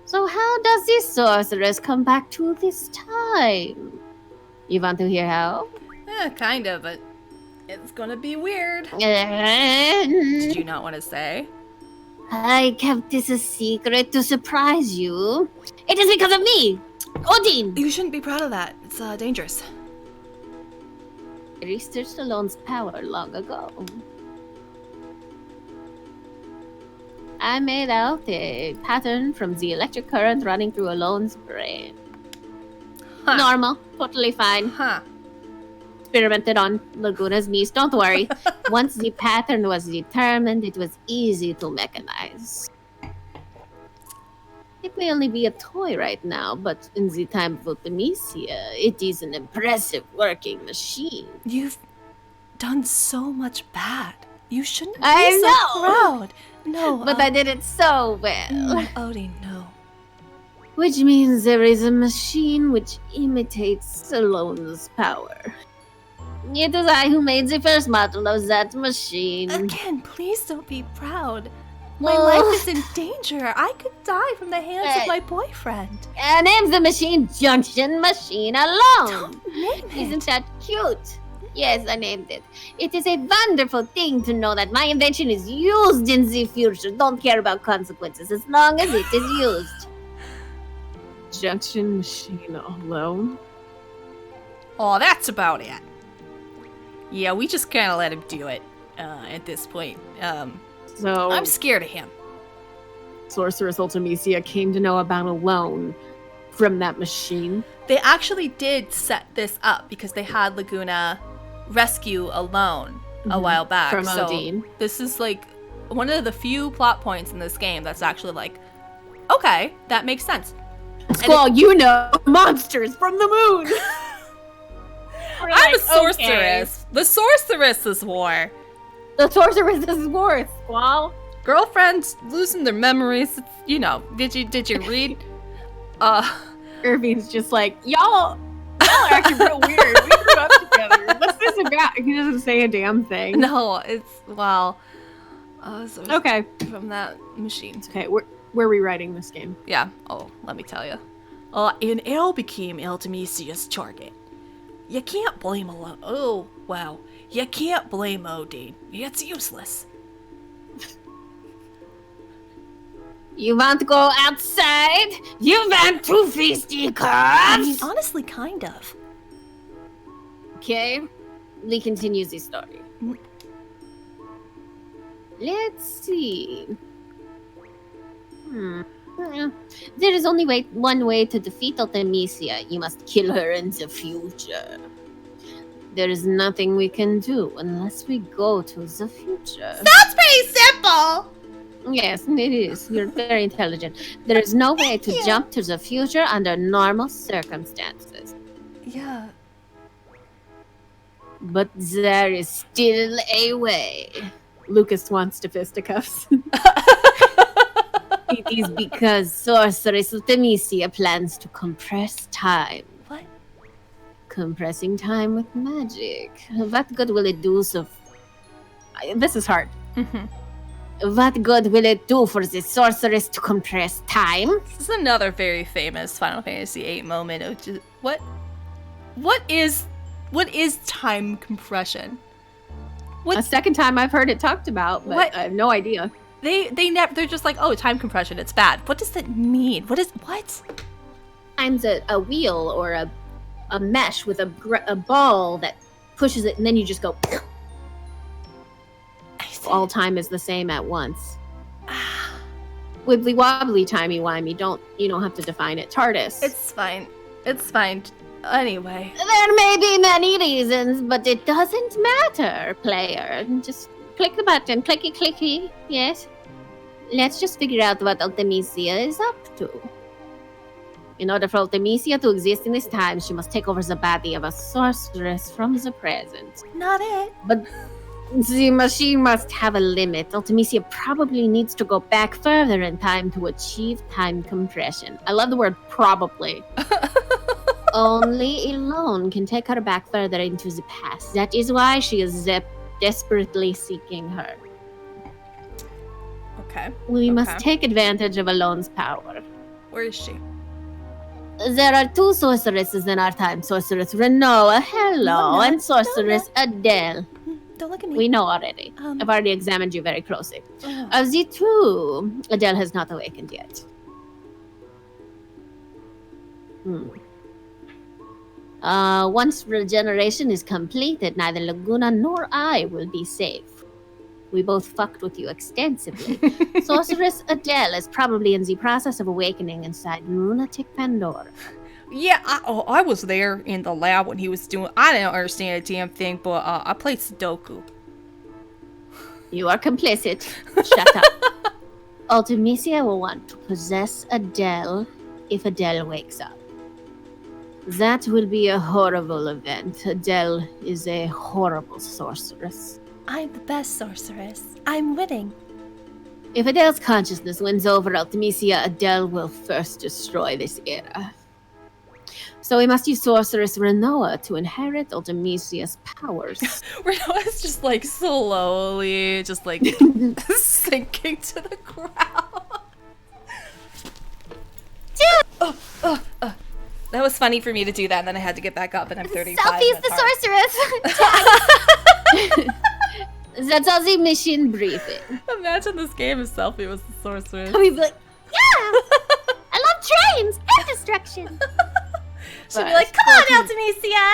Speaker 2: So how does the sorceress come back to this time? You want to hear how?
Speaker 1: Kind of, but it's gonna be weird. Did you not want to say?
Speaker 2: I kept this a secret to surprise you. It is because of me, Odin.
Speaker 4: You shouldn't be proud of that. It's dangerous.
Speaker 2: I researched Alone's power long ago. I made out a pattern from the electric current running through Alone's brain.
Speaker 1: Huh.
Speaker 2: Normal, totally fine.
Speaker 1: Huh.
Speaker 2: Experimented on Laguna's niece, don't worry. Once the pattern was determined, it was easy to mechanize. It may only be a toy right now, but in the time of Ultimecia, it is an impressive working machine.
Speaker 4: You've done so much bad. You shouldn't be
Speaker 2: I
Speaker 4: so
Speaker 2: know!
Speaker 4: proud. No,
Speaker 2: But I did it so well.
Speaker 4: Odin, no.
Speaker 2: Which means there is a machine which imitates Alone's power. It was I who made the first model of that machine.
Speaker 4: Again, please don't be proud. My
Speaker 2: Oh.
Speaker 4: life is in danger. I could die from the hands of my boyfriend.
Speaker 2: And names the machine Junction Machine Alone.
Speaker 4: Don't name it.
Speaker 2: Isn't that cute? Yes, I named it. It is a wonderful thing to know that my invention is used in the future. Don't care about consequences as long as it is used.
Speaker 6: Junction Machine Alone?
Speaker 1: Oh, that's about it. Yeah, we just kind of let him do it at this point.
Speaker 6: So,
Speaker 1: I'm scared of him.
Speaker 6: Sorceress Ultimecia came to know about Alone from that machine.
Speaker 1: They actually did set this up because they had Laguna rescue Alone a while back.
Speaker 6: From
Speaker 1: so
Speaker 6: Odin.
Speaker 1: this is like one of the few plot points in this game that's actually like, okay, that makes sense.
Speaker 6: Squall, you know, monsters from the moon!
Speaker 1: I'm a sorceress. The sorceress is war.
Speaker 2: The sorceress is worth, Squall.
Speaker 1: Girlfriends losing their memories. It's, you know, did you read?
Speaker 6: Irving's just like, y'all are acting real weird. We grew up together. What's this about? He doesn't say a damn thing.
Speaker 1: No, it's well. So
Speaker 6: Okay.
Speaker 1: from that machine.
Speaker 6: Okay, we're rewriting this game.
Speaker 1: Yeah. Oh, let me tell you. And El became Ultimecia's target. You can't blame Alone. Oh, wow. You can't blame Odin. It's useless.
Speaker 2: You want to go outside? You want to feast the
Speaker 4: I mean,
Speaker 2: corpse?
Speaker 4: honestly, kind of.
Speaker 2: Okay, we continue the story. Let's see. There is only one way to defeat Ultimecia. You must kill her in the future. There is nothing we can do unless we go to the future.
Speaker 3: That's pretty simple.
Speaker 2: Yes, it is. You're very intelligent. There is no way to jump to the future under normal circumstances.
Speaker 4: Yeah.
Speaker 2: But there is still a way.
Speaker 6: Lucas wants to fisticuffs.
Speaker 2: It is because Sorceress Ultimecia plans to compress time.
Speaker 4: What?
Speaker 2: Compressing time with magic. What good will it do
Speaker 6: This is hard.
Speaker 2: What good will it do for the sorceress to compress time?
Speaker 1: This is another very famous Final Fantasy VIII moment of just what is time compression?
Speaker 6: A second time I've heard it talked about, but
Speaker 1: What?
Speaker 6: I have no idea.
Speaker 1: They're just like, oh, time compression, it's bad. What does that mean? What?
Speaker 2: Time's a wheel or a mesh with a ball that pushes it, and then you just go. All time is the same at once. Wibbly wobbly, timey wimey. You don't have to define it. TARDIS.
Speaker 1: It's fine. It's fine. Anyway.
Speaker 2: There may be many reasons, but it doesn't matter, player. Just click the button, clicky clicky. Yes. Let's just figure out what Ultimecia is up to. In order for Ultimecia to exist in this time, she must take over the body of a sorceress from the present.
Speaker 4: Not it.
Speaker 2: But the machine must have a limit. Ultimecia probably needs to go back further in time to achieve time compression. I love the word probably. Only alone can take her back further into the past. That is why she is desperately seeking her.
Speaker 1: Okay.
Speaker 2: We must take advantage of Alone's power.
Speaker 1: Where is she?
Speaker 2: There are two sorceresses in our time. Sorceress Renoa, hello, and Sorceress Adele.
Speaker 3: Don't look at me.
Speaker 2: We know already. I've already examined you very closely. Of the two, Adele has not awakened yet. Once regeneration is completed, neither Laguna nor I will be safe. We both fucked with you extensively. Sorceress Adele is probably in the process of awakening inside Lunatic Pandora.
Speaker 1: Yeah, I was there in the lab when he was doing. I didn't understand a damn thing, but I played Sudoku.
Speaker 2: You are complicit. Shut up. Ultimisia will want to possess Adele if Adele wakes up. That will be a horrible event. Adele is a horrible sorceress.
Speaker 3: I'm the best sorceress. I'm winning.
Speaker 2: If Adele's consciousness wins over Ultimisia, Adele will first destroy this era. So we must use Sorceress Renoa to inherit Ultimisia's powers.
Speaker 1: Renoa's just like slowly, just like sinking to the ground. That was funny for me to do that, and then I had to get back up, and I'm 35.
Speaker 3: Selfie's the sorceress.
Speaker 2: That's all the mission briefing.
Speaker 1: Imagine this game if Selfie was the sorceress.
Speaker 2: We'd be like,
Speaker 3: Yeah! I love trains and destruction.
Speaker 1: She'd be like,
Speaker 3: Come on, Ultimisia!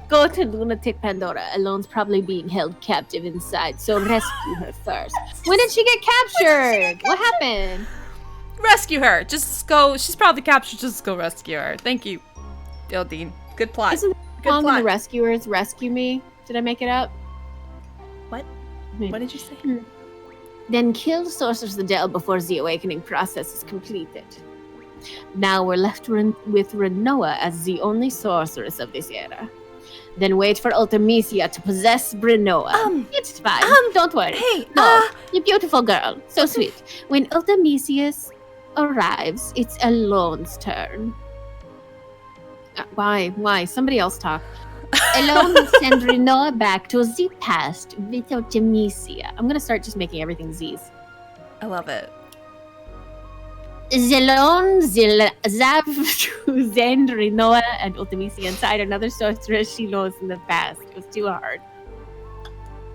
Speaker 2: go to Lunatic Pandora. Alone's probably being held captive inside, so rescue her first. When did she get captured? What happened?
Speaker 1: Rescue her. Just go. She's probably captured. Just go rescue her. Thank you, Dildine. Good plot.
Speaker 2: Isn't
Speaker 1: Good
Speaker 2: Song of the
Speaker 1: plot.
Speaker 2: Rescuers rescue me? Did I make it up?
Speaker 1: What?
Speaker 2: Hmm.
Speaker 1: What did you say?
Speaker 2: Then kill Sorceress Adele before the awakening process is completed. Now we're left with Renoa as the only sorceress of this era. Then wait for Ultimisia to possess Renoa. It's fine. Don't worry.
Speaker 1: Hey,
Speaker 2: No, you beautiful girl. So sweet. When Ultimisia arrives, it's Alone's turn. Why? Somebody else talk. Alone will send Renoa back to the past with Ultimisia. I'm gonna start just making everything Z's.
Speaker 1: I love it.
Speaker 2: Zelon, Zav, to send Renoa and Ultimisia inside another sorceress she knows in the past. It was too hard.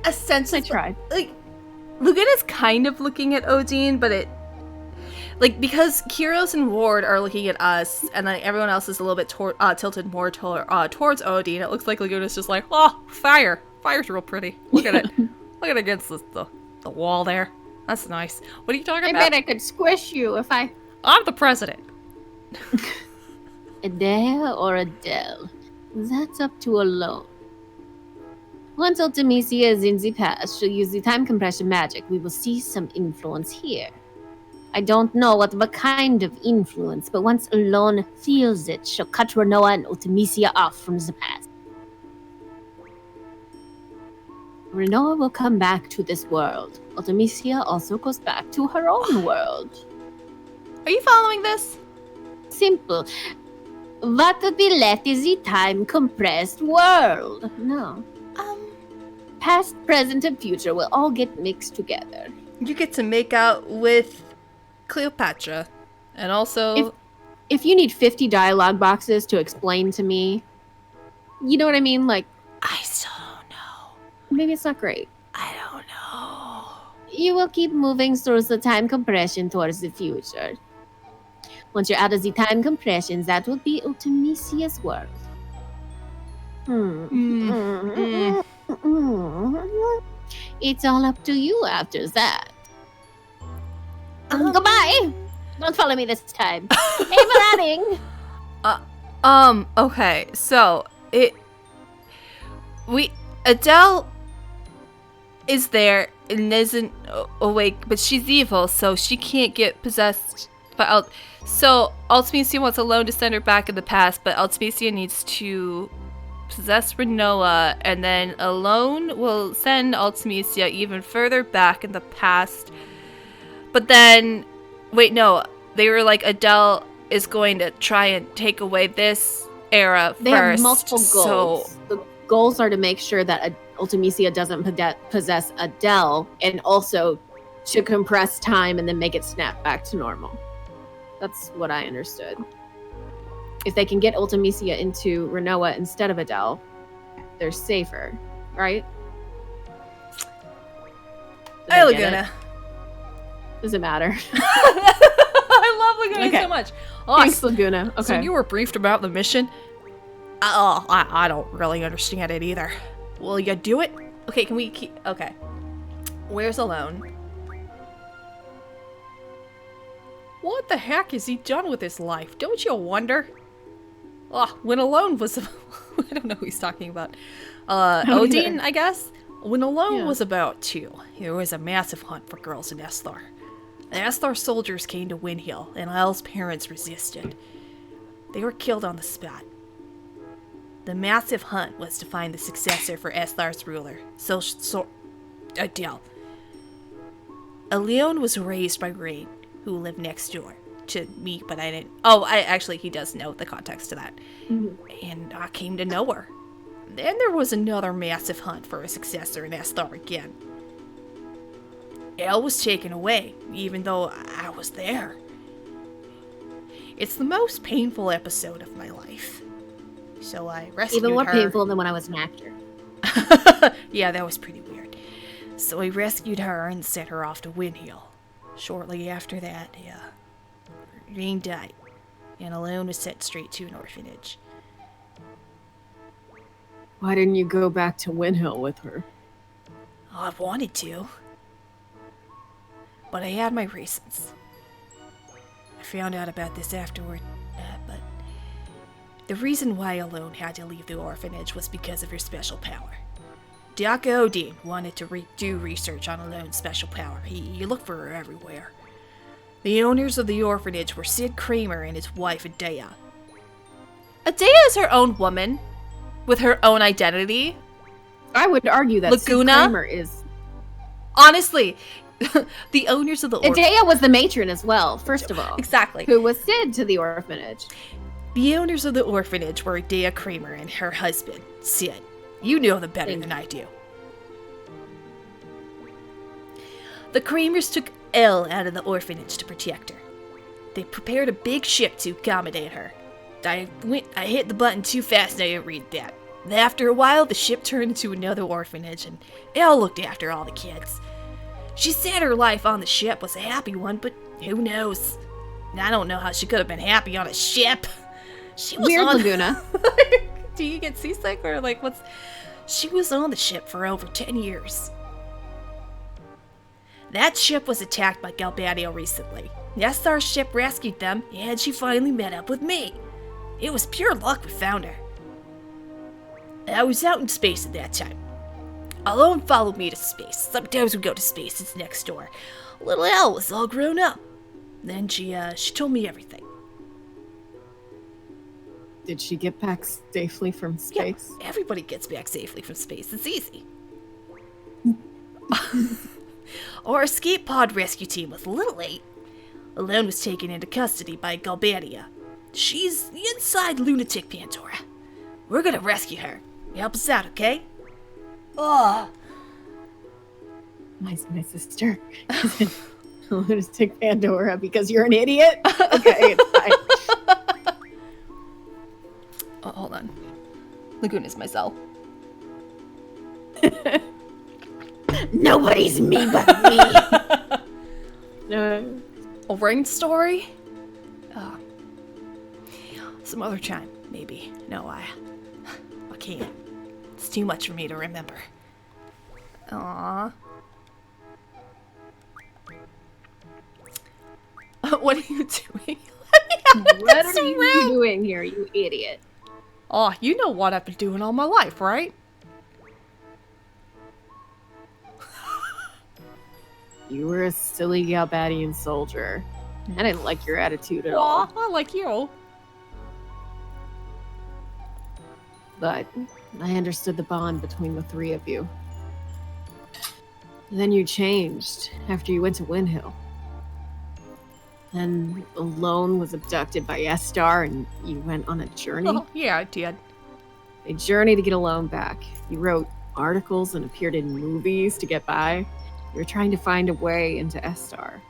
Speaker 1: Essentially,
Speaker 2: I tried.
Speaker 1: like, Luguna's kind of looking at Odin, but it, like, because Kyros and Ward are looking at us, and then everyone else is a little bit tilted more towards Odin. It looks like Luguna's just like, oh, fire! Fire's real pretty. Look at it. Look at it against the wall there. That's nice. What are you talking
Speaker 2: I
Speaker 1: about?
Speaker 2: bet I could squish you if I...
Speaker 1: I'm the president.
Speaker 2: Adele or Adele? That's up to Alone. Once Ultimisia is in the past, she'll use the time compression magic. We will see some influence here. I don't know what kind of influence, but once Alone feels it, she'll cut Renoa and Ultimisia off from the past. Renoa will come back to this world. Ultimisia also goes back to her own world.
Speaker 1: Are you following this?
Speaker 2: Simple. What would be left is the time-compressed world. No. Past, present, and future will all get mixed together.
Speaker 1: You get to make out with Cleopatra, and also
Speaker 2: If you need 50 dialogue boxes to explain to me, you know what I mean? Like,
Speaker 1: I still don't know.
Speaker 2: maybe it's not great.
Speaker 1: I don't know.
Speaker 2: You will keep moving through the time compression towards the future. Once you're out of the time compressions, that will be Ultimisia's world. It's all up to you after that. Goodbye! Don't follow me this time. Hey, Blading!
Speaker 1: Okay, so Adele is there and isn't awake, but she's evil, so she can't get possessed by so Ultimisia wants Alone to send her back in the past, but Ultimisia needs to possess Renoa, and then Alone will send Ultimisia even further back in the past. But then, wait, no, they were like Adele is going to try and take away this era
Speaker 2: They
Speaker 1: first.
Speaker 2: have multiple goals.
Speaker 1: So
Speaker 2: The goals are to make sure that Ultimecia doesn't possess Adele, and also to compress time and then make it snap back to normal. That's what I understood. If they can get Ultimecia into Renoa instead of Adele, they're safer, right? Did
Speaker 1: Hey,
Speaker 2: I get
Speaker 1: Laguna.
Speaker 2: it? Doesn't matter.
Speaker 1: I love Laguna
Speaker 2: Okay.
Speaker 1: so much. Oh,
Speaker 2: Thanks, Laguna. Okay.
Speaker 1: So you were briefed about the mission? Oh, I don't really understand it either. Will you do it? Okay, can we keep... Okay. Where's Alone? What the heck has he done with his life? Don't you wonder? Oh, when Alone was... I don't know who he's talking about. Odin, I guess? When Alone was about 2, there was a massive hunt for girls in Esthar. The Esthar soldiers came to Windhill, and Elle's parents resisted. They were killed on the spot. The massive hunt was to find the successor for Esthar's ruler, Adele. Leon was raised by Rain, who lived next door to me, but I didn't... Oh, actually, he does know the context to that.
Speaker 2: Mhm.
Speaker 1: And I came to know her. Then there was another massive hunt for a successor in Esthar again. Elle was taken away, even though I was there. It's the most painful episode of my life. So I rescued her.
Speaker 5: Even more painful than when I was an actor.
Speaker 1: Yeah, that was pretty weird. So I rescued her and sent her off to Windhill. Shortly after that, Rain died, and Alone was sent straight to an orphanage.
Speaker 6: Why didn't you go back to Windhill with her?
Speaker 1: Oh, I wanted to, but I had my reasons. I found out about this afterward, but the reason why Alone had to leave the orphanage was because of her special power. Dr. Odin wanted to do research on Alone's special power. He looked for her everywhere. The owners of the orphanage were Sid Kramer and his wife, Adea. Adea is her own woman, with her own identity.
Speaker 6: I would argue that
Speaker 1: Laguna?
Speaker 6: Sid Kramer is...
Speaker 1: Honestly, the owners of the orphanage...
Speaker 2: Adea was the matron as well, first of all.
Speaker 1: Exactly.
Speaker 2: Who was Sid to the orphanage.
Speaker 1: The owners of the orphanage were Adea Kramer and her husband, Sid. You know them better than I do. The Kramers took Elle out of the orphanage to protect her. They prepared a big ship to accommodate her. I hit the button too fast and I didn't read that. After a while, the ship turned into another orphanage and Elle looked after all the kids. She said her life on the ship was a happy one, but who knows? I don't know how she could have been happy on a ship. She was
Speaker 2: Weird
Speaker 1: on...
Speaker 2: Laguna.
Speaker 1: Do you get seasick or like what's... She was on the ship for over 10 years. That ship was attacked by Galbadio recently. Nestar's ship rescued them, and she finally met up with me. It was pure luck we found her. I was out in space at that time. Alone followed me to space. Sometimes we go to space, it's next door. Little Elle was all grown up. Then she told me everything.
Speaker 6: Did she get back safely from space?
Speaker 1: Yeah, everybody gets back safely from space. It's easy. Our escape pod rescue team was a little late. Alone was taken into custody by Galbadia. She's inside lunatic Pandora. We're gonna rescue her. Help us out, okay? Oh.
Speaker 6: My sister. Lunatic Pandora because you're an idiot? Okay, it's fine.
Speaker 1: Oh, hold on. Laguna's myself.
Speaker 5: Nobody's me but me.
Speaker 6: No.
Speaker 1: A ring story? Some other time, maybe. No, I can't. It's too much for me to remember. Aww. What are you doing?
Speaker 2: What are you doing here, you idiot?
Speaker 1: Oh, you know what I've been doing all my life, right?
Speaker 6: You were a silly Galbadian soldier. I didn't like your attitude at all.
Speaker 1: Aw, I like you.
Speaker 6: But I understood the bond between the three of you. Then you changed after you went to Windhill. Then Alone was abducted by Estar, and you went on a journey.
Speaker 1: Oh, yeah, I did.
Speaker 6: A journey to get Alone back. You wrote articles and appeared in movies to get by. You were trying to find a way into Estar.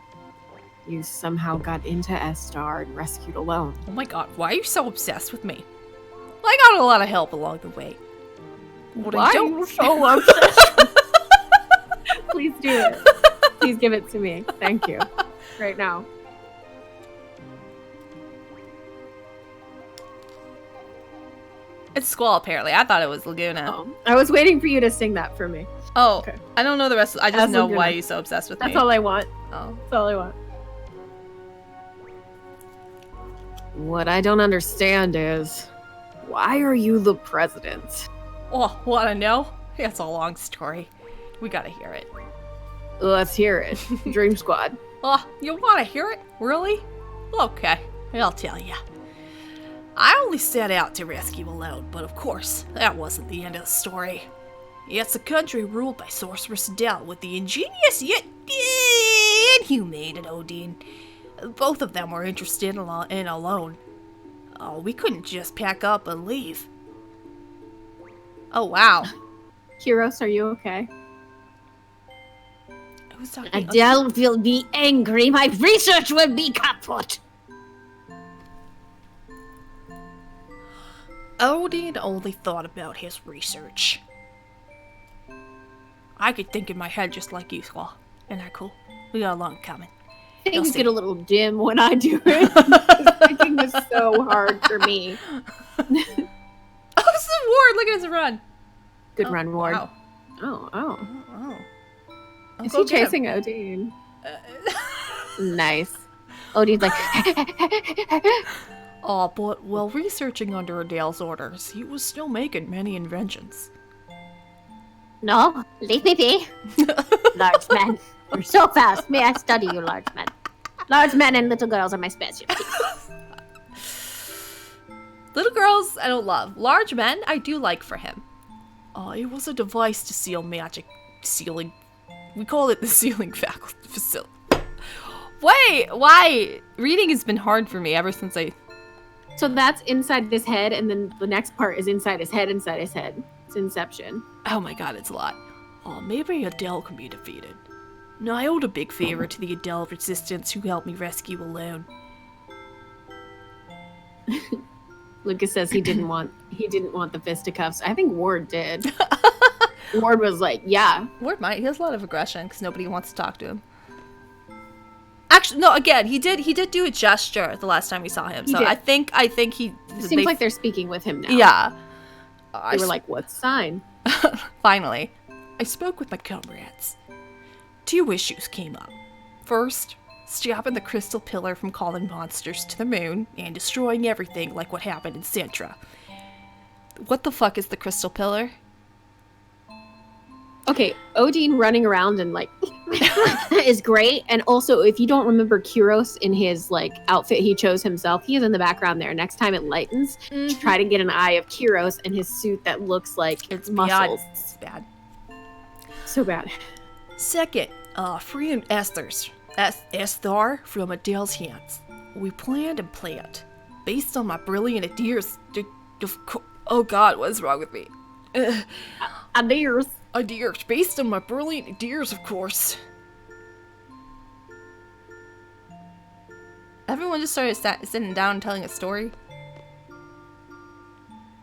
Speaker 6: You somehow got into Estar and rescued Alone.
Speaker 1: Oh my god, why are you so obsessed with me? I got a lot of help along the way. What
Speaker 6: Why
Speaker 1: I
Speaker 6: are
Speaker 1: don't
Speaker 6: you so obsessed? Please do it. Please give it to me. Thank you. Right now.
Speaker 1: It's Squall, apparently. I thought it was Laguna.
Speaker 6: Oh, I was waiting for you to sing that for me.
Speaker 1: Oh,
Speaker 6: Okay.
Speaker 1: I don't know the rest. I just
Speaker 6: That's
Speaker 1: know
Speaker 6: Laguna.
Speaker 1: why you're so obsessed with
Speaker 6: That's
Speaker 1: me.
Speaker 6: all I want.
Speaker 1: Oh.
Speaker 6: That's all I want. What I don't understand is, why are you the president?
Speaker 1: Oh, wanna know? It's a long story. We gotta hear it.
Speaker 6: Let's hear it. Dream Squad.
Speaker 1: Oh, you wanna hear it? Really? Okay, I'll tell ya. I only set out to rescue Alone, but of course, that wasn't the end of the story. It's a country ruled by Sorceress Adele with the ingenious yet inhumane Odin. Both of them were interested in Alone. Oh, we couldn't just pack up and leave. Oh, wow.
Speaker 6: Kyros, are you okay?
Speaker 1: Who's talking?
Speaker 5: Adele will be angry. My research will be kaput.
Speaker 1: Odin only thought about his research. I could think in my head just like you, Squall. Isn't that cool? We got a lot in common.
Speaker 6: Things
Speaker 1: see.
Speaker 6: get a little dim when I do it. Thinking is so hard for me.
Speaker 1: Oh, this is Ward! Look at his run!
Speaker 6: Good
Speaker 1: Oh,
Speaker 6: run, Ward.
Speaker 1: Wow.
Speaker 6: Oh.
Speaker 1: Oh. I'll
Speaker 6: Is
Speaker 1: go
Speaker 6: he
Speaker 1: get him.
Speaker 6: chasing Odin?
Speaker 1: Uh,
Speaker 6: Nice. Odin's like,
Speaker 1: Oh, but while researching under Adele's orders, he was still making many inventions.
Speaker 5: No, leave me be. Large man. You're so fast. May I study you, large man? Large men and little girls are my specialty.
Speaker 1: Little girls, I don't love. Large men, I do like for him. It was a device to seal magic sealing. We call it the sealing facility. Wait, why? Reading has been hard for me ever since I...
Speaker 6: so that's inside his head, and then the next part is inside his head, inside his head. It's Inception.
Speaker 1: Oh my god, it's a lot. Oh, maybe Adele can be defeated. No, I owed a big favor to the Adele resistance who helped me rescue Alone.
Speaker 6: Lucas says he didn't want the fisticuffs. I think Ward did. Ward was like, yeah.
Speaker 1: Ward might. He has a lot of aggression because nobody wants to talk to him. Actually, no. Again, he did do a gesture the last time we saw him.
Speaker 6: He
Speaker 1: So
Speaker 6: did.
Speaker 1: I think he.
Speaker 6: It seems like they're speaking with him now.
Speaker 1: Yeah.
Speaker 6: They were like, what sign?
Speaker 1: Finally, I spoke with my comrades. 2 issues came up. First, stopping the crystal pillar from calling monsters to the moon and destroying everything like what happened in Sintra. What the fuck is the crystal pillar?
Speaker 6: Okay, Odin running around and like is great. And also, if you don't remember Kyros in his like outfit he chose himself, he is in the background there. Next time it lightens, try to get an eye of Kyros in his suit that looks like
Speaker 1: It's
Speaker 6: muscles.
Speaker 1: beyond. It's bad.
Speaker 6: So bad.
Speaker 1: Second, freeing Esthar from Adele's hands. We planned and planned, based on my brilliant ideas. Oh God, what is wrong with me?
Speaker 6: Adios.
Speaker 1: Ideas, based on my brilliant ideas, of course. Everyone just started sitting down and telling a story.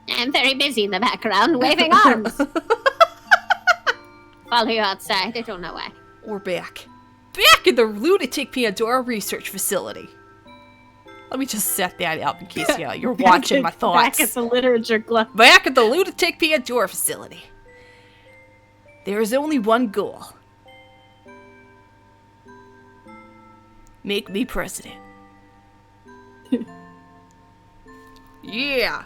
Speaker 5: I'm very busy in the background, waving arms. Follow you outside. I don't know why.
Speaker 1: We're back. Back in the Lunatic Pandora research facility. Let me just set that up in case you're watching my thoughts.
Speaker 6: Back at the literature club.
Speaker 1: Back at the Lunatic Pandora facility. There is only one goal. Make me president. Yeah.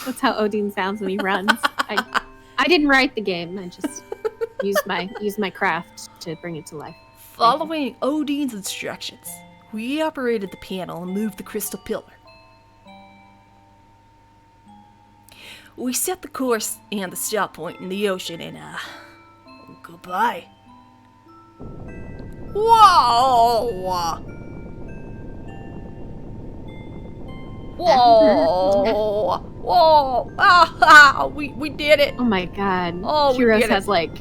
Speaker 6: That's how Odin sounds when he runs. I didn't write the game. I just used my craft to bring it to life.
Speaker 1: Following Odin's instructions, we operated the panel and moved the crystal pillar. We set the course and the stop point in the ocean and, goodbye. Whoa! Whoa! Whoa! Ah! We did it!
Speaker 2: Oh my god.
Speaker 1: Oh, we
Speaker 2: Kyros
Speaker 1: did it.
Speaker 2: has like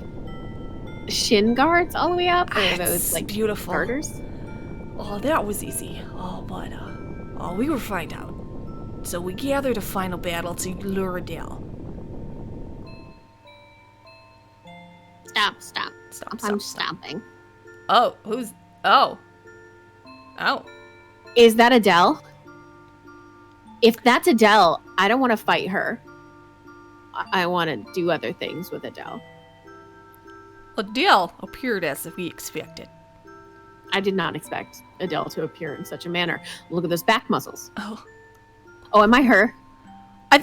Speaker 2: shin guards all the way up, or
Speaker 1: It's
Speaker 2: those like
Speaker 1: beautiful.
Speaker 2: garters.
Speaker 1: Oh, that was easy. Oh, but we were fine out. So we gathered a final battle to lure Adele.
Speaker 5: Stop.
Speaker 1: Stop,
Speaker 5: I'm
Speaker 1: stop.
Speaker 5: stopping.
Speaker 1: Oh, who's? Oh.
Speaker 2: Is that Adele? If that's Adele, I don't want to fight her. I want to do other things with Adele.
Speaker 1: Adele appeared as we expected.
Speaker 2: I did not expect Adele to appear in such a manner. Look at those back muscles.
Speaker 1: Oh.
Speaker 2: Oh, am I her?
Speaker 1: I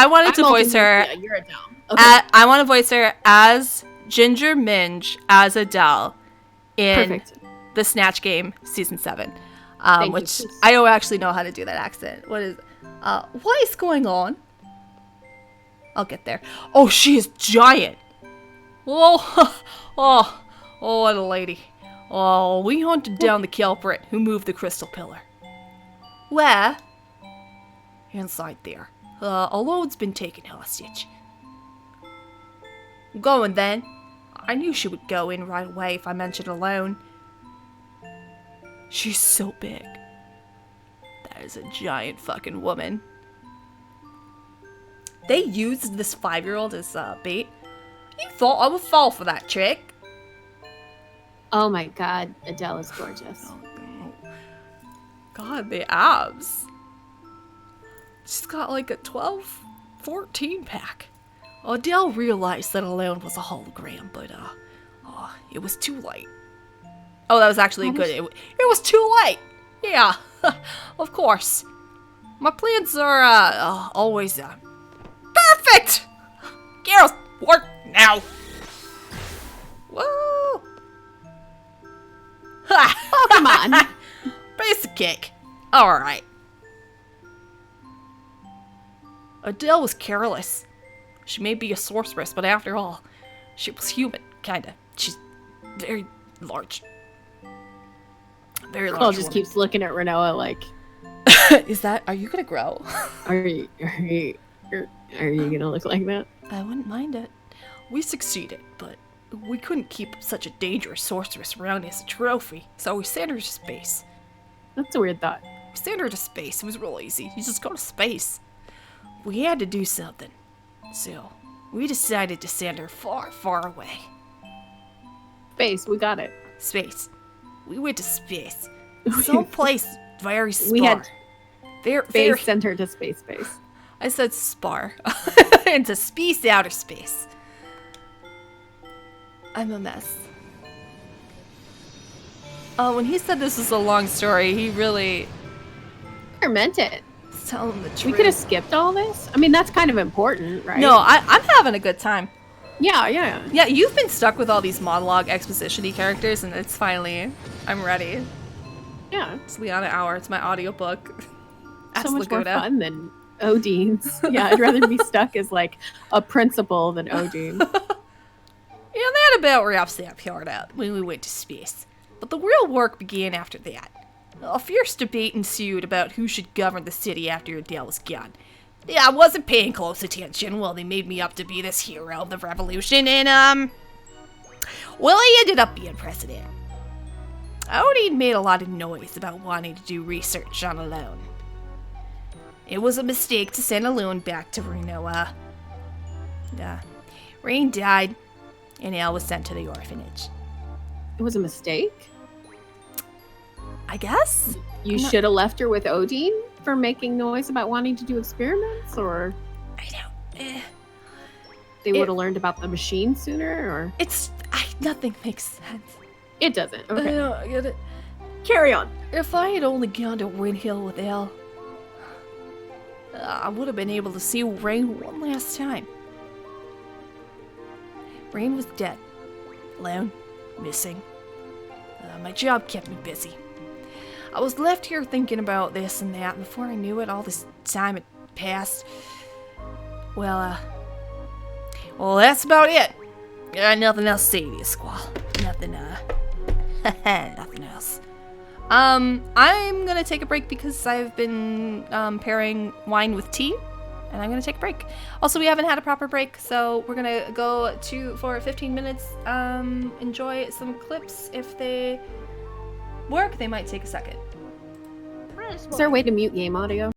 Speaker 1: wanted to voice her.
Speaker 2: Yeah, you're Adele. Okay.
Speaker 1: I want to voice her as Ginger Minge as Adele in
Speaker 2: Perfect.
Speaker 1: the Snatch Game season 7,
Speaker 2: Thank
Speaker 1: which
Speaker 2: you.
Speaker 1: I don't actually know how to do that accent. What is going on? I'll get there. Oh, she is giant. Oh, what a lady. Oh, we hunted down the culprit who moved the crystal pillar. Where? Inside there. Alone's been taken hostage. Going then. I knew she would go in right away if I mentioned Alone. She's so big. That is a giant fucking woman. They used this 5-year-old as bait. You thought I would fall for that trick?
Speaker 2: Oh my god, Adele is gorgeous.
Speaker 1: God, the abs. She's got like a 12, 14 pack. Adele realized that Alone was a hologram, but it was too late. Oh, that was actually good. It was too late. Yeah, of course. My plans are always perfect. Girls, work now. Whoa.
Speaker 2: Oh, come on.
Speaker 1: Basic kick. All right. Adele was careless. She may be a sorceress, but after all, she was human, kinda. She's very large. Very large.
Speaker 2: Paul just
Speaker 1: woman.
Speaker 2: keeps looking at Renoa like,
Speaker 1: Are you gonna grow?
Speaker 2: are you gonna look like that?
Speaker 1: I wouldn't mind it. We succeeded, but we couldn't keep such a dangerous sorceress around as a trophy, so we sent her to space.
Speaker 2: That's a weird thought.
Speaker 1: We sent her to space. It was real easy. You just go to space. We had to do something. So, we decided to send her far, far away.
Speaker 2: Space, we got it.
Speaker 1: Space. We went to space. Someplace very spar.
Speaker 2: We had
Speaker 1: very,
Speaker 2: Space sent her to space.
Speaker 1: I said spar. Into space, outer space. I'm a mess. When he said this was a long story, he really
Speaker 2: I meant it.
Speaker 1: was telling the truth.
Speaker 2: We could have skipped all this. I mean, that's kind of important, right?
Speaker 1: No, I'm having a good time.
Speaker 2: Yeah.
Speaker 1: Yeah, you've been stuck with all these monologue exposition-y characters, and it's finally, I'm ready.
Speaker 2: Yeah.
Speaker 1: It's Liana Hour. It's my audiobook.
Speaker 2: So much more
Speaker 1: Laguna.
Speaker 2: fun than Odine's. Yeah, I'd rather be stuck as like a principal than Odine.
Speaker 1: Yeah, that about wraps that part up when we went to space. But the real work began after that. A fierce debate ensued about who should govern the city after Adele was gone. Yeah, I wasn't paying close attention while they made me up to be this hero of the revolution, and, well, I ended up being president. Odin made a lot of noise about wanting to do research on Alone. It was a mistake to send Alone back to Renoa. Rain died, and Elle was sent to the orphanage.
Speaker 2: It was a mistake.
Speaker 1: I guess?
Speaker 2: You should have left her with Odine for making noise about wanting to do experiments, or
Speaker 1: I don't.
Speaker 2: they would have learned about the machine sooner, or
Speaker 1: Nothing makes sense.
Speaker 2: it doesn't.
Speaker 1: I
Speaker 2: Okay,
Speaker 1: don't get it.
Speaker 2: carry on.
Speaker 1: If I had only gone to Wind Hill with Elle, I would have been able to see Rain one last time. Rain was dead. Alone. Missing. My job kept me busy. I was left here thinking about this and that, and before I knew it, all this time had passed. Well, that's about it. Nothing else to say to you, Squall. Nothing,
Speaker 4: Nothing else.
Speaker 1: I'm gonna take a break because I've been pairing wine with tea, and I'm gonna take a break. Also, we haven't had a proper break, so we're gonna go for 15 minutes. Enjoy some clips. If they work, they might take a second.
Speaker 6: Is there a way to mute game audio?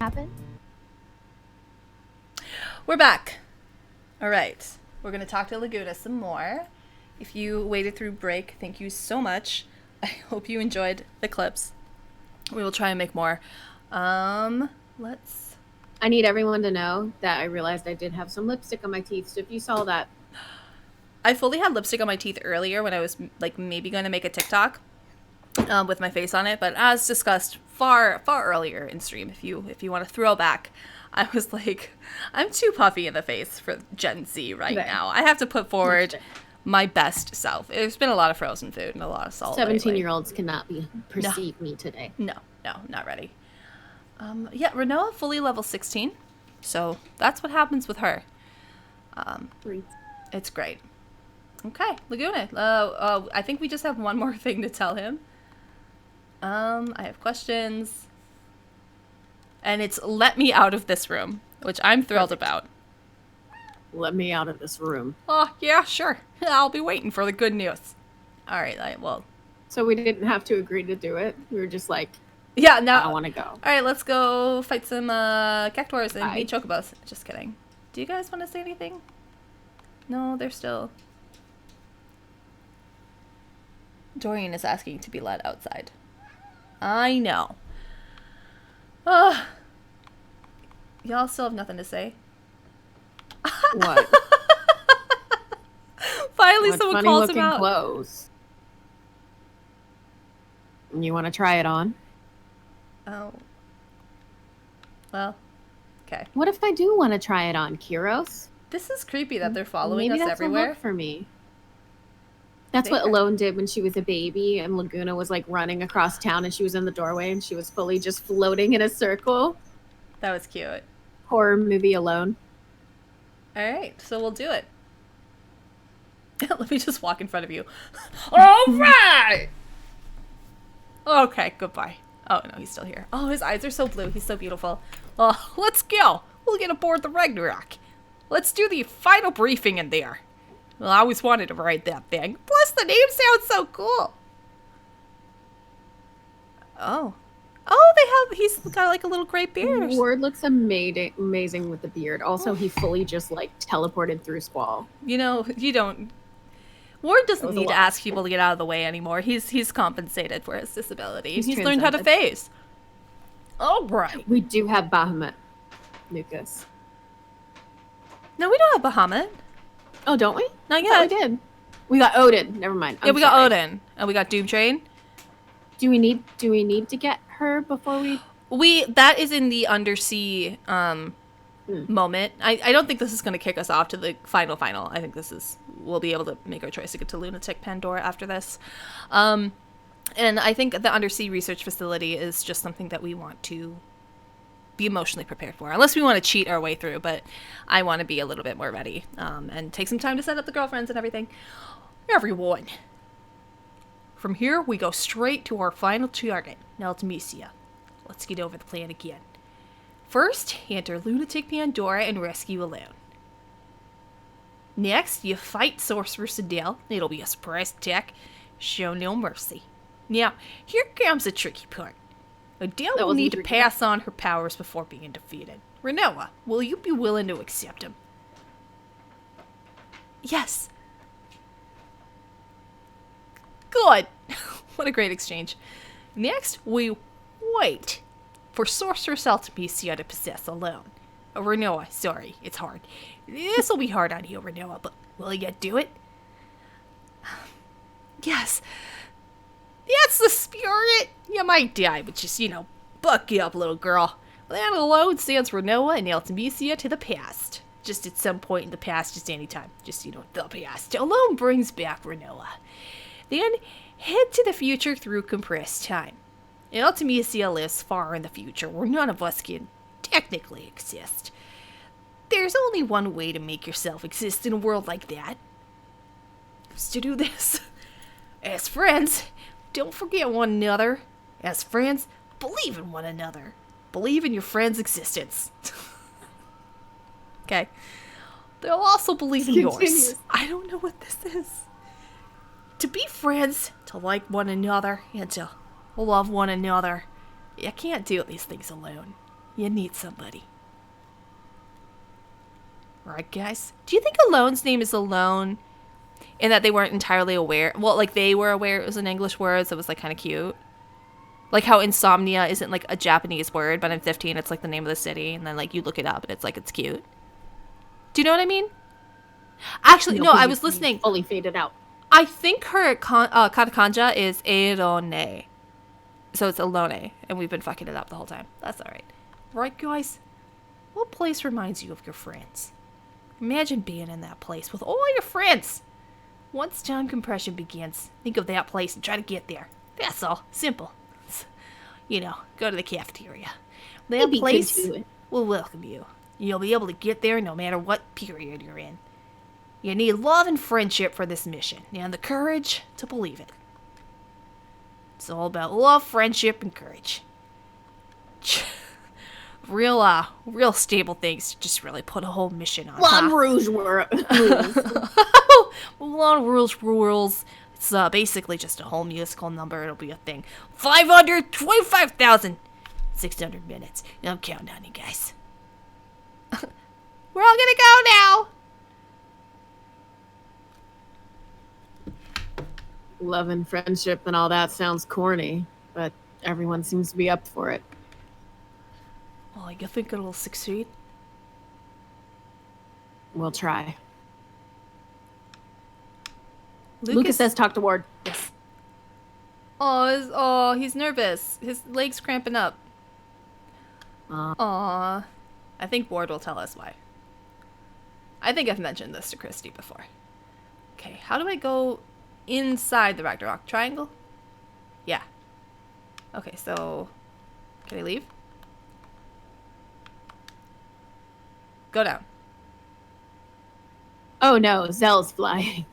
Speaker 2: happened?
Speaker 1: We're back. All right. We're going to talk to Laguna some more. If you waited through break, thank you so much. I hope you enjoyed the clips. We will try and make more. Let's...
Speaker 2: I need everyone to know that I realized I did have some lipstick on my teeth. So if you saw that,
Speaker 1: I fully had lipstick on my teeth earlier when I was like maybe going to make a TikTok with my face on it. But as discussed far earlier in stream, if you want to throw back, I was like, I'm too puffy in the face for Gen Z right now. I have to put forward my best self. There's been a lot of frozen food and a lot of salt.
Speaker 2: 17-year-olds cannot perceive me today.
Speaker 1: No, not ready. Yeah, Renoa fully level 16. So that's what happens with her. It's great. Okay, Laguna. I think we just have one more thing to tell him. I have questions. And it's let me out of this room, which I'm thrilled about.
Speaker 2: Let me out of this room.
Speaker 1: Oh, yeah, sure. I'll be waiting for the good news. All right, well.
Speaker 2: So we didn't have to agree to do it. We were just like,
Speaker 1: yeah, no.
Speaker 2: I want to go.
Speaker 1: All right, let's go fight some cactuars and meet chocobos. Just kidding. Do you guys want to say anything? No, they're still... Dorian is asking to be let outside. I know. Y'all still have nothing to say?
Speaker 2: What?
Speaker 1: Finally,
Speaker 2: what
Speaker 1: someone
Speaker 2: funny
Speaker 1: calls
Speaker 2: looking
Speaker 1: him out.
Speaker 2: Clothes. You want to try it on?
Speaker 1: Oh. Well, okay.
Speaker 2: What if I do want to try it on, Kyros?
Speaker 1: This is creepy that they're following
Speaker 2: Maybe
Speaker 1: us
Speaker 2: that's
Speaker 1: everywhere.
Speaker 2: a look for me. That's what Alone did when she was a baby, and Laguna was like running across town, and she was in the doorway, and she was fully just floating in a circle.
Speaker 1: That was cute.
Speaker 2: Horror movie Alone.
Speaker 1: All right, so we'll do it. Let me just walk in front of you. All right. Okay, goodbye. Oh, no, he's still here. Oh, his eyes are so blue. He's so beautiful. Oh, let's go. We'll get aboard the Ragnarok. Let's do the final briefing in there. Well, I always wanted to ride that thing. Plus, the name sounds so cool. Oh. Oh, he's got like a little gray beard.
Speaker 2: Ward looks amazing with the beard. Also, he fully just like teleported through Squall.
Speaker 1: You know, you don't... Ward doesn't need to ask people to get out of the way anymore. He's compensated for his disability. He's learned how to phase. All right.
Speaker 2: We do have Bahamut, Lucas.
Speaker 1: No, we don't have Bahamut.
Speaker 2: Oh, don't we?
Speaker 1: Not
Speaker 2: I
Speaker 1: yet.
Speaker 2: thought we did. We got Odin. Never mind.
Speaker 1: Yeah, we got Odin. And we got Doom Train.
Speaker 2: Do we need to get her before we...
Speaker 1: That is in the undersea moment. I don't think this is going to kick us off to the final. I think we'll be able to make our choice to get to Lunatic Pandora after this. And I think the undersea research facility is just something that we want to be emotionally prepared for, unless we want to cheat our way through, but I want to be a little bit more ready and take some time to set up the girlfriends and everything. Everyone. From here, we go straight to our final target, Neltamisia. Let's get over the plan again. First, enter Lunatic Pandora and rescue Alone. Next, you fight Sorceress Adele. It'll be a surprise attack. Show no mercy. Now, here comes the tricky part. Adele will need to pass on her powers before being defeated. Renoa, will you be willing to accept them? Yes. Good. What a great exchange. Next, we wait for Sorceress Ultimisia to possess Alone. Renoa, sorry, it's hard. This'll be hard on you, Renoa, but will you do it? Yes. That's the spirit. You might die, but just, buck you up, little girl. That alone sends Renoa and Ultimisia to the past. Just at some point in the past, just anytime. Just, the past. Alone brings back Renoa. Then, head to the future through compressed time. Ultimisia lives far in the future, where none of us can technically exist. There's only one way to make yourself exist in a world like that. Is to do this. As friends, don't forget one another. As friends, believe in one another. Believe in your friend's existence. Okay. They'll also believe in yours. I don't know what this is. To be friends, to like one another, and to love one another. You can't do these things alone.
Speaker 4: you need somebody. Right, guys? Do you think Alone's name is Alone in that they weren't entirely aware? Well, like, they were aware it was an English word, so it was, like, kind of cute. Like how insomnia isn't, like, a Japanese word, but in 15 it's, like, the name of the city, and then, like, you look it up, and it's, like, it's cute. Do you know what I mean? Actually, no, I was listening.
Speaker 6: Fully faded out.
Speaker 4: I think her katakanja is Erone. So it's Alone, and we've been fucking it up the whole time. That's alright. Right, guys? What place reminds you of your friends? Imagine being in that place with all your friends. Once time compression begins, think of that place and try to get there. That's all. Simple. You know, go to the cafeteria. That place will welcome you. You'll be able to get there no matter what period you're in. You need love and friendship for this mission, and the courage to believe it. It's all about love, friendship, and courage. Real stable things to just really put a whole mission on.
Speaker 6: Moulin Rouge rules.
Speaker 4: Moulin Rouge rules. It's basically just a whole musical number. It'll be a thing. 525,600 minutes. I'm counting on you guys. We're all gonna go now.
Speaker 6: Love and friendship and all that sounds corny, but everyone seems to be up for it.
Speaker 4: Well, you think it'll succeed?
Speaker 6: We'll try.
Speaker 4: Lucas
Speaker 6: says talk to Ward.
Speaker 4: Yes. Oh, he's nervous. His leg's cramping up. Aw. I think Ward will tell us why. I think I've mentioned this to Christy before. Okay, how do I go inside the Ragnarok triangle? Yeah. Okay, so can I leave? Go down.
Speaker 6: Oh no, Zell's flying.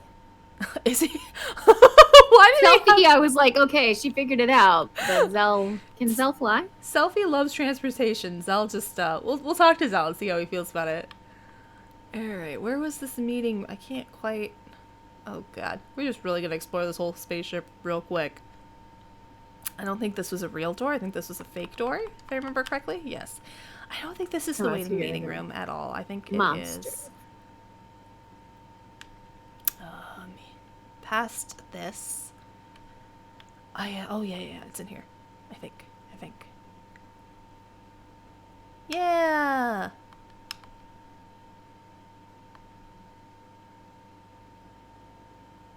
Speaker 4: Is he? Why did
Speaker 6: Selfie, I was like, okay, she figured it out. But Zell, can Zell fly?
Speaker 1: Selfie loves transportation. Zell just we'll talk to Zell and see how he feels about it.
Speaker 4: All right, where was this meeting? I can't quite.
Speaker 1: Oh god, we're just really gonna explore this whole spaceship real quick.
Speaker 4: I don't think this was a real door. I think this was a fake door, if I remember correctly. Yes. I don't think this is the waiting meeting room at all. I think it is. Past this. Oh yeah, it's in here. I think. Yeah.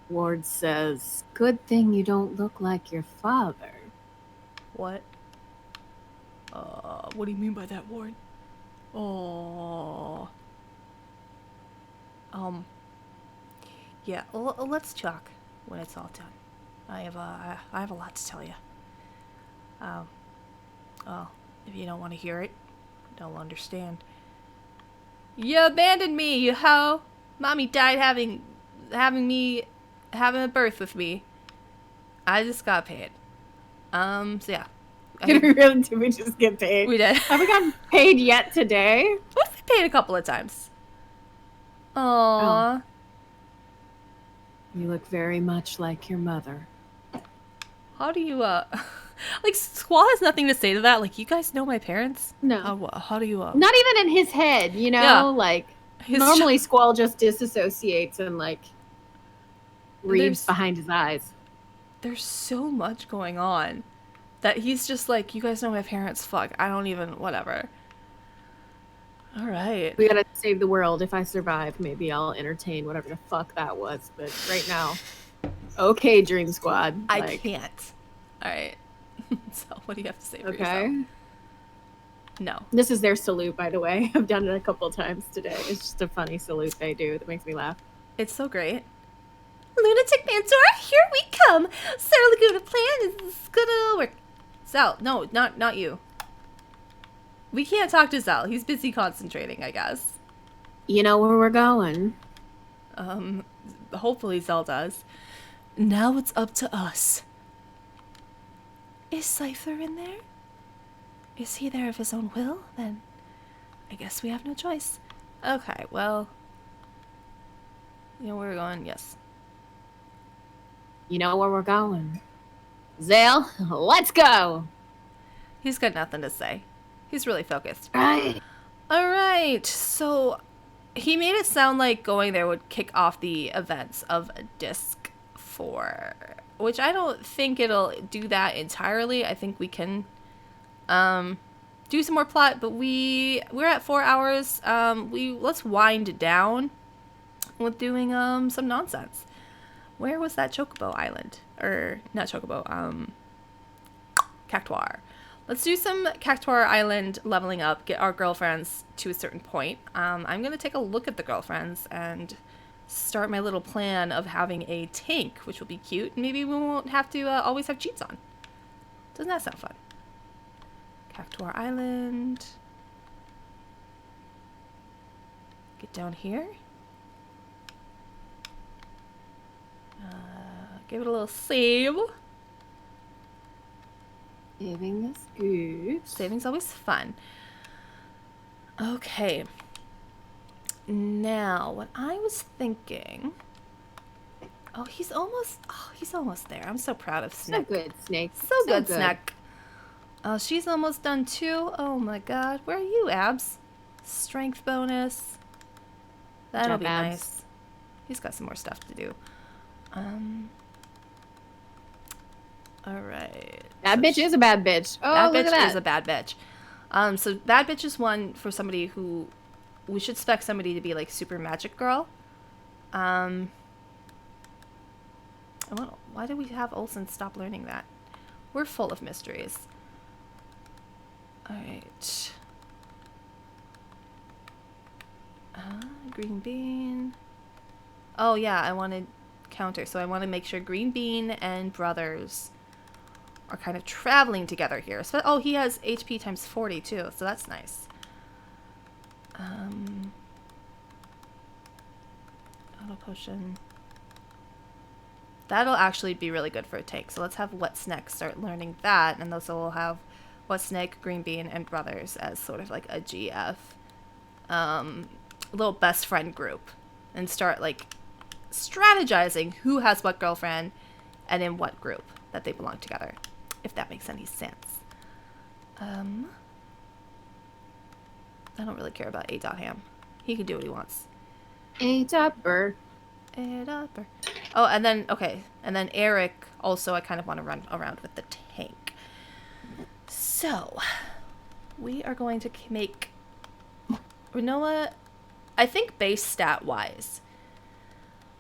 Speaker 6: Ward says, good thing you don't look like your father.
Speaker 4: What? What do you mean by that, Ward? Oh. Yeah, let's talk when it's all done. I have a lot to tell you. If you don't want to hear it, don't understand.
Speaker 1: You abandoned me, you hoe! Mommy died having a birth with me. I just got paid. So yeah.
Speaker 6: Did we just get paid?
Speaker 1: We did.
Speaker 6: Have we gotten paid yet today?
Speaker 1: We've been paid a couple of times. Aww.
Speaker 6: Oh. You look very much like your mother.
Speaker 1: How do you, like, Squall has nothing to say to that. Like, you guys know my parents?
Speaker 6: No.
Speaker 1: How do you,
Speaker 6: Not even in his head, you know?
Speaker 1: Yeah.
Speaker 6: Like, normally Squall just disassociates and, like, reads behind his eyes.
Speaker 1: There's so much going on that he's just like, you guys know my parents, fuck, I don't even, whatever. Alright.
Speaker 6: We gotta save the world. If I survive, maybe I'll entertain whatever the fuck that was. But right now, okay, Dream Squad.
Speaker 1: I can't. Alright. So, what do you have to say for yourself? No.
Speaker 6: This is their salute, by the way. I've done it a couple times today. It's just a funny salute they do that makes me laugh.
Speaker 1: It's so great.
Speaker 3: Lunatic Mentor, here we come. Sir Laguna plan is gonna work.
Speaker 1: Zell, no, not you. We can't talk to Zell. He's busy concentrating, I guess.
Speaker 6: You know where we're going?
Speaker 1: Hopefully Zell does.
Speaker 4: Now it's up to us. Is Cypher in there? Is he there of his own will? Then I guess we have no choice.
Speaker 1: Okay, well, you know where we're going? Yes.
Speaker 6: You know where we're going. Zale, let's go!
Speaker 1: He's got nothing to say. He's really focused.
Speaker 5: Right.
Speaker 1: All right. So he made it sound like going there would kick off the events of Disc 4, which I don't think it'll do that entirely. I think we can do some more plot, but we're at 4 hours. Let's wind down with doing some nonsense. Where was that Chocobo Island? Or not Chocobo, Cactuar. Let's do some Cactuar Island leveling up, get our girlfriends to a certain point. I'm going to take a look at the girlfriends and start my little plan of having a tank, which will be cute. Maybe we won't have to always have cheats on. Doesn't that sound fun? Cactuar Island. Get down here. Give it a little save.
Speaker 6: Saving is good.
Speaker 1: Saving's always fun. Okay. Now, what I was thinking... Oh, he's almost there. I'm so proud of
Speaker 6: So
Speaker 1: Snick.
Speaker 6: good, Snake.
Speaker 1: So good, Snick. Oh, she's almost done too. Oh my god. Where are you, Abs? Strength bonus. That'll
Speaker 6: Job,
Speaker 1: be
Speaker 6: Abs.
Speaker 1: nice. He's got some more stuff to do. Alright.
Speaker 6: That bitch is a bad bitch. Oh,
Speaker 1: Bad
Speaker 6: look
Speaker 1: bitch
Speaker 6: at that.
Speaker 1: is a bad bitch. So bad bitch is one for somebody who we should spec somebody to be like super magic girl. Why did we have Olsen stop learning that? We're full of mysteries. All right. Green bean. Oh yeah, I wanted counter, so I want to make sure Green Bean and Brothers are kind of traveling together here. So, oh, he has HP times 40 too, so that's nice. Auto potion. That'll actually be really good for a tank. So let's have Wet Snack start learning that, and those will have Wet Snack, Green Bean, and Brothers as sort of like a GF, little best friend group, and start like strategizing who has what girlfriend and in what group that they belong together, if that makes any sense. I don't really care about A.Ham. He can do what he wants.
Speaker 6: A-topper.
Speaker 1: A-topper. Oh, and then, okay. And then Eric, also, I kind of want to run around with the tank. So, we are going to make Rinoa, I think base stat-wise,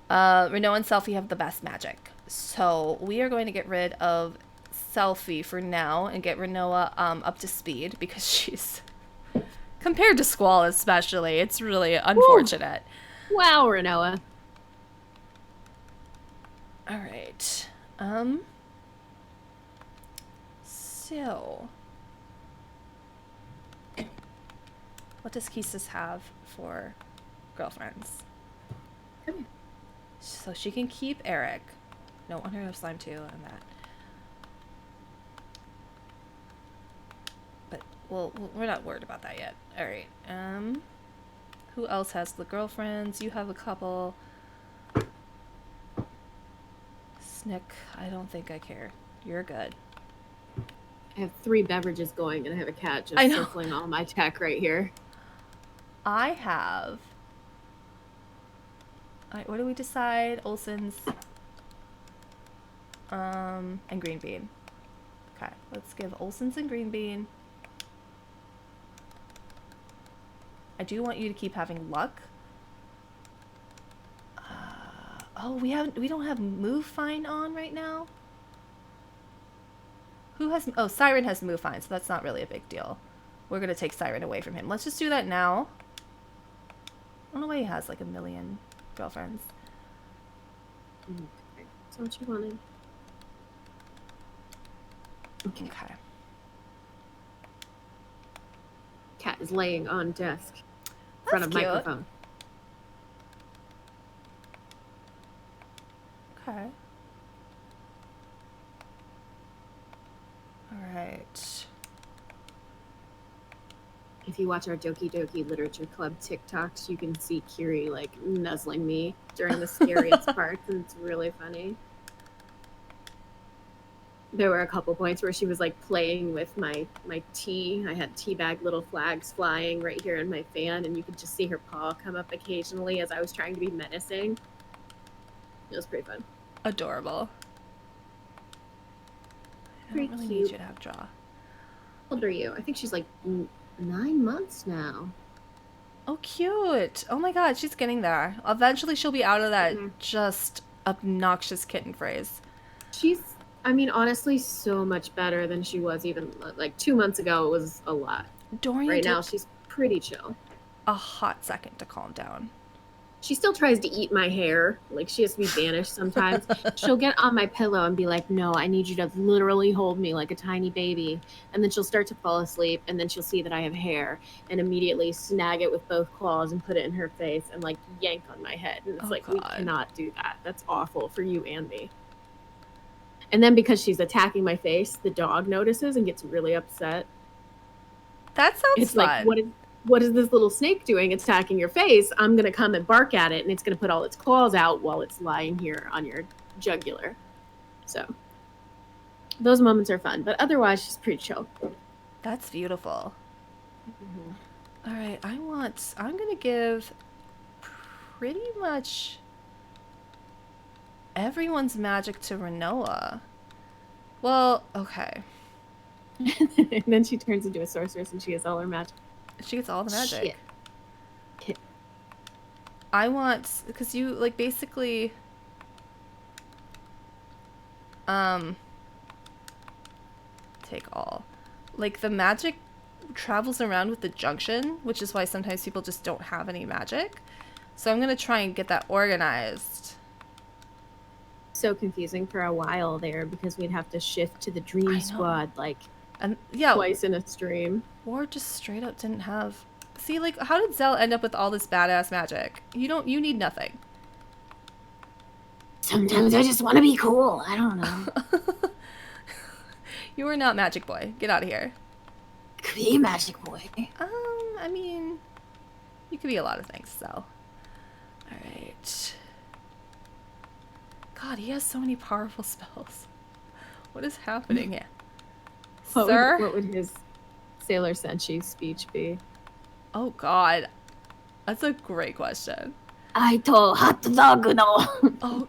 Speaker 1: Rinoa and Selfie have the best magic. So, we are going to get rid of Selfie for now and get Rinoa up to speed because she's... Compared to Squall especially, it's really unfortunate.
Speaker 6: Wow, Renoa.
Speaker 1: Alright. So... What does Kisses have for girlfriends?
Speaker 6: Come here.
Speaker 1: So she can keep Eric. No, want her to have Slime too and that. But we're not worried about that yet. Alright. Who else has the girlfriends? You have a couple. Snick, I don't think I care. You're good.
Speaker 6: I have 3 beverages going, and I have a cat just
Speaker 1: I know.
Speaker 6: circling all my tech right here.
Speaker 1: I have... Alright, what do we decide? Olsen's... and Green Bean. Okay, let's give Olsen's and Green Bean. I do want you to keep having luck. Oh, we don't have Move Fine on right now. Who has? Oh, Siren has Move Fine, so that's not really a big deal. We're gonna take Siren away from him. Let's just do that now. I don't know why he has like a million girlfriends.
Speaker 6: Okay, that's what you wanted.
Speaker 1: Okay.
Speaker 6: Cat is laying on desk in front of
Speaker 1: That's cute.
Speaker 6: microphone.
Speaker 1: Okay. All right.
Speaker 6: If you watch our Doki Doki Literature Club TikToks, you can see Kiri like nuzzling me during the scariest parts, and it's really funny. There were a couple points where she was like playing with my tea. I had tea bag little flags flying right here in my fan, and you could just see her paw come up occasionally as I was trying to be menacing. It was pretty fun.
Speaker 1: Adorable. I
Speaker 6: Pretty
Speaker 1: don't really
Speaker 6: cute.
Speaker 1: need you to have jaw.
Speaker 6: How old are you? I think she's like 9 months now.
Speaker 1: Oh, cute. Oh my god, she's getting there. Eventually she'll be out of that
Speaker 6: Mhm.
Speaker 1: just obnoxious kitten phrase.
Speaker 6: She's, I mean, honestly, so much better than she was even like 2 months ago. It was a lot.
Speaker 1: Dorian
Speaker 6: Right
Speaker 1: took
Speaker 6: now, she's pretty chill.
Speaker 1: a hot second to calm down.
Speaker 6: She still tries to eat my hair. Like, she has to be banished sometimes. She'll get on my pillow and be like, no, I need you to literally hold me like a tiny baby. And then she'll start to fall asleep, and then she'll see that I have hair and immediately snag it with both claws and put it in her face and, like, yank on my head. And it's
Speaker 1: Oh,
Speaker 6: like, we
Speaker 1: God.
Speaker 6: cannot do that. That's awful for you and me. And then because she's attacking my face, the dog notices and gets really upset.
Speaker 1: That sounds
Speaker 6: It's
Speaker 1: fun.
Speaker 6: like, what is this little snake doing? It's attacking your face. I'm going to come and bark at it, and it's going to put all its claws out while it's lying here on your jugular. So those moments are fun, but otherwise she's pretty chill.
Speaker 1: That's beautiful. All right, I'm going to give pretty much everyone's magic to Renoa. Well, okay.
Speaker 6: And then she turns into a sorceress and she has all her magic.
Speaker 1: She gets all the magic.
Speaker 6: Shit.
Speaker 1: I want, because you, like, basically, take all. Like, the magic travels around with the junction, which is why sometimes people just don't have any magic. So I'm going to try and get that organized.
Speaker 6: So confusing for a while there because we'd have to shift to the dream
Speaker 1: I know.
Speaker 6: squad like
Speaker 1: And, yeah,
Speaker 6: twice in a stream.
Speaker 1: or just straight up didn't have... See, like, how did Zell end up with all this badass magic? You need nothing.
Speaker 5: Sometimes I just want to be cool. I don't know.
Speaker 1: You are not Magic Boy. Get out of here.
Speaker 5: Could be a magic boy.
Speaker 1: I mean, you could be a lot of things, so. Alright. God, he has so many powerful spells. What is happening here? Sir?
Speaker 6: What would his Sailor Senshi speech be?
Speaker 1: Oh god. That's a great question.
Speaker 5: I told hot dog no.
Speaker 1: Oh.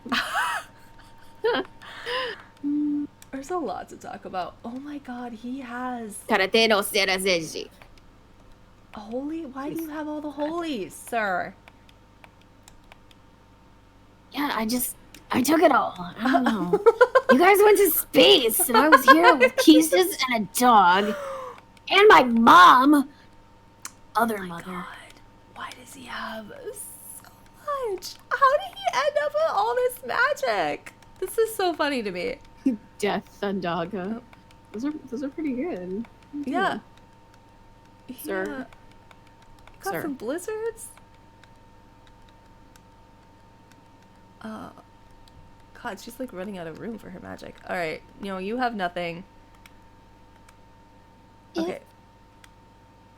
Speaker 1: There's a lot to talk about. Oh my god, he has
Speaker 5: Karate no serazeji.
Speaker 1: a holy. Why do you have all the holies, sir?
Speaker 5: Yeah, I took it all. I don't know. You guys went to space, and I was here with Kisses and a dog, and my mom. Other mother.
Speaker 1: God, why does he have so much? How did he end up with all this magic? This is so funny to me.
Speaker 6: Death Thundaga. Those are pretty good.
Speaker 1: Yeah.
Speaker 6: Sir.
Speaker 1: Yeah. Got
Speaker 6: Sir.
Speaker 1: some blizzards. God, she's like running out of room for her magic. All right, you have nothing. Okay.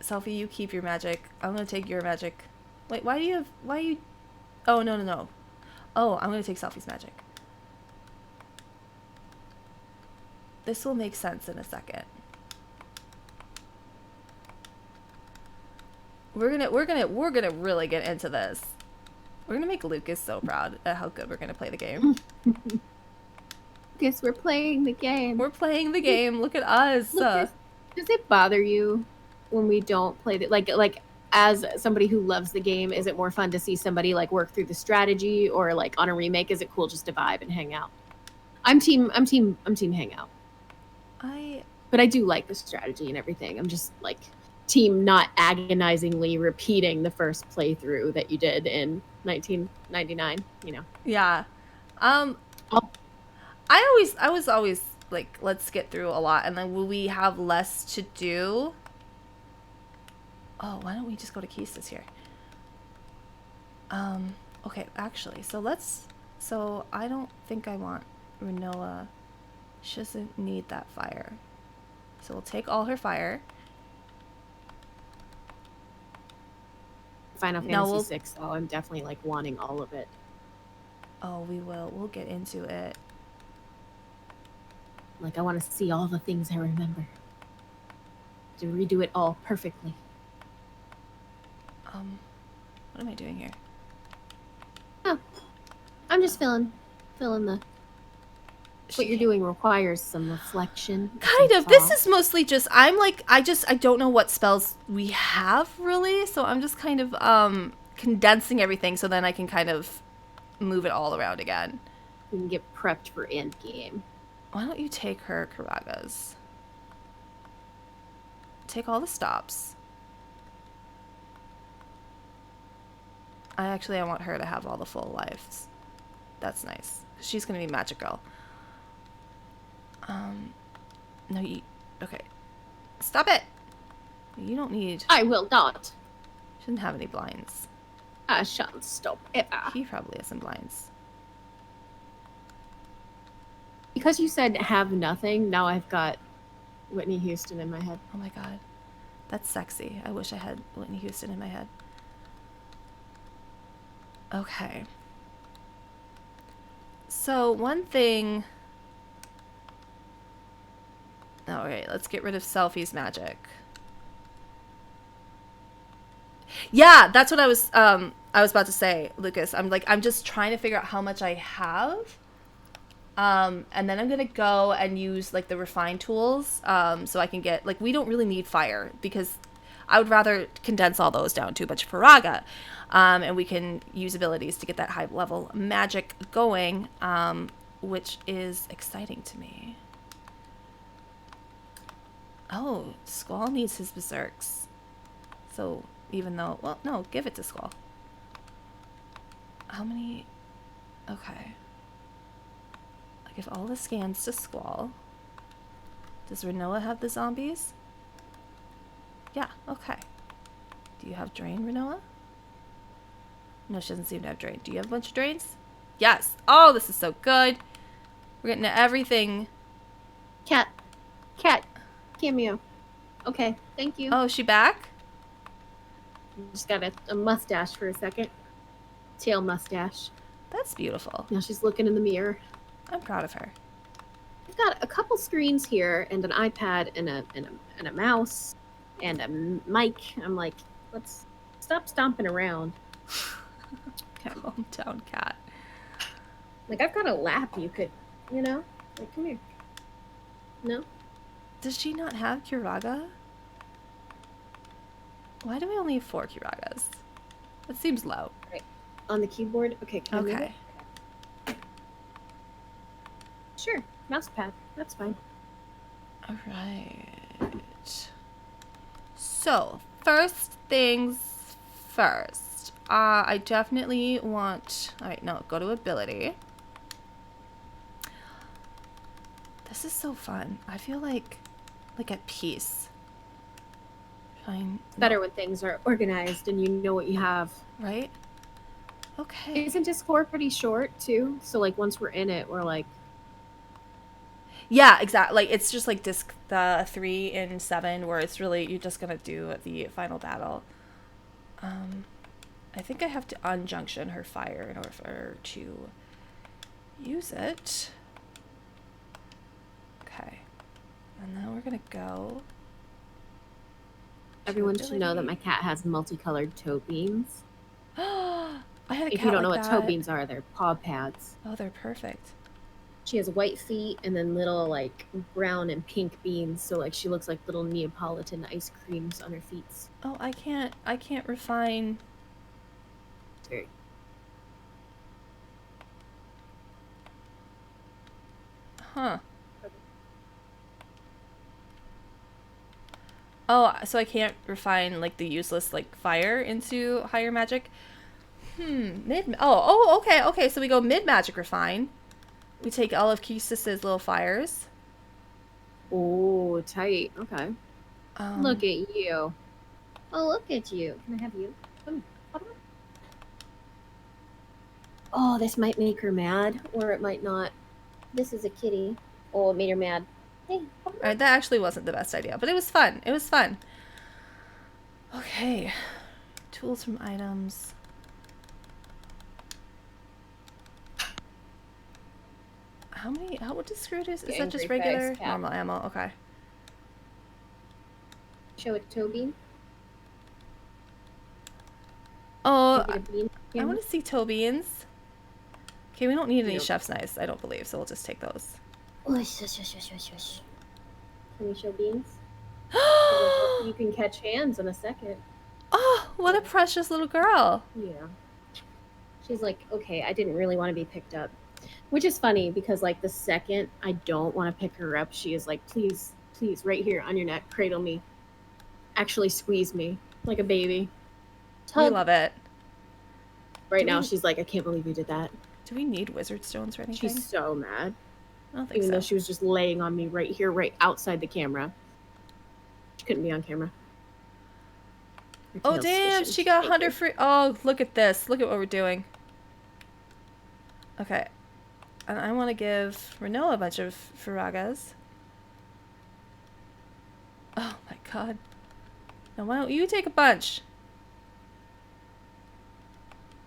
Speaker 1: Selfie, you keep your magic. I'm gonna take your magic. Wait, why you? Oh, no. Oh, I'm gonna take Selfie's magic. This will make sense in a second. We're gonna really get into this. We're gonna make Lucas so proud at how good we're gonna play the game.
Speaker 6: Guess we're playing the game.
Speaker 1: We're playing the game. Look at us.
Speaker 6: Lucas, does it bother you when we don't play the like as somebody who loves the game, is it more fun to see somebody like work through the strategy, or like on a remake, is it cool just to vibe and hang out? I'm team hangout. But I do like the strategy and everything. I'm just like team not agonizingly repeating the first playthrough that you did in 1999,
Speaker 1: Yeah.
Speaker 6: Oh.
Speaker 1: I was always like, let's get through a lot, and then will we have less to do? Oh, why don't we just go to Kisses here? Okay, actually, so I don't think I want Renoa. She doesn't need that fire. So we'll take all her fire.
Speaker 6: Final
Speaker 1: No,
Speaker 6: Fantasy VI, though, I'm definitely like wanting all of it.
Speaker 1: Oh, we will. We'll get into it.
Speaker 6: Like, I want to see all the things I remember. To redo it all perfectly.
Speaker 1: What am I doing here?
Speaker 6: Oh, I'm just feeling the. What you're doing requires some reflection.
Speaker 1: Kind
Speaker 6: some
Speaker 1: of. This
Speaker 6: thought.
Speaker 1: is mostly just, I'm like, I don't know what spells we have, really. So I'm just kind of condensing everything so then I can kind of move it all around again.
Speaker 6: We can get prepped for endgame.
Speaker 1: Why don't you take her Karagas? Take all the stops. I want her to have all the full lives. That's nice. She's gonna be Magic Girl. No, you... Okay. Stop it! You don't need...
Speaker 6: I will not.
Speaker 1: She doesn't have any blinds.
Speaker 6: I shan't stop ever.
Speaker 1: He probably has some blinds.
Speaker 6: Because you said have nothing, now I've got Whitney Houston in my head.
Speaker 1: Oh my god. That's sexy. I wish I had Whitney Houston in my head. Okay. So, one thing... Alright, let's get rid of Selfie's magic. Yeah, that's what I was about to say, Lucas. I'm just trying to figure out how much I have. And then I'm going to go and use, like, the refined tools, so I can get, like, we don't really need fire, because I would rather condense all those down to a bunch of Faraga, and we can use abilities to get that high-level magic going, which is exciting to me. Oh, Squall needs his berserks. So, even though... Well, no, give it to Squall. How many... Okay. I give all the scans to Squall. Does Renoa have the zombies? Yeah, okay. Do you have Drain, Renoa? No, she doesn't seem to have Drain. Do you have a bunch of Drains? Yes! Oh, this is so good! We're getting to everything.
Speaker 6: Cat. Cameo. Okay, thank you.
Speaker 1: Oh, is she back?
Speaker 6: Just got a mustache for a second. Tail mustache.
Speaker 1: That's beautiful.
Speaker 6: Now she's looking in the mirror.
Speaker 1: I'm proud of her.
Speaker 6: I've got a couple screens here and an iPad and a mouse and a mic. I'm like, let's stop stomping around.
Speaker 1: Calm down, cat.
Speaker 6: Like, I've got a lap you could, like, come here. No?
Speaker 1: Does she not have Kiraga? Why do we only have 4 Kiragas? That seems low.
Speaker 6: Right. On the keyboard? Okay, can I move
Speaker 1: Okay.
Speaker 6: it? Sure. Mouse pad. That's fine.
Speaker 1: Alright. So, first things first. I definitely want... Alright, no, go to ability. This is so fun. I feel like at peace. Fine.
Speaker 6: It's better when things are organized and you know what you have.
Speaker 1: Right? Okay.
Speaker 6: Isn't Discord pretty short, too? So, like, once we're in it, we're like...
Speaker 1: Yeah, exactly. Like, it's just like disc the 3 and 7 where it's really, you're just gonna do the final battle. I think I have to unjunction her fire in order for her to use it. Okay. And then we're gonna go.
Speaker 6: Everyone should know that my cat has multicolored toe beams.
Speaker 1: I had a cat
Speaker 6: If you don't know
Speaker 1: like
Speaker 6: what toe
Speaker 1: that.
Speaker 6: beams are, they're paw pads.
Speaker 1: Oh, they're perfect.
Speaker 6: She has white feet and then little, like, brown and pink beans. So, like, she looks like little Neapolitan ice creams on her feet.
Speaker 1: Oh, I can't refine.
Speaker 6: It's very...
Speaker 1: Huh. Oh, so I can't refine, like, the useless, like, fire into higher magic? Mid... Oh, okay. So we go mid-magic refine. We take all of Kisis's little fires.
Speaker 6: Oh, tight. Okay. Look at you.
Speaker 5: Oh, look at you. Can I have you?
Speaker 6: Come on. Oh, this might make her mad, or it might not.
Speaker 5: This is a kitty. Oh, it made her mad. Hey, come on.
Speaker 1: Alright, that actually wasn't the best idea, but it was fun. It was fun. Okay. Tools from items. what does screw is? Is
Speaker 6: The
Speaker 1: that just
Speaker 6: angry
Speaker 1: regular?
Speaker 6: face cat.
Speaker 1: Normal ammo, okay.
Speaker 6: Show it to Toby.
Speaker 1: Oh,
Speaker 6: Give it a bean.
Speaker 1: I want to see toe beans. Okay, we don't need any
Speaker 6: Nope.
Speaker 1: chef's knives, I don't believe, so we'll just take those.
Speaker 5: Whoosh, whoosh, whoosh, whoosh, whoosh, whoosh.
Speaker 6: Can we show beans? You can catch hands in a second.
Speaker 1: Oh, what a precious little girl.
Speaker 6: Yeah. She's like, okay, I didn't really want to be picked up. Which is funny because, like, the second I don't want to pick her up, she is like, please, please, right here on your neck, cradle me. Actually squeeze me like a baby.
Speaker 1: We
Speaker 6: Tug.
Speaker 1: love it.
Speaker 6: Right
Speaker 1: Do
Speaker 6: now,
Speaker 1: we-
Speaker 6: she's like, I can't believe you did that.
Speaker 1: Do we need wizard stones or anything?
Speaker 6: She's so mad.
Speaker 1: I don't think
Speaker 6: Even
Speaker 1: so.
Speaker 6: though she was just laying on me right here, right outside the camera. She couldn't be on camera. Her
Speaker 1: Oh
Speaker 6: tail's
Speaker 1: damn,
Speaker 6: swishing.
Speaker 1: she got
Speaker 6: Thank
Speaker 1: 100
Speaker 6: you.
Speaker 1: free. Oh, look at this. Look at what we're doing. Okay. And I want to give Renault a bunch of Faragas. Oh my god. Now why don't you take a bunch?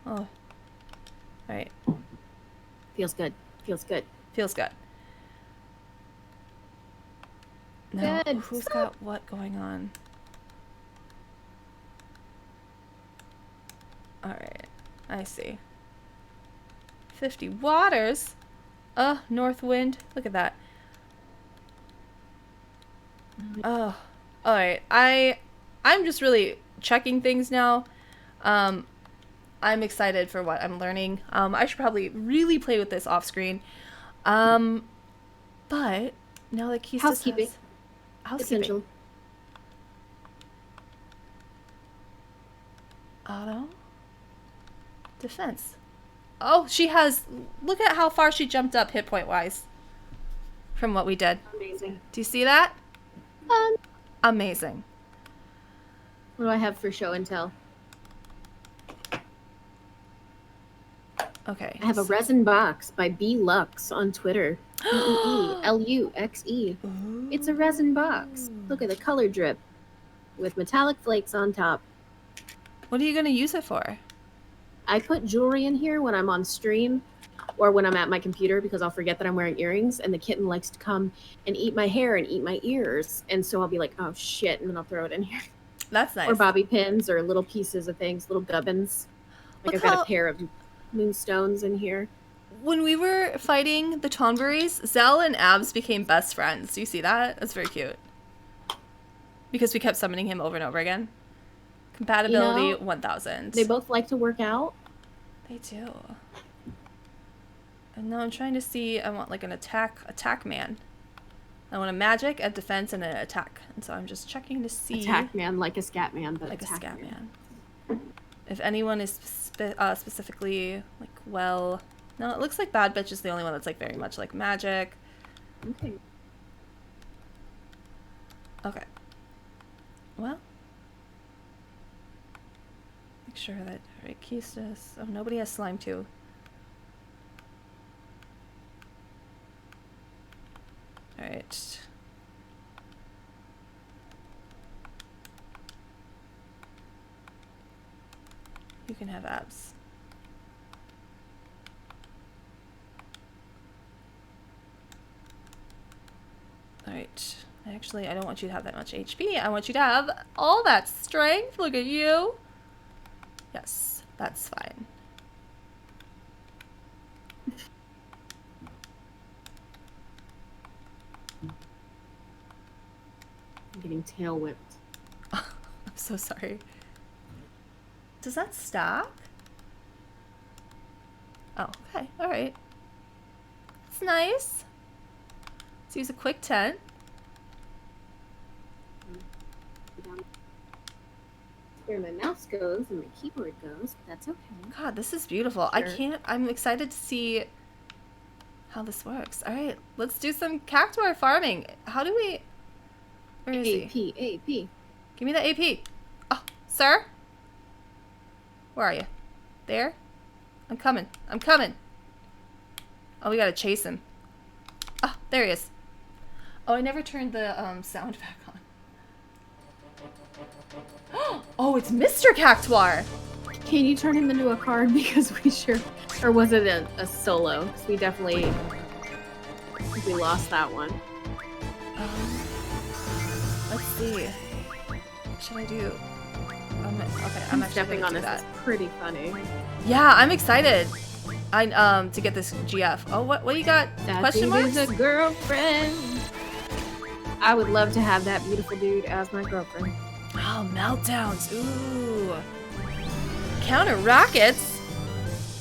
Speaker 1: Oh. Alright.
Speaker 6: Feels good. Feels good.
Speaker 1: Feels good. Now,
Speaker 6: Good.
Speaker 1: who's got what going on? Alright. I see. 50 waters? North wind. Look at that. Oh. Alright. I'm just really checking things now. I'm excited for what I'm learning. I should probably really play with this off screen. But now that Keistis
Speaker 6: Housekeeping.
Speaker 1: has... Housekeeping.
Speaker 6: Essential.
Speaker 1: Auto. Defense. Oh, she has... Look at how far she jumped up hit point wise from what we did.
Speaker 6: Amazing.
Speaker 1: Do you see that? Amazing.
Speaker 6: What do I have for show and tell?
Speaker 1: Okay.
Speaker 6: I have a resin box by B Lux on Twitter. BEELUXE. It's a resin box. Look at the color drip with metallic flakes on top.
Speaker 1: What are you going to use it for?
Speaker 6: I put jewelry in here when I'm on stream or when I'm at my computer because I'll forget that I'm wearing earrings and the kitten likes to come and eat my hair and eat my ears. And so I'll be like, oh shit, and then I'll throw it in here.
Speaker 1: That's nice.
Speaker 6: Or bobby pins or little pieces of things, little gubbins. Like
Speaker 1: Look
Speaker 6: I've got
Speaker 1: how-
Speaker 6: a pair of moonstones in here.
Speaker 1: When we were fighting the Tonberries, Zell and Abs became best friends. Do you see that? That's very cute. Because we kept summoning him over and over again. Compatibility
Speaker 6: You know,
Speaker 1: 1000.
Speaker 6: They both like to work out.
Speaker 1: They do. And now I'm trying to see, I want like an attack man. I want a magic, a defense, and an attack. And so I'm just checking to see.
Speaker 6: Attack man, like a scat man, but
Speaker 1: Like a
Speaker 6: attack
Speaker 1: scat man. If anyone is specifically like, well, no, it looks like Bad Bitch is the only one that's like very much like magic.
Speaker 6: Okay.
Speaker 1: Okay. Well. Make sure that alright, Keistis. Oh, nobody has slime too. Alright. You can have abs. Alright. Actually, I don't want you to have that much HP. I want you to have all that strength. Look at you. Yes, that's fine.
Speaker 6: I'm getting tail whipped.
Speaker 1: I'm so sorry. Does that stack? Oh, okay. Alright. It's nice. Let's use a quick 10.
Speaker 6: Where my mouse goes and my keyboard goes, but that's okay.
Speaker 1: God, this is beautiful. I
Speaker 6: Sure.
Speaker 1: can't... I'm excited to see how this works. Alright, let's do some cactuar farming. How do we... Where is he?
Speaker 6: AP.
Speaker 1: Give me the AP. Oh, sir? Where are you? There? I'm coming. I'm coming. Oh, we gotta chase him. Oh, there he is. Oh, I never turned the sound back on. Oh, it's Mr. Cactuar!
Speaker 6: Can you turn him into a card because we sure, or was it a solo? 'Cause we definitely think we lost that one.
Speaker 1: Let's see. What should I do? Okay, I'm actually
Speaker 6: Stepping
Speaker 1: gonna
Speaker 6: on
Speaker 1: do
Speaker 6: this
Speaker 1: that.
Speaker 6: is pretty funny.
Speaker 1: Yeah, I'm excited. To get this GF. Oh, what you got?
Speaker 6: That
Speaker 1: Question
Speaker 6: dude
Speaker 1: marks?
Speaker 6: is a girlfriend. I would love to have that beautiful dude as my girlfriend.
Speaker 1: Oh, meltdowns. Ooh. Counter rockets.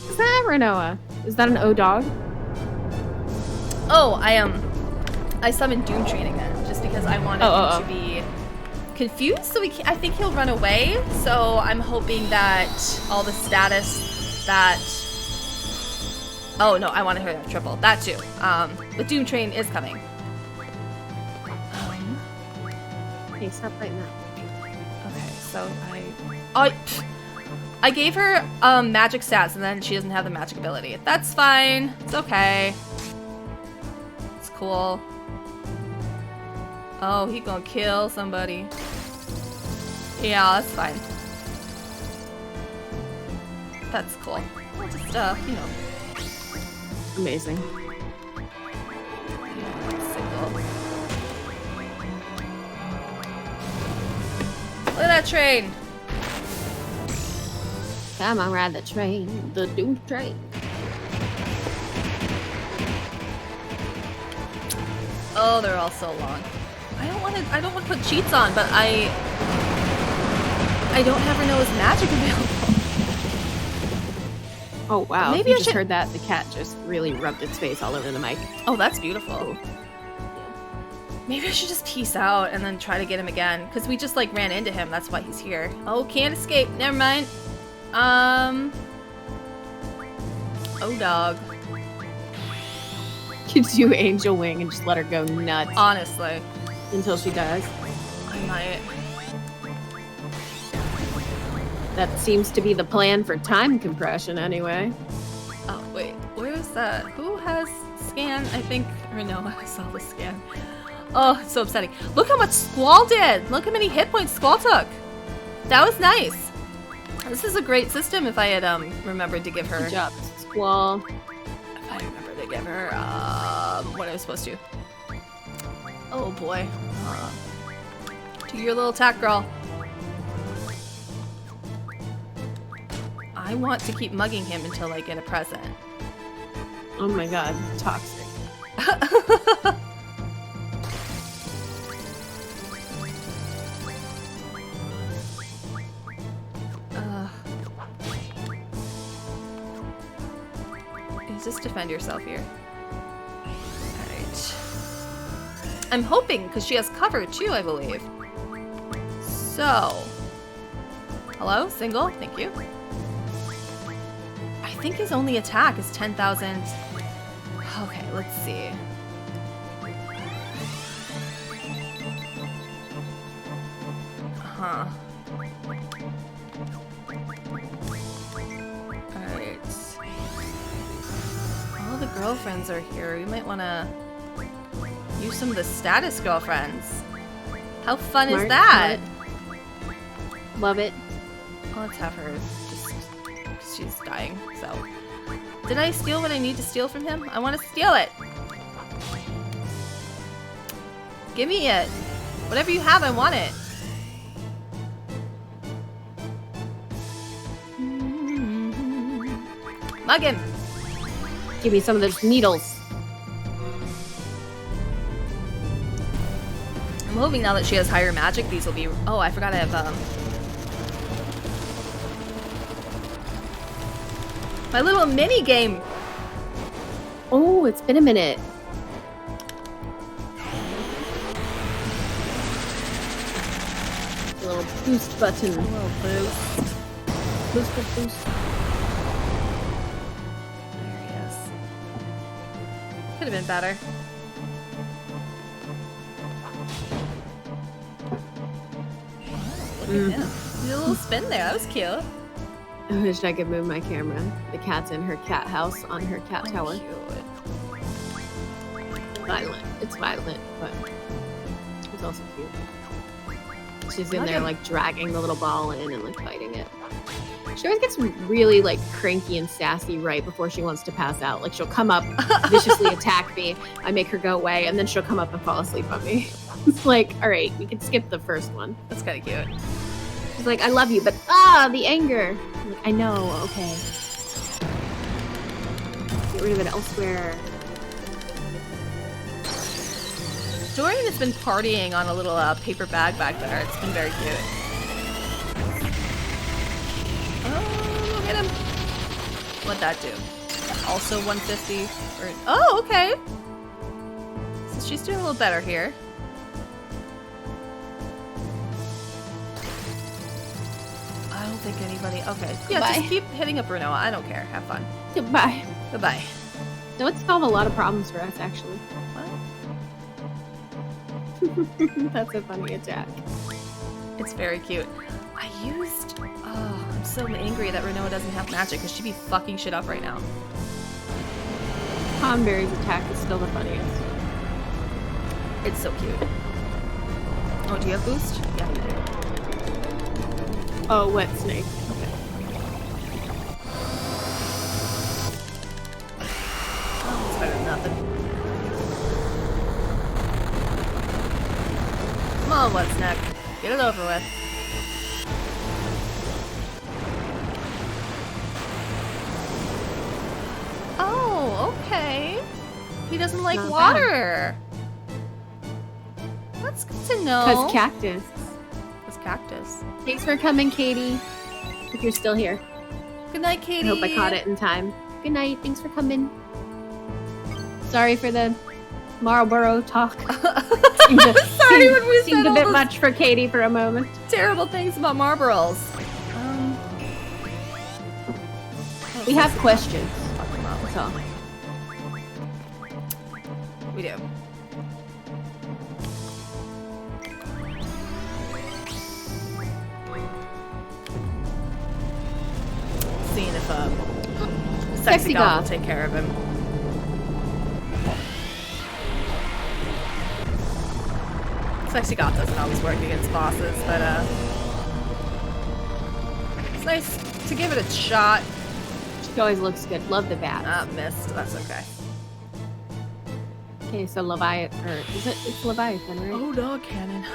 Speaker 6: Is that Renoa? Is that an O dog?
Speaker 1: Oh, I summoned Doom Training then, just because I wanted him to be confused. So I think he'll run away. So I'm hoping that all the status that. Oh no, I wanted her to triple that too. The Doom Train is coming.
Speaker 6: Hey, stop fighting that.
Speaker 1: Okay, so I gave her magic stats and then she doesn't have the magic ability. That's fine. It's okay. It's cool. Oh, he gonna kill somebody. Yeah, that's fine. That's cool. I'll just you know.
Speaker 6: Amazing.
Speaker 1: Single. Look at that train.
Speaker 6: Come on, ride the train, the Doom Train.
Speaker 1: Oh, they're all so long. I don't want to put cheats on, but I don't have Renoa's magic available.
Speaker 6: Oh wow!
Speaker 1: Maybe
Speaker 6: Maybe
Speaker 1: I
Speaker 6: I just
Speaker 1: should-
Speaker 6: heard that the cat just really rubbed its face all over the mic.
Speaker 1: Oh, that's beautiful. Maybe I should just peace out and then try to get him again, because we just like ran into him. That's why he's here. Oh, can't escape. Never mind. Oh, dog.
Speaker 6: Could do Angel Wing and just let her go nuts
Speaker 1: Honestly,
Speaker 6: until she dies.
Speaker 1: I might.
Speaker 6: That seems to be the plan for time compression, anyway.
Speaker 1: Oh, wait. Where is that? Who has scan? I think Renoa. I saw the scan. Oh, it's so upsetting. Look how much Squall did. Look how many hit points Squall took. That was nice. This is a great system if I had remembered to give her.
Speaker 6: Good job, Squall.
Speaker 1: If I remember to give her what I was supposed to. Oh boy. Do your little attack, girl. I want to keep mugging him until I get a present.
Speaker 6: Oh my god, toxic.
Speaker 1: Just defend yourself here. Alright. I'm hoping, because she has cover too, I believe. So. Hello? Single? Thank you. I think his only attack is 10,000. Okay, let's see. Huh. Alright. All the girlfriends are here. We might want to use some of the status girlfriends. How fun is
Speaker 6: Smart,
Speaker 1: that?
Speaker 6: Love it.
Speaker 1: Well, let's have her just 'cause she's dying, so. Did I steal what I need to steal from him? I want to steal it. Give me it. Whatever you have, I want it. Mug him.
Speaker 6: Give me some of those needles.
Speaker 1: I'm hoping now that she has higher magic, these will be. Oh, I forgot I have my little mini game.
Speaker 6: Oh, it's been a minute. A little boost button.
Speaker 1: A little boost.
Speaker 6: Boost, boost, boost.
Speaker 1: There he is. Could have been better. Look at him. He did a little spin there. That was cute.
Speaker 6: I wish I could move my camera. The cat's in her cat house on her cat tower.
Speaker 1: Cute.
Speaker 6: Violent. It's violent, but it's also cute. She's in
Speaker 1: Look
Speaker 6: there
Speaker 1: at-
Speaker 6: like dragging the little ball in and like fighting it. She always gets really like cranky and sassy right before she wants to pass out. Like she'll come up, viciously attack me. I make her go away, and then she'll come up and fall asleep on me. It's like, all right, we can skip the first one.
Speaker 1: That's kind of cute.
Speaker 6: She's like, I love you, but the anger. I'm like, I know, okay. Get rid of it elsewhere.
Speaker 1: Dorian has been partying on a little paper bag back there. It's been very cute. Oh, look at him. What'd that do? Also 150. Oh, okay. So she's doing a little better here. I don't think anybody. Okay. Yeah,
Speaker 6: Goodbye.
Speaker 1: just keep hitting up Renoa. I don't care. Have fun.
Speaker 6: Goodbye.
Speaker 1: Goodbye.
Speaker 6: So it's solved a lot of problems for us, actually. That's a funny attack.
Speaker 1: It's very cute. I used... Oh, I'm so angry that Renoa doesn't have magic because she'd be fucking shit up right now.
Speaker 6: Conberry's attack is still the funniest.
Speaker 1: It's so cute. Oh, do you have boost? Yeah, you do.
Speaker 6: Oh, wet snake.
Speaker 1: Okay. Oh, it's better than nothing. Come on, what's next? Get it over with. Oh, okay. He doesn't like
Speaker 6: Not
Speaker 1: water. That's good to know.
Speaker 6: Because cactus.
Speaker 1: It's cactus.
Speaker 6: Thanks for coming, Katie. If you're still here.
Speaker 1: Good night,
Speaker 6: I
Speaker 1: Katie.
Speaker 6: hope I caught it in time. Good night. Thanks for coming. Sorry for the Marlboro talk.
Speaker 1: Sorry when we
Speaker 6: seemed
Speaker 1: said
Speaker 6: a
Speaker 1: all
Speaker 6: bit
Speaker 1: those
Speaker 6: much for Katie for a moment.
Speaker 1: terrible things about Marlboros.
Speaker 6: We have questions.
Speaker 1: Fuck them up.
Speaker 6: That's all.
Speaker 1: We do. Seeing if Sexy God will take care of him. Sexy Goth doesn't always work against bosses, but it's nice to give it a shot.
Speaker 6: She always looks good. Love the bat.
Speaker 1: Ah, missed. That's okay.
Speaker 6: Okay, so Leviathan, or is it? It's Leviathan, right?
Speaker 1: Oh, dog cannon.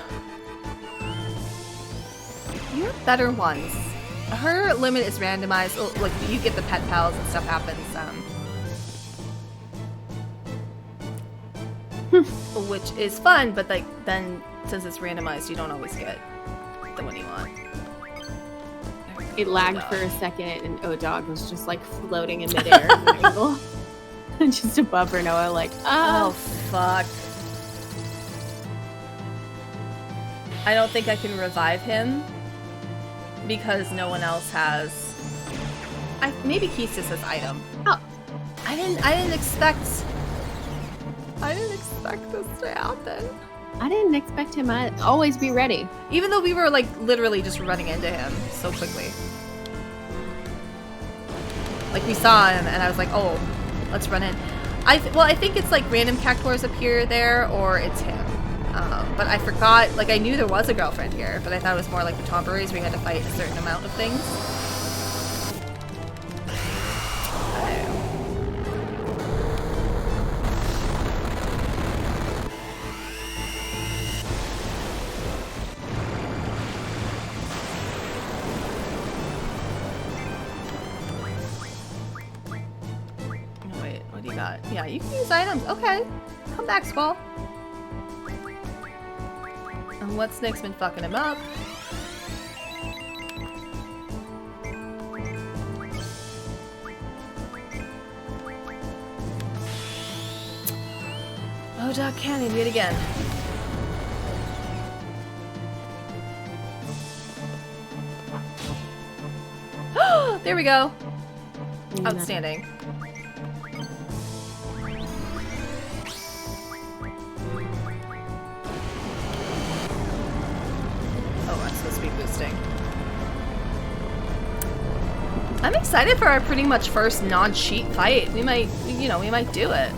Speaker 1: You have better ones. Her limit is randomized. Oh, like you get the pet pals and stuff happens. Which is fun, but like then since it's randomized, you don't always get the one you want.
Speaker 6: It lagged for a second, and O-Dog was just like floating in midair, and just above Renoa, like,
Speaker 1: Oh fuck! I don't think I can revive him because no one else has. Maybe Keistis has item.
Speaker 6: Oh.
Speaker 1: I didn't expect this to happen.
Speaker 6: I didn't expect him. I'd always be ready.
Speaker 1: Even though we were like literally just running into him so quickly. Like we saw him and I was like, oh, let's run in. I think it's like random cactuars appear there or it's him. But I forgot, like I knew there was a girlfriend here, but I thought it was more like the tomberries where you had to fight a certain amount of things. Yeah, you can use items. Okay. Come back, Squall. And what snake's been fucking him up? Oh, Doc Cannon, do it again. There we go. Outstanding. I'm excited for our pretty much first non-cheat fight. We might do it.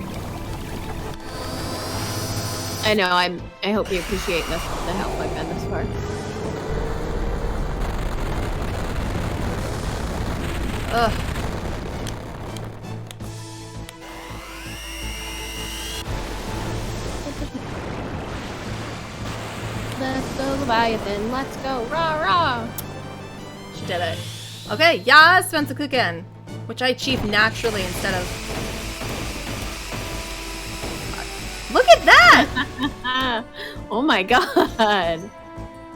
Speaker 6: I know. I hope you appreciate the help I've been this far.
Speaker 1: Ugh.
Speaker 2: Let's go, Leviathan. Let's go. Rah, rah.
Speaker 1: She did it. Okay, yeah, Spencer cooking. Which I achieved naturally instead of... Look at that!
Speaker 2: Oh my god.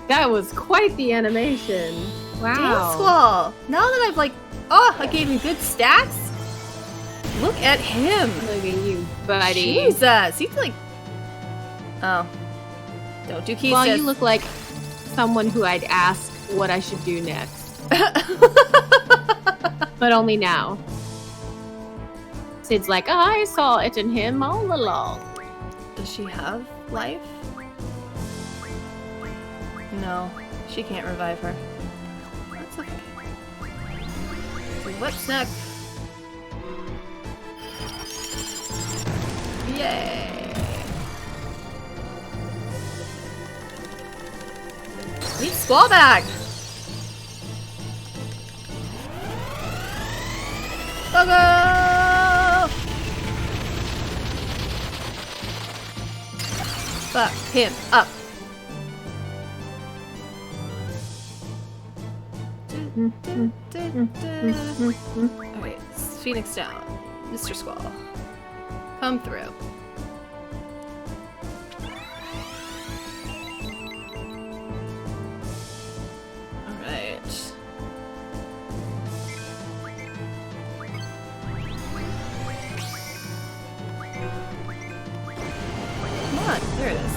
Speaker 2: That was quite the animation. Wow.
Speaker 1: Dance Squall! Now that I've like... Oh, I gave him good stats? Look at him!
Speaker 2: Look at you, buddy.
Speaker 1: Jesus! He's like... Oh. Don't do keys.
Speaker 2: Well, you look like someone who I'd ask what I should do next. But only now. Sid's like, I saw it in him all along.
Speaker 1: Does she have life? No. She can't revive her. That's okay. Whip snack. Yay! Need Squall back! Go go! Fuck him up. Alright, Phoenix down. Mr. Squall. Come through. Alright. Come on, there it is.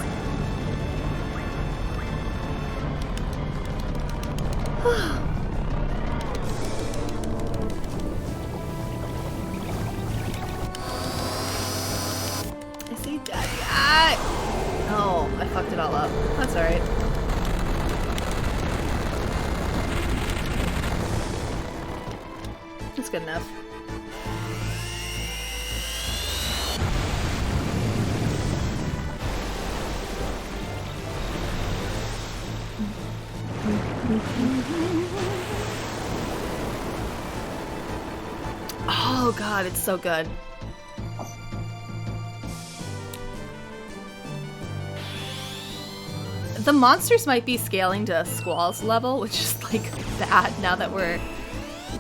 Speaker 1: I see Daddy. Oh, I fucked it all up. That's alright. That's good enough. Oh god, it's so good. The monsters might be scaling to Squall's level, which is like bad now that we're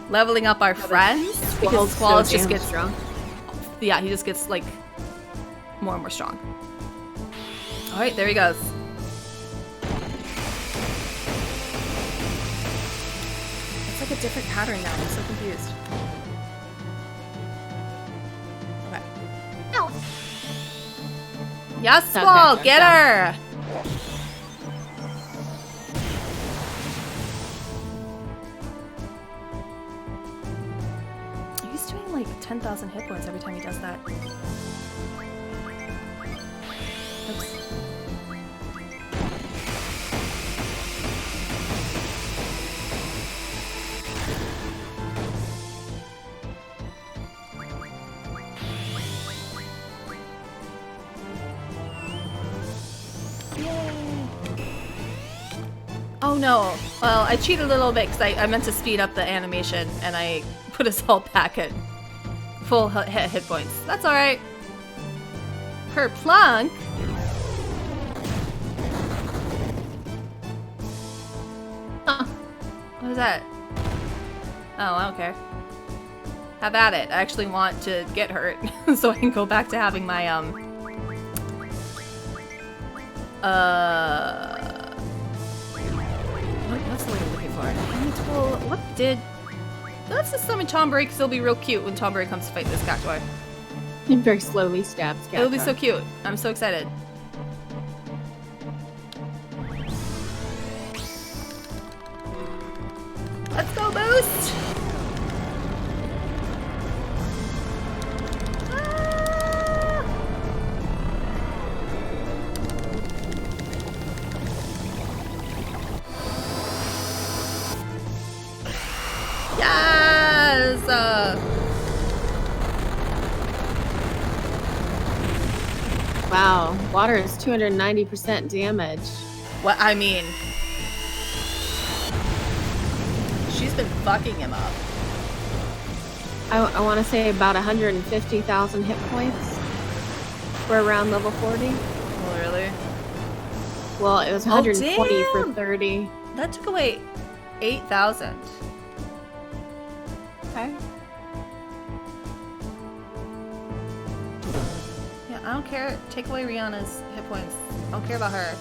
Speaker 1: leveling up our friends. Because Squall
Speaker 2: so
Speaker 1: just
Speaker 2: damn
Speaker 1: gets
Speaker 2: strong.
Speaker 1: Yeah, he just gets like more and more strong. Alright, there he goes. It's like a different pattern now. I'm so confused. Okay.
Speaker 3: No.
Speaker 1: Yes, Squall, get her! He's doing like 10,000 hit points every time he does that. Oops. Oh no. Well, I cheated a little bit because I meant to speed up the animation and I put us all back at full hit points. That's alright. Per plunk. Huh. What is that? Oh, I don't care. Have at it. I actually want to get hurt so I can go back to having my, what's the word I'm looking for? What did... Let's just summon Tomberry because it'll be real cute when Tomberry comes to fight this cactuar.
Speaker 2: He very slowly stabs Cactuar.
Speaker 1: It'll be so cute. I'm so excited. Let's go, Boost! Yes!
Speaker 2: Wow, water is 290% damage.
Speaker 1: What I mean, she's been fucking him up.
Speaker 6: I want to say about 150,000 hit points. We're around level 40.
Speaker 1: Oh, really?
Speaker 6: Well, it was 120 for
Speaker 1: damn!
Speaker 6: 30.
Speaker 1: That took away 8,000.
Speaker 6: Okay.
Speaker 1: Yeah, I don't care. Take away Rihanna's hit points. I don't care about her.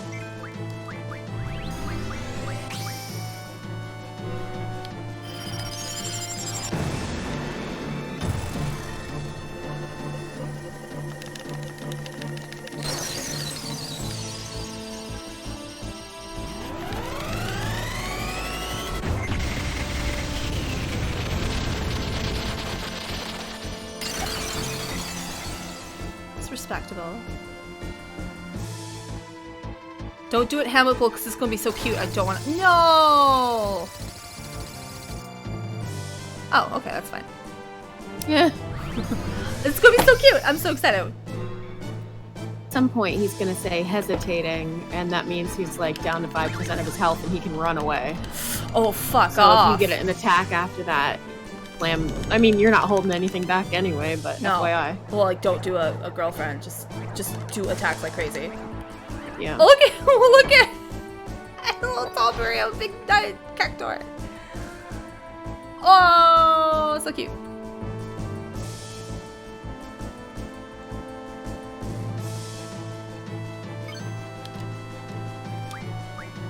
Speaker 1: Respectable. Don't do it, Hamilpool, because it's gonna be so cute. I don't want to. No. Oh, okay, that's fine.
Speaker 6: Yeah.
Speaker 1: It's gonna be so cute. I'm so excited.
Speaker 6: At some point, he's gonna say hesitating, and that means he's like down to 5% of his health, and he can run away.
Speaker 1: Oh, fuck
Speaker 6: so
Speaker 1: off.
Speaker 6: if you get an attack after that, slam. I mean, you're not holding anything back anyway, but
Speaker 1: No.
Speaker 6: FYI.
Speaker 1: Well, like, don't do a girlfriend. Just do attacks like crazy.
Speaker 6: Yeah.
Speaker 1: Oh, look at, oh, look at. A little tall furry, a big giant cactor. Oh, so cute.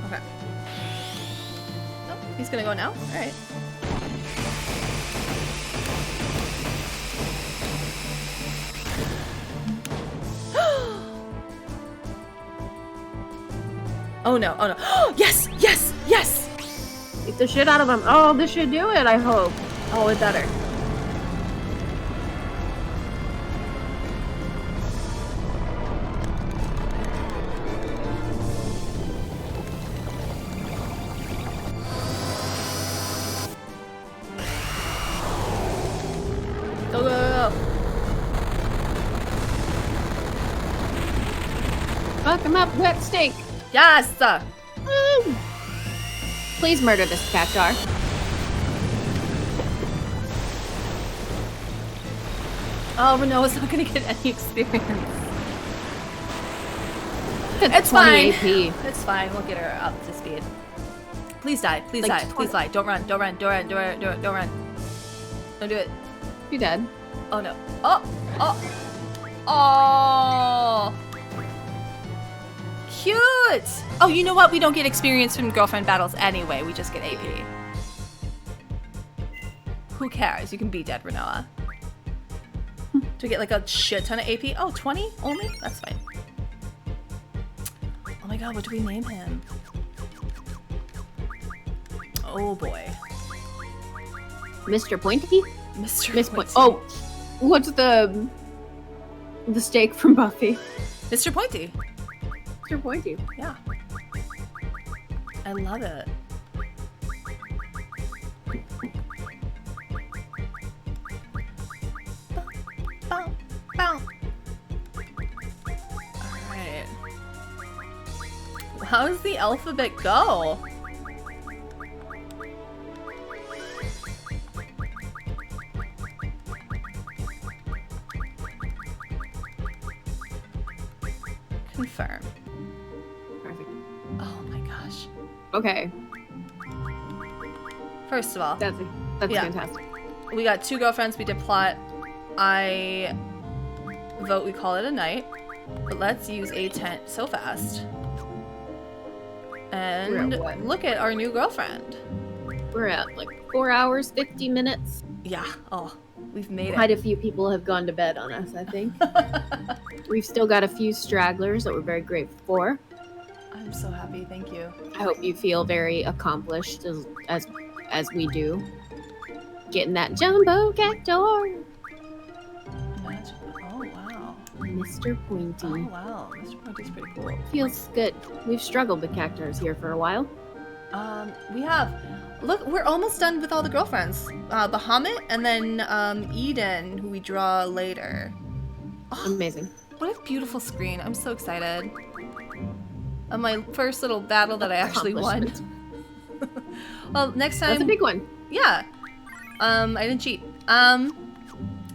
Speaker 1: Okay. Oh, he's gonna go now? Alright. Oh no, oh no. Yes, yes, yes!
Speaker 6: Beat the shit out of him. Oh, this should do it, I hope.
Speaker 1: Oh, it better. Go, go, go, go.
Speaker 6: Fuck him up, wet steak.
Speaker 1: Yes!
Speaker 6: Woo! Please murder this cactar.
Speaker 1: Oh, Renoa's not gonna get any experience.
Speaker 6: It's 20
Speaker 1: fine.
Speaker 6: AP.
Speaker 1: It's fine. We'll get her up to speed. Please die. Please
Speaker 6: Like
Speaker 1: die. Please die. Don't run. Don't run. Don't run. Don't run. Don't run. Don't do it.
Speaker 6: You're dead.
Speaker 1: Oh no. Oh. Oh. Oh. Cute. Oh, you know what? We don't get experience from girlfriend battles anyway. We just get AP. Who cares? You can be dead, Renoa. Do we get like a shit ton of AP? Oh, 20 only? That's fine. Oh my god, what do we name him? Oh boy.
Speaker 6: Mr. Pointy?
Speaker 1: Mr.
Speaker 6: Miss
Speaker 1: Pointy.
Speaker 6: Oh, what's the steak from Buffy?
Speaker 1: Mr. Pointy.
Speaker 6: Mr. Pointy.
Speaker 1: Yeah. I love it. Bow, bow. Alright. How does the alphabet go? Confirm.
Speaker 6: Perfect.
Speaker 1: Oh my gosh.
Speaker 6: Okay,
Speaker 1: First of all,
Speaker 6: that's
Speaker 1: Yeah.
Speaker 6: fantastic.
Speaker 1: we got 2 girlfriends. We did plot. I vote we call it a night. But let's use a tent so fast. And
Speaker 6: We're at what?
Speaker 1: look at our new girlfriend.
Speaker 6: We're at like 4 hours, 50 minutes.
Speaker 1: Yeah. Oh, we've made it.
Speaker 6: Quite a few people have gone to bed on us, I think. We've still got a few stragglers that we're very grateful for.
Speaker 1: I'm so happy. Thank you.
Speaker 6: I hope you feel very accomplished as we do. Getting that jumbo cactor.
Speaker 1: Imagine. Oh wow.
Speaker 6: Mr. Pointy.
Speaker 1: Oh wow. Mr. Pointy's pretty cool.
Speaker 6: Feels good. We've struggled with cactars here for a while.
Speaker 1: We have. Look, we're almost done with all the girlfriends. Bahamut and then Eden, who we draw later. Oh,
Speaker 6: Amazing.
Speaker 1: what a beautiful screen. I'm so excited. My first little battle that I actually won. Well, next time.
Speaker 6: That's a big one.
Speaker 1: Yeah. I didn't cheat.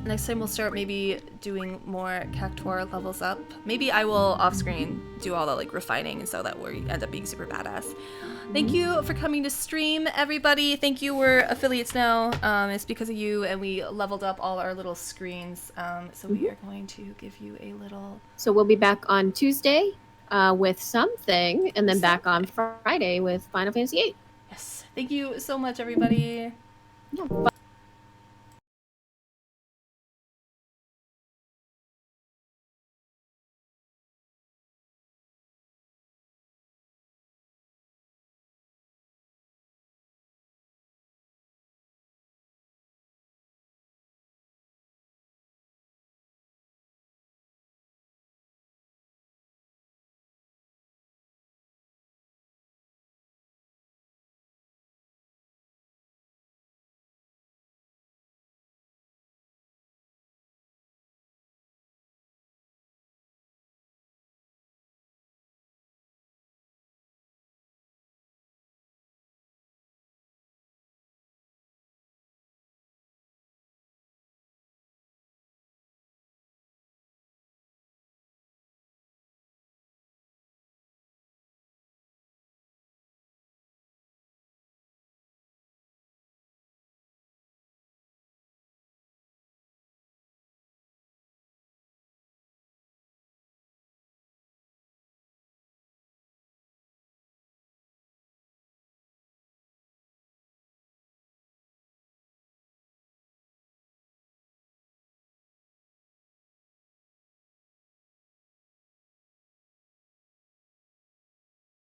Speaker 1: next time we'll start maybe doing more Cactuar levels up. Maybe I will off screen do all the like refining so that we end up being super badass. Thank you for coming to stream, everybody. Thank you. We're affiliates now. It's because of you, and we leveled up all our little screens. So we are going to give you a little.
Speaker 6: So we'll be back on Tuesday with something, and then back on Friday with Final Fantasy VIII.
Speaker 1: Yes. Thank you so much, everybody.
Speaker 6: Yeah.